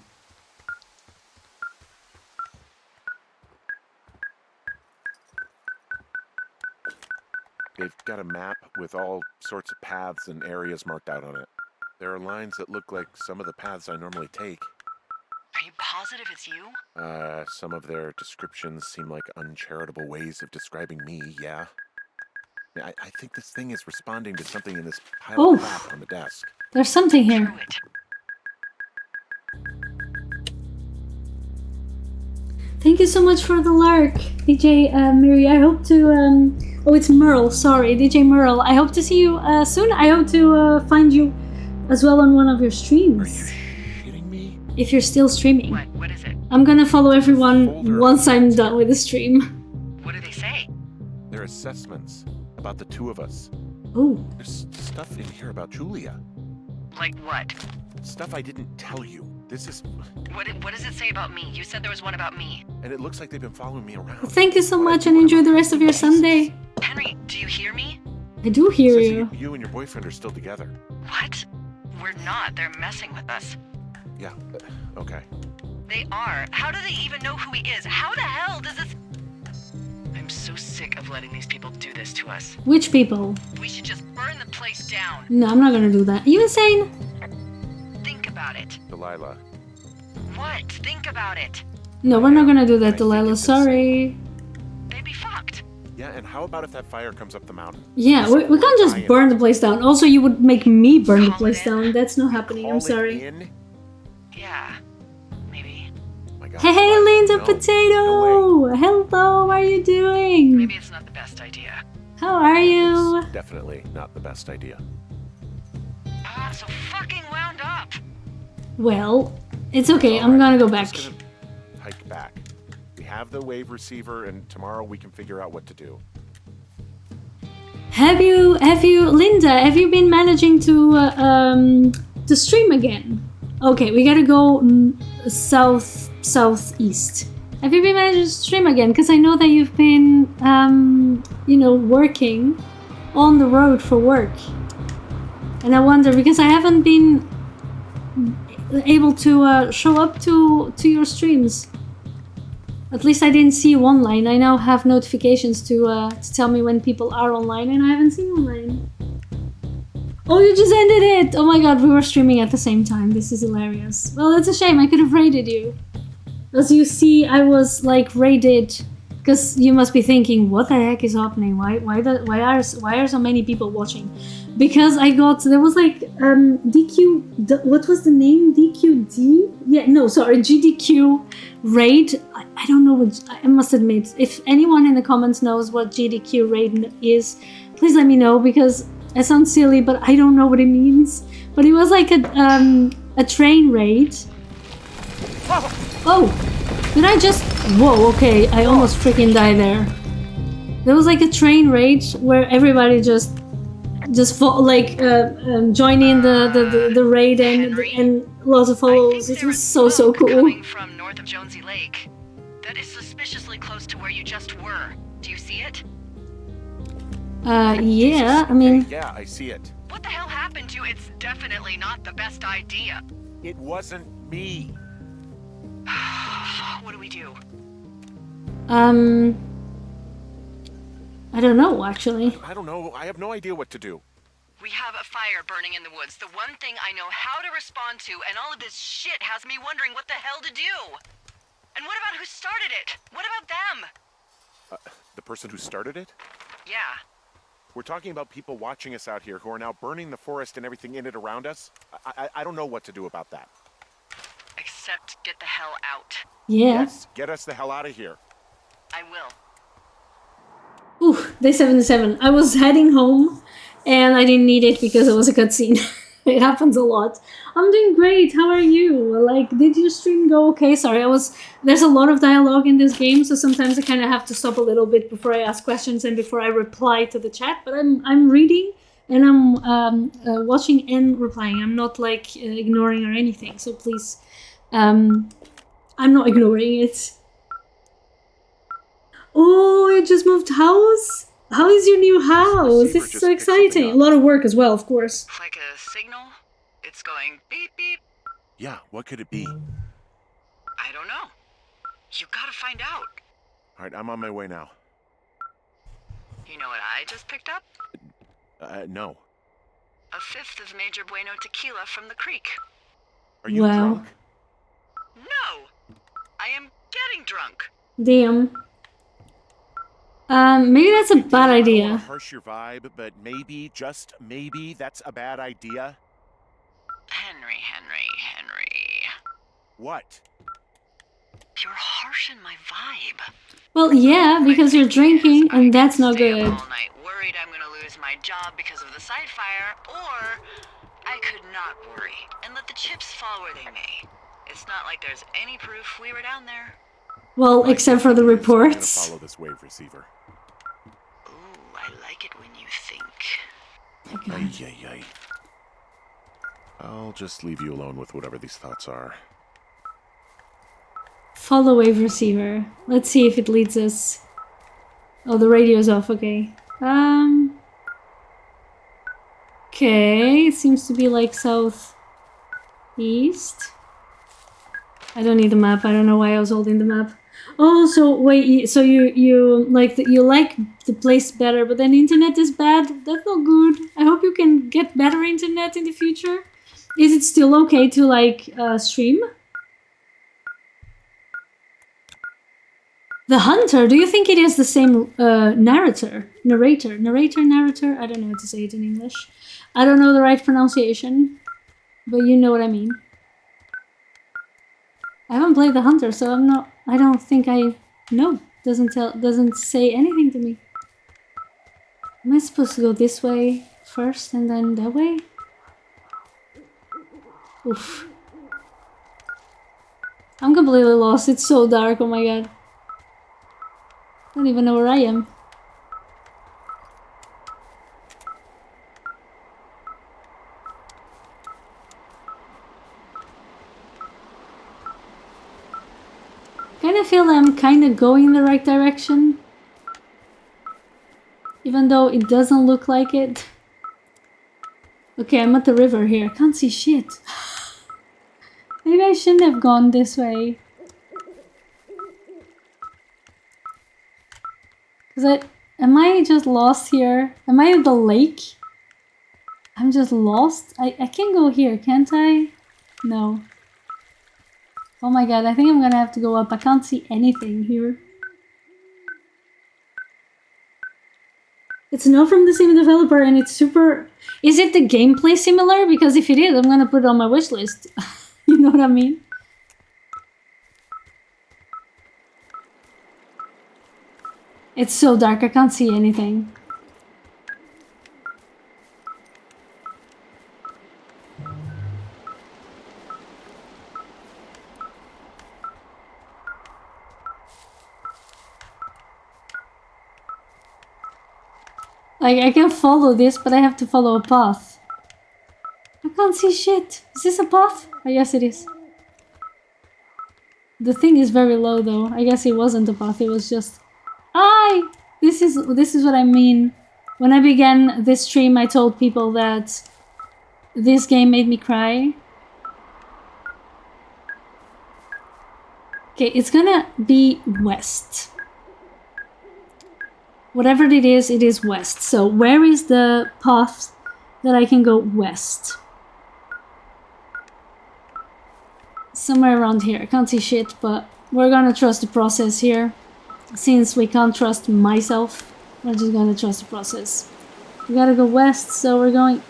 [SPEAKER 3] They've got a map with all sorts of paths and areas marked out on it. There are lines that look like some of the paths I normally take.
[SPEAKER 2] Are you positive it's you?
[SPEAKER 3] Some of their descriptions seem like uncharitable ways of describing me, yeah. I think this thing is responding to something in this pile of crap on the desk.
[SPEAKER 1] There's something here.
[SPEAKER 2] Through it.
[SPEAKER 1] Thank you so much for the lark, DJ Miri. I hope to... Oh, it's Merle. Sorry, DJ Merle. I hope to see you soon. I hope to find you as well on one of your streams.
[SPEAKER 3] Are you shitting me?
[SPEAKER 1] If you're still streaming.
[SPEAKER 2] What is it?
[SPEAKER 1] I'm gonna follow everyone once I'm done with the stream.
[SPEAKER 2] What do they say?
[SPEAKER 3] They're assessments about the two of us.
[SPEAKER 1] Oh,
[SPEAKER 3] There's stuff in here about Julia.
[SPEAKER 2] Like what?
[SPEAKER 3] Stuff I didn't tell you. This is...
[SPEAKER 2] What does it say about me? You said there was one about me.
[SPEAKER 3] And it looks like they've been following me around.
[SPEAKER 1] thank you so much and enjoy the rest of your Sunday.
[SPEAKER 2] Henry, do you hear me?
[SPEAKER 1] I do hear
[SPEAKER 3] Says
[SPEAKER 1] you.
[SPEAKER 3] you and your boyfriend are still together.
[SPEAKER 2] What? We're not. They're messing with us.
[SPEAKER 3] Yeah, okay.
[SPEAKER 2] They are. How do they even know who he is? How the hell does this... I'm so sick of letting these people do this to us.
[SPEAKER 1] Which people?
[SPEAKER 2] We should just burn the place down.
[SPEAKER 1] No, I'm not gonna do that. You insane?
[SPEAKER 2] Think about it.
[SPEAKER 3] Delilah.
[SPEAKER 2] What? Think about it.
[SPEAKER 1] No, we're not gonna do
[SPEAKER 3] I
[SPEAKER 1] that,
[SPEAKER 3] think
[SPEAKER 1] Delilah.
[SPEAKER 3] it's
[SPEAKER 1] Sorry.
[SPEAKER 2] They'd be fucked.
[SPEAKER 3] Yeah, and how about if that fire comes up the mountain?
[SPEAKER 1] Yeah, we can't just burn the place down. Also, you would make me burn the place down. That's not happening. I'm
[SPEAKER 3] Call
[SPEAKER 1] sorry.
[SPEAKER 3] it in?
[SPEAKER 2] Yeah. Maybe.
[SPEAKER 3] My God,
[SPEAKER 1] Hey,
[SPEAKER 3] Delilah,
[SPEAKER 1] Linda
[SPEAKER 3] no.
[SPEAKER 1] Potato!
[SPEAKER 3] No way.
[SPEAKER 1] Hello, how are you doing?
[SPEAKER 2] Maybe it's not the best idea.
[SPEAKER 1] How are you?
[SPEAKER 3] It's definitely not the best idea.
[SPEAKER 2] Ah, so fucking wound up.
[SPEAKER 1] Well, it's okay. I'm
[SPEAKER 3] Alright,
[SPEAKER 1] gonna go
[SPEAKER 3] we're
[SPEAKER 1] back.
[SPEAKER 3] just gonna hike back. We have the wave receiver, and tomorrow we can figure out what to do.
[SPEAKER 1] Have you, Linda? Have you been managing to stream again? Okay, we gotta go southeast. Have you been managing to stream again? Because I know that you've been, working on the road for work, and I wonder because I haven't been able to show up to your streams. At least I didn't see you online. I now have notifications to tell me when people are online, and I haven't seen you online. Oh, you just ended it! Oh my god, we were streaming at the same time. This is hilarious. Well, that's a shame. I could have raided you. As you see, I was like raided because you must be thinking, what the heck is happening? Why are so many people watching? Because there was like DQ. What was the name? DQD? Yeah, no, sorry, GDQ raid. I don't know what. I must admit, if anyone in the comments knows what GDQ raid is, please let me know because it sounds silly, but I don't know what it means. But it was like a train raid. Oh, did I just? Whoa, okay, I almost freaking died there. There was like a train raid where everybody just join in the raid and lots of follows. It was so cool.
[SPEAKER 2] Coming from north of Jonesy Lake. That is suspiciously close to where you just were. Do you see it?
[SPEAKER 1] Yeah, I mean,
[SPEAKER 3] Yeah, I see it.
[SPEAKER 2] What the hell happened to you? It's definitely not the best idea.
[SPEAKER 3] It wasn't me.
[SPEAKER 2] What do we do?
[SPEAKER 1] I don't know actually.
[SPEAKER 3] I don't know. I have no idea what to do.
[SPEAKER 2] We have a fire burning in the woods. The one thing I know how to respond to, and all of this shit has me wondering what the hell to do. And what about who started it? What about them?
[SPEAKER 3] The person who started it?
[SPEAKER 2] Yeah.
[SPEAKER 3] We're talking about people watching us out here who are now burning the forest and everything in it around us. I don't know what to do about that.
[SPEAKER 2] Except get the hell out.
[SPEAKER 1] Yeah.
[SPEAKER 3] Yes, get us the hell out of here.
[SPEAKER 2] I will.
[SPEAKER 1] Ooh, day 77. I was heading home and I didn't need it because it was a cutscene. It happens a lot. I'm doing great. How are you? Like, did your stream go okay? Sorry, there's a lot of dialogue in this game, so sometimes I kind of have to stop a little bit before I ask questions and before I reply to the chat. But I'm reading and I'm watching and replying. I'm not like ignoring or anything. So please, I'm not ignoring it. Oh, you just moved house? How is your new house? This is so exciting. A lot of work as well, of course.
[SPEAKER 2] Like a signal? It's going beep beep.
[SPEAKER 3] Yeah, what could it be?
[SPEAKER 2] I don't know. You gotta find out.
[SPEAKER 3] All right, I'm on my way now.
[SPEAKER 2] You know what I just picked up?
[SPEAKER 3] No.
[SPEAKER 2] A fifth of Major Bueno tequila from the creek.
[SPEAKER 3] Are you
[SPEAKER 1] Wow.
[SPEAKER 3] drunk?
[SPEAKER 2] No! I am getting drunk.
[SPEAKER 1] Damn. Maybe that's a bad
[SPEAKER 3] I don't
[SPEAKER 1] idea.
[SPEAKER 3] want to harsh your vibe, but maybe, just maybe, that's a bad idea.
[SPEAKER 2] Henry.
[SPEAKER 3] What?
[SPEAKER 2] You're harshing my vibe.
[SPEAKER 1] Well, yeah, because you're drinking,
[SPEAKER 2] I
[SPEAKER 1] and that's
[SPEAKER 2] could
[SPEAKER 1] not
[SPEAKER 2] stay up
[SPEAKER 1] good.
[SPEAKER 2] all night worried I'm gonna lose my job because of the side fire, or I could not worry and let the chips fall where they may. It's not like there's any proof we were down there.
[SPEAKER 1] Well, except for the
[SPEAKER 3] I'm gonna
[SPEAKER 1] reports.
[SPEAKER 3] follow this wave receiver.
[SPEAKER 2] Ooh, I like it when you think.
[SPEAKER 3] Ay. I'll just leave you alone with whatever these thoughts are.
[SPEAKER 1] Follow wave receiver. Let's see if it leads us. Oh, the radio's off. Okay. Okay, it seems to be like southeast. I don't need the map. I don't know why I was holding the map. Oh, so wait, so you like the place better, but then internet is bad. That's not good. I hope you can get better internet in the future. Is it still okay to like stream? The Hunter. Do you think it is the same narrator? I don't know how to say it in English. I don't know the right pronunciation, but you know what I mean. I haven't played the Hunter, so I don't think I know. Doesn't say anything to me. Am I supposed to go this way first and then that way? Oof. I'm completely lost. It's so dark. Oh my god. I don't even know where I am. Kind of feel I'm kind of going in the right direction. Even though it doesn't look like it. Okay, I'm at the river here. I can't see shit. Maybe I shouldn't have gone this way. Am I just lost here? Am I at the lake? I'm just lost? I can go here, can't I? No. Oh my god, I think I'm gonna have to go up. I can't see anything here. It's not from the same developer and it's super... Is it the gameplay similar? Because if it is, I'm gonna put it on my wishlist. You know what I mean? It's so dark, I can't see anything. Like, I can follow this, but I have to follow a path. I can't see shit. Is this a path? I guess it is. The thing is very low, though. I guess it wasn't a path, it was just... This is what I mean. When I began this stream, I told people that this game made me cry. Okay, it's gonna be west. Whatever it is west. So where is the path that I can go west? Somewhere around here. I can't see shit, but we're gonna trust the process here. Since we can't trust myself, we're just gonna trust the process. We gotta go west, so we're going...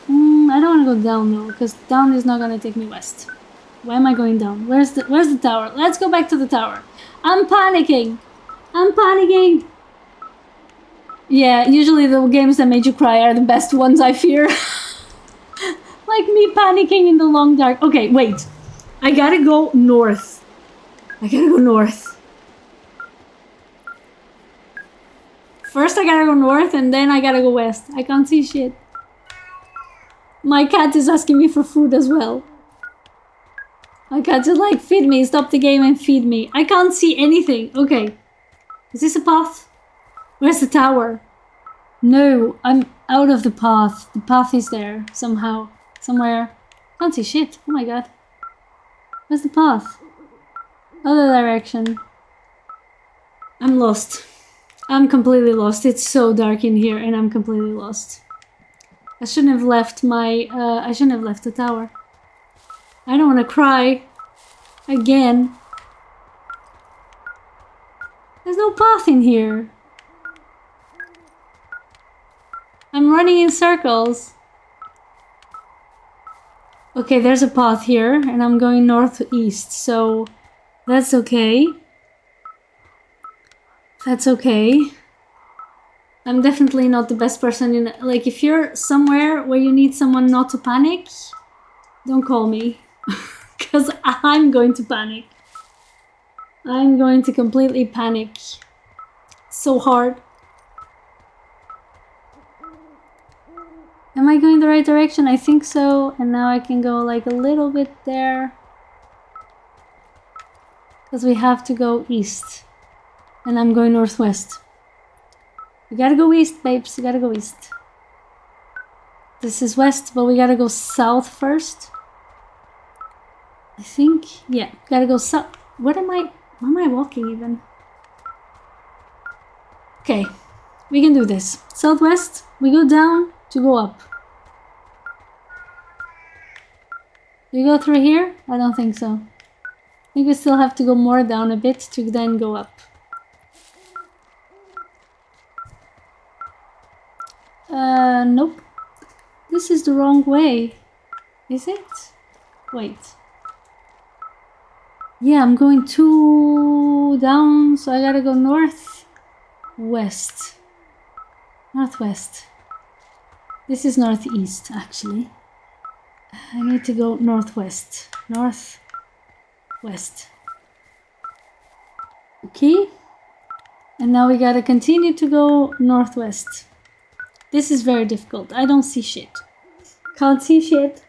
[SPEAKER 1] I don't wanna go down though, because down is not gonna take me west. Why am I going down? Where's the tower? Let's go back to the tower. I'm panicking! I'm panicking! Yeah, usually the games that made you cry are the best ones, I fear. Like me panicking in the long dark. Okay, wait. I gotta go north. I gotta go north. First I gotta go north and then I gotta go west. I can't see shit. My cat is asking me for food as well. My cat is like, feed me, stop the game and feed me. I can't see anything. Okay. Is this a path? Where's the tower? No, I'm out of the path. The path is there somehow. Somewhere. Can't see shit. Oh my god. Where's the path? Other direction. I'm lost. I'm completely lost. It's so dark in here and I'm completely lost. I shouldn't have left I shouldn't have left the tower. I don't want to cry. Again. There's no path in here. I'm running in circles. Okay, there's a path here and I'm going northeast, so that's okay. That's okay. I'm definitely not the best person in... Like, if you're somewhere where you need someone not to panic, don't call me. Because I'm going to panic. I'm going to completely panic. So hard. Am I going the right direction? I think so. And now I can go like a little bit there. Because we have to go east. And I'm going northwest. You gotta go east, babes. You gotta go east. This is west, but we gotta go south first. I think, yeah, gotta go south. Where am I walking even? Okay, we can do this. Southwest, we go down to go up. Do you go through here? I don't think so. I think we still have to go more down a bit to then go up. Nope. This is the wrong way. Is it? Wait. Yeah, I'm going too down, so I gotta go north, west, northwest. This is northeast, actually. I need to go northwest, northwest. Okay. And now we gotta continue to go northwest. This is very difficult. I don't see shit. Can't see shit.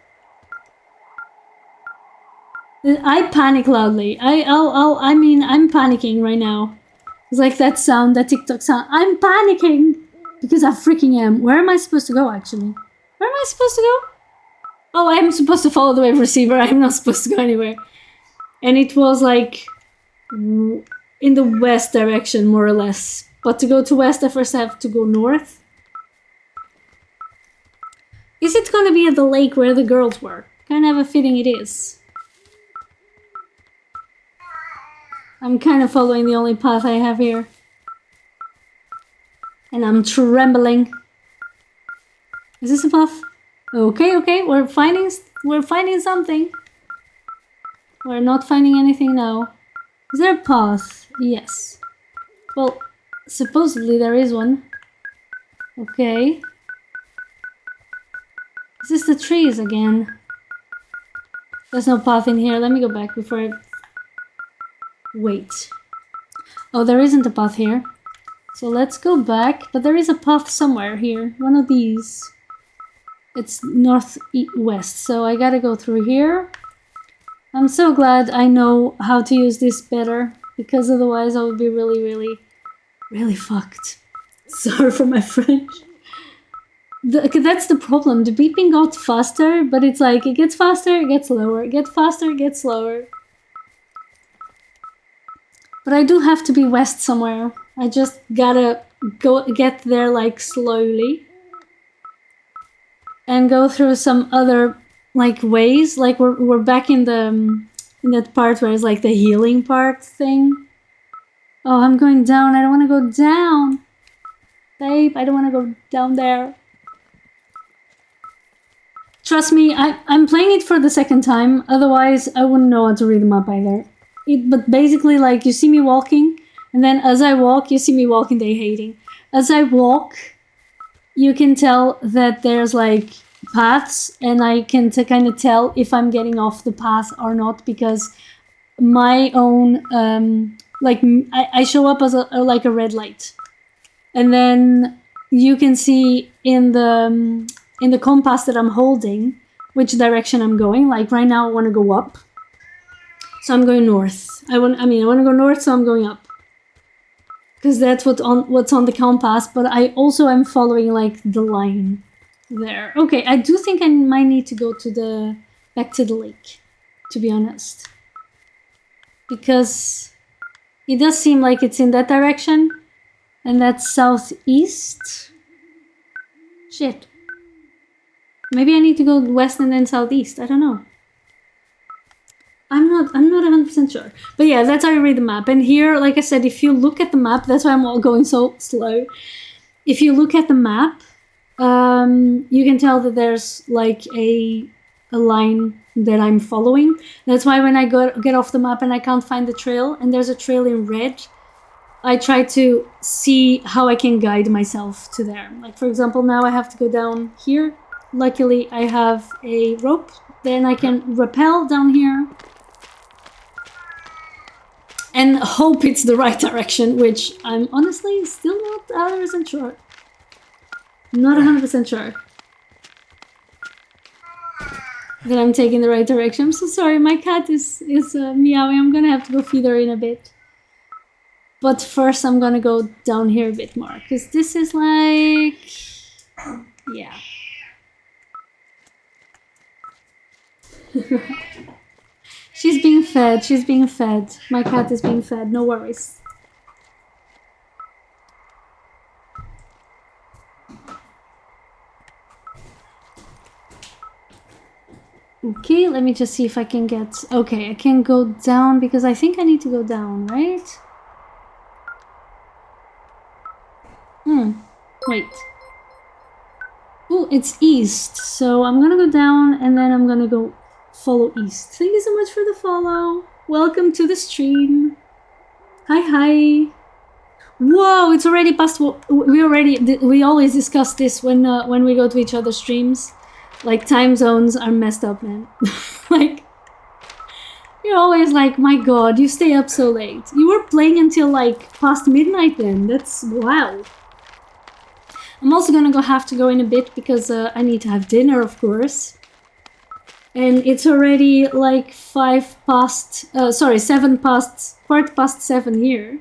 [SPEAKER 1] I panic loudly. I mean, I'm panicking right now. It's like that sound, that TikTok sound. I'm panicking because I freaking am. Where am I supposed to go, actually? Where am I supposed to go? Oh, I'm supposed to follow the wave receiver. I'm not supposed to go anywhere. And it was like in the west direction, more or less. But to go to west, I first have to go north. Is it gonna be at the lake where the girls were? Kind of have a feeling it is. I'm kind of following the only path I have here. And I'm trembling. Is this a path? Okay, okay, we're finding something. We're not finding anything now. Is there a path? Yes. Well, supposedly there is one. Okay. Is this the trees again? There's no path in here. Let me go back before I... Wait. Oh, there isn't a path here. So let's go back. But there is a path somewhere here. One of these. It's northwest. So I gotta go through here. I'm so glad I know how to use this better. Because otherwise I would be really fucked. Sorry for my French. That's the problem. The beeping got faster, but it's like it gets faster, it gets slower, it gets faster, it gets slower. But I do have to be west somewhere. I just gotta get there like slowly. And go through some other like ways. Like we're back in that part where it's like the healing part thing. Oh, I'm going down. I don't want to go down. Babe, I don't want to go down there. Trust me, I'm playing it for the second time, otherwise I wouldn't know how to read the map either. But basically, like, you see me walking, and then as I walk, you see me walking, they hating. As I walk, you can tell that there's, like, paths, and I can kind of tell if I'm getting off the path or not, because my own, I show up as like a red light. And then you can see in the compass that I'm holding, which direction I'm going. Like right now I want to go up. So I'm going north. I want to go north, so I'm going up. Because that's what's on the compass, but I also am following like the line there. Okay, I do think I might need to go back to the lake, to be honest. Because it does seem like it's in that direction, and that's southeast. Shit. Maybe I need to go west and then southeast. I don't know. I'm not 100% sure. But yeah, that's how you read the map. And here, like I said, if you look at the map, that's why I'm all going so slow. If you look at the map, you can tell that there's like a line that I'm following. That's why when I get off the map and I can't find the trail, and there's a trail in red, I try to see how I can guide myself to there. Like, for example, now I have to go down here. Luckily, I have a rope. Then I can rappel down here. And hope it's the right direction, which I'm honestly still not 100% sure. Not 100% sure that I'm taking the right direction. I'm so sorry, my cat is meowing. I'm gonna have to go feed her in a bit. But first I'm gonna go down here a bit more, because this is like... yeah. She's being fed. She's being fed. My cat is being fed. No worries. Okay, let me just see if I can get... Okay, I can go down because I think I need to go down, right? Wait. Oh, it's east. So I'm gonna go down and then I'm gonna go follow east. Thank you so much for the follow. Welcome to the stream. Hi. Whoa, it's already past... We always discuss this when we go to each other's streams. Like, time zones are messed up, man. Like, you're always like, my god, you stay up so late. You were playing until, like, past midnight then. That's... wow. I'm also gonna have to go in a bit because I need to have dinner, of course. And it's already, like, 7 past... 7 here.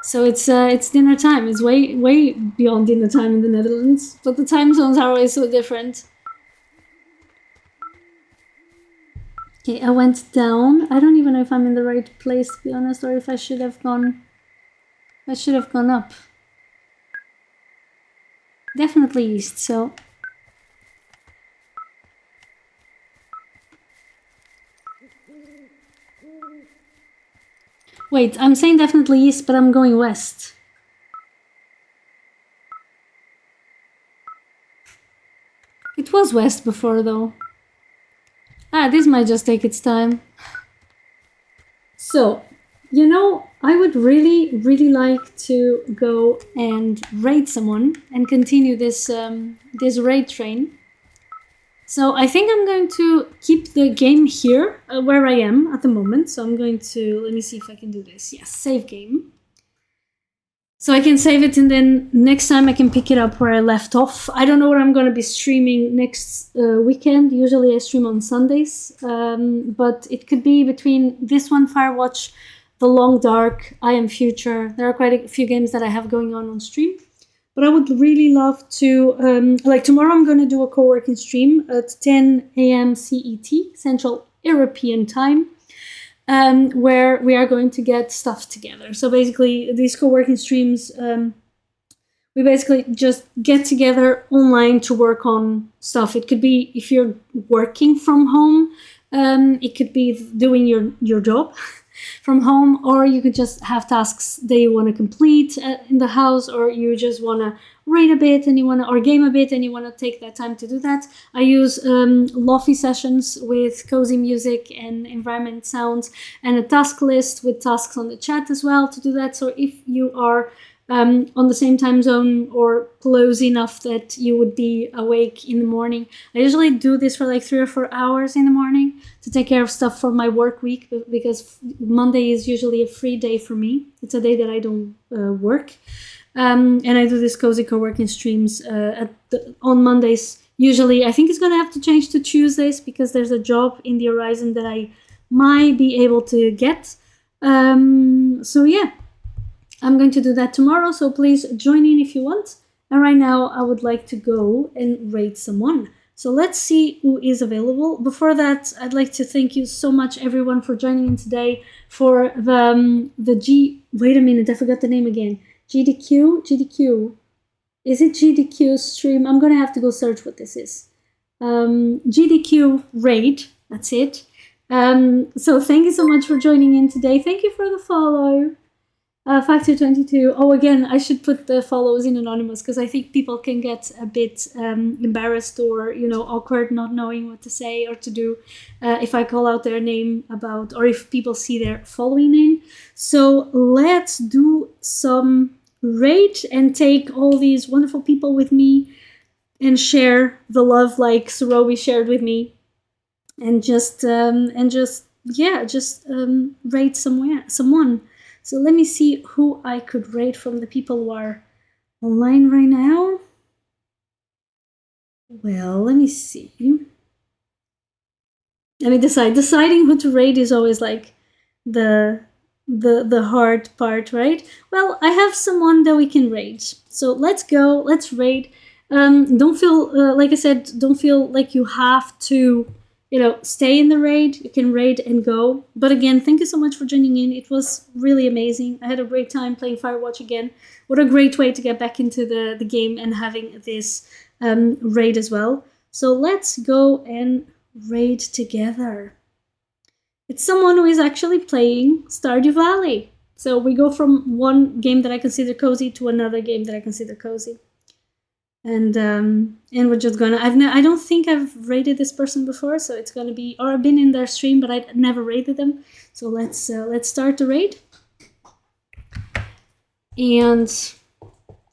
[SPEAKER 1] So it's dinner time. It's way beyond dinner time in the Netherlands. But the time zones are always so different. Okay, I went down. I don't even know if I'm in the right place, to be honest, or if I should have gone... I should have gone up. Definitely east, so... Wait, I'm saying definitely east, but I'm going west. It was west before, though. Ah, this might just take its time. So, you know, I would really like to go and raid someone and continue this this raid train. So I think I'm going to keep the game here, where I am at the moment. So I'm going to, let me see if I can do this. Yes, save game. So I can save it and then next time I can pick it up where I left off. I don't know what I'm going to be streaming next weekend. Usually I stream on Sundays, but it could be between this one, Firewatch, The Long Dark, I Am Future. There are quite a few games that I have going on stream. But I would really love to, like tomorrow I'm going to do a co-working stream at 10 a.m. CET, Central European Time, where we are going to get stuff together. So basically these co-working streams, we basically just get together online to work on stuff. It could be if you're working from home, it could be doing your job from home, or you could just have tasks that you want to complete in the house, or you just want to read a bit and you want to, or game a bit and you want to take that time to do that. I use Lofi sessions with cozy music and environment sounds and a task list with tasks on the chat as well to do that. So if you are on the same time zone or close enough that you would be awake in the morning. I usually do this for like 3 or 4 hours in the morning to take care of stuff for my work week, because Monday is usually a free day for me. It's a day that I don't work. And I do this cozy co-working streams on Mondays. Usually, I think it's going to have to change to Tuesdays because there's a job in the horizon that I might be able to get. So yeah. I'm going to do that tomorrow, so please join in if you want. And right now, I would like to go and raid someone. So let's see who is available. Before that, I'd like to thank you so much, everyone, for joining in today for wait a minute, I forgot the name again. GDQ? Is it GDQ stream? I'm going to have to go search what this is. GDQ raid, that's it. So thank you so much for joining in today. Thank you for the follow. Factor 22. Oh, again, I should put the follows in anonymous because I think people can get a bit embarrassed or, awkward not knowing what to say or to do if I call out their name or if people see their following name. So let's do some raid and take all these wonderful people with me and share the love like Surobi shared with me and just raid someone. So let me see who I could raid from the people who are online right now. Well, let me see. Let me decide. Deciding who to raid is always like the hard part, right? Well, I have someone that we can raid. So let's go. Let's raid. Don't feel like I said, don't feel like you have to, stay in the raid. You can raid and go. But again, thank you so much for joining in. It was really amazing. I had a great time playing Firewatch again. What a great way to get back into the game and having this raid as well. So let's go and raid together. It's someone who is actually playing Stardew Valley. So we go from one game that I consider cozy to another game that I consider cozy. And we're just gonna. I don't think I've raided this person before, so it's gonna be, or I've been in their stream, but I never raided them. So let's start the raid. And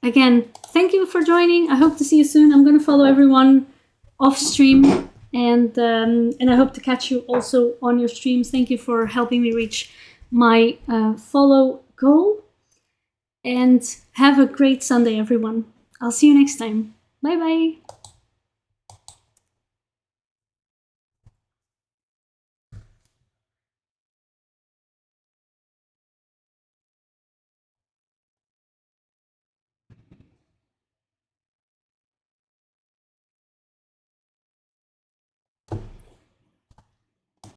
[SPEAKER 1] again, thank you for joining. I hope to see you soon. I'm gonna follow everyone off stream, and I hope to catch you also on your streams. Thank you for helping me reach my follow goal. And have a great Sunday, everyone. I'll see you next time. Bye bye.